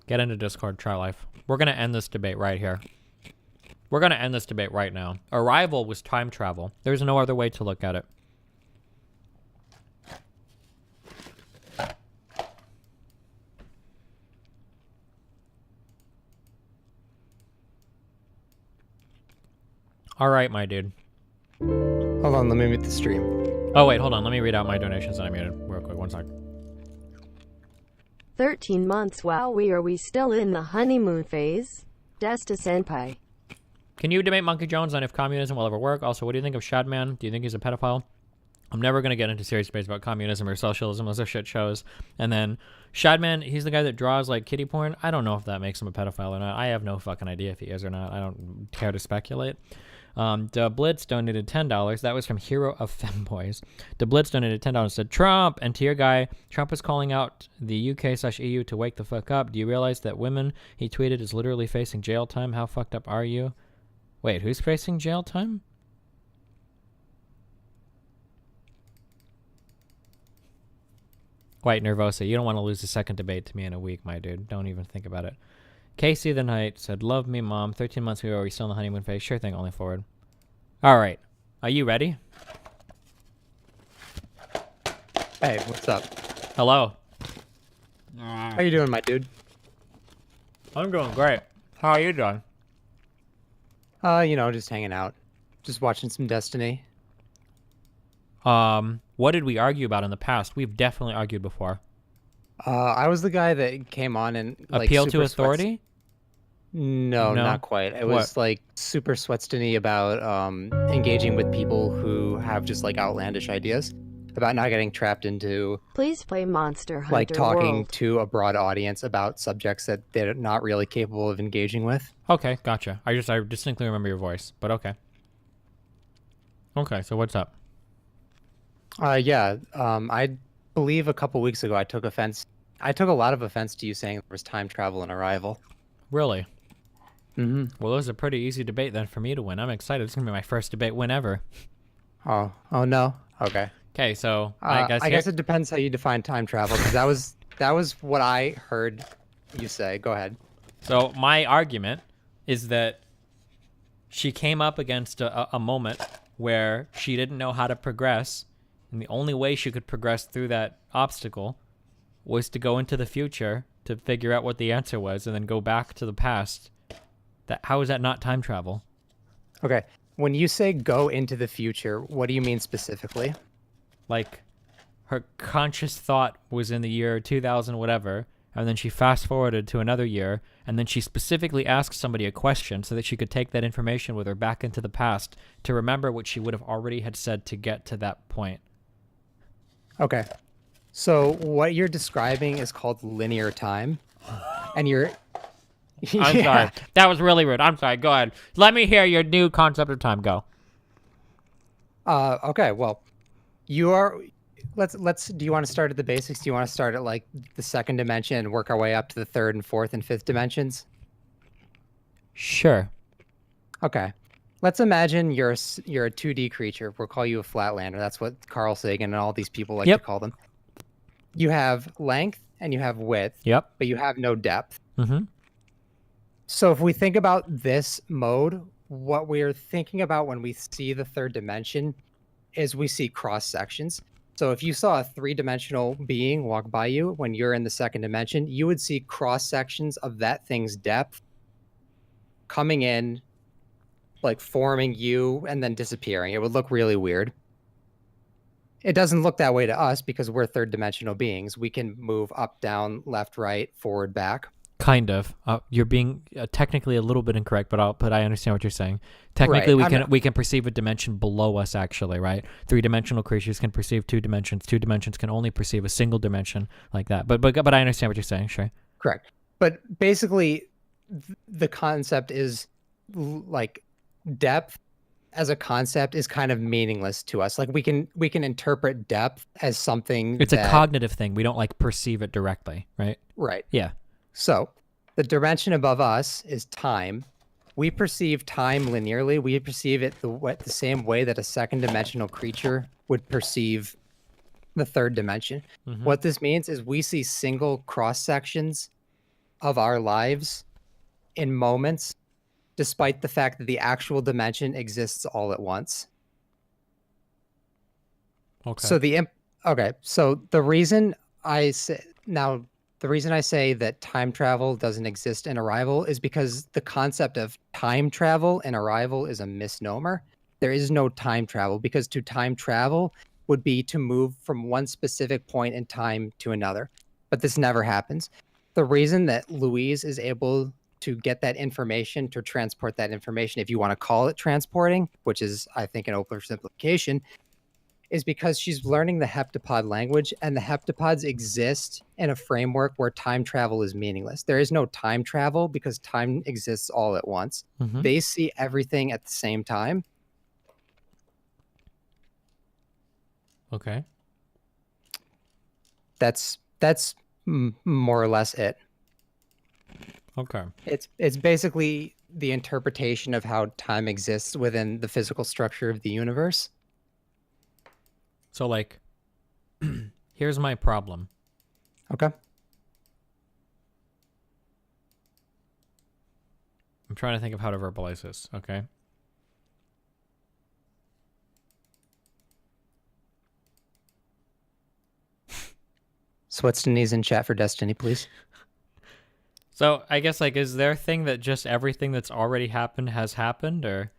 Get into Discord, Try Life. We're going to end this debate right here. We're going to end this debate right now. Arrival was time travel. There's no other way to look at it. All right, my dude. Hold on, let me mute the stream. Oh, wait, hold on. Let me read out my donations that I muted real quick. 1 sec. 13 months. Wow, are we still in the honeymoon phase? Desta Senpai. Can you debate Monkey Jones on if communism will ever work? Also, what do you think of Shadman? Do you think he's a pedophile? I'm never going to get into serious debates about communism or socialism. Those are shit shows. And then Shadman, he's the guy that draws like kitty porn. I don't know if that makes him a pedophile or not. I have no fucking idea if he is or not. I don't care to speculate. The Blitz donated $10. That was from Hero of Femboys. The Blitz donated $10 and said, Trump! And to your guy, Trump is calling out the UK/EU to wake the fuck up. Do you realize that women he tweeted is literally facing jail time? How fucked up are you? Wait, who's facing jail time? White Nervosa, you don't want to lose a second debate to me in a week, my dude. Don't even think about it. Casey the Knight said, love me, Mom. 13 months ago, are we still in the honeymoon phase? Sure thing, only forward. All right. Are you ready? Hey, what's up? Hello. How you doing, my dude? I'm doing great. How are you doing? You know, just hanging out. Just watching some Destiny. What did we argue about in the past? We've definitely argued before. I was the guy that came on and like appeal to authority? No, not quite. It was like super sweatstony about engaging with people who have just like outlandish ideas about not getting trapped into Please play Monster Hunter like talking World. to a broad audience about subjects that they're not really capable of engaging with. Okay, gotcha. I distinctly remember your voice, but okay. Okay, so what's up? I believe a couple weeks ago I took offense. I took a lot of offense to you saying there was time travel in Arrival. Really? Mm-hmm. Well, it was a pretty easy debate then for me to win. I'm excited. It's going to be my first debate win ever. Oh no. Okay. Okay, so I guess it depends how you define time travel, because that was what I heard you say. Go ahead. So my argument is that she came up against a moment where she didn't know how to progress, and the only way she could progress through that obstacle was to go into the future to figure out what the answer was and then go back to the past. How is that not time travel? Okay. When you say go into the future, what do you mean specifically? Like, her conscious thought was in the year 2000 whatever, and then she fast forwarded to another year, and then she specifically asked somebody a question so that she could take that information with her back into the past to remember what she would have already had said to get to that point. Okay. So what you're describing is called linear time, and you're... I'm sorry. That was really rude. I'm sorry. Go ahead. Let me hear your new concept of time. Go. Okay. Well, you are... Let's. Do you want to start at the basics? Do you want to start at like the second dimension and work our way up to the third and fourth and fifth dimensions? Sure. Okay. Let's imagine you're a 2D creature. We'll call you a flatlander. That's what Carl Sagan and all these people like to call them. You have length and you have width. Yep. But you have no depth. Mm-hmm. So if we think about this mode, what we're thinking about when we see the third dimension is we see cross sections. So if you saw a 3-dimensional being walk by you when you're in the second dimension, you would see cross sections of that thing's depth coming in, like forming you and then disappearing. It would look really weird. It doesn't look that way to us because we're third-dimensional beings. We can move up, down, left, right, forward, back. Kind of. You're being technically a little bit incorrect, but I understand what you're saying. Technically, we can perceive a dimension below us, actually, right? 3-dimensional creatures can perceive 2 dimensions. 2 dimensions can only perceive a single dimension like that. But I understand what you're saying, sure. Correct. But basically, the concept is like depth as a concept is kind of meaningless to us. Like we can interpret depth as something. It's a cognitive thing. We don't like perceive it directly, right? Right. Yeah. So the dimension above us is time. We perceive time linearly. We perceive it the same way that a second dimensional creature would perceive the third dimension. Mm-hmm. What this means is we see single cross sections of our lives in moments, despite the fact that the actual dimension exists all at once. Okay. So so the reason I say now, The reason I say that time travel doesn't exist in Arrival is because the concept of time travel in Arrival is a misnomer. There is no time travel, because to time travel would be to move from one specific point in time to another. But this never happens. The reason that Louise is able to get that information, to transport that information, if you want to call it transporting, which is, I think, an oversimplification, is because she's learning the heptapod language, and the heptapods exist in a framework where time travel is meaningless. There is no time travel because time exists all at once. Mhm. They see everything at the same time. Okay. That's more or less it. Okay. It's basically the interpretation of how time exists within the physical structure of the universe. So, like, here's my problem. Okay. I'm trying to think of how to verbalize this, okay? Sweatstony's in chat for Destiny, please. So, I guess, like, is there a thing that just everything that's already happened has happened, or?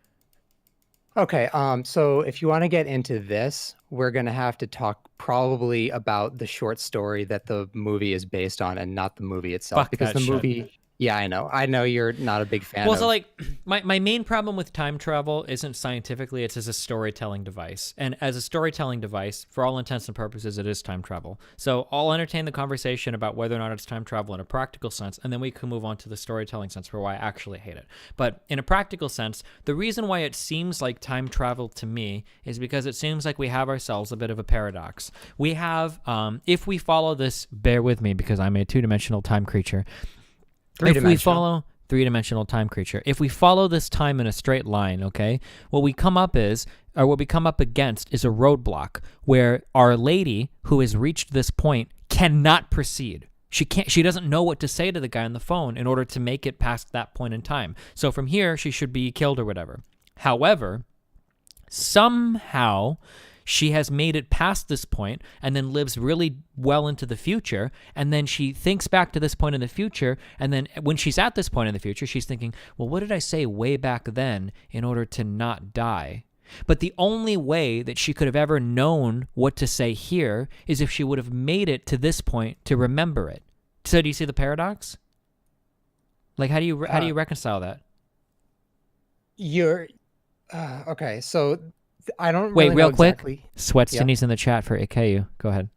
Okay, so if you want to get into this, we're going to have to talk probably about the short story that the movie is based on and not the movie itself. Fuck because that the shit. movie... Yeah, I know you're not a big fan Well, of... so, like, my main problem with time travel isn't scientifically, it's as a storytelling device. And as a storytelling device, for all intents and purposes, it is time travel. So I'll entertain the conversation about whether or not it's time travel in a practical sense, and then we can move on to the storytelling sense for why I actually hate it. But in a practical sense, the reason why it seems like time travel to me is because it seems like we have ourselves a bit of a paradox. We have, if we follow this, bear with me because I'm a two-dimensional time creature. If we follow three-dimensional time creature, if we follow this time in a straight line, okay, what we come up against is a roadblock where our lady who has reached this point cannot proceed. She doesn't know what to say to the guy on the phone in order to make it past that point in time. So from here, she should be killed or whatever. However, somehow she has made it past this point and then lives really well into the future. And then she thinks back to this point in the future. And then when she's at this point in the future, she's thinking, well, what did I say way back then in order to not die? But the only way that she could have ever known what to say here is if she would have made it to this point to remember it. So do you see the paradox? Like, how do you reconcile that? Okay, so... I don't Wait, really real know quick. exactly. Sweatstony's in the chat for Ikeyu. Go ahead.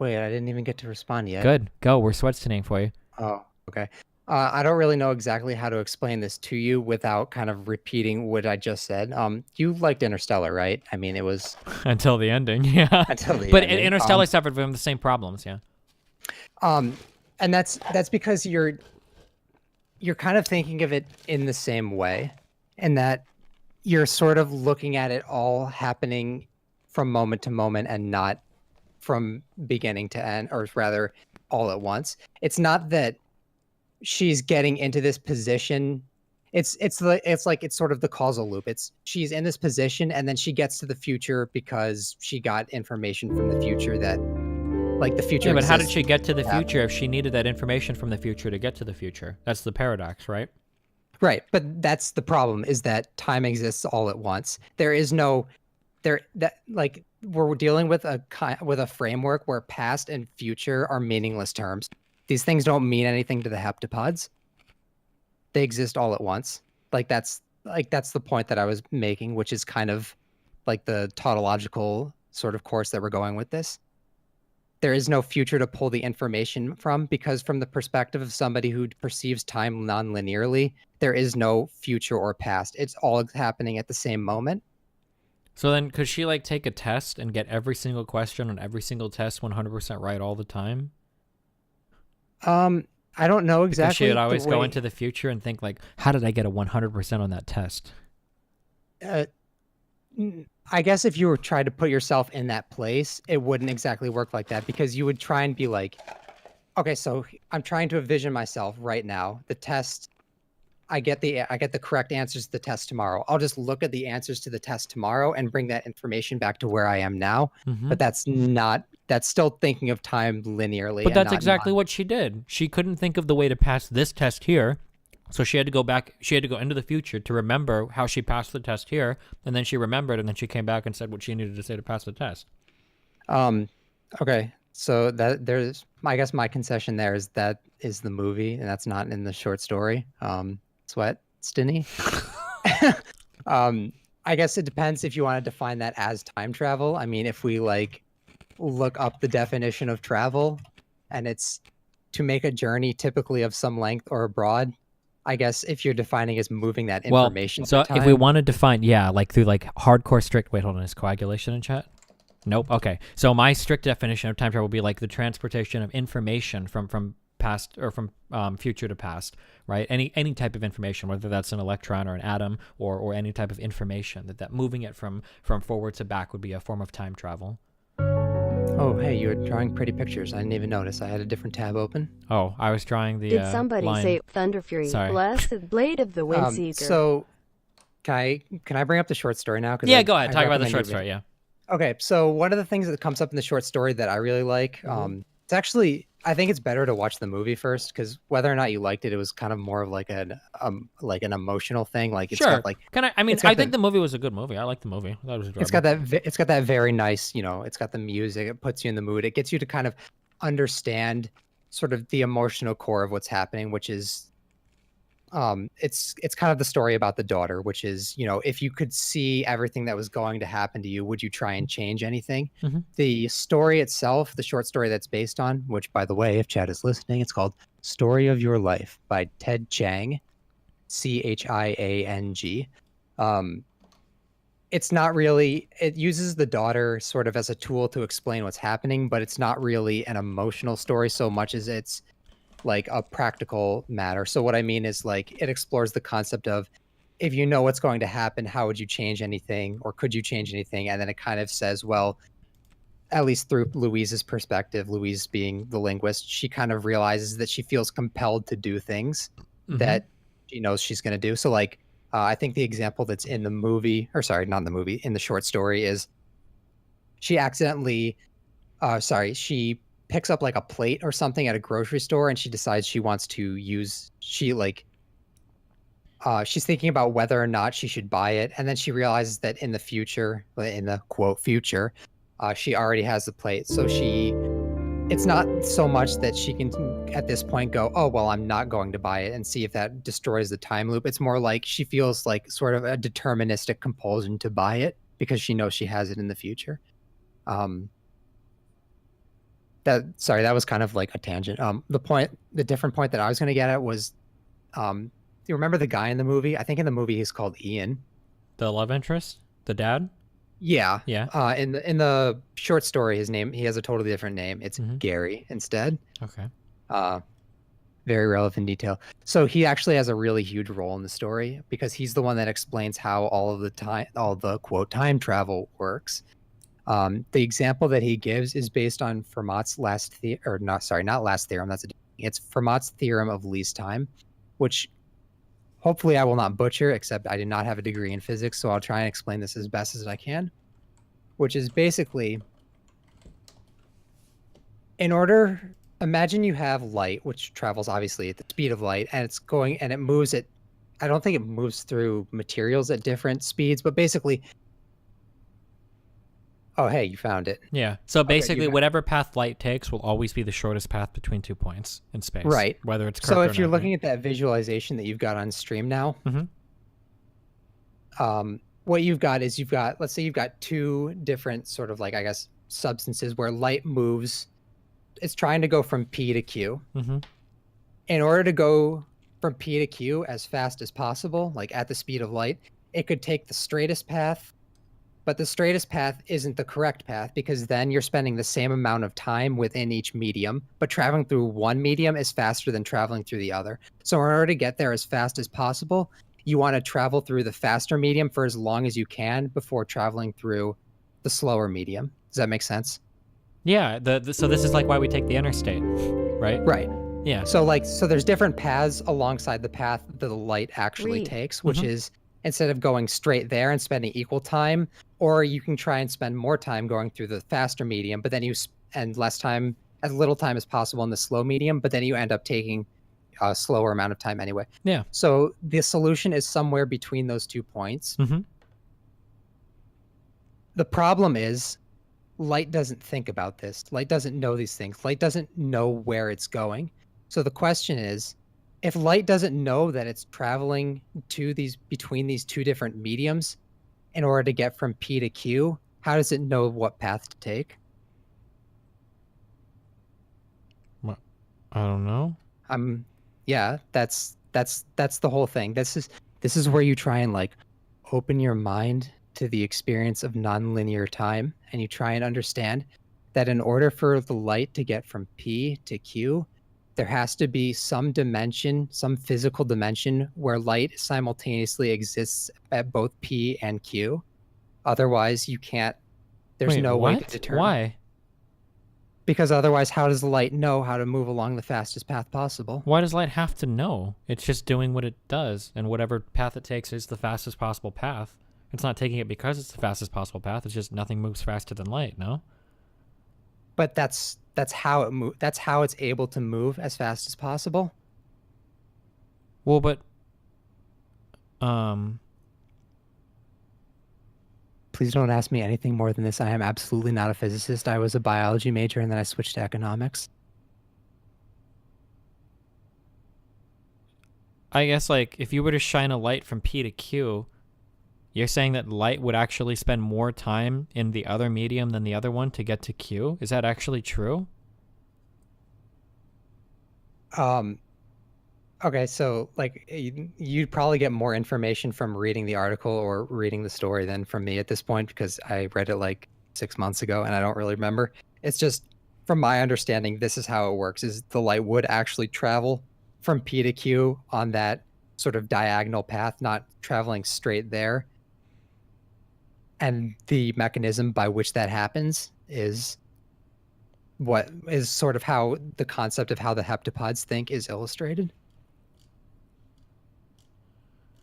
Wait, I didn't even get to respond yet. Good. Go. We're Sweatstoning for you. Oh, okay. I don't really know exactly how to explain this to you without kind of repeating what I just said. You liked Interstellar, right? I mean, it was... Until the ending, yeah. Until the but ending. Interstellar suffered from the same problems, yeah. And that's because you're kind of thinking of it in the same way, in that you're sort of looking at it all happening from moment to moment and not from beginning to end, or rather all at once. It's not that she's getting into this position. It's sort of the causal loop. She's in this position and then she gets to the future because she got information from the future that, like, the future. Yeah, but how did she get to the future if she needed that information from the future to get to the future? That's the paradox, right? Right, but that's the problem, is that time exists all at once. There is no we're dealing with a framework where past and future are meaningless terms. These things don't mean anything to the heptapods. They exist all at once. That's the point that I was making, which is kind of like the tautological sort of course that we're going with this. There is no future to pull the information from, because from the perspective of somebody who perceives time non-linearly, there is no future or past. It's all happening at the same moment. So then could she, like, take a test and get every single question on every single test 100% right all the time? I don't know exactly. Because she would always go into the future and think, like, how did I get a 100% on that test? I guess if you were trying to put yourself in that place, it wouldn't exactly work like that, because you would try and be like, okay, so I'm trying to envision myself right now. The test, I get the correct answers to the test tomorrow. I'll just look at the answers to the test tomorrow and bring that information back to where I am now. Mhm. But that's not that's still thinking of time linearly. But and that's not exactly what she did. She couldn't think of the way to pass this test here. So she had to go back, she had to go into the future to remember how she passed the test here, and then she remembered, and then she came back and said what she needed to say to pass the test. Okay, so I guess my concession there is that is the movie, and that's not in the short story. Sweat, Stinny. I guess it depends if you want to define that as time travel. I mean, if we like look up the definition of travel, and it's to make a journey typically of some length or abroad. I guess if you're defining as moving that information. Well, so through time, if we want to define, yeah, like through like hardcore strict, wait, hold on, is coagulation in chat? Nope. Okay. So my strict definition of time travel would be like the transportation of information from past or from future to past, right? Any type of information, whether that's an electron or an atom or any type of information, that moving it from forward to back would be a form of time travel. Oh, hey, you were drawing pretty pictures. I didn't even notice. I had a different tab open. Oh, I was drawing the Did somebody line. say Thunder Fury? Sorry. Blessed blade of the Windseeker. So, can I bring up the short story now? Yeah, go ahead. Talk about the short story, yeah. Okay, so one of the things that comes up in the short story that I really like, it's actually, I think it's better to watch the movie first, because whether or not you liked it, it was kind of more of like an emotional thing. Like it's Sure. got like, I think the movie was a good movie. I liked the movie. I thought it was enjoyable. it's got that very nice, it's got the music. It puts you in the mood. It gets you to kind of understand sort of the emotional core of what's happening, which is, it's kind of the story about the daughter, which is, if you could see everything that was going to happen to you, would you try and change anything? Mm-hmm. The story itself, the short story that's based on, which by the way, if Chad is listening, it's called Story of Your Life by Ted Chiang, Chiang. It's not really, it uses the daughter sort of as a tool to explain what's happening, but it's not really an emotional story so much as it's like a practical matter. So what I mean is like it explores the concept of if you know what's going to happen, how would you change anything, or could you change anything? And then it kind of says, well, at least through Louise's perspective, Louise being the linguist, she kind of realizes that she feels compelled to do things that she knows she's going to do. So like, I think the example that's in the movie, or sorry, not in the movie, in the short story is she accidentally, she picks up like a plate or something at a grocery store, and she decides she wants to use, she's thinking about whether or not she should buy it. And then she realizes that in the future, in the quote future, she already has the plate. So it's not so much that she can at this point go, oh, well, I'm not going to buy it and see if that destroys the time loop. It's more like she feels like sort of a deterministic compulsion to buy it because she knows she has it in the future. That was kind of like a tangent. The different point that I was going to get at was, you remember the guy in the movie? I think in the movie he's called Ian. The love interest? The dad? Yeah. Yeah. In the short story, his name, he has a totally different name. It's Gary instead. Okay. Very relevant detail. So he actually has a really huge role in the story because he's the one that explains how all the quote time travel works. The example that he gives is based on Fermat's it's Fermat's theorem of least time, which hopefully I will not butcher, except I did not have a degree in physics, so I'll try and explain this as best as I can, which is basically, imagine you have light, which travels obviously at the speed of light, and it moves at, I don't think it moves through materials at different speeds, but basically, oh, hey, you found it. Yeah. So basically, whatever path light takes will always be the shortest path between 2 points in space. Right. Whether it's so if you're looking at that visualization that you've got on stream now, what you've got is let's say you've got two different sort of like, I guess, substances where light moves. It's trying to go from P to Q. In order to go from P to Q as fast as possible, like at the speed of light, it could take the straightest path. But the straightest path isn't the correct path because then you're spending the same amount of time within each medium, but traveling through one medium is faster than traveling through the other. So in order to get there as fast as possible, you want to travel through the faster medium for as long as you can before traveling through the slower medium. Does that make sense? Yeah. So this is like why we take the interstate, right? Right. Yeah. So there's different paths alongside the path that the light actually takes, which is instead of going straight there and spending equal time, or you can try and spend more time going through the faster medium, but then you and as little time as possible in the slow medium, but then you end up taking a slower amount of time anyway. Yeah. So the solution is somewhere between those 2 points. Mm-hmm. The problem is light doesn't think about this. Light doesn't know these things. Light doesn't know where it's going. So the question is, if light doesn't know that it's traveling between these 2 different mediums in order to get from P to Q, how does it know what path to take? I don't know. Yeah, that's the whole thing. This is where you try and like open your mind to the experience of nonlinear time, and you try and understand that in order for the light to get from P to Q, there has to be some dimension, some physical dimension where light simultaneously exists at both P and Q. Otherwise, you can't. There's no way to determine. Why? Because otherwise, how does the light know how to move along the fastest path possible? Why does light have to know? It's just doing what it does, and whatever path it takes is the fastest possible path. It's not taking it because it's the fastest possible path. It's just nothing moves faster than light, no? But that's how it moves. That's how it's able to move as fast as possible. Well, but please don't ask me anything more than this. I am absolutely not a physicist. I was a biology major and then I switched to economics. I guess, like, if you were to shine a light from P to Q, you're saying that light would actually spend more time in the other medium than the other one to get to Q? Is that actually true? Okay, so like you'd probably get more information from reading the article or reading the story than from me at this point, because I read it like 6 months ago and I don't really remember. It's just, from my understanding, this is how it works: is the light would actually travel from P to Q on that sort of diagonal path, not traveling straight there. And the mechanism by which that happens is what is sort of how the concept of how the heptapods think is illustrated.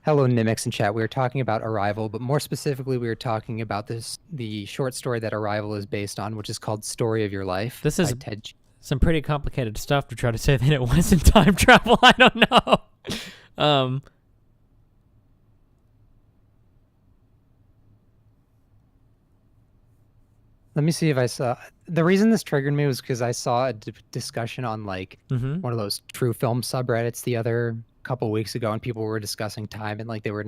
Hello, Nimix in chat. We were talking about Arrival, but more specifically, we were talking about the short story that Arrival is based on, which is called Story of Your Life. This is Ted. Some pretty complicated stuff to try to say that it wasn't time travel. I don't know. Let me see if I saw. The reason this triggered me was because I saw a discussion on like one of those true film subreddits the other couple weeks ago, and people were discussing time, and like they were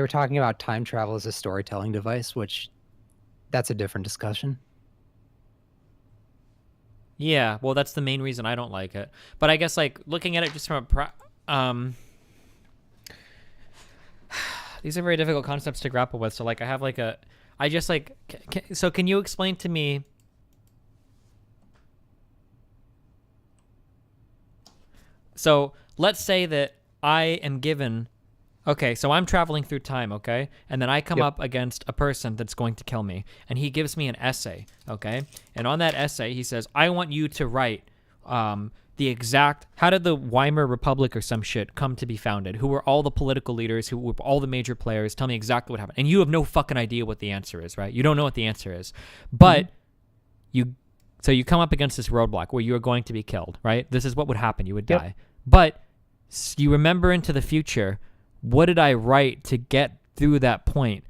talking about time travel as a storytelling device, which that's a different discussion. Yeah, well, that's the main reason I don't like it. But I guess, like, looking at it just from a these are very difficult concepts to grapple with. So, like, I have like so can you explain to me? So let's say that I am given, okay, so I'm traveling through time, okay? And then I come up against a person that's going to kill me, and he gives me an essay, okay? And on that essay, he says, I want you to write the exact, how did the Weimar Republic or some shit come to be founded? Who were all the political leaders? Who were all the major players? Tell me exactly what happened. And you have no fucking idea what the answer is, right? You don't know what the answer is. But so you come up against this roadblock where you are going to be killed, right? This is what would happen. You would die. But you remember into the future, what did I write to get through that point?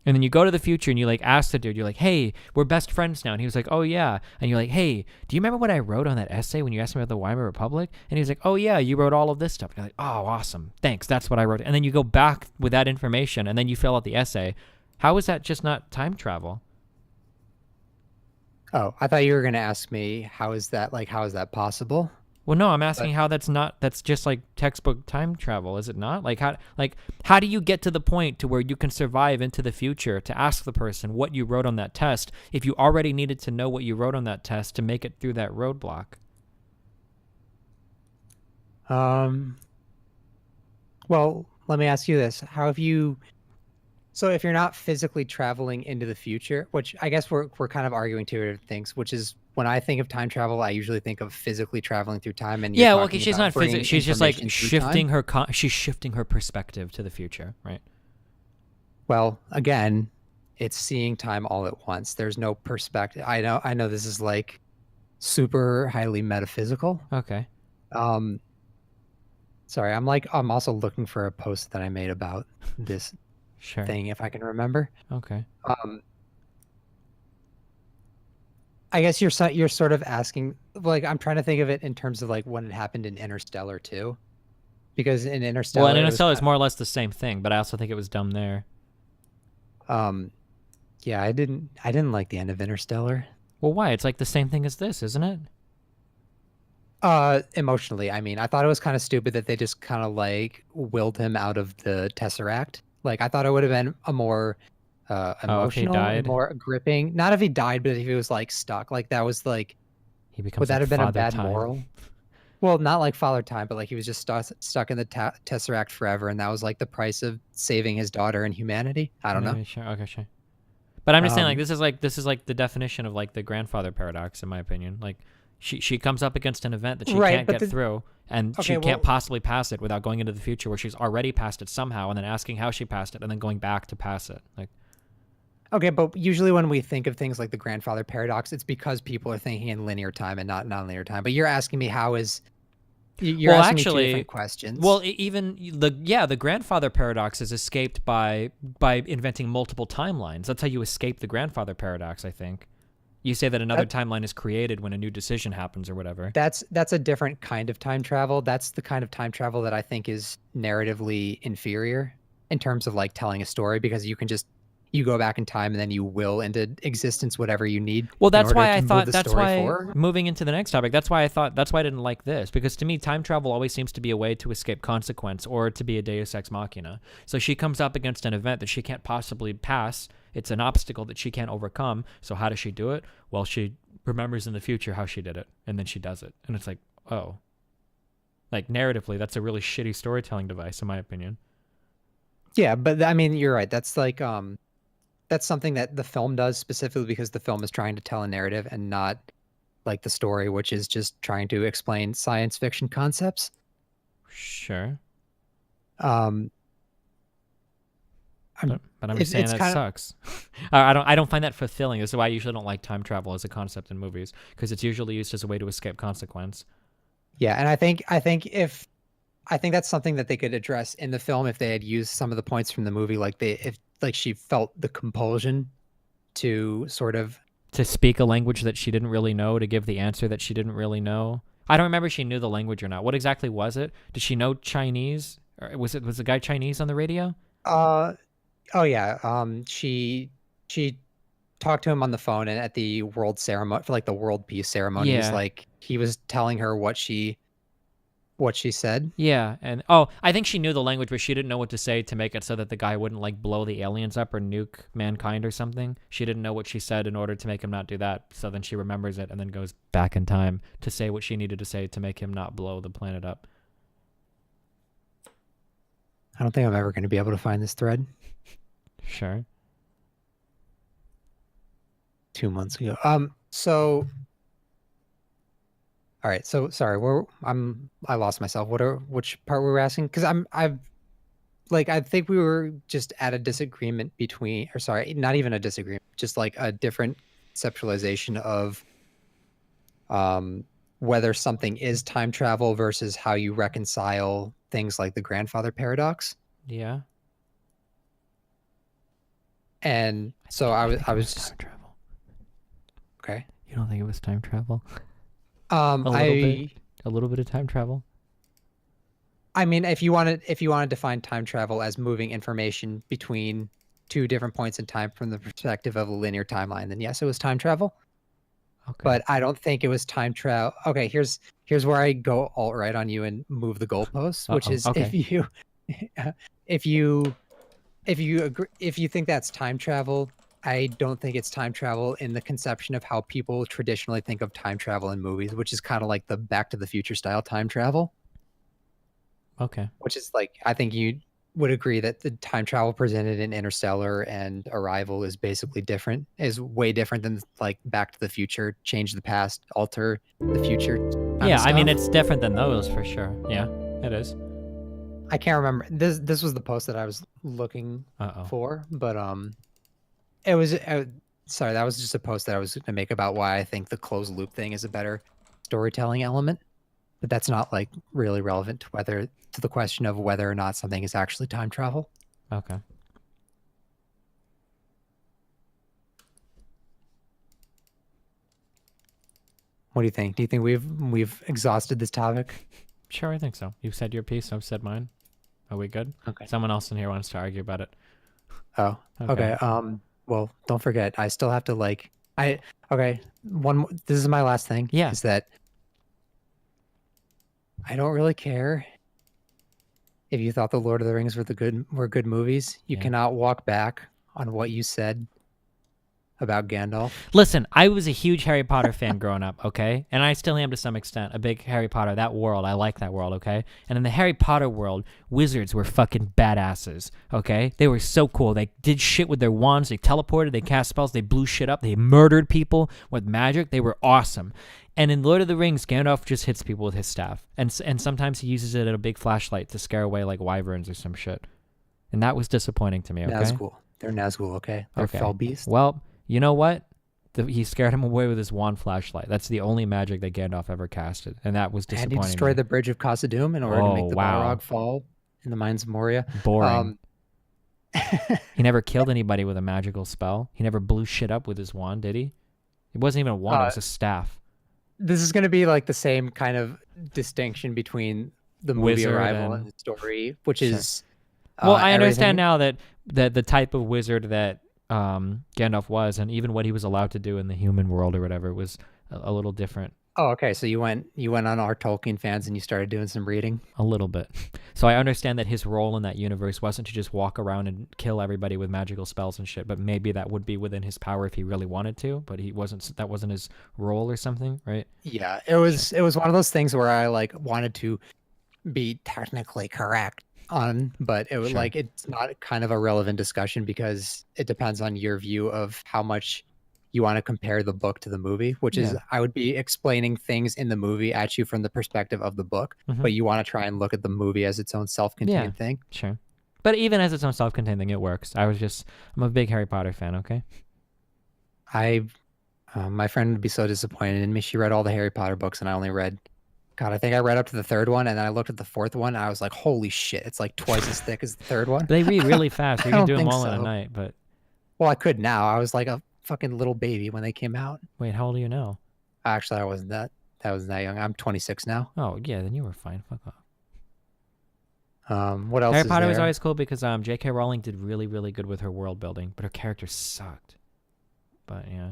And then you go to the future and you like ask the dude, you're like, hey, we're best friends now. And he was like, oh yeah. And you're like, hey, do you remember what I wrote on that essay when you asked me about the Weimar Republic? And he was like, oh yeah, you wrote all of this stuff. And you're like, oh, awesome. Thanks. That's what I wrote. And then you go back with that information and then you fill out the essay. How is that just not time travel? Oh, I thought you were going to ask me, how is that possible? Well, no, I'm asking how that's just like textbook time travel, is it not? Like how do you get to the point to where you can survive into the future to ask the person what you wrote on that test if you already needed to know what you wrote on that test to make it through that roadblock? Well, let me ask you this. So if you're not physically traveling into the future, which I guess we're kind of arguing two different things, which is when I think of time travel, I usually think of physically traveling through time. And yeah, well, okay, she's not physically. She's just like shifting she's shifting her perspective to the future, right? Well, again, It's seeing time all at once. There's no perspective. I know this is like super highly metaphysical. Okay. Sorry, I'm also looking for a post that I made about this thing, if I can remember. Okay. I guess you're sort of asking, like, I'm trying to think of it in terms of like when it happened in Interstellar too, because in Interstellar, Well, in Interstellar, it's more or less the same thing, but I also think it was dumb there. Yeah, I didn't like the end of Interstellar. Well, why? It's like the same thing as this, isn't it? Emotionally, I mean, I thought it was kind of stupid that they just kind of like willed him out of the Tesseract. Like, I thought it would have been a more emotional, and more gripping. Not if he died, but if he was like stuck. Like that was like, he becomes would that like have been a Father bad Time. moral? Well, not like Father Time, but like he was just stuck in the Tesseract forever, and that was like the price of saving his daughter and humanity. I don't know. Maybe, sure. Okay, sure. But I'm just saying, like, this is like the definition of like the grandfather paradox, in my opinion. Like, she comes up against an event that she can't get through, and she can't possibly pass it without going into the future where she's already passed it somehow, and then asking how she passed it, and then going back to pass it. Like, okay, but usually when we think of things like the grandfather paradox, it's because people are thinking in linear time and not nonlinear time. But you're asking me how is you're asking me two different questions. Well, even the grandfather paradox is escaped by inventing multiple timelines. That's how you escape the grandfather paradox, I think. You say that another timeline is created when a new decision happens or whatever. That's a different kind of time travel. That's the kind of time travel that I think is narratively inferior in terms of like telling a story, because you go back in time and then you will into existence whatever you need. Well, that's why I thought moving into the next topic, that's why I didn't like this, because to me time travel always seems to be a way to escape consequence or to be a deus ex machina. So she comes up against an event that she can't possibly pass. It's an obstacle that she can't overcome. So how does she do it? Well, she remembers in the future how she did it, and then she does it. And it's like, oh. Like narratively, that's a really shitty storytelling device in my opinion. Yeah, but I mean, you're right. That's like that's something that the film does specifically because the film is trying to tell a narrative and not like the story, which is just trying to explain science fiction concepts. Sure. But I'm just saying that sucks. I don't find that fulfilling. This is why I usually don't like time travel as a concept in movies, because it's usually used as a way to escape consequence. Yeah, and I think that's something that they could address in the film if they had used some of the points from the movie, if she felt the compulsion to sort of to speak a language that she didn't really know, to give the answer that she didn't really know. I don't remember if she knew the language or not. What exactly was it? Did she know Chinese? Or was the guy Chinese on the radio? Oh yeah. She talked to him on the phone, and at the world ceremony for like the world peace ceremony, he was telling her what she said. Yeah, and I think she knew the language, but she didn't know what to say to make it so that the guy wouldn't like blow the aliens up or nuke mankind or something. She didn't know what she said in order to make him not do that. So then she remembers it and then goes back in time to say what she needed to say to make him not blow the planet up. I don't think I'm ever going to be able to find this thread. Sure. 2 months ago. So all right, so sorry, I lost myself. Which part we were asking? Because I think we were just at a disagreement between, or sorry, not even a disagreement, just like a different conceptualization of whether something is time travel versus how you reconcile things like the grandfather paradox. Yeah. And so I was just time travel. Okay. You don't think it was time travel? A little bit of time travel. I mean, if you want to define time travel as moving information between two different points in time from the perspective of a linear timeline, then yes, it was time travel. Okay. But I don't think it was time travel. Okay, here's where I go alt right on you and move the goalposts, which is if you think that's time travel, I don't think it's time travel in the conception of how people traditionally think of time travel in movies, which is kind of like the Back to the Future style time travel. Okay. Which is like, I think you would agree that the time travel presented in Interstellar and Arrival is basically different, is way different than like Back to the Future, change the past, alter the future. Yeah, I mean, it's different than those for sure. Yeah, it is. I can't remember. This was the post that I was looking for, but It was sorry, that was just a post that I was going to make about why I think the closed loop thing is a better storytelling element, but that's not like really relevant to the question of whether or not something is actually time travel. Okay. What do you think? Do you think we've exhausted this topic? Sure, I think so. You've said your piece, I've said mine. Are we good? Okay. Someone else in here wants to argue about it. Oh, okay. Well, don't forget, I still have to okay. This is my last thing. Yeah. Is that I don't really care if you thought the Lord of the Rings were good movies. You cannot walk back on what you said about Gandalf. Listen, I was a huge Harry Potter fan growing up, okay? And I still am to some extent, a big Harry Potter, that world, I like that world, okay? And in the Harry Potter world, wizards were fucking badasses, okay? They were so cool. They did shit with their wands, they teleported, they cast spells, they blew shit up, they murdered people with magic. They were awesome. And in Lord of the Rings, Gandalf just hits people with his staff. And sometimes he uses it at a big flashlight to scare away like wyverns or some shit. And that was disappointing to me, okay? Nazgul. They're Nazgul, okay? They're fell beasts. Well, you know what? He scared him away with his wand flashlight. That's the only magic that Gandalf ever casted, and that was disappointing. And he destroyed the bridge of Khazad-dûm in order to make the Balrog fall in the Mines of Moria. Boring. He never killed anybody with a magical spell. He never blew shit up with his wand, did he? It wasn't even a wand, it was a staff. This is going to be like the same kind of distinction between the movie Wizard Arrival and the story, which is... Well, I understand now that the type of wizard that Gandalf was, and even what he was allowed to do in the human world or whatever, was a little different. Oh, okay. So you went on our Tolkien fans and you started doing some reading? A little bit. So I understand that his role in that universe wasn't to just walk around and kill everybody with magical spells and shit, but maybe that would be within his power if he really wanted to, but that wasn't his role or something, right? Yeah, it was one of those things where I wanted to be technically correct on, but it was it's not kind of a relevant discussion because it depends on your view of how much you want to compare the book to the movie, which is I would be explaining things in the movie at you from the perspective of the book, but you want to try and look at the movie as its own self-contained thing. Sure. But even as its own self-contained thing, it works. I'm a big Harry Potter fan, okay? My friend would be so disappointed in me. She read all the Harry Potter books and I only read I think I read up to the third one, and then I looked at the fourth one, and I was like, holy shit, it's like twice as thick as the third one. They read really fast. You can do them all in a night, but... Well, I could now. I was like a fucking little baby when they came out. Wait, how old are you now? Actually, I wasn't that young. I'm 26 now. Oh, yeah, then you were fine. Fuck off. What else Harry is Potter was there? always cool because J.K. Rowling did really, really good with her world building, but her characters sucked. But, yeah.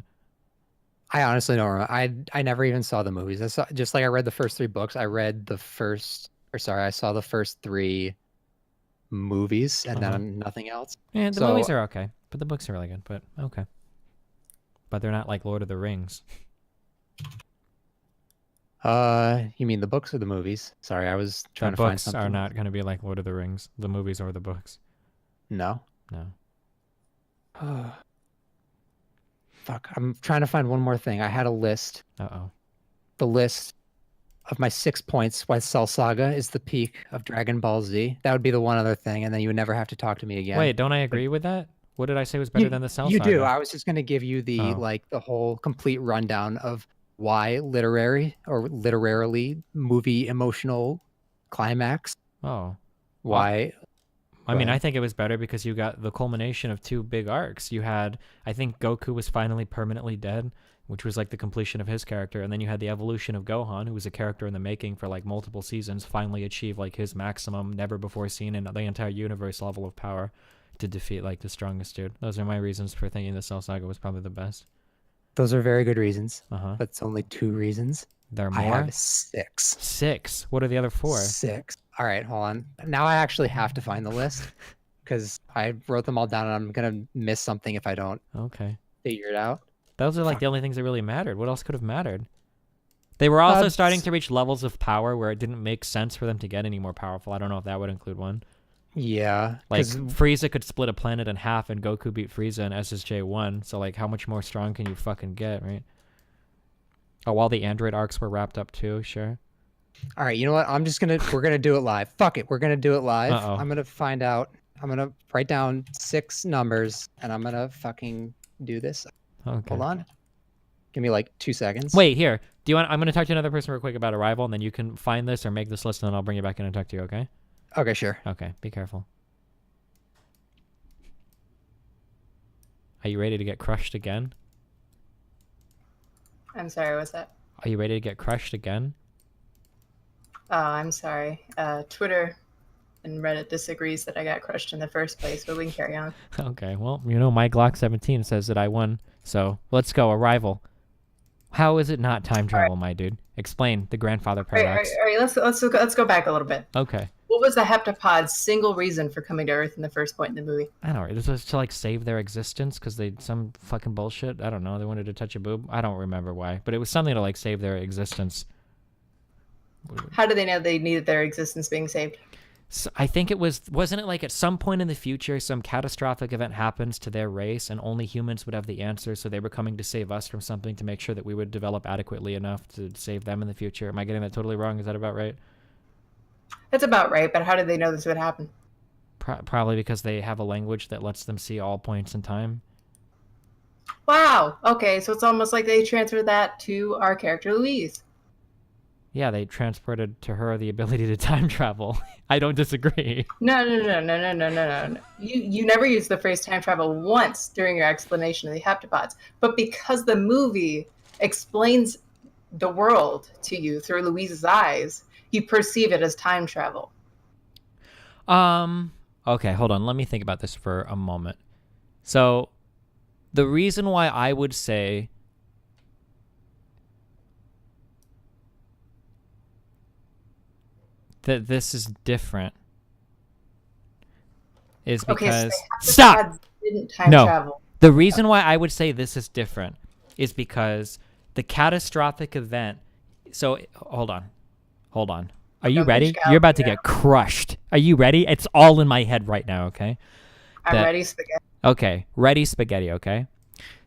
I honestly don't remember. I never even saw the movies. I read the first 3 books. I saw the first 3 movies and then nothing else. Yeah, the movies are okay, but the books are really good, but okay. But they're not like Lord of the Rings. You mean the books or the movies? Sorry, I was trying to find something. The books are not going to be like Lord of the Rings. The movies or the books. No? No. Fuck, I'm trying to find one more thing. I had a list. Uh-oh. The list of my 6 points why Cell Saga is the peak of Dragon Ball Z. That would be the one other thing, and then you would never have to talk to me again. Wait, don't I agree with that? What did I say was better than the Cell Saga? You do. I was just going to give you the the whole complete rundown of why literarily movie emotional climax. Oh. Why... I mean, I think it was better because you got the culmination of 2 big arcs. You had, I think Goku was finally permanently dead, which was like the completion of his character. And then you had the evolution of Gohan, who was a character in the making for like multiple seasons, finally achieve like his maximum, never before seen in the entire universe level of power to defeat like the strongest dude. Those are my reasons for thinking the Cell Saga was probably the best. Those are very good reasons. But it's only 2 reasons. There are more? I have 6. 6? What are the other 4? 6. All right, hold on. Now I actually have to find the list because I wrote them all down and I'm going to miss something if I don't figure it out. Those are like the only things that really mattered. What else could have mattered? They were also starting to reach levels of power where it didn't make sense for them to get any more powerful. I don't know if that would include one. Yeah. Like Frieza could split a planet in half and Goku beat Frieza in SSJ 1. So like how much more strong can you fucking get, right? Oh, while the Android arcs were wrapped up too, sure. All right, you know what? We're gonna do it live. Fuck it, we're gonna do it live. I'm gonna find out I'm gonna write down 6 numbers, and I'm gonna fucking do this. Okay. Hold on. Give me like 2 seconds. Wait, here. Do you want? I'm gonna talk to another person real quick about Arrival, and then you can find this or make this list, and then I'll bring you back in and talk to you. Okay? Okay, sure. Okay. Be careful. Are you ready to get crushed again? I'm sorry, what's that? Are you ready to get crushed again? Oh, I'm sorry. Twitter and Reddit disagrees that I got crushed in the first place, but we can carry on. Okay. Well, you know, my Glock 17 says that I won, so let's go. Arrival. How is it not time travel, my dude? Explain the grandfather paradox. All right, let's go back a little bit. Okay. What was the heptapod's single reason for coming to Earth in the first point in the movie? I don't know. This was to like save their existence because they some fucking bullshit. I don't know. They wanted to touch a boob. I don't remember why, but it was something to like save their existence. How do they know they needed their existence being saved? So I think it wasn't it like at some point in the future some catastrophic event happens to their race and only humans would have the answer, so they were coming to save us from something to make sure that we would develop adequately enough to save them in the future. Am I getting that totally wrong? Is that about right? That's about right, but how did they know this would happen? Probably because they have a language that lets them see all points in time. Wow. Okay, so it's almost like they transferred that to our character Louise. Yeah, they transported to her the ability to time travel. I don't disagree. No. You never used the phrase time travel once during your explanation of the heptapods, but because the movie explains the world to you through Louise's eyes, you perceive it as time travel. Okay, hold on. Let me think about this for a moment. So, the reason why I would say that this is different is because stop. Didn't time no. travel. The reason why I would say this is different is because the catastrophic event. So, hold on. Are you ready? You're about to get crushed. Are you ready? It's all in my head right now, okay? I'm ready, spaghetti. Okay, ready, spaghetti, okay?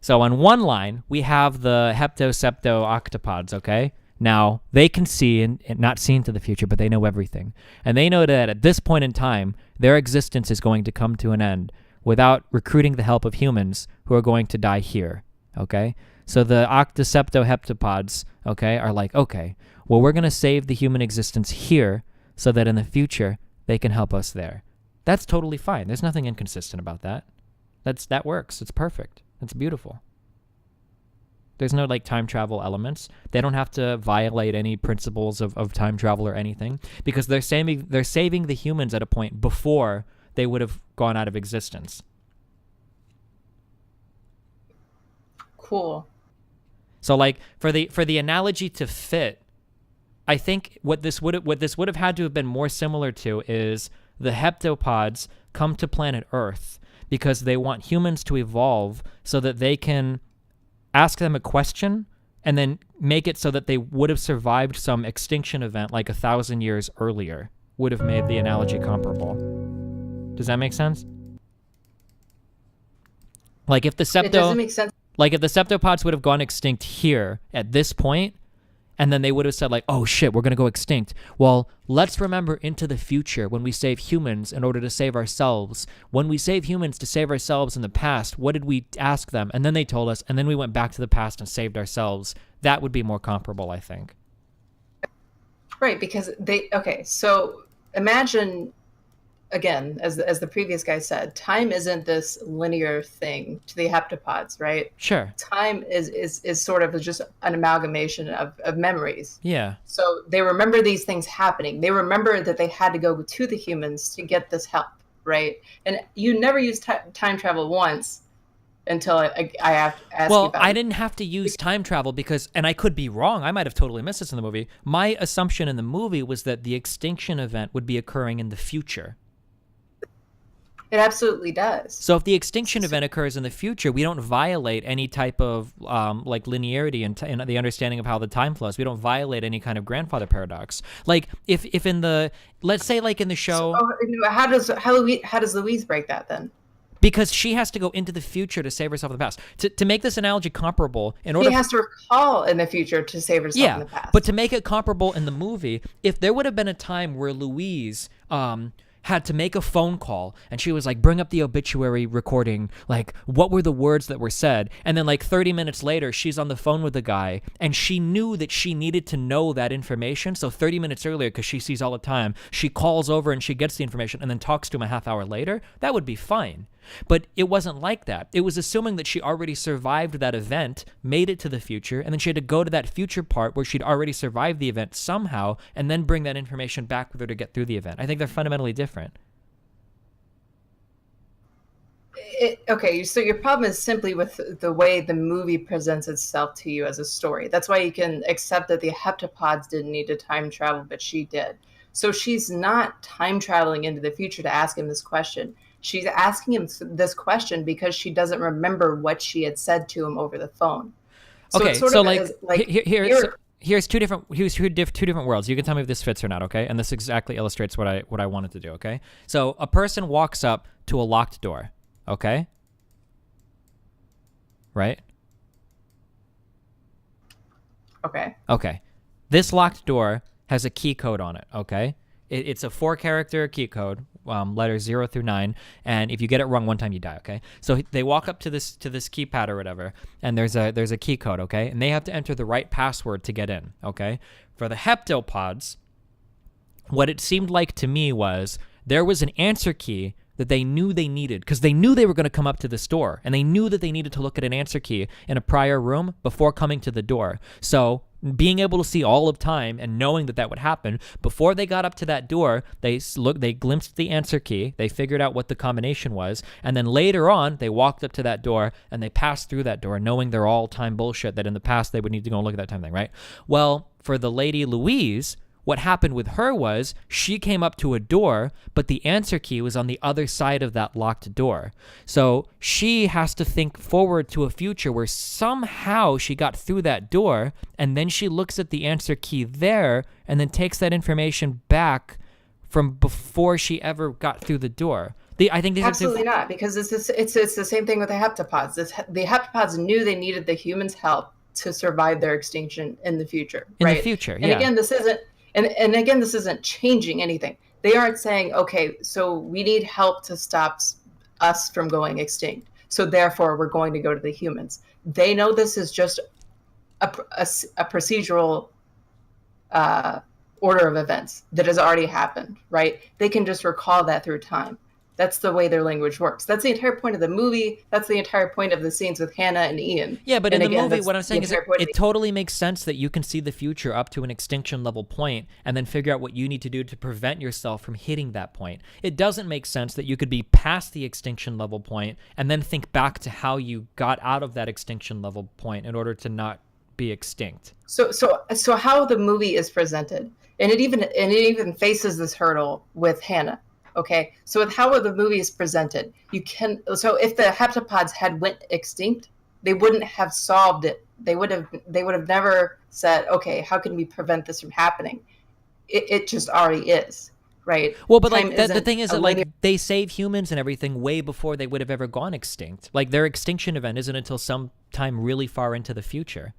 So on one line, we have the hepto-septo octopods, okay? Now, they can see, and not see into the future, but they know everything. And they know that at this point in time, their existence is going to come to an end without recruiting the help of humans who are going to die here, okay? So the octosepto heptapods, okay, are like, okay, well, we're going to save the human existence here so that in the future, they can help us there. That's totally fine. There's nothing inconsistent about that. That works. It's perfect. It's beautiful. There's no like time travel elements. They don't have to violate any principles of time travel or anything because they're saving the humans at a point before they would have gone out of existence. Cool. So like for the analogy to fit, I think what this would have had to have been more similar to is the heptapods come to planet Earth because they want humans to evolve so that they can ask them a question and then make it so that they would have survived some extinction event like 1,000 years earlier, would have made the analogy comparable. Does that make sense? Like if the It doesn't make sense. Like if the septopods would have gone extinct here at this point, and then they would have said like, oh shit, we're going to go extinct. Well, let's remember into the future when we save humans in order to save ourselves. When we save humans to save ourselves in the past, what did we ask them? And then they told us, and then we went back to the past and saved ourselves. That would be more comparable, I think. Right, because so imagine, again, as the previous guy said, time isn't this linear thing to the heptapods, right? Sure. Time is sort of just an amalgamation of memories. Yeah. So they remember these things happening. They remember that they had to go to the humans to get this help, right? And you never use time travel once until I have to ask you Well, about I it. didn't have to use time travel because, and I could be wrong, I might have totally missed this in the movie. My assumption in the movie was that the extinction event would be occurring in the future. It absolutely does. So if the extinction event occurs in the future, we don't violate any type of like linearity in the understanding of how the time flows. We don't violate any kind of grandfather paradox. Like if in the, let's say like in the show. So, how does Louise break that then? Because she has to go into the future to save herself in the past. To make this analogy comparable, in order She has to recall in the future to save herself in the past. But to make it comparable in the movie, if there would have been a time where Louise had to make a phone call, and she was like, bring up the obituary recording, like, what were the words that were said? And then like 30 minutes later, she's on the phone with the guy, and she knew that she needed to know that information. So 30 minutes earlier, because she sees all the time, she calls over and she gets the information and then talks to him a half hour later. That would be fine. But it wasn't like that. It was assuming that she already survived that event, made it to the future, and then she had to go to that future part where she'd already survived the event somehow, and then bring that information back with her to get through the event. I think they're fundamentally different. Okay, so your problem is simply with the way the movie presents itself to you as a story. That's why you can accept that the heptapods didn't need to time travel, but she did. So she's not time traveling into the future to ask him this question. She's asking him this question because she doesn't remember what she had said to him over the phone. So okay, so here's two different worlds. You can tell me if this fits or not, okay? And this exactly illustrates what I wanted to do, okay? So a person walks up to a locked door, okay? Right? Okay. Okay. This locked door has a key code on it, okay? It's a 4-character key code, letters 0 through 9, and if you get it wrong one time, you die, okay? So they walk up to this keypad or whatever, and there's a key code, okay? And they have to enter the right password to get in, okay? For the heptapods, what it seemed like to me was there was an answer key that they knew they needed, because they knew they were going to come up to this door, and they knew that they needed to look at an answer key in a prior room before coming to the door. So being able to see all of time and knowing that that would happen, before they got up to that door, they glimpsed the answer key, they figured out what the combination was, and then later on, they walked up to that door and they passed through that door, knowing they're all time bullshit that in the past they would need to go and look at that time thing, right? Well, for the lady Louise, what happened with her was she came up to a door, but the answer key was on the other side of that locked door. So she has to think forward to a future where somehow she got through that door, and then she looks at the answer key there and then takes that information back from before she ever got through the door. I think these absolutely not, because it's the same thing with the heptapods. The heptapods knew they needed the humans' help to survive their extinction in the future. In right? the future, and again, this isn't changing anything. They aren't saying, okay, so we need help to stop us from going extinct, so therefore we're going to go to the humans. They know this is just a procedural order of events that has already happened, right? They can just recall that through time. That's the way their language works. That's the entire point of the movie. That's the entire point of the scenes with Hannah and Ian. Yeah, but in the movie, what I'm saying is it totally makes sense that you can see the future up to an extinction level point and then figure out what you need to do to prevent yourself from hitting that point. It doesn't make sense that you could be past the extinction level point and then think back to how you got out of that extinction level point in order to not be extinct. So how the movie is presented, and it even faces this hurdle with Hannah. Okay, so with how the movie is presented, so if the heptapods had went extinct, they wouldn't have solved it. They would have never said, okay, how can we prevent this from happening? It just already is, right? Well, but like the thing is that like they save humans and everything way before they would have ever gone extinct. Like their extinction event isn't until some time really far into the future.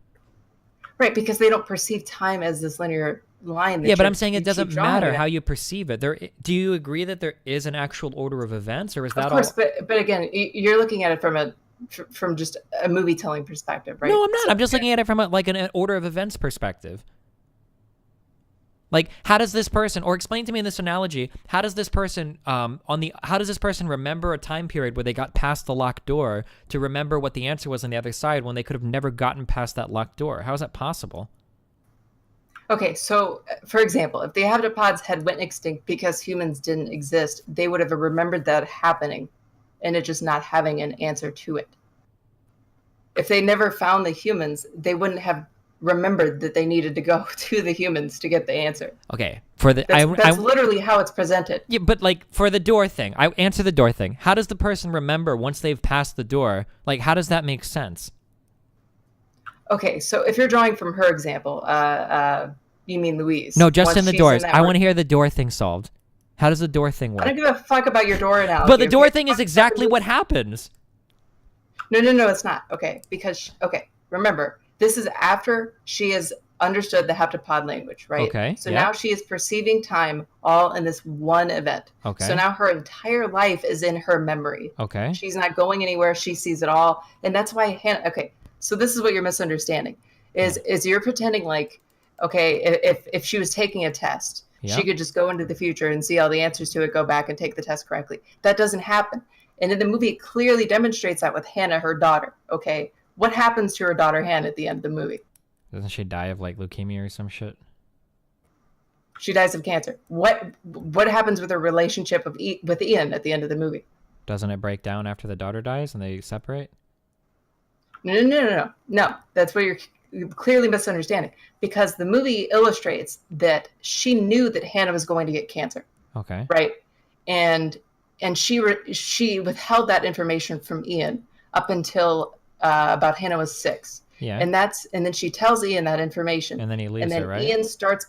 Right, because they don't perceive time as this linear line. Yeah, but I'm saying it doesn't matter how you perceive it. Do you agree that there is an actual order of events, or is that all? Of course, but again, you're looking at it from just a movie telling perspective, right? No, I'm not. I'm just looking at it from an order of events perspective. Like, how does this person, or explain to me in this analogy, how does this person how does this person remember a time period where they got past the locked door to remember what the answer was on the other side when they could have never gotten past that locked door? How is that possible? Okay, so for example, if the heptapods had went extinct because humans didn't exist, they would have remembered that happening and it just not having an answer to it. If they never found the humans, they wouldn't have remembered that they needed to go to the humans to get the answer. Okay, that's literally how it's presented. Yeah, but like for the door thing, I answer the door thing. How does the person remember once they've passed the door? Like, how does that make sense? Okay, so if you're drawing from her example, you mean Louise? No, just in the doors. I want to hear the door thing solved. How does the door thing work? I don't give a fuck about your door analogy. But the door thing is exactly what happens. No, it's not. Okay, because remember, this is after she has understood the heptapod language, right? Okay, So yeah. now she is perceiving time all in this one event. Okay. So now her entire life is in her memory. Okay. She's not going anywhere. She sees it all. And that's why Hannah, okay, so this is what you're misunderstanding is you're pretending like, okay, if she was taking a test, Yeah. she could just go into the future and see all the answers to it, go back and take the test correctly. That doesn't happen. And in the movie, it clearly demonstrates that with Hannah, her daughter. Okay. What happens to her daughter, Hannah, at the end of the movie? Doesn't she die of like leukemia or some shit? She dies of cancer. What happens with her relationship with Ian at the end of the movie? Doesn't it break down after the daughter dies and they separate? No. That's what you're clearly misunderstanding. Because the movie illustrates that she knew that Hannah was going to get cancer. Okay. Right. And she withheld that information from Ian up until about Hannah was 6. Yeah. And then she tells Ian that information. And then he leaves and then her, right? Ian starts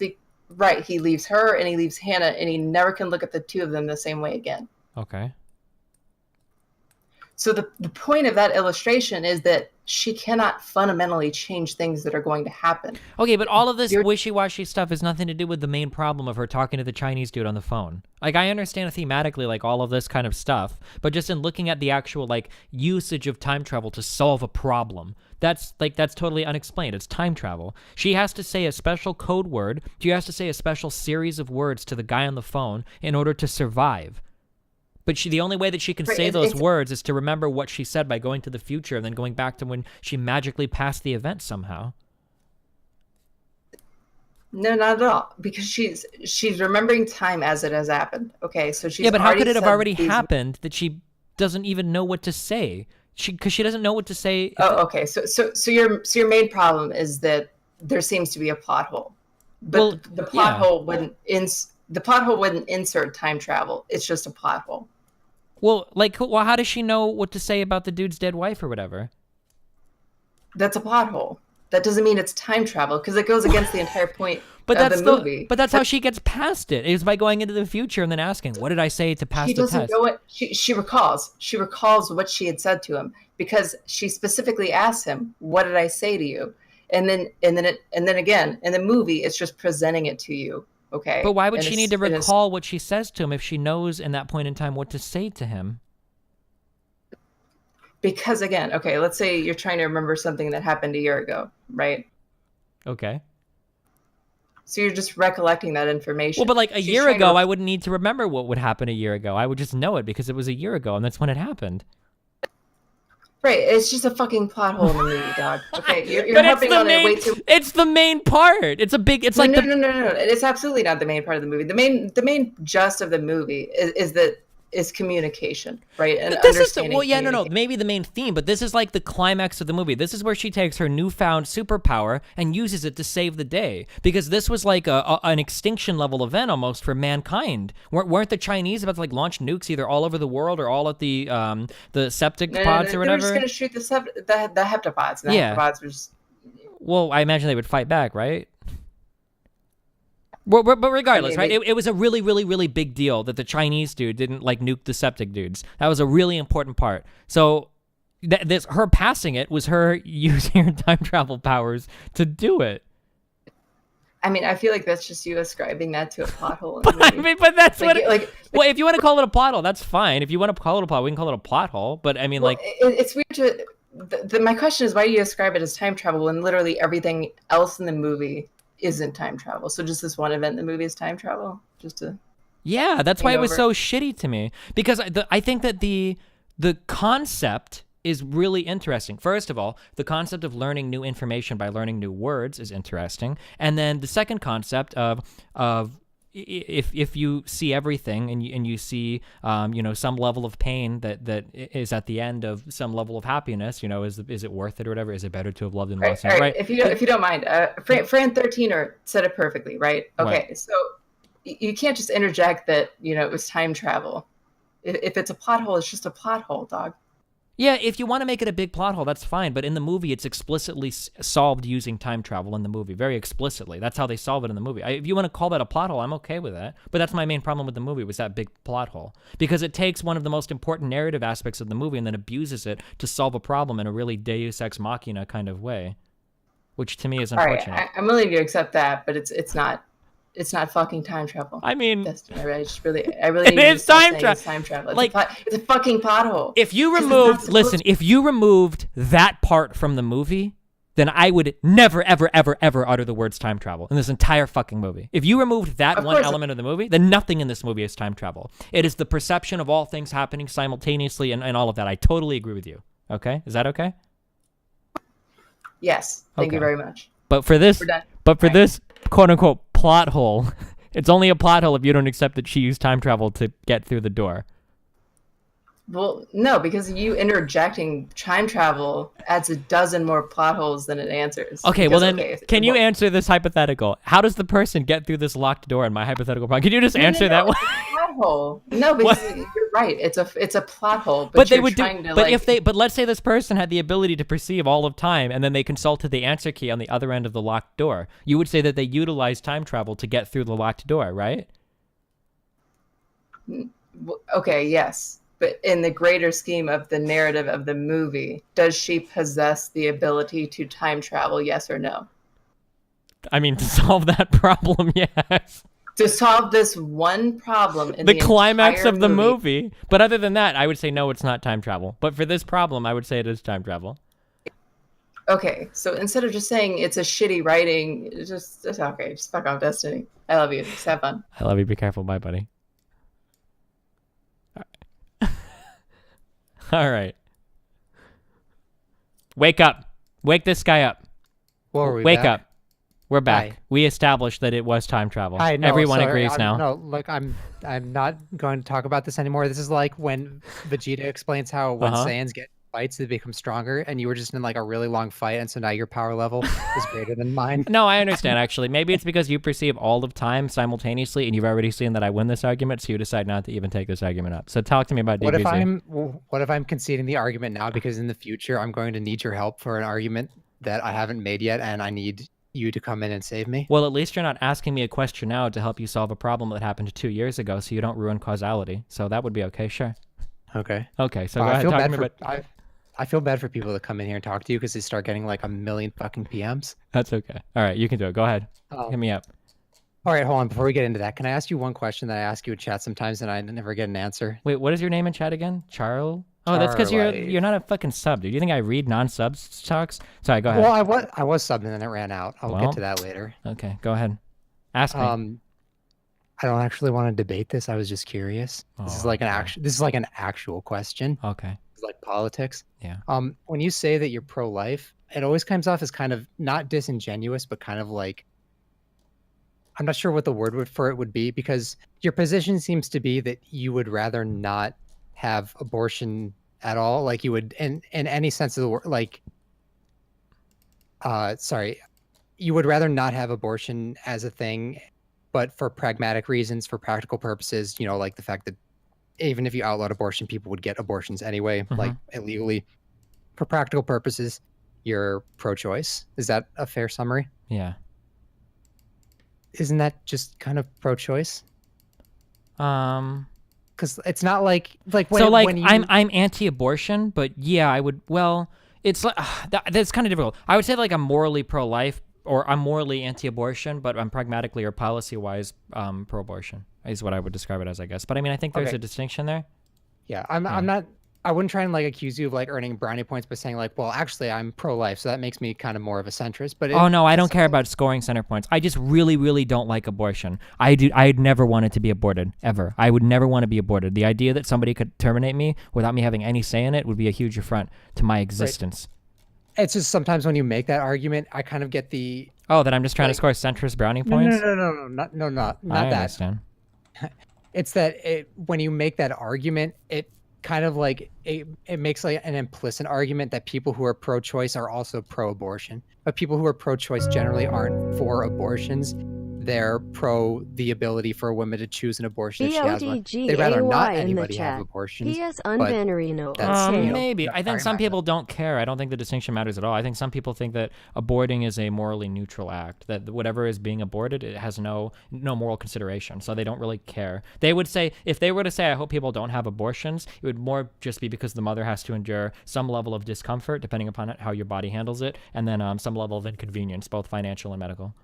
right. He leaves her and he leaves Hannah, and he never can look at the two of them the same way again. Okay. So the point of that illustration is that she cannot fundamentally change things that are going to happen. Okay, but all of this wishy-washy stuff has nothing to do with the main problem of her talking to the Chinese dude on the phone. Like, I understand thematically, like, all of this kind of stuff, but just in looking at the actual, like, usage of time travel to solve a problem, that's totally unexplained. It's time travel. She has to say a special code word. She has to say a special series of words to the guy on the phone in order to survive. But the only way that she can say those words is to remember what she said by going to the future and then going back to when she magically passed the event somehow. No, not at all. Because she's remembering time as it has happened. Okay, so she's but how could it have already happened that she doesn't even know what to say? Because she doesn't know what to say. Oh, okay. So your main problem is that there seems to be a plot hole, but the plot hole wouldn't insert time travel. It's just a plot hole. Well, how does she know what to say about the dude's dead wife or whatever? That's a plot hole. That doesn't mean it's time travel because it goes against the entire point of the movie. But that's how she gets past it. Is by going into the future and then asking, "What did I say to pass the test?" She doesn't know what she recalls. She recalls what she had said to him because she specifically asked him, "What did I say to you?" And then again in the movie, it's just presenting it to you. Okay. But why would she need to recall what she says to him if she knows in that point in time what to say to him? Because again, okay, let's say you're trying to remember something that happened a year ago, right? Okay. So you're just recollecting that information. Well, but like a year ago, I wouldn't need to remember what would happen a year ago. I would just know it because it was a year ago and that's when it happened. Right, it's just a fucking plot hole in the movie, dog. Okay, you're harping on it way too. It's the main part. It's a big. It's no. It's absolutely not the main part of the movie. The main gist of the movie is communication, right? And this is maybe the main theme, but this is like the climax of the movie. This is where she takes her newfound superpower and uses it to save the day, because this was like an extinction level event almost for mankind. Weren't the Chinese about to like launch nukes either all over the world or all at the septic pods or whatever? They were just going to shoot the heptapods. And the heptapods were just... Well, I imagine they would fight back, right? But regardless, right? It was a really, really, really big deal that the Chinese dude didn't like nuke the septic dudes. That was a really important part. So her passing it was her using her time travel powers to do it. I mean, I feel like that's just you ascribing that to a plot hole. But that's well, if you want to call it a plot hole, that's fine. If you want to call it a plot hole, we can call it a plot hole. But I mean, it's weird to. My question is, why do you ascribe it as time travel when literally everything else in the movie isn't time travel? So just this one event in the movie is time travel? Yeah, that's why it was so shitty to me. Because I think that the concept is really interesting. First of all, the concept of learning new information by learning new words is interesting. And then the second concept of if you see everything and you see some level of pain that is at the end of some level of happiness, is it worth it or whatever? Is it better to have loved and lost? Right. If you don't mind, Fran 13er said it perfectly, right? Okay, what? So you can't just interject that it was time travel. If it's a plot hole, it's just a plot hole, dog. Yeah, if you want to make it a big plot hole, that's fine. But in the movie, it's explicitly solved using time travel in the movie, very explicitly. That's how they solve it in the movie. If you want to call that a plot hole, I'm okay with that. But that's my main problem with the movie, was that big plot hole. Because it takes one of the most important narrative aspects of the movie and then abuses it to solve a problem in a really deus ex machina kind of way. which to me is All right, unfortunate. I'm willing to accept that, but it's not fucking time travel. I mean, Destiny, I really it need is to stop time saying travel. it's time travel. Like, It's a fucking pothole. If you 'Cause it's removed, not supposed listen, if you removed that part from the movie, then I would never, ever, ever, ever utter the words time travel in this entire fucking movie. If you removed that Of one course. element of the movie, then nothing in this movie is time travel. It is the perception of all things happening simultaneously and all of that. I totally agree with you. Okay? Is that okay? Yes, thank you Okay. very much. But for this, We're done. this quote unquote plot hole, it's only a plot hole if you don't accept that she used time travel to get through the door. Well, no, because you interjecting time travel adds a dozen more plot holes than it answers. Okay, Because, well then, can you answer this hypothetical? How does the person get through this locked door in my hypothetical problem? Can you just answer that one? It's a plot hole. No, because you're right. It's a plot hole. But they you're would do. trying to, But like, but let's say this person had the ability to perceive all of time, and then they consulted the answer key on the other end of the locked door. You would say that they utilized time travel to get through the locked door, right? Okay, yes. But in the greater scheme of the narrative of the movie, does she possess the ability to time travel, yes or no? I mean, to solve that problem, yes. To solve this one problem in The climax entire of the movie. But other than that, I would say no, it's not time travel. But for this problem, I would say it is time travel. Okay, so instead of just saying it's a shitty writing, just okay, just fuck off, Destiny. I love you. Just have fun. I love you. Be careful. Bye, buddy. All right. Wake up. Wake this guy up. Wake up. We're back. Hi. We established that it was time travel. Hi, no, Everyone sorry, agrees now. No, look, I'm not going to talk about this anymore. This is like when Vegeta explains how when Saiyans get fights, they become stronger, and you were just in like a really long fight, and so now your power level is greater than mine. No, I understand, actually. Maybe it's because you perceive all of time simultaneously, and you've already seen that I win this argument, so you decide not to even take this argument up. So talk to me about DBZ. What if I'm conceding the argument now because in the future I'm going to need your help for an argument that I haven't made yet, and I need you to come in and save me? Well, at least you're not asking me a question now to help you solve a problem that happened 2 years ago, so you don't ruin causality. So that would be okay, sure. Okay. Okay, so go ahead, talk to me about... I feel bad for people that come in here and talk to you because they start getting like 1 million fucking PMs. That's okay. All right, you can do it. Go ahead. Hit me up. All right, hold on. Before we get into that, can I ask you one question that I ask you in chat sometimes and I never get an answer? Wait, what is your name in chat again? Charles? Oh, that's because you're not a fucking sub, dude. You think I read non-subs talks? Sorry, go ahead. Well, I was subbed and then it ran out. I'll get to that later. Okay, go ahead. Ask me. I don't actually want to debate this. I was just curious. This is like an actual question. Okay. It's like politics. Yeah. When you say that you're pro-life, it always comes off as kind of not disingenuous, but kind of like, I'm not sure what the word for it would be, because your position seems to be that you would rather not have abortion at all. Like you would, in any sense of the word, like, you would rather not have abortion as a thing, but for pragmatic reasons, for practical purposes, you know, like the fact that even if you outlawed abortion, people would get abortions anyway, like illegally. For practical purposes, you're pro-choice. Is that a fair summary? Yeah. Isn't that just kind of pro-choice? Because it's not like when, so like when you... I'm anti-abortion, but yeah, I would. Well, it's like that's kind of difficult. I would say like I'm morally pro-life, or I'm morally anti-abortion, but I'm pragmatically or policy-wise pro-abortion is what I would describe it as, I guess. But I mean, I think there's a distinction there. Yeah, I'm not. I wouldn't try and like accuse you of like earning brownie points by saying like, well, actually, I'm pro-life, so that makes me kind of more of a centrist. But oh no, I don't care about scoring center points. I just really, really don't like abortion. I'd never want it to be aborted ever. I would never want to be aborted. The idea that somebody could terminate me without me having any say in it would be a huge affront to my existence. Right. It's just sometimes when you make that argument, I kind of get the that I'm just trying to score centrist brownie points. No, not I that. Understand. It's that when you make that argument, it kind of like it makes like an implicit argument that people who are pro-choice are also pro-abortion, but people who are pro-choice generally aren't for abortions. they're pro the ability for a woman to choose an abortion if she has one. They'd rather BODGAY not in the anybody have chat. abortions. P.S. but Unbannerino. that's, you know, Maybe. not I think talking some about people don't care. I don't think the distinction matters at all. I think some people think that aborting is a morally neutral act, that whatever is being aborted, it has no moral consideration, so they don't really care. They would say, if they were to say, I hope people don't have abortions, it would more just be because the mother has to endure some level of discomfort, depending upon how your body handles it, and then some level of inconvenience, both financial and medical.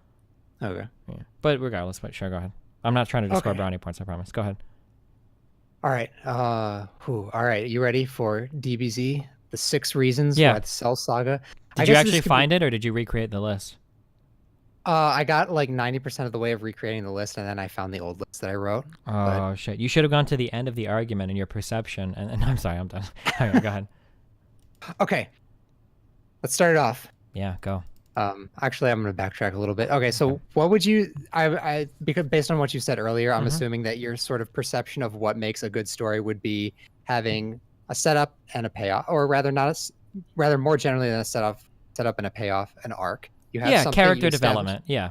Okay. Yeah. But regardless, but sure, go ahead. I'm not trying to describe Okay. brownie points, I promise. Go ahead. All right. All right. You ready for DBZ? The 6 reasons Yeah. why the Cell Saga. Did you actually find it, or did you recreate the list? I got like 90% of the way of recreating the list, and then I found the old list that I wrote. Oh, shit. You should have gone to the end of the argument in your perception. And I'm sorry, I'm done. Okay, go ahead. Okay. Let's start it off. Yeah, go. Actually, I'm going to backtrack a little bit. Okay, so what would you, because based on what you said earlier, I'm assuming that your sort of perception of what makes a good story would be having a setup and a payoff, or rather rather more generally than a setup and a payoff, an arc. You have something character you establish. development. Yeah.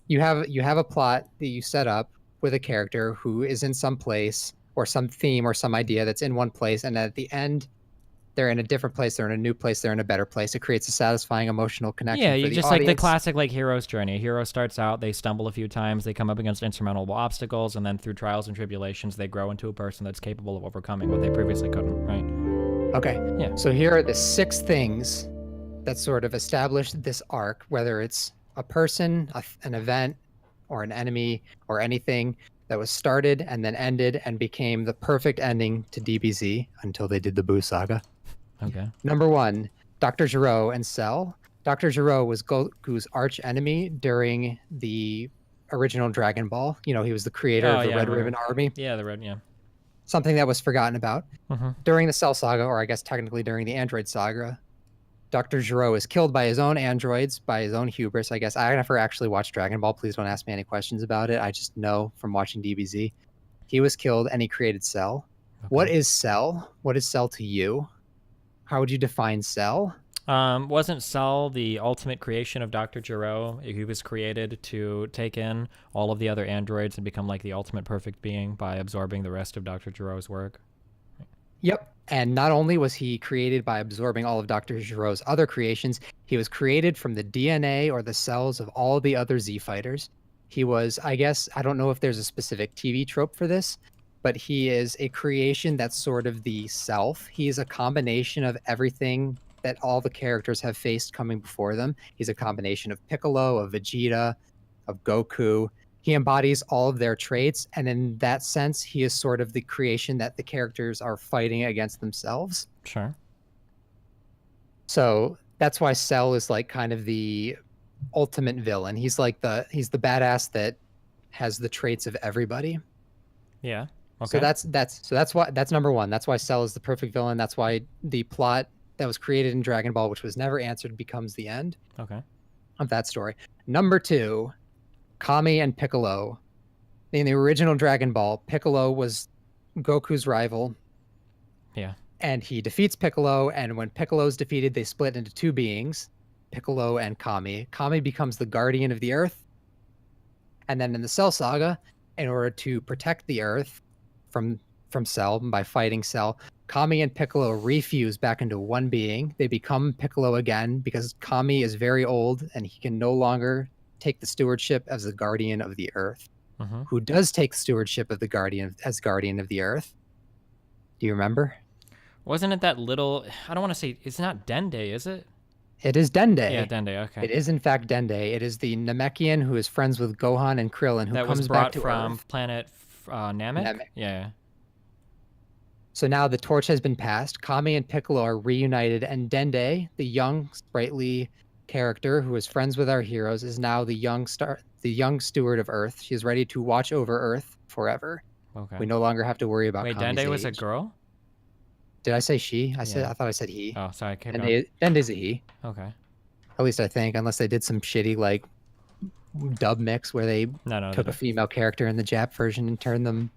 You have a plot that you set up with a character who is in some place or some theme or some idea that's in one place, and at the end they're in a different place, they're in a new place, they're in a better place. It creates a satisfying emotional connection. Yeah, for you the just audience. like the classic like hero's journey. A hero starts out, they stumble a few times, they come up against insurmountable obstacles, and then through trials and tribulations, they grow into a person that's capable of overcoming what they previously couldn't, right? Okay. Yeah. So here are the 6 things that sort of establish this arc, whether it's a person, an event, or an enemy, or anything that was started and then ended and became the perfect ending to DBZ until they did the Boo Saga. Okay. Number 1, Dr. Gero and Cell. Dr. Gero was Goku's arch enemy during the original Dragon Ball. You know, he was the creator of the Red Ribbon Army. Yeah, the Red, yeah. Something that was forgotten about. Mhm. During the Cell Saga, or I guess technically during the Android Saga, Dr. Gero is killed by his own androids, by his own hubris, I guess. I never actually watched Dragon Ball. Please don't ask me any questions about it. I just know from watching DBZ. He was killed and he created Cell. Okay. What is Cell? What is Cell to you? How would you define Cell? Wasn't Cell the ultimate creation of Dr. Gero? He was created to take in all of the other androids and become like the ultimate perfect being by absorbing the rest of Dr. Gero's work. Yep. And not only was he created by absorbing all of Dr. Gero's other creations, he was created from the DNA or the cells of all the other Z fighters. He was, I guess, I don't know if there's a specific TV trope for this, but he is a creation that's sort of the self. He is a combination of everything that all the characters have faced coming before them. He's a combination of Piccolo, of Vegeta, of Goku. He embodies all of their traits, and in that sense, he is sort of the creation that the characters are fighting against themselves. Sure. So that's why Cell is like kind of the ultimate villain. He's like he's the badass that has the traits of everybody. Yeah. Okay. So that's number 1. That's why Cell is the perfect villain. That's why the plot that was created in Dragon Ball, which was never answered, becomes the end. Okay. Of that story. Number 2. Kami and Piccolo. In the original Dragon Ball, Piccolo was Goku's rival. Yeah. And he defeats Piccolo, and when Piccolo's defeated, they split into 2 beings, Piccolo and Kami. Kami becomes the guardian of the Earth. And then in the Cell Saga, in order to protect the Earth from Cell by fighting Cell, Kami and Piccolo refuse back into one being. They become Piccolo again because Kami is very old and he can no longer take the stewardship as the guardian of the Earth. Mm-hmm. Who does take stewardship of the guardian of the Earth? Do you remember? Wasn't it that little? I don't want to say it's not Dende, is it? It is Dende. Yeah, Dende. Okay. It is in fact Dende. It is the Namekian who is friends with Gohan and Krillin, who that comes was back brought to from Earth. planet Namek. Yeah. So now the torch has been passed. Kami and Piccolo are reunited, and Dende, the young, sprightly character who is friends with our heroes, is now the young steward of Earth. She is ready to watch over Earth forever. Okay. We no longer have to worry about. Wait, Kami's Dende was a age. girl? Did I say she? I Yeah. thought I said he. Oh, sorry. Dende's a he. Okay. At least I think, unless they did some shitty like dub mix where they No, took a female character in the Jap version and turned them.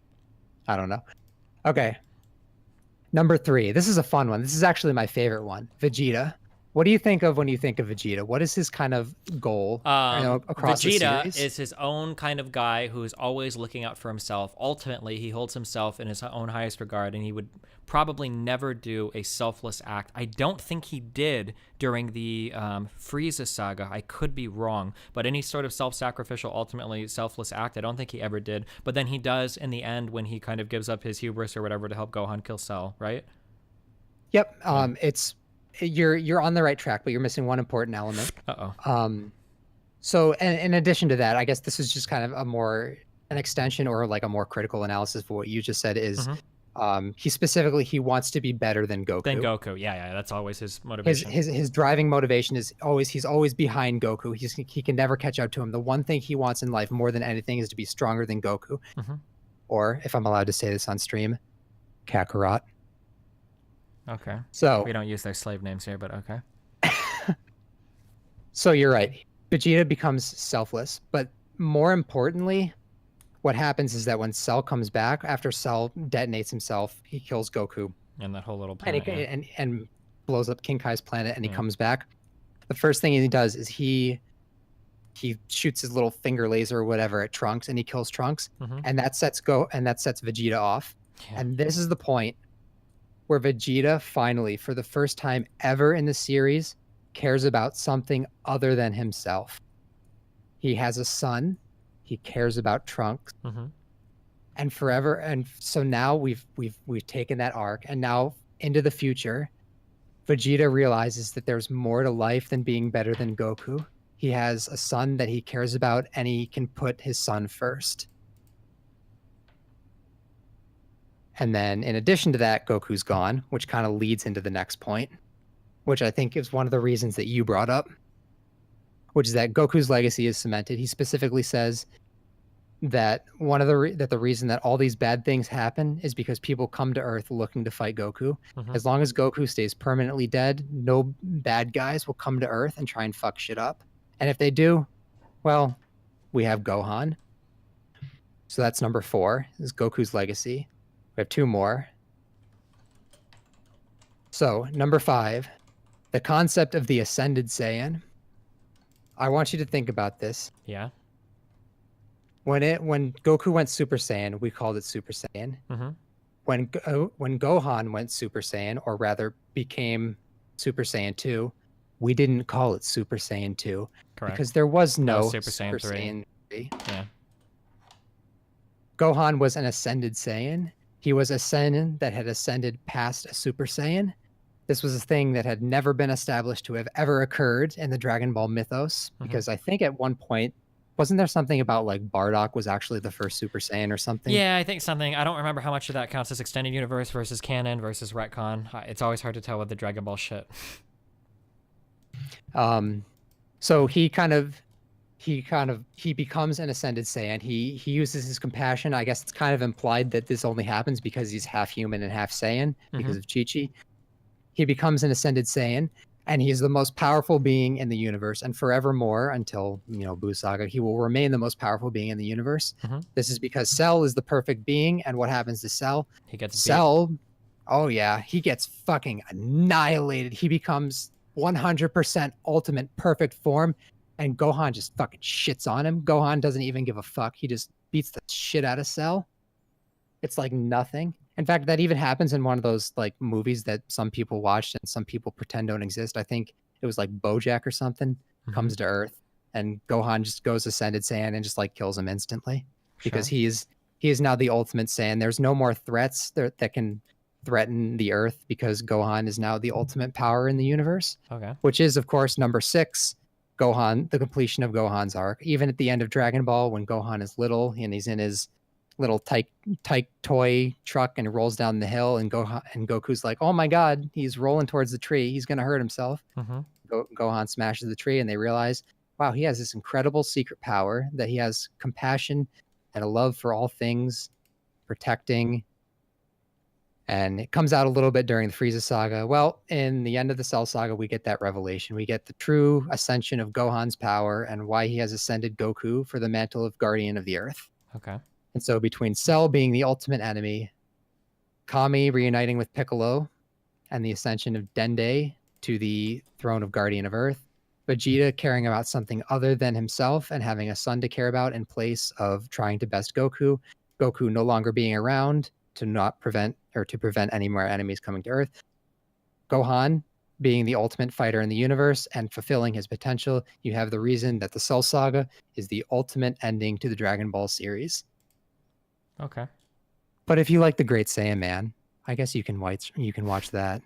I don't know. Okay. Number 3. This is a fun one. This is actually my favorite one. Vegeta. What do you think of when you think of Vegeta? What is his kind of goal across the Vegeta series? is his own kind of guy who's always looking out for himself. Ultimately, he holds himself in his own highest regard, and he would probably never do a selfless act. I don't think he did during the Frieza saga. I could be wrong, but any sort of self-sacrificial, ultimately selfless act, I don't think he ever did. But then he does in the end when he kind of gives up his hubris or whatever to help Gohan kill Cell, right? Yep. It's you're on the right track, but you're missing one important element. So, and in addition to that, I guess this is just kind of an extension or like a more critical analysis for what you just said is he wants to be better than Goku. Yeah, that's always his motivation. His driving motivation is he's always behind Goku. He can never catch up to him. The one thing he wants in life more than anything is to be stronger than Goku. Or, if I'm allowed to say this on stream, Kakarot. Okay. So we don't use their slave names here, but okay. So you're right. Vegeta becomes selfless, but more importantly, what happens is that when Cell comes back, after Cell detonates himself, he kills Goku. And that whole little planet. And blows up King Kai's planet, and he comes back. The first thing he does is he shoots his little finger laser or whatever at Trunks, and he kills Trunks, and that sets Vegeta off. And this is the point where Vegeta finally, for the first time ever in the series, cares about something other than himself. He has a son. He cares about Trunks. And forever. And so now we've taken that arc, and now into the future, Vegeta realizes that there's more to life than being better than Goku. He has a son that he cares about, and he can put his son first. And then in addition to that, Goku's gone, which kind of leads into the next point, which I think is one of the reasons that you brought up, which is that Goku's legacy is cemented. He specifically says that the reason that all these bad things happen is because people come to Earth looking to fight Goku. As long as Goku stays permanently dead, no bad guys will come to Earth and try and fuck shit up. And if they do, well, we have Gohan. So that's number 4, is Goku's legacy. We have 2 more. So, number 5, the concept of the Ascended Saiyan. I want you to think about this. Yeah. When Goku went Super Saiyan, we called it Super Saiyan. When Gohan went Super Saiyan, or rather became Super Saiyan 2, we didn't call it Super Saiyan 2. Correct. Because there was no Super Saiyan 3. Saiyan 3. Yeah. Gohan was an Ascended Saiyan. He was a Saiyan that had ascended past a Super Saiyan. This was a thing that had never been established to have ever occurred in the Dragon Ball mythos, because I think at one point, wasn't there something about like Bardock was actually the first Super Saiyan or something? Yeah, I think something. I don't remember how much of that counts as extended universe versus canon versus retcon. It's always hard to tell with the Dragon Ball shit. So he becomes an Ascended Saiyan. He uses his compassion. I guess it's kind of implied that this only happens because he's half human and half Saiyan because of Chi-Chi. He becomes an Ascended Saiyan, and he is the most powerful being in the universe, and forevermore until, Buu Saga, he will remain the most powerful being in the universe. This is because Cell is the perfect being, and what happens to Cell? He gets Cell. Oh yeah, he gets fucking annihilated. He becomes 100% ultimate perfect form, and Gohan just fucking shits on him. Gohan doesn't even give a fuck. He just beats the shit out of Cell. It's like nothing. In fact, that even happens in one of those like movies that some people watched and some people pretend don't exist. I think it was like BoJack or something comes to Earth, and Gohan just goes Ascended Saiyan and just like kills him instantly because he is now the ultimate Saiyan. There's no more threats that can threaten the Earth because Gohan is now the ultimate power in the universe. Okay. Which is, of course, number 6, Gohan, the completion of Gohan's arc. Even at the end of Dragon Ball, when Gohan is little and he's in his little tyke toy truck and rolls down the hill, and Goku's like, oh my god, he's rolling towards the tree, he's gonna hurt himself. Gohan smashes the tree, and they realize, wow, he has this incredible secret power, that he has compassion and a love for all things, protecting. And it comes out a little bit during the Frieza saga. Well, in the end of the Cell saga, we get that revelation. We get the true ascension of Gohan's power and why he has ascended Goku for the mantle of Guardian of the Earth. Okay. And so between Cell being the ultimate enemy, Kami reuniting with Piccolo, and the ascension of Dende to the throne of Guardian of Earth, Vegeta caring about something other than himself and having a son to care about in place of trying to best Goku, Goku no longer being around to not prevent or to prevent any more enemies coming to Earth, Gohan being the ultimate fighter in the universe and fulfilling his potential. You have the reason that the Cell Saga is the ultimate ending to the Dragon Ball series. Okay. But if you like the Great Saiyan Man, I guess you can watch that.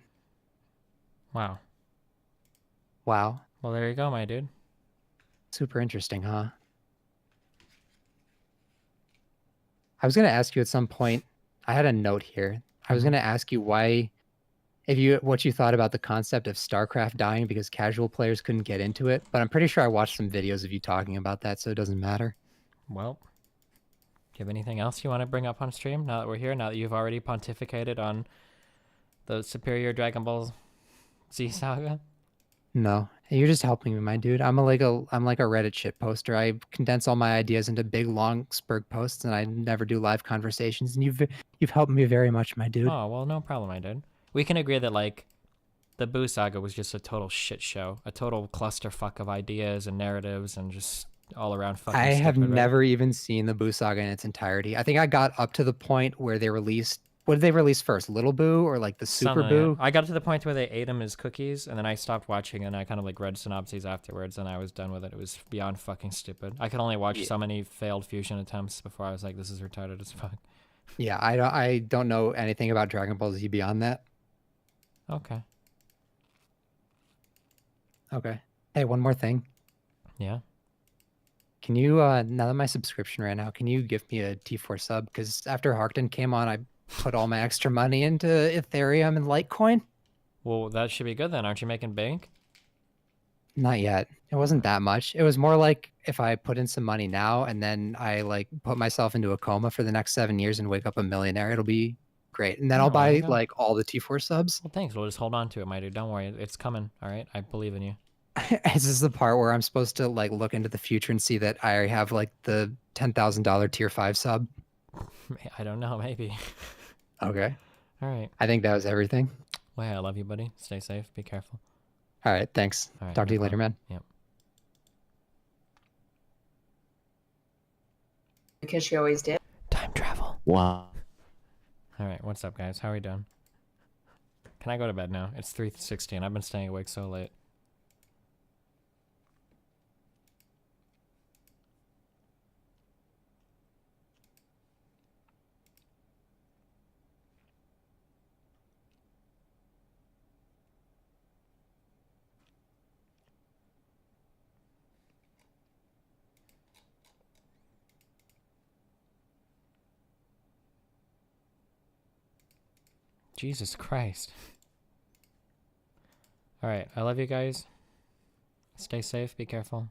Wow. Wow. Well, there you go, my dude. Super interesting, huh? I was going to ask you at some point, I had a note here. I was going to ask you what you thought about the concept of StarCraft dying because casual players couldn't get into it, but I'm pretty sure I watched some videos of you talking about that, so it doesn't matter. Well, do you have anything else you want to bring up on stream now that we're here, now that you've already pontificated on the superior Dragon Ball Z saga? No, you're just helping me, my dude. I'm like a Reddit shit poster. I condense all my ideas into big long Spurg posts, and I never do live conversations. And you've helped me very much, my dude. Oh well, no problem, my dude. We can agree that like the Buu saga was just a total shit show, a total clusterfuck of ideas and narratives, and just all around fucking. I have stupid, right? never even seen the Buu saga in its entirety. I think I got up to the point where they released. What did they release first? Little Boo or like the Super Something, Boo? yeah. I got to the point where they ate him as cookies, and then I stopped watching, and I kind of like read synopses afterwards, and I was done with it. It was beyond fucking stupid. I could only watch so many failed fusion attempts before I was like, this is retarded as fuck. Yeah, I don't know anything about Dragon Ball Z beyond that. Okay. Okay. Hey, one more thing. Yeah. Can you, now that my subscription ran out, can you give me a T4 sub? Because after Harkton came on, I put all my extra money into Ethereum and Litecoin. Well, that should be good then. Aren't you making bank? Not yet. It wasn't that much. It was more like if I put in some money now and then I like put myself into a coma for the next 7 years and wake up a millionaire, it'll be great. And then I'll Oh, there you buy go. like all the T4 subs. Well, thanks. We'll just hold on to it, my dude. Don't worry. It's coming. All right. I believe in you. Is this the part where I'm supposed to like look into the future and see that I have like the $10,000 tier 5 sub? I don't know. Maybe. Okay. All right. I think that was everything. Well, I love you, buddy. Stay safe. Be careful. All right. Thanks. All right, Talk to no you later, problem. man. Yep. Because she always did. Time travel. Wow. All right. What's up, guys? How are we doing? Can I go to bed now? It's 3:16. I've been staying awake so late. Jesus Christ. All right. I love you guys. Stay safe. Be careful.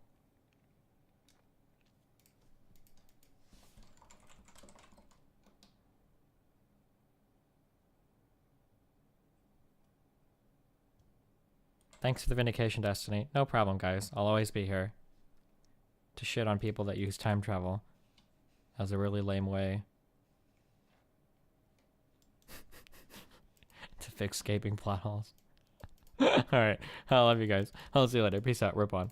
Thanks for the vindication, Destiny. No problem, guys. I'll always be here to shit on people that use time travel as a really lame way to fix gaping plot holes. Alright, I love you guys. I'll see you later. Peace out. Rip on.